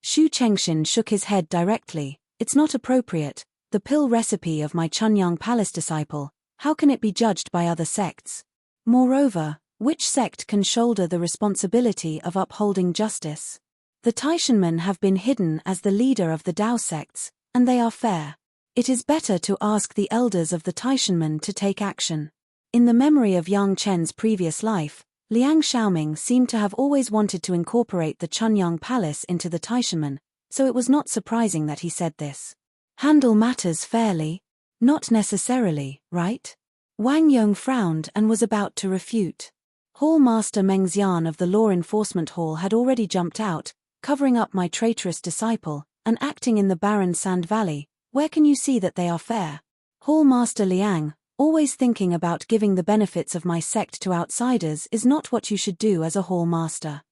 Speaker 1: Xu Chengshin shook his head directly, it's not appropriate, the pill recipe of my Chunyang Palace disciple, how can it be judged by other sects? Moreover, which sect can shoulder the responsibility of upholding justice? The Taishanmen have been hidden as the leader of the Dao sects, and they are fair. It is better to ask the elders of the Taishanmen to take action. In the memory of Yang Chen's previous life, Liang Xiaoming seemed to have always wanted to incorporate the Chunyang Palace into the Taishanmen, so it was not surprising that he said this. Handle matters fairly? Not necessarily, right? Wang Yong frowned and was about to refute. Hall Master Meng Xian of the Law Enforcement Hall had already jumped out, covering up my traitorous disciple, and acting in the barren Sand Valley. Where can you see that they are fair? Hall Master Liang, always thinking about giving the benefits of my sect to outsiders is not what you should do as a Hall Master.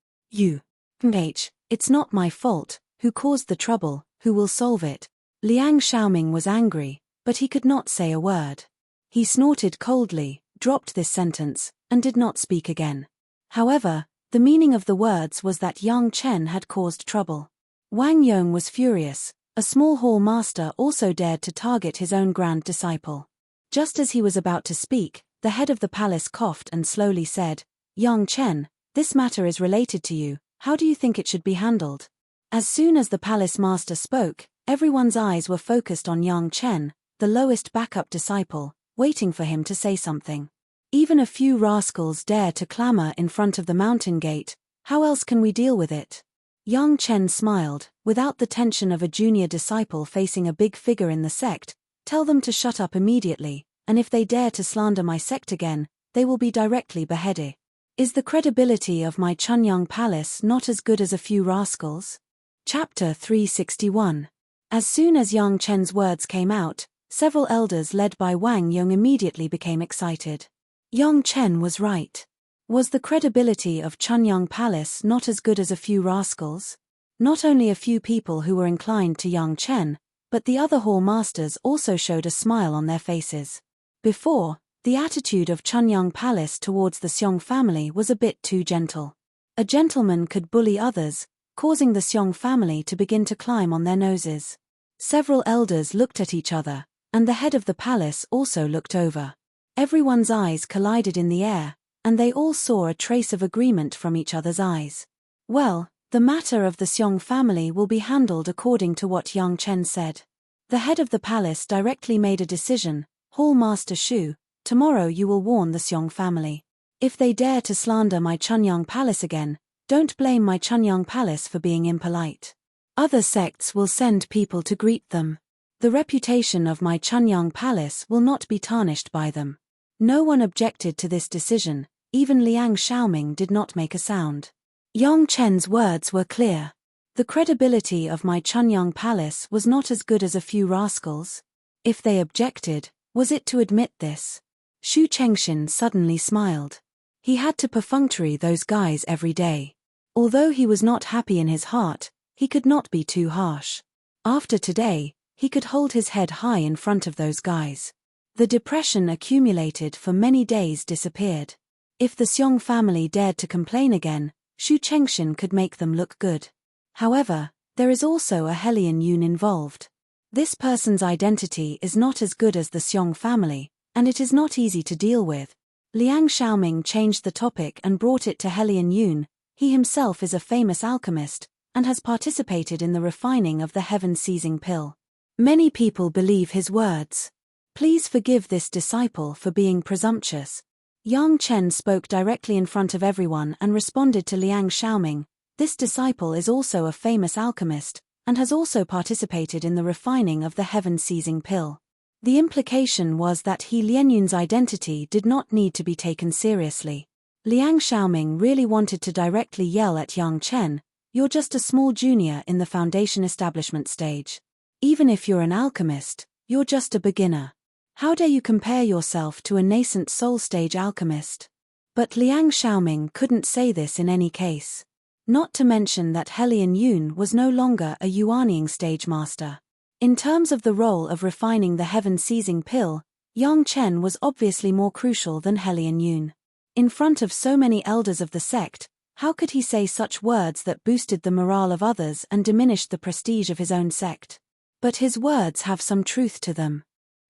Speaker 1: It's not my fault, who caused the trouble, who will solve it? Liang Xiaoming was angry, but he could not say a word. He snorted coldly, dropped this sentence, and did not speak again. However, the meaning of the words was that Yang Chen had caused trouble. Wang Yong was furious. A small hall master also dared to target his own grand disciple. Just as he was about to speak, the head of the palace coughed and slowly said, Yang Chen, this matter is related to you, how do you think it should be handled? As soon as the palace master spoke, everyone's eyes were focused on Yang Chen, the lowest backup disciple, waiting for him to say something. Even a few rascals dare to clamor in front of the mountain gate, how else can we deal with it? Yang Chen smiled, without the tension of a junior disciple facing a big figure in the sect. Tell them to shut up immediately, and if they dare to slander my sect again, they will be directly beheaded. Is the credibility of my Chunyang Palace not as good as a few rascals? Chapter 361. As soon as Yang Chen's words came out, several elders led by Wang Yong immediately became excited. Yang Chen was right. Was the credibility of Chunyang Palace not as good as a few rascals? Not only a few people who were inclined to Yang Chen, but the other hall masters also showed a smile on their faces. Before, the attitude of Chunyang Palace towards the Xiong family was a bit too gentle. A gentleman could bully others, causing the Xiong family to begin to climb on their noses. Several elders looked at each other, and the head of the palace also looked over. Everyone's eyes collided in the air, and they all saw a trace of agreement from each other's eyes. Well, the matter of the Xiong family will be handled according to what Yang Chen said. The head of the palace directly made a decision, Hall Master Shu, tomorrow you will warn the Xiong family. If they dare to slander my Chunyang Palace again, don't blame my Chunyang Palace for being impolite. Other sects will send people to greet them. The reputation of my Chunyang Palace will not be tarnished by them. No one objected to this decision. Even Liang Xiaoming did not make a sound. Yang Chen's words were clear. The credibility of my Chunyang Palace was not as good as a few rascals. If they objected, was it to admit this? Xu Chengshin suddenly smiled. He had to perfunctory those guys every day. Although he was not happy in his heart, he could not be too harsh. After today, he could hold his head high in front of those guys. The depression accumulated for many days disappeared. If the Xiong family dared to complain again, Shu Chengshin could make them look good. However, there is also a Helian Yun involved. This person's identity is not as good as the Xiong family, and it is not easy to deal with. Liang Xiaoming changed the topic and brought it to Helian Yun. He himself is a famous alchemist, and has participated in the refining of the heaven-seizing pill. Many people believe his words. Please forgive this disciple for being presumptuous. Yang Chen spoke directly in front of everyone and responded to Liang Xiaoming. This disciple is also a famous alchemist, and has also participated in the refining of the heaven-seizing pill. The implication was that Lianyun's identity did not need to be taken seriously. Liang Xiaoming really wanted to directly yell at Yang Chen, "You're just a small junior in the foundation establishment stage. Even if you're an alchemist, you're just a beginner. How dare you compare yourself to a nascent soul stage alchemist?" But Liang Xiaoming couldn't say this in any case. Not to mention that Helian Yun was no longer a Yuanying stage master. In terms of the role of refining the heaven-seizing pill, Yang Chen was obviously more crucial than Helian Yun. In front of so many elders of the sect, how could he say such words that boosted the morale of others and diminished the prestige of his own sect? But his words have some truth to them.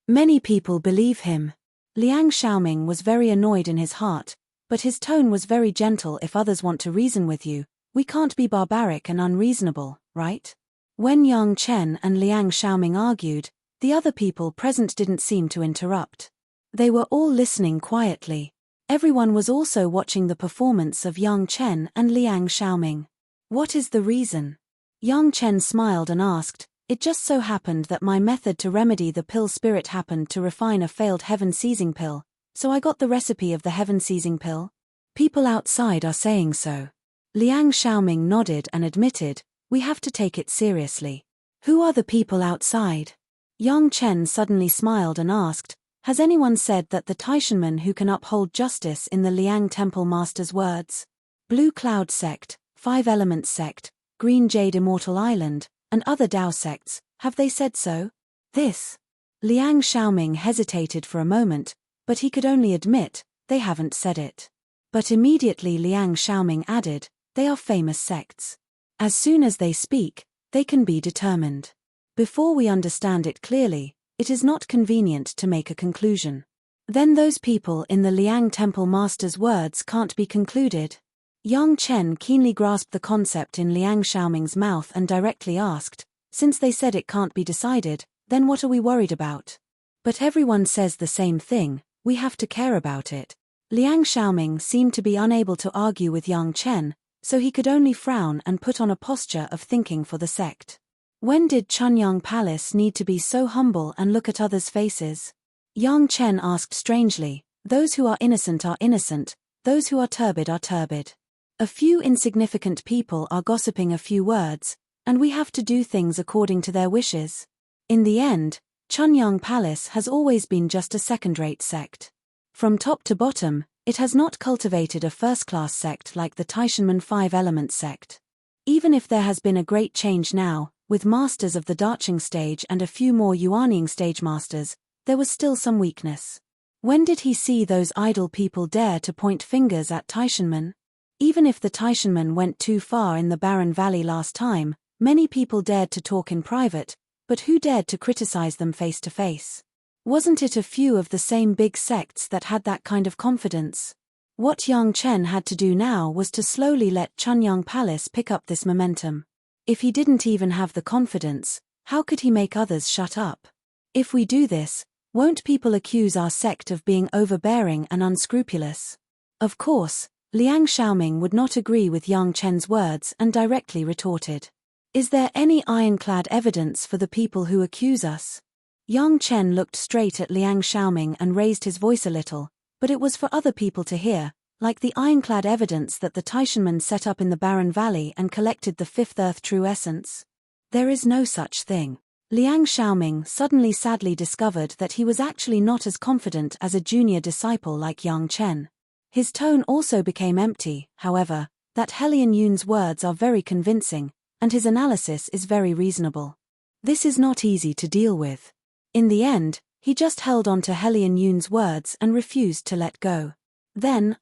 Speaker 1: Many people believe him. Liang Xiaoming was very annoyed in his heart, but his tone was very gentle. If others want to reason with you, we can't be barbaric and unreasonable, right? When Yang Chen and Liang Xiaoming argued, the other people present didn't seem to interrupt. They were all listening quietly. Everyone was also watching the performance of Yang Chen and Liang Xiaoming. What is the reason? Yang Chen smiled and asked, "It just so happened that my method to remedy the pill spirit happened to refine a failed heaven-seizing pill, so I got the recipe of the heaven-seizing pill. People outside are saying so." Liang Xiaoming nodded and admitted, "We have to take it seriously." "Who are the people outside?" Yang Chen suddenly smiled and asked, "Has anyone said that the Taishanmen who can uphold justice in the Liang Temple Master's words? Blue Cloud Sect, Five Elements Sect, Green Jade Immortal Island, and other Dao sects, have they said so?" This. Liang Xiaoming hesitated for a moment, but he could only admit, "They haven't said it." But immediately Liang Xiaoming added, "They are famous sects. As soon as they speak, they can be determined. Before we understand it clearly, it is not convenient to make a conclusion. Then those people in the Liang Temple Master's words can't be concluded." Yang Chen keenly grasped the concept in Liang Xiaoming's mouth and directly asked, "Since they said it can't be decided, then what are we worried about?" "But everyone says the same thing, we have to care about it." Liang Xiaoming seemed to be unable to argue with Yang Chen, so he could only frown and put on a posture of thinking for the sect. When did Chunyang Palace need to be so humble and look at others' faces? Yang Chen asked strangely, "Those who are innocent, those who are turbid. A few insignificant people are gossiping a few words, and we have to do things according to their wishes." In the end, Chunyang Palace has always been just a second-rate sect. From top to bottom, it has not cultivated a first-class sect like the Taishanmen Five Elements sect. Even if there has been a great change now, with masters of the Dacheng stage and a few more Yuanying stage masters, there was still some weakness. When did he see those idle people dare to point fingers at Taishanmen? Even if the Taishanmen went too far in the Barren Valley last time, many people dared to talk in private, but who dared to criticize them face to face? Wasn't it a few of the same big sects that had that kind of confidence? What Yang Chen had to do now was to slowly let Chunyang Palace pick up this momentum. If he didn't even have the confidence, how could he make others shut up? If we do this, won't people accuse our sect of being overbearing and unscrupulous? Of course, Liang Xiaoming would not agree with Yang Chen's words and directly retorted, "Is there any ironclad evidence for the people who accuse us?" Yang Chen looked straight at Liang Xiaoming and raised his voice a little, but it was for other people to hear, like the ironclad evidence that the Taishanmen set up in the Barren Valley and collected the fifth earth true essence. There is no such thing. Liang Xiaoming suddenly sadly discovered that he was actually not as confident as a junior disciple like Yang Chen. His tone also became empty, however, that Helian Yun's words are very convincing, and his analysis is very reasonable. This is not easy to deal with. In the end, he just held on to Helian Yun's words and refused to let go. Then,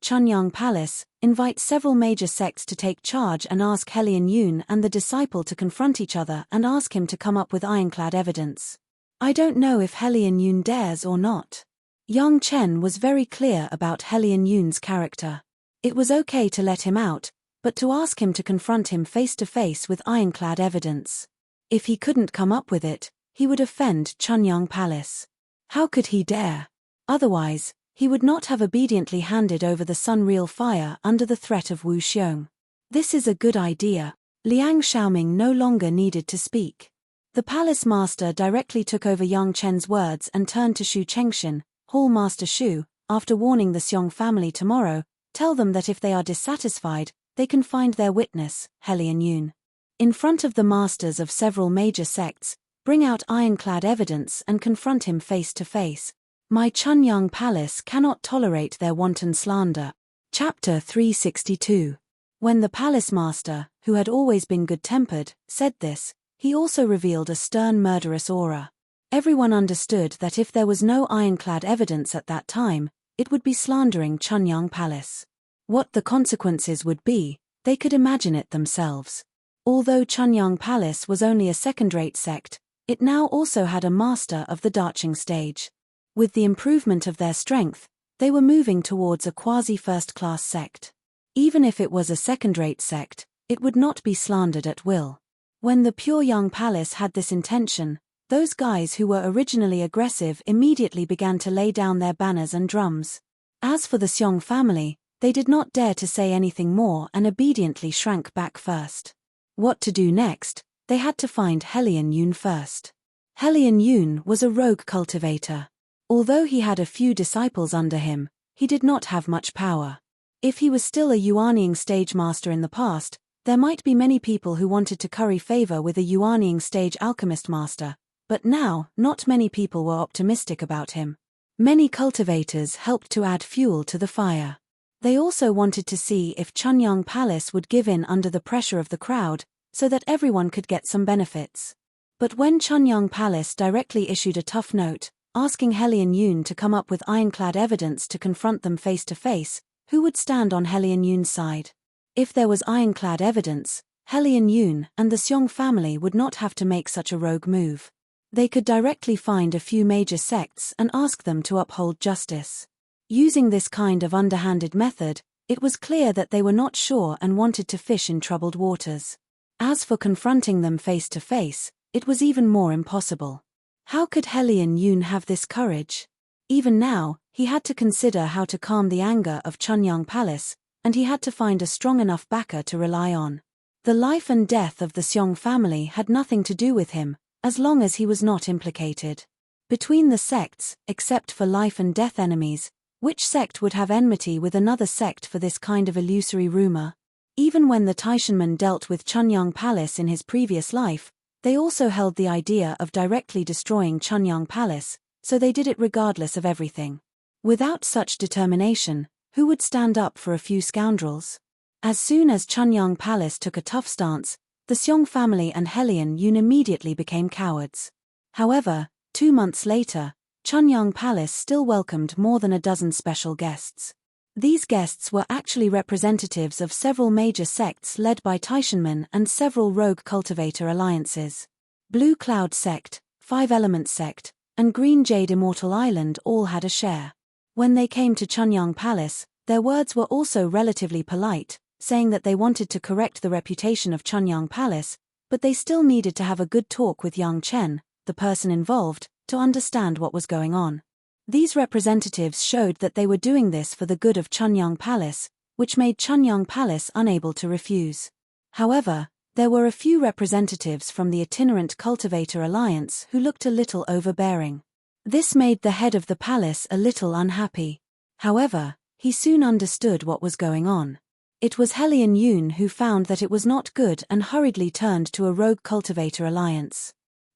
Speaker 1: Chunyang Palace, invite several major sects to take charge and ask Helian Yun and the disciple to confront each other and ask him to come up with ironclad evidence. I don't know if Helian Yun dares or not. Yang Chen was very clear about Helian Yun's character. It was okay to let him out, but to ask him to confront him face to face with ironclad evidence. If he couldn't come up with it, he would offend Chunyang Palace. How could he dare? Otherwise, he would not have obediently handed over the Sun Real Fire under the threat of Wu Xiong. This is a good idea. Liang Xiaoming no longer needed to speak. The palace master directly took over Yang Chen's words and turned to Shu Chengxin, Hall Master Shu, after warning the Xiong family tomorrow, tell them that if they are dissatisfied, they can find their witness, Helian Yun. In front of the masters of several major sects, bring out ironclad evidence and confront him face to face. My Chunyang Palace cannot tolerate their wanton slander. Chapter 362. When the palace master, who had always been good-tempered, said this, he also revealed a stern murderous aura. Everyone understood that if there was no ironclad evidence at that time, it would be slandering Chunyang Palace. What the consequences would be, they could imagine it themselves. Although Chunyang Palace was only a second-rate sect, it now also had a master of the Darching stage. With the improvement of their strength, they were moving towards a quasi-first-class sect. Even if it was a second-rate sect, it would not be slandered at will. When the Pyongyang Palace had this intention, those guys who were originally aggressive immediately began to lay down their banners and drums. As for the Xiong family, they did not dare to say anything more and obediently shrank back first. What to do next? They had to find Helian Yun first. Helian Yun was a rogue cultivator. Although he had a few disciples under him, he did not have much power. If he was still a Yuanying stage master in the past, there might be many people who wanted to curry favor with a Yuanying stage alchemist master, but now, not many people were optimistic about him. Many cultivators helped to add fuel to the fire. They also wanted to see if Chunyang Palace would give in under the pressure of the crowd, so that everyone could get some benefits. But when Chunyang Palace directly issued a tough note, asking Helian Yun to come up with ironclad evidence to confront them face to face, who would stand on Helian Yun's side? If there was ironclad evidence, Helian Yun and the Xiong family would not have to make such a rogue move. They could directly find a few major sects and ask them to uphold justice. Using this kind of underhanded method, it was clear that they were not sure and wanted to fish in troubled waters. As for confronting them face to face, it was even more impossible. How could Helian Yun have this courage? Even now, he had to consider how to calm the anger of Chunyang Palace, and he had to find a strong enough backer to rely on. The life and death of the Xiong family had nothing to do with him, as long as he was not implicated. Between the sects, except for life and death enemies, which sect would have enmity with another sect for this kind of illusory rumor? Even when the Taishanmen dealt with Chunyang Palace in his previous life, they also held the idea of directly destroying Chunyang Palace, so they did it regardless of everything. Without such determination, who would stand up for a few scoundrels? As soon as Chunyang Palace took a tough stance, the Xiong family and Helian Yun immediately became cowards. However, 2 months later, Chunyang Palace still welcomed more than a dozen special guests. These guests were actually representatives of several major sects led by Taishanmen and several rogue cultivator alliances. Blue Cloud Sect, Five Elements Sect, and Green Jade Immortal Island all had a share. When they came to Chunyang Palace, their words were also relatively polite, saying that they wanted to correct the reputation of Chunyang Palace, but they still needed to have a good talk with Yang Chen, the person involved, to understand what was going on. These representatives showed that they were doing this for the good of Chunyang Palace, which made Chunyang Palace unable to refuse. However, there were a few representatives from the Itinerant Cultivator Alliance who looked a little overbearing. This made the head of the palace a little unhappy. However, he soon understood what was going on. It was Helian Yun who found that it was not good and hurriedly turned to a Rogue Cultivator Alliance.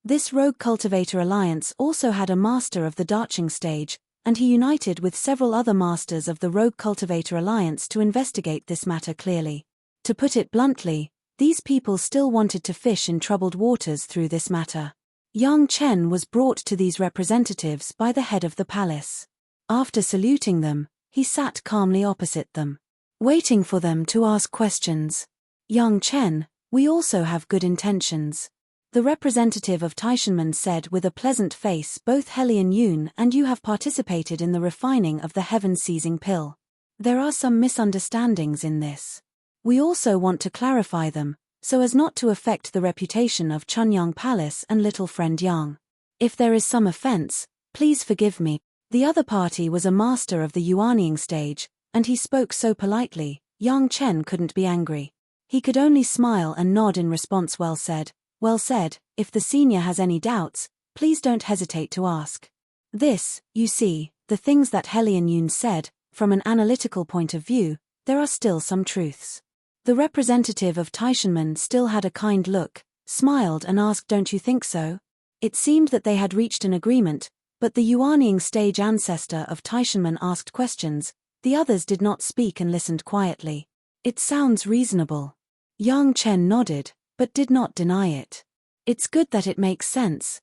Speaker 1: This Rogue Cultivator Alliance also had a master of the Darching stage, and he united with several other masters of the Rogue Cultivator Alliance to investigate this matter clearly. To put it bluntly, these people still wanted to fish in troubled waters through this matter. Yang Chen was brought to these representatives by the head of the palace. After saluting them, He sat calmly opposite them, waiting for them to ask questions. Young Chen, we also have good intentions. The representative of Taishanmen said with a pleasant face. Both Helian Yun and you have participated in the refining of the heaven-seizing pill. There are some misunderstandings in this. We also want to clarify them, so as not to affect the reputation of Chunyang Palace and little friend Yang. If there is some offense, please forgive me. The other party was a master of the Yuanying stage, and he spoke so politely, Yang Chen couldn't be angry. He could only smile and nod in response. Well said. Well said. If the senior has any doubts, please don't hesitate to ask. This, you see, the things that Helian Yun said, from an analytical point of view, there are still some truths. The representative of Taishanmen still had a kind look, smiled and asked, don't you think so? It seemed that they had reached an agreement, but the Yuanying stage ancestor of Taishanmen asked questions. The others did not speak and listened quietly. It sounds reasonable. Yang Chen nodded, but did not deny it. It's good that it makes sense.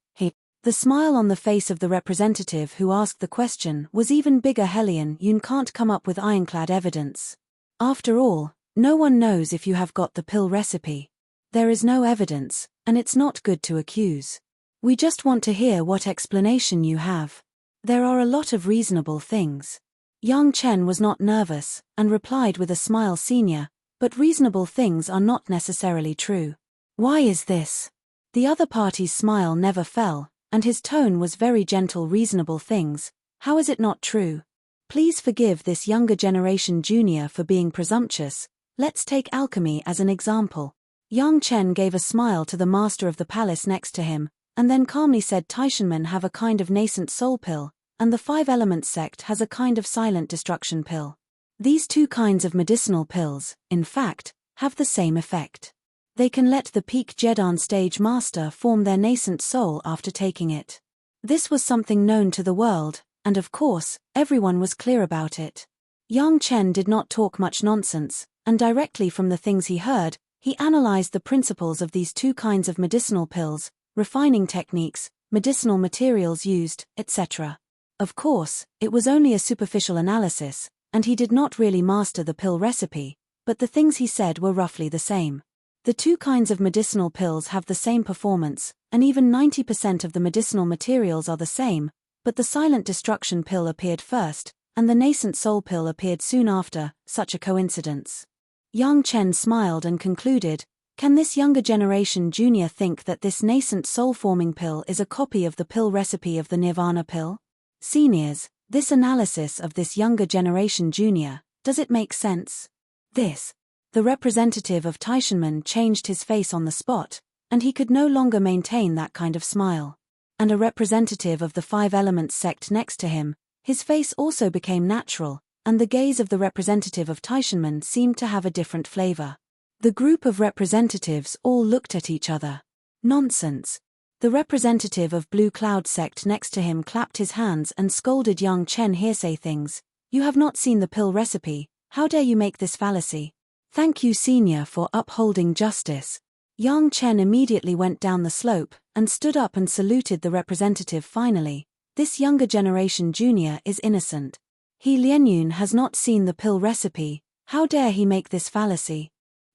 Speaker 1: The smile on the face of the representative who asked the question was even bigger. Helian Yun can't come up with ironclad evidence. After all, no one knows if you have got the pill recipe. There is no evidence, and it's not good to accuse. We just want to hear what explanation you have. There are a lot of reasonable things. Yang Chen was not nervous, and replied with a smile, senior, but reasonable things are not necessarily true. Why is this? The other party's smile never fell, and his tone was very gentle. Reasonable things, how is it not true? Please forgive this younger generation junior for being presumptuous. Let's take alchemy as an example. Yang Chen gave a smile to the master of the palace next to him, and then calmly said, Taishanmen have a kind of nascent soul pill, and the Five Elements sect has a kind of silent destruction pill. These two kinds of medicinal pills, in fact, have the same effect. They can let the peak Jedan stage master form their nascent soul after taking it. This was something known to the world, and of course, everyone was clear about it. Yang Chen did not talk much nonsense, and directly from the things he heard, he analyzed the principles of these two kinds of medicinal pills, refining techniques, medicinal materials used, etc. Of course, it was only a superficial analysis, and he did not really master the pill recipe, but the things he said were roughly the same. The two kinds of medicinal pills have the same performance, and even 90% of the medicinal materials are the same, but the silent destruction pill appeared first, and the nascent soul pill appeared soon after. Such a coincidence. Yang Chen smiled and concluded, can this younger generation junior think that this nascent soul-forming pill is a copy of the pill recipe of the Nirvana pill? Seniors, this analysis of this younger generation junior, does it make sense? The representative of Taishanmen changed his face on the spot, and he could no longer maintain that kind of smile. And a representative of the Five Elements sect next to him, his face also became natural, and the gaze of the representative of Taishanmen seemed to have a different flavor. The group of representatives all looked at each other. Nonsense. The representative of Blue Cloud sect next to him clapped his hands and scolded Yang Chen. Hearsay things. You have not seen the pill recipe, how dare you make this fallacy? Thank you, senior, for upholding justice. Yang Chen immediately went down the slope, and stood up and saluted the representative. Finally, this younger generation junior is innocent. He Lianyun has not seen the pill recipe, how dare he make this fallacy?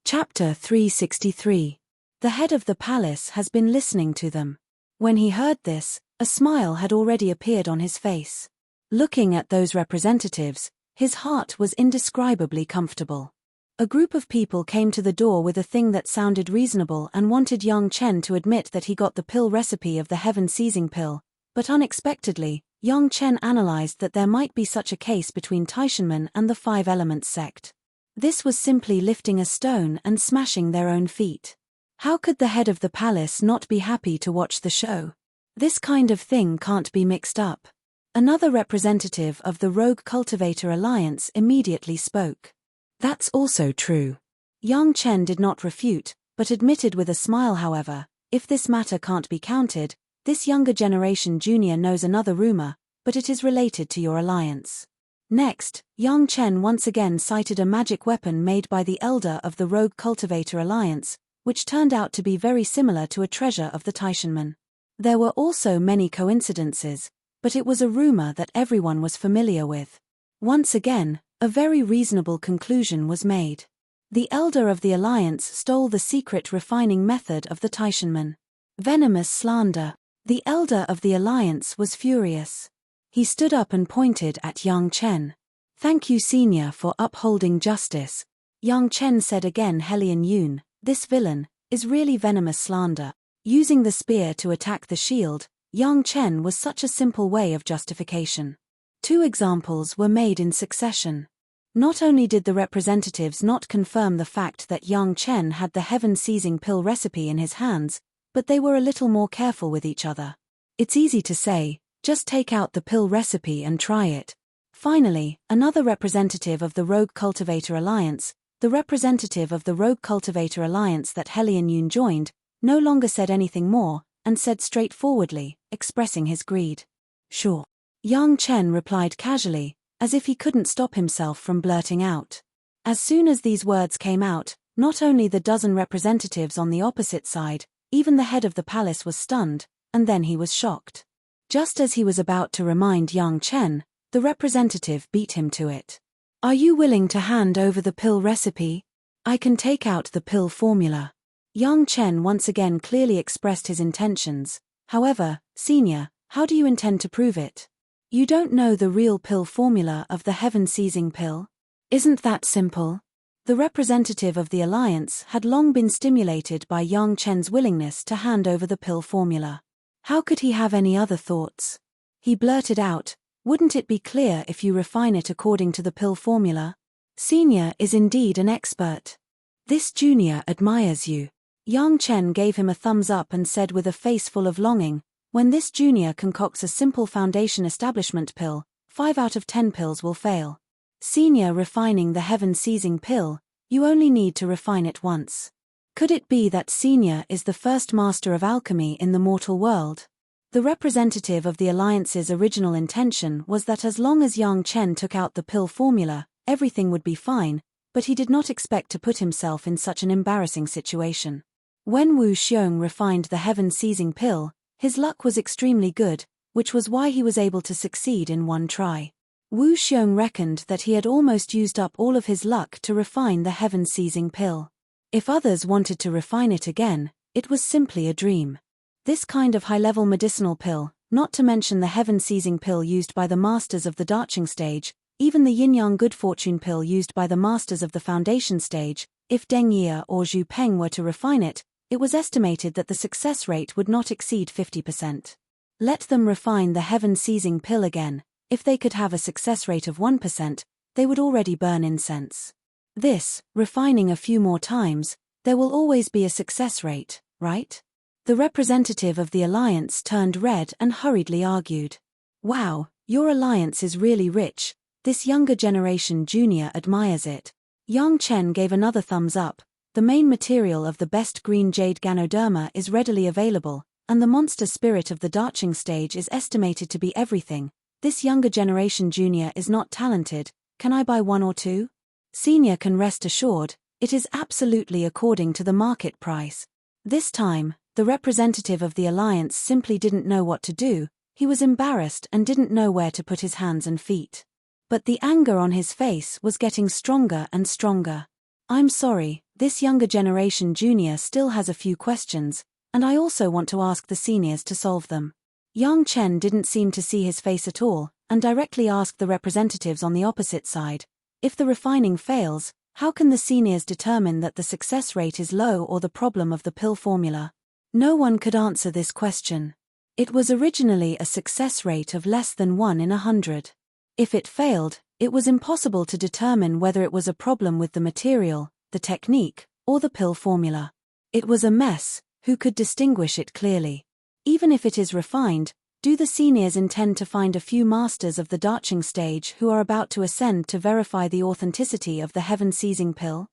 Speaker 1: Chapter 363. The head of the palace has been listening to them. When he heard this, a smile had already appeared on his face. Looking at those representatives, his heart was indescribably comfortable. A group of people came to the door with a thing that sounded reasonable and wanted Yang Chen to admit that he got the pill recipe of the heaven-seizing pill, but unexpectedly, Yang Chen analyzed that there might be such a case between Taishanmen and the Five Elements sect. This was simply lifting a stone and smashing their own feet. How could the head of the palace not be happy to watch the show? This kind of thing can't be mixed up. Another representative of the Rogue Cultivator Alliance immediately spoke. That's also true. Yang Chen did not refute, but admitted with a smile, however, if this matter can't be counted, this younger generation junior knows another rumor, but it is related to your alliance. Next, Yang Chen once again cited a magic weapon made by the elder of the Rogue Cultivator Alliance, which turned out to be very similar to a treasure of the Taishanmen. There were also many coincidences, but it was a rumor that everyone was familiar with. Once again, a very reasonable conclusion was made. The elder of the alliance stole the secret refining method of the Taishanmen. Venomous slander. The elder of the alliance was furious. He stood up and pointed at Yang Chen. "Thank you, senior, for upholding justice." Yang Chen said again. Helian Yun, this villain, is really venomous slander. Using the spear to attack the shield, Yang Chen was such a simple way of justification. 2 examples were made in succession. Not only did the representatives not confirm the fact that Yang Chen had the heaven-seizing pill recipe in his hands, but they were a little more careful with each other. It's easy to say, just take out the pill recipe and try it. Finally, another representative of the Rogue Cultivator Alliance, the representative of the Rogue Cultivator Alliance that Helian Yun joined, no longer said anything more, and said straightforwardly, expressing his greed. "Sure." Yang Chen replied casually, as if he couldn't stop himself from blurting out. As soon as these words came out, not only the dozen representatives on the opposite side, even the head of the palace was stunned, and then he was shocked. Just as he was about to remind Yang Chen, the representative beat him to it. "Are you willing to hand over the pill recipe? I can take out the pill formula." Yang Chen once again clearly expressed his intentions. "However, senior, how do you intend to prove it? You don't know the real pill formula of the heaven-seizing pill? Isn't that simple?" The representative of the alliance had long been stimulated by Yang Chen's willingness to hand over the pill formula. How could he have any other thoughts? He blurted out, "Wouldn't it be clear if you refine it according to the pill formula? Senior is indeed an expert. This junior admires you." Yang Chen gave him a thumbs up and said with a face full of longing, "When this junior concocts a simple foundation establishment pill, 5 out of 10 pills will fail. Senior refining the heaven-seizing pill, you only need to refine it once. Could it be that senior is the first master of alchemy in the mortal world?" The representative of the alliance's original intention was that as long as Yang Chen took out the pill formula, everything would be fine, but he did not expect to put himself in such an embarrassing situation. When Wu Xiong refined the heaven-seizing pill, his luck was extremely good, which was why he was able to succeed in one try. Wu Xiong reckoned that he had almost used up all of his luck to refine the heaven-seizing pill. If others wanted to refine it again, it was simply a dream. This kind of high-level medicinal pill, not to mention the heaven-seizing pill used by the masters of the Darching stage, even the yin-yang good fortune pill used by the masters of the foundation stage, if Deng Ye or Zhu Peng were to refine it, it was estimated that the success rate would not exceed 50%. Let them refine the heaven-seizing pill again. If they could have a success rate of 1%, they would already burn incense. This, refining a few more times, there will always be a success rate, right? The representative of the alliance turned red and hurriedly argued. "Wow, your alliance is really rich. This younger generation junior admires it." Yang Chen gave another thumbs up. "The main material of the best green jade Ganoderma is readily available, and the monster spirit of the Darching stage is estimated to be everything. This younger generation junior is not talented. Can I buy 1 or 2? Senior can rest assured, it is absolutely according to the market price." This time, the representative of the alliance simply didn't know what to do. He was embarrassed and didn't know where to put his hands and feet. But the anger on his face was getting stronger and stronger. "I'm sorry, this younger generation junior still has a few questions, and I also want to ask the seniors to solve them." Yang Chen didn't seem to see his face at all, and directly asked the representatives on the opposite side, "If the refining fails, how can the seniors determine that the success rate is low or the problem of the pill formula?" No one could answer this question. It was originally a success rate of less than 1 in 100. If it failed, it was impossible to determine whether it was a problem with the material, the technique, or the pill formula. It was a mess. Who could distinguish it clearly? Even if it is refined, do the seniors intend to find a few masters of the Darching stage who are about to ascend to verify the authenticity of the heaven-seizing pill?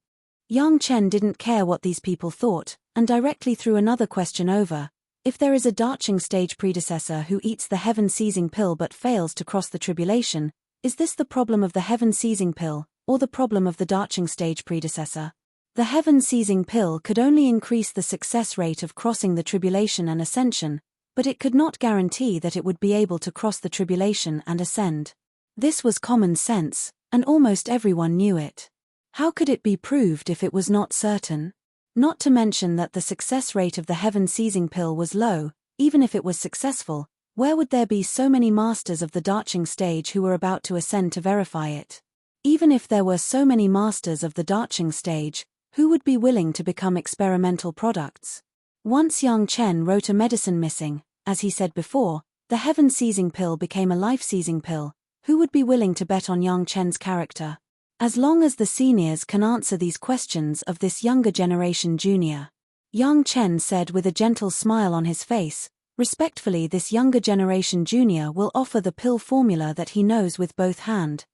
Speaker 1: Yang Chen didn't care what these people thought, and directly threw another question over. If there is a Darching stage predecessor who eats the heaven-seizing pill but fails to cross the tribulation, is this the problem of the heaven-seizing pill, or the problem of the Darching stage predecessor? The heaven-seizing pill could only increase the success rate of crossing the tribulation and ascension, but it could not guarantee that it would be able to cross the tribulation and ascend. This was common sense, and almost everyone knew it. How could it be proved if it was not certain? Not to mention that the success rate of the heaven-seizing pill was low. Even if it was successful, where would there be so many masters of the darching stage who were about to ascend to verify it? Even if there were so many masters of the darching stage, who would be willing to become experimental products? Once Yang Chen wrote a medicine missing, as he said before, the heaven-seizing pill became a life-seizing pill. Who would be willing to bet on Yang Chen's character? As long as the seniors can answer these questions of this younger generation junior. Yang Chen said with a gentle smile on his face, respectfully, this younger generation junior will offer the pill formula that he knows with both hand.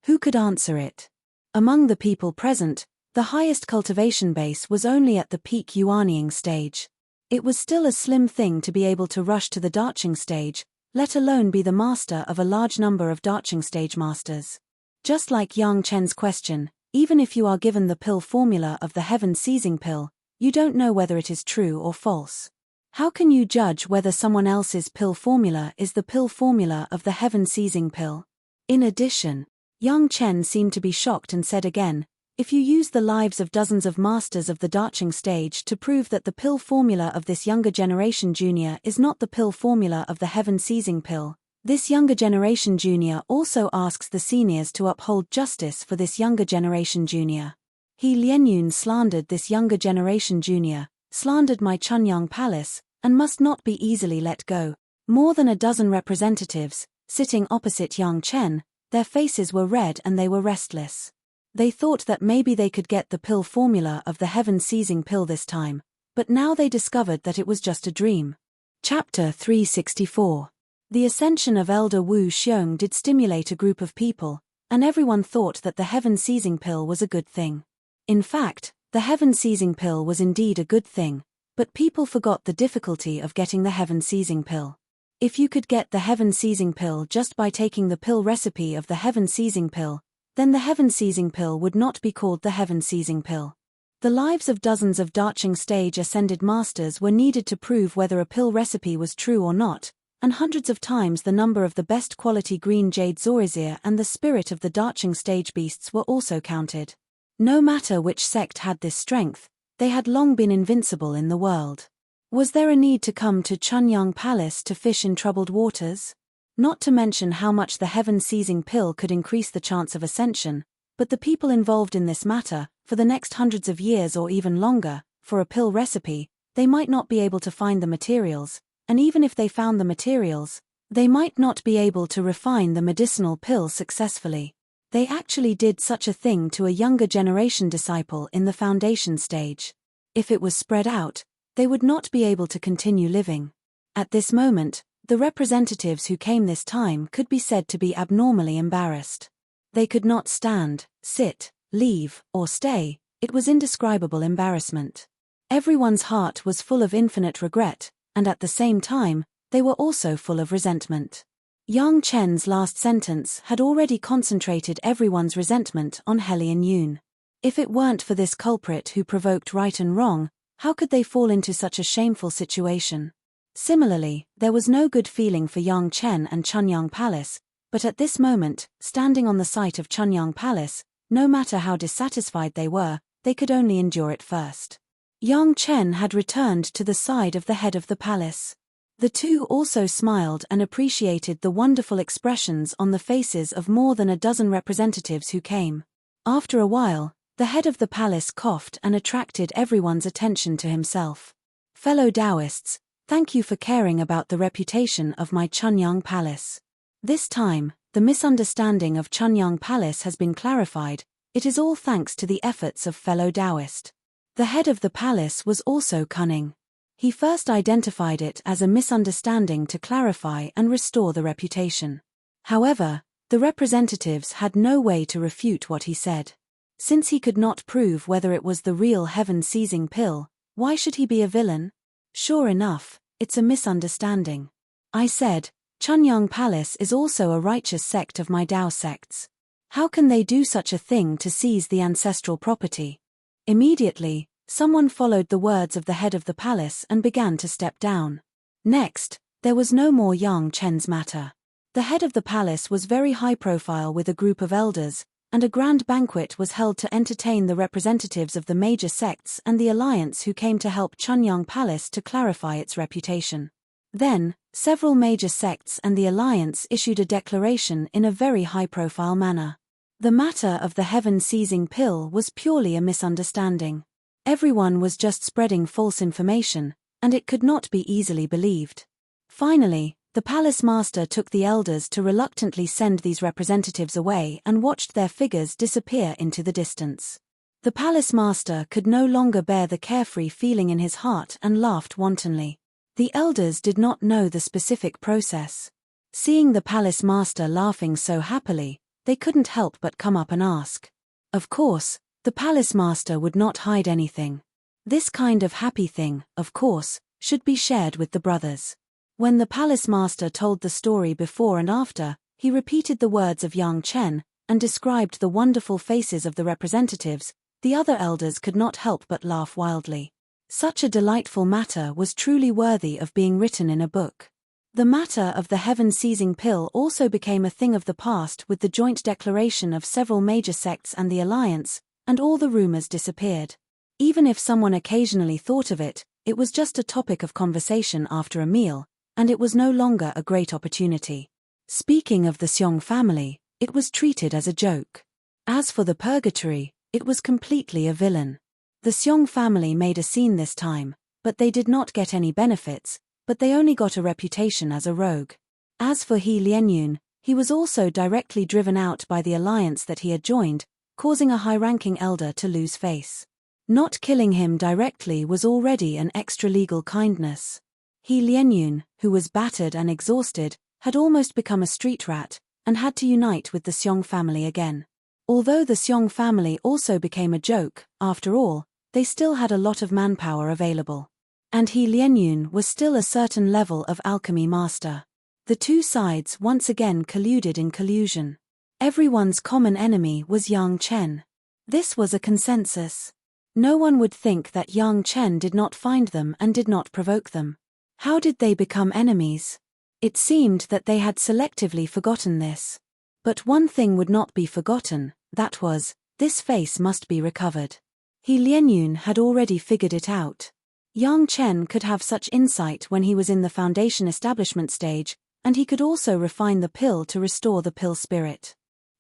Speaker 1: Who could answer it? Among the people present, the highest cultivation base was only at the peak yuanying stage. It was still a slim thing to be able to rush to the darching stage, let alone be the master of a large number of darching stage masters. Just like Yang Chen's question, even if you are given the pill formula of the heaven-seizing pill, you don't know whether it is true or false. How can you judge whether someone else's pill formula is the pill formula of the heaven-seizing pill? In addition, Yang Chen seemed to be shocked and said again, if you use the lives of dozens of masters of the darching stage to prove that the pill formula of this younger generation junior is not the pill formula of the heaven-seizing pill, this younger generation junior also asks the seniors to uphold justice for this younger generation junior. He Lianyun slandered this younger generation junior, slandered my Chunyang Palace, and must not be easily let go. More than a dozen representatives, sitting opposite Yang Chen, their faces were red and they were restless. They thought that maybe they could get the pill formula of the heaven-seizing pill this time, but now they discovered that it was just a dream. Chapter 364. The ascension of Elder Wu Xiong did stimulate a group of people, and everyone thought that the heaven-seizing pill was a good thing. In fact, the heaven-seizing pill was indeed a good thing, but people forgot the difficulty of getting the heaven-seizing pill. If you could get the heaven-seizing pill just by taking the pill recipe of the heaven-seizing pill, then the heaven-seizing pill would not be called the heaven-seizing pill. The lives of dozens of darching stage ascended masters were needed to prove whether a pill recipe was true or not, and hundreds of times the number of the best quality green jade zorizir and the spirit of the darching stage beasts were also counted. No matter which sect had this strength, they had long been invincible in the world. Was there a need to come to Chunyang Palace to fish in troubled waters? Not to mention how much the heaven-seizing pill could increase the chance of ascension, but the people involved in this matter, for the next hundreds of years or even longer, for a pill recipe, they might not be able to find the materials, and even if they found the materials, they might not be able to refine the medicinal pill successfully. They actually did such a thing to a younger generation disciple in the foundation stage. If it was spread out, they would not be able to continue living. At this moment, the representatives who came this time could be said to be abnormally embarrassed. They could not stand, sit, leave, or stay. It was indescribable embarrassment. Everyone's heart was full of infinite regret, and at the same time, they were also full of resentment. Yang Chen's last sentence had already concentrated everyone's resentment on Helian Yun. If it weren't for this culprit who provoked right and wrong, how could they fall into such a shameful situation? Similarly, there was no good feeling for Yang Chen and Chunyang Palace, but at this moment, standing on the site of Chunyang Palace, no matter how dissatisfied they could only endure it first. Yang Chen had returned to the side of the head of the palace. The two also smiled and appreciated the wonderful expressions on the faces of more than a dozen representatives who came. After a while, the head of the palace coughed and attracted everyone's attention to himself. Fellow Taoists, thank you for caring about the reputation of my Chunyang Palace. This time, the misunderstanding of Chunyang Palace has been clarified. It is all thanks to the efforts of fellow Taoist. The head of the palace was also cunning. He first identified it as a misunderstanding to clarify and restore the reputation. However, the representatives had no way to refute what he said. Since he could not prove whether it was the real heaven-seizing pill, why should he be a villain? Sure enough, it's a misunderstanding. I said, Chunyang Palace is also a righteous sect of my Tao sects. How can they do such a thing to seize the ancestral property? Immediately, someone followed the words of the head of the palace and began to step down. Next, there was no more Yang Chen's matter. The head of the palace was very high profile with a group of elders, and a grand banquet was held to entertain the representatives of the major sects and the alliance who came to help Chunyang Palace to clarify its reputation. Then, several major sects and the alliance issued a declaration in a very high-profile manner. The matter of the heaven-seizing pill was purely a misunderstanding. Everyone was just spreading false information, and it could not be easily believed. Finally, the palace master took the elders to reluctantly send these representatives away and watched their figures disappear into the distance. The palace master could no longer bear the carefree feeling in his heart and laughed wantonly. The elders did not know the specific process. Seeing the palace master laughing so happily, they couldn't help but come up and ask. Of course, the palace master would not hide anything. This kind of happy thing, of course, should be shared with the brothers. When the palace master told the story before and after, he repeated the words of Yang Chen, and described the wonderful faces of the representatives. The other elders could not help but laugh wildly. Such a delightful matter was truly worthy of being written in a book. The matter of the heaven-seizing pill also became a thing of the past with the joint declaration of several major sects and the alliance, and all the rumors disappeared. Even if someone occasionally thought of it, it was just a topic of conversation after a meal, and it was no longer a great opportunity. Speaking of the Xiong family, it was treated as a joke. As for the purgatory, it was completely a villain. The Xiong family made a scene this time, but they did not get any benefits, but they only got a reputation as a rogue. As for He Lianyun, he was also directly driven out by the alliance that he had joined, causing a high-ranking elder to lose face. Not killing him directly was already an extra-legal kindness. He Lianyun, who was battered and exhausted, had almost become a street rat, and had to unite with the Xiong family again. Although the Xiong family also became a joke, after all, they still had a lot of manpower available. And He Lianyun was still a certain level of alchemy master. The two sides once again colluded in collusion. Everyone's common enemy was Yang Chen. This was a consensus. No one would think that Yang Chen did not find them and did not provoke them. How did they become enemies? It seemed that they had selectively forgotten this. But one thing would not be forgotten, that was, this face must be recovered. He Lianyun had already figured it out. Yang Chen could have such insight when he was in the foundation establishment stage, and he could also refine the pill to restore the pill spirit.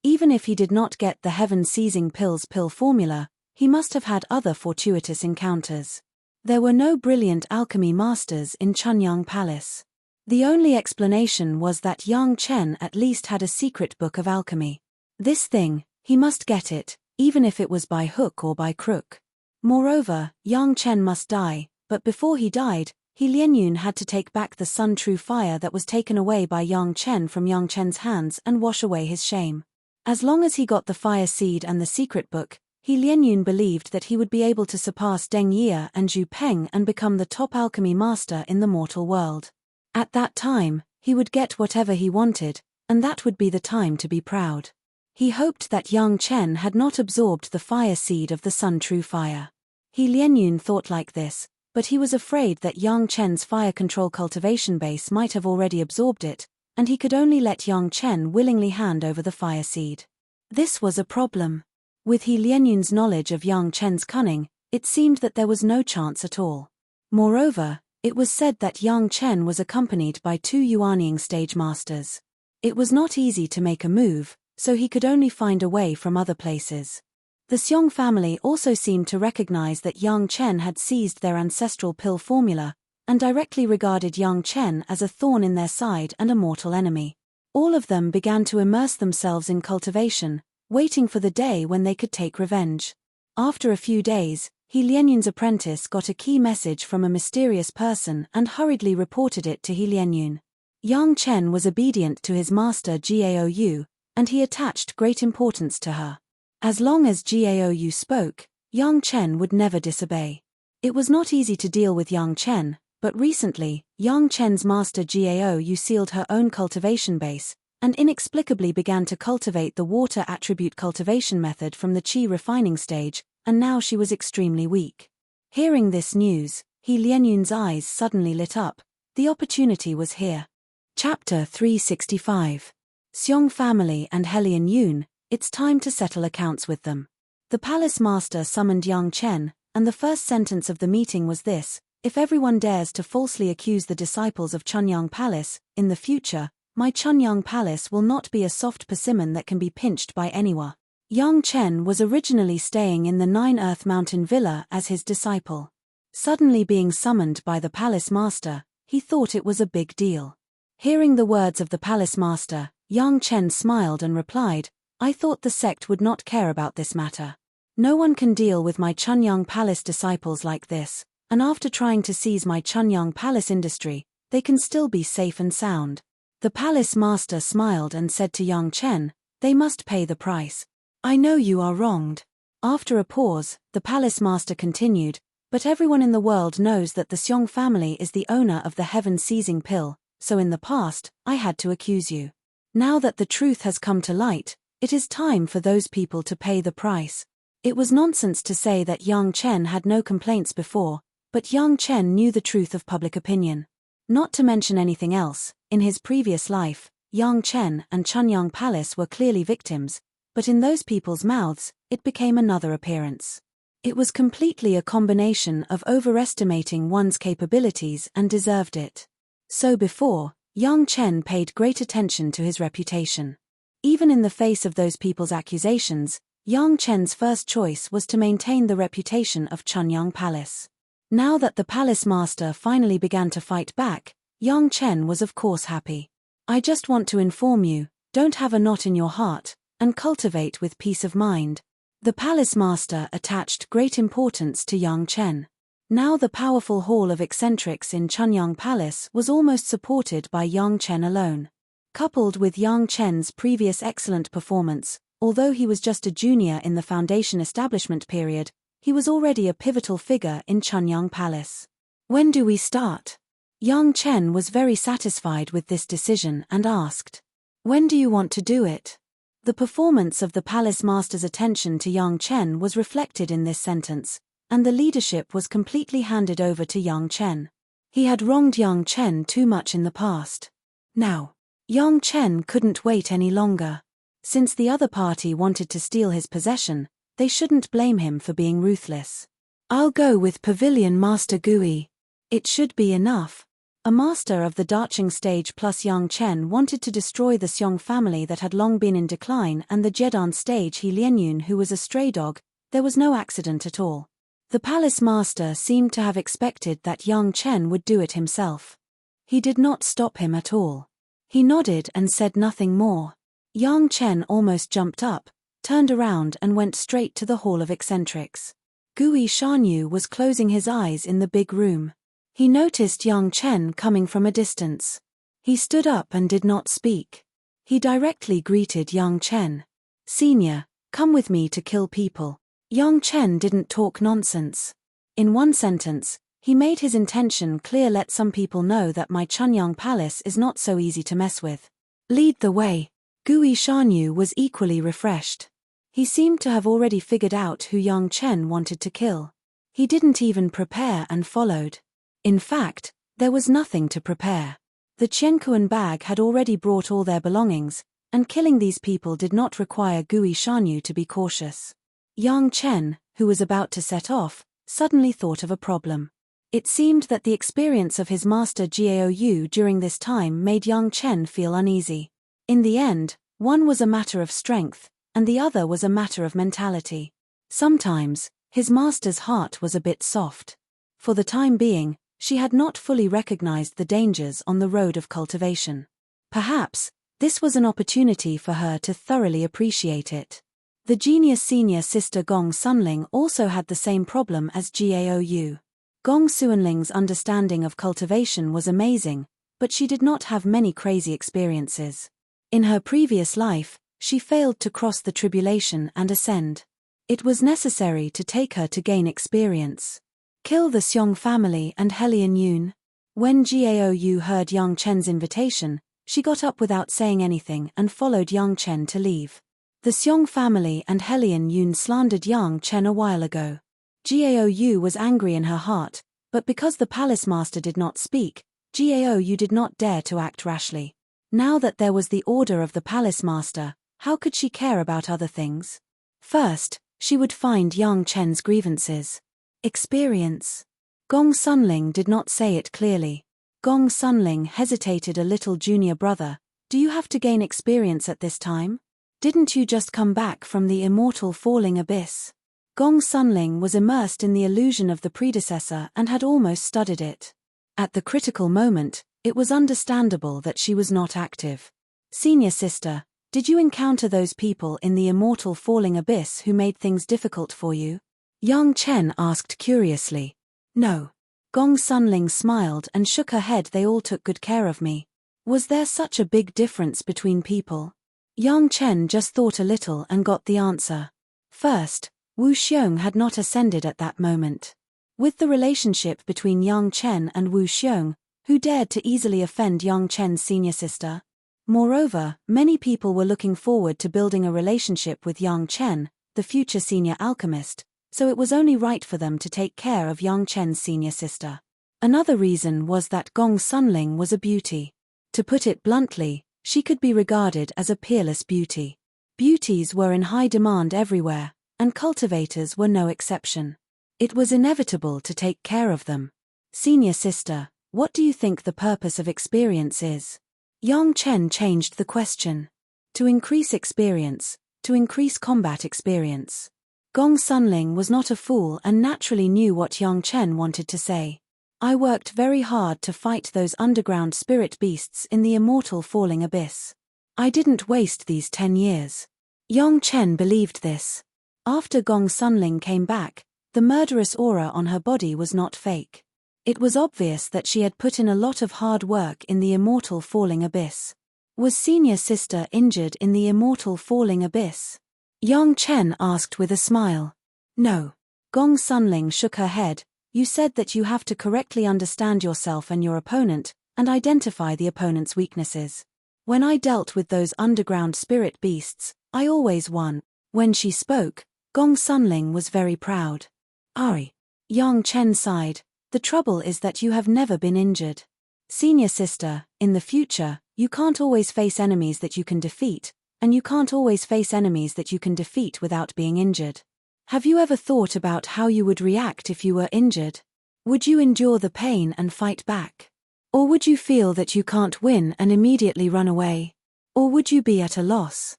Speaker 1: Even if he did not get the heaven-seizing pill's pill formula, he must have had other fortuitous encounters. There were no brilliant alchemy masters in Chunyang Palace. The only explanation was that Yang Chen at least had a secret book of alchemy. This thing, he must get it, even if it was by hook or by crook. Moreover, Yang Chen must die, but before he died, He Lianyun had to take back the Sun True Fire that was taken away by Yang Chen from Yang Chen's hands and wash away his shame. As long as he got the fire seed and the secret book, He Lianyun believed that he would be able to surpass Deng Ye and Zhu Peng and become the top alchemy master in the mortal world. At that time, he would get whatever he wanted, and that would be the time to be proud. He hoped that Yang Chen had not absorbed the fire seed of the Sun True Fire. He Lianyun thought like this, but he was afraid that Yang Chen's fire control cultivation base might have already absorbed it, and he could only let Yang Chen willingly hand over the fire seed. This was a problem. With He Lianyun's knowledge of Yang Chen's cunning, it seemed that there was no chance at all. Moreover, it was said that Yang Chen was accompanied by 2 Yuanying stage masters. It was not easy to make a move, so he could only find a way from other places. The Xiong family also seemed to recognize that Yang Chen had seized their ancestral pill formula, and directly regarded Yang Chen as a thorn in their side and a mortal enemy. All of them began to immerse themselves in cultivation, waiting for the day when they could take revenge. After a few days, He Lianyun's apprentice got a key message from a mysterious person and hurriedly reported it to He Lianyun. Yang Chen was obedient to his master Gaou, and he attached great importance to her. As long as Gaou spoke, Yang Chen would never disobey. It was not easy to deal with Yang Chen, but recently, Yang Chen's master Gaou sealed her own cultivation base, and inexplicably began to cultivate the water attribute cultivation method from the qi refining stage, and now she was extremely weak. Hearing this news, He Lianyun's eyes suddenly lit up. The opportunity was here. Chapter 365. Seong family and Helian Yoon, it's time to settle accounts with them. The palace master summoned Yang Chen, and the first sentence of the meeting was this: if everyone dares to falsely accuse the disciples of Chunyang Palace, in the future, my Chunyang Palace will not be a soft persimmon that can be pinched by anyone. Yang Chen was originally staying in the Nine Earth Mountain Villa as his disciple. Suddenly being summoned by the palace master, he thought it was a big deal. Hearing the words of the palace master, Yang Chen smiled and replied, I thought the sect would not care about this matter. No one can deal with my Chunyang Palace disciples like this, and after trying to seize my Chunyang Palace industry, they can still be safe and sound. The palace master smiled and said to Yang Chen, they must pay the price. I know you are wronged. After a pause, the palace master continued, but everyone in the world knows that the Seong family is the owner of the heaven-seizing pill, so in the past, I had to accuse you. Now that the truth has come to light, it is time for those people to pay the price. It was nonsense to say that Yang Chen had no complaints before, but Yang Chen knew the truth of public opinion. Not to mention anything else, in his previous life, Yang Chen and Chunyang Palace were clearly victims, but in those people's mouths, it became another appearance. It was completely a combination of overestimating one's capabilities and deserved it. So before, Yang Chen paid great attention to his reputation. Even in the face of those people's accusations, Yang Chen's first choice was to maintain the reputation of Chunyang Palace. Now that the palace master finally began to fight back, Yang Chen was of course happy. I just want to inform you, don't have a knot in your heart, and cultivate with peace of mind. The palace master attached great importance to Yang Chen. Now the powerful hall of eccentrics in Chunyang Palace was almost supported by Yang Chen alone. Coupled with Yang Chen's previous excellent performance, although he was just a junior in the foundation establishment period, he was already a pivotal figure in Chunyang Palace. When do we start? Yang Chen was very satisfied with this decision and asked, when do you want to do it? The performance of the palace master's attention to Yang Chen was reflected in this sentence, and the leadership was completely handed over to Yang Chen. He had wronged Yang Chen too much in the past. Now, Yang Chen couldn't wait any longer. Since the other party wanted to steal his possession, they shouldn't blame him for being ruthless. I'll go with Pavilion Master Gui. It should be enough. A master of the Darching stage plus Yang Chen wanted to destroy the Seong family that had long been in decline, and the Jedan stage he Lienyun who was a stray dog. There was no accident at all. The palace master seemed to have expected that Yang Chen would do it himself. He did not stop him at all. He nodded and said nothing more. Yang Chen almost jumped up, turned around and went straight to the hall of eccentrics. Gui Shanyu was closing his eyes in the big room. He noticed Yang Chen coming from a distance. He stood up and did not speak. He directly greeted Yang Chen. Senior, come with me to kill people. Yang Chen didn't talk nonsense. In one sentence, he made his intention clear: let some people know that my Chunyang Palace is not so easy to mess with. Lead the way. Gui Shanyu was equally refreshed. He seemed to have already figured out who Yang Chen wanted to kill. He didn't even prepare and followed. In fact, there was nothing to prepare. The Qiankuan bag had already brought all their belongings, and killing these people did not require Gui Shanyu to be cautious. Yang Chen, who was about to set off, suddenly thought of a problem. It seemed that the experience of his master Jiaoyu during this time made Yang Chen feel uneasy. In the end, one was a matter of strength, and the other was a matter of mentality. Sometimes, his master's heart was a bit soft. For the time being, she had not fully recognized the dangers on the road of cultivation. Perhaps, this was an opportunity for her to thoroughly appreciate it. The genius senior sister Gong Sunling also had the same problem as Jiaoyu. Gong Suanling's understanding of cultivation was amazing, but she did not have many crazy experiences. In her previous life, she failed to cross the tribulation and ascend. It was necessary to take her to gain experience. Kill the Seong family and Helian Yoon. When Jiaoyu heard Yang Chen's invitation, she got up without saying anything and followed Yang Chen to leave. The Seong family and Helian Yoon slandered Yang Chen a while ago. Jiaoyu was angry in her heart, but because the palace master did not speak, Gao, you did not dare to act rashly. Now that there was the order of the palace master, how could she care about other things? First, she would find Yang Chen's grievances. Experience. Gong Sunling did not say it clearly. Gong Sunling hesitated a little. Junior brother, do you have to gain experience at this time? Didn't you just come back from the immortal falling abyss? Gong Sunling was immersed in the illusion of the predecessor and had almost studied it. At the critical moment, it was understandable that she was not active. Senior sister, did you encounter those people in the immortal falling abyss who made things difficult for you? Yang Chen asked curiously. No. Gong Sunling smiled and shook her head. They all took good care of me. Was there such a big difference between people? Yang Chen just thought a little and got the answer. First, Wu Xiong had not ascended at that moment. With the relationship between Yang Chen and Wu Xiong, who dared to easily offend Yang Chen's senior sister? Moreover, many people were looking forward to building a relationship with Yang Chen, the future senior alchemist, so it was only right for them to take care of Yang Chen's senior sister. Another reason was that Gong Sunling was a beauty. To put it bluntly, she could be regarded as a peerless beauty. Beauties were in high demand everywhere, and cultivators were no exception. It was inevitable to take care of them. Senior sister, what do you think the purpose of experience is? Yang Chen changed the question. To increase experience, to increase combat experience. Gong Sunling was not a fool and naturally knew what Yang Chen wanted to say. I worked very hard to fight those underground spirit beasts in the immortal falling abyss. I didn't waste these 10 years. Yang Chen believed this. After Gong Sunling came back, the murderous aura on her body was not fake. It was obvious that she had put in a lot of hard work in the immortal falling abyss. Was senior sister injured in the immortal falling abyss? Yang Chen asked with a smile. No. Gong Sunling shook her head. You said that you have to correctly understand yourself and your opponent, and identify the opponent's weaknesses. When I dealt with those underground spirit beasts, I always won. When she spoke, Gong Sunling was very proud. Ari. Yang Chen sighed. The trouble is that you have never been injured. Senior sister, in the future, you can't always face enemies that you can defeat, and you can't always face enemies that you can defeat without being injured. Have you ever thought about how you would react if you were injured? Would you endure the pain and fight back? Or would you feel that you can't win and immediately run away? Or would you be at a loss?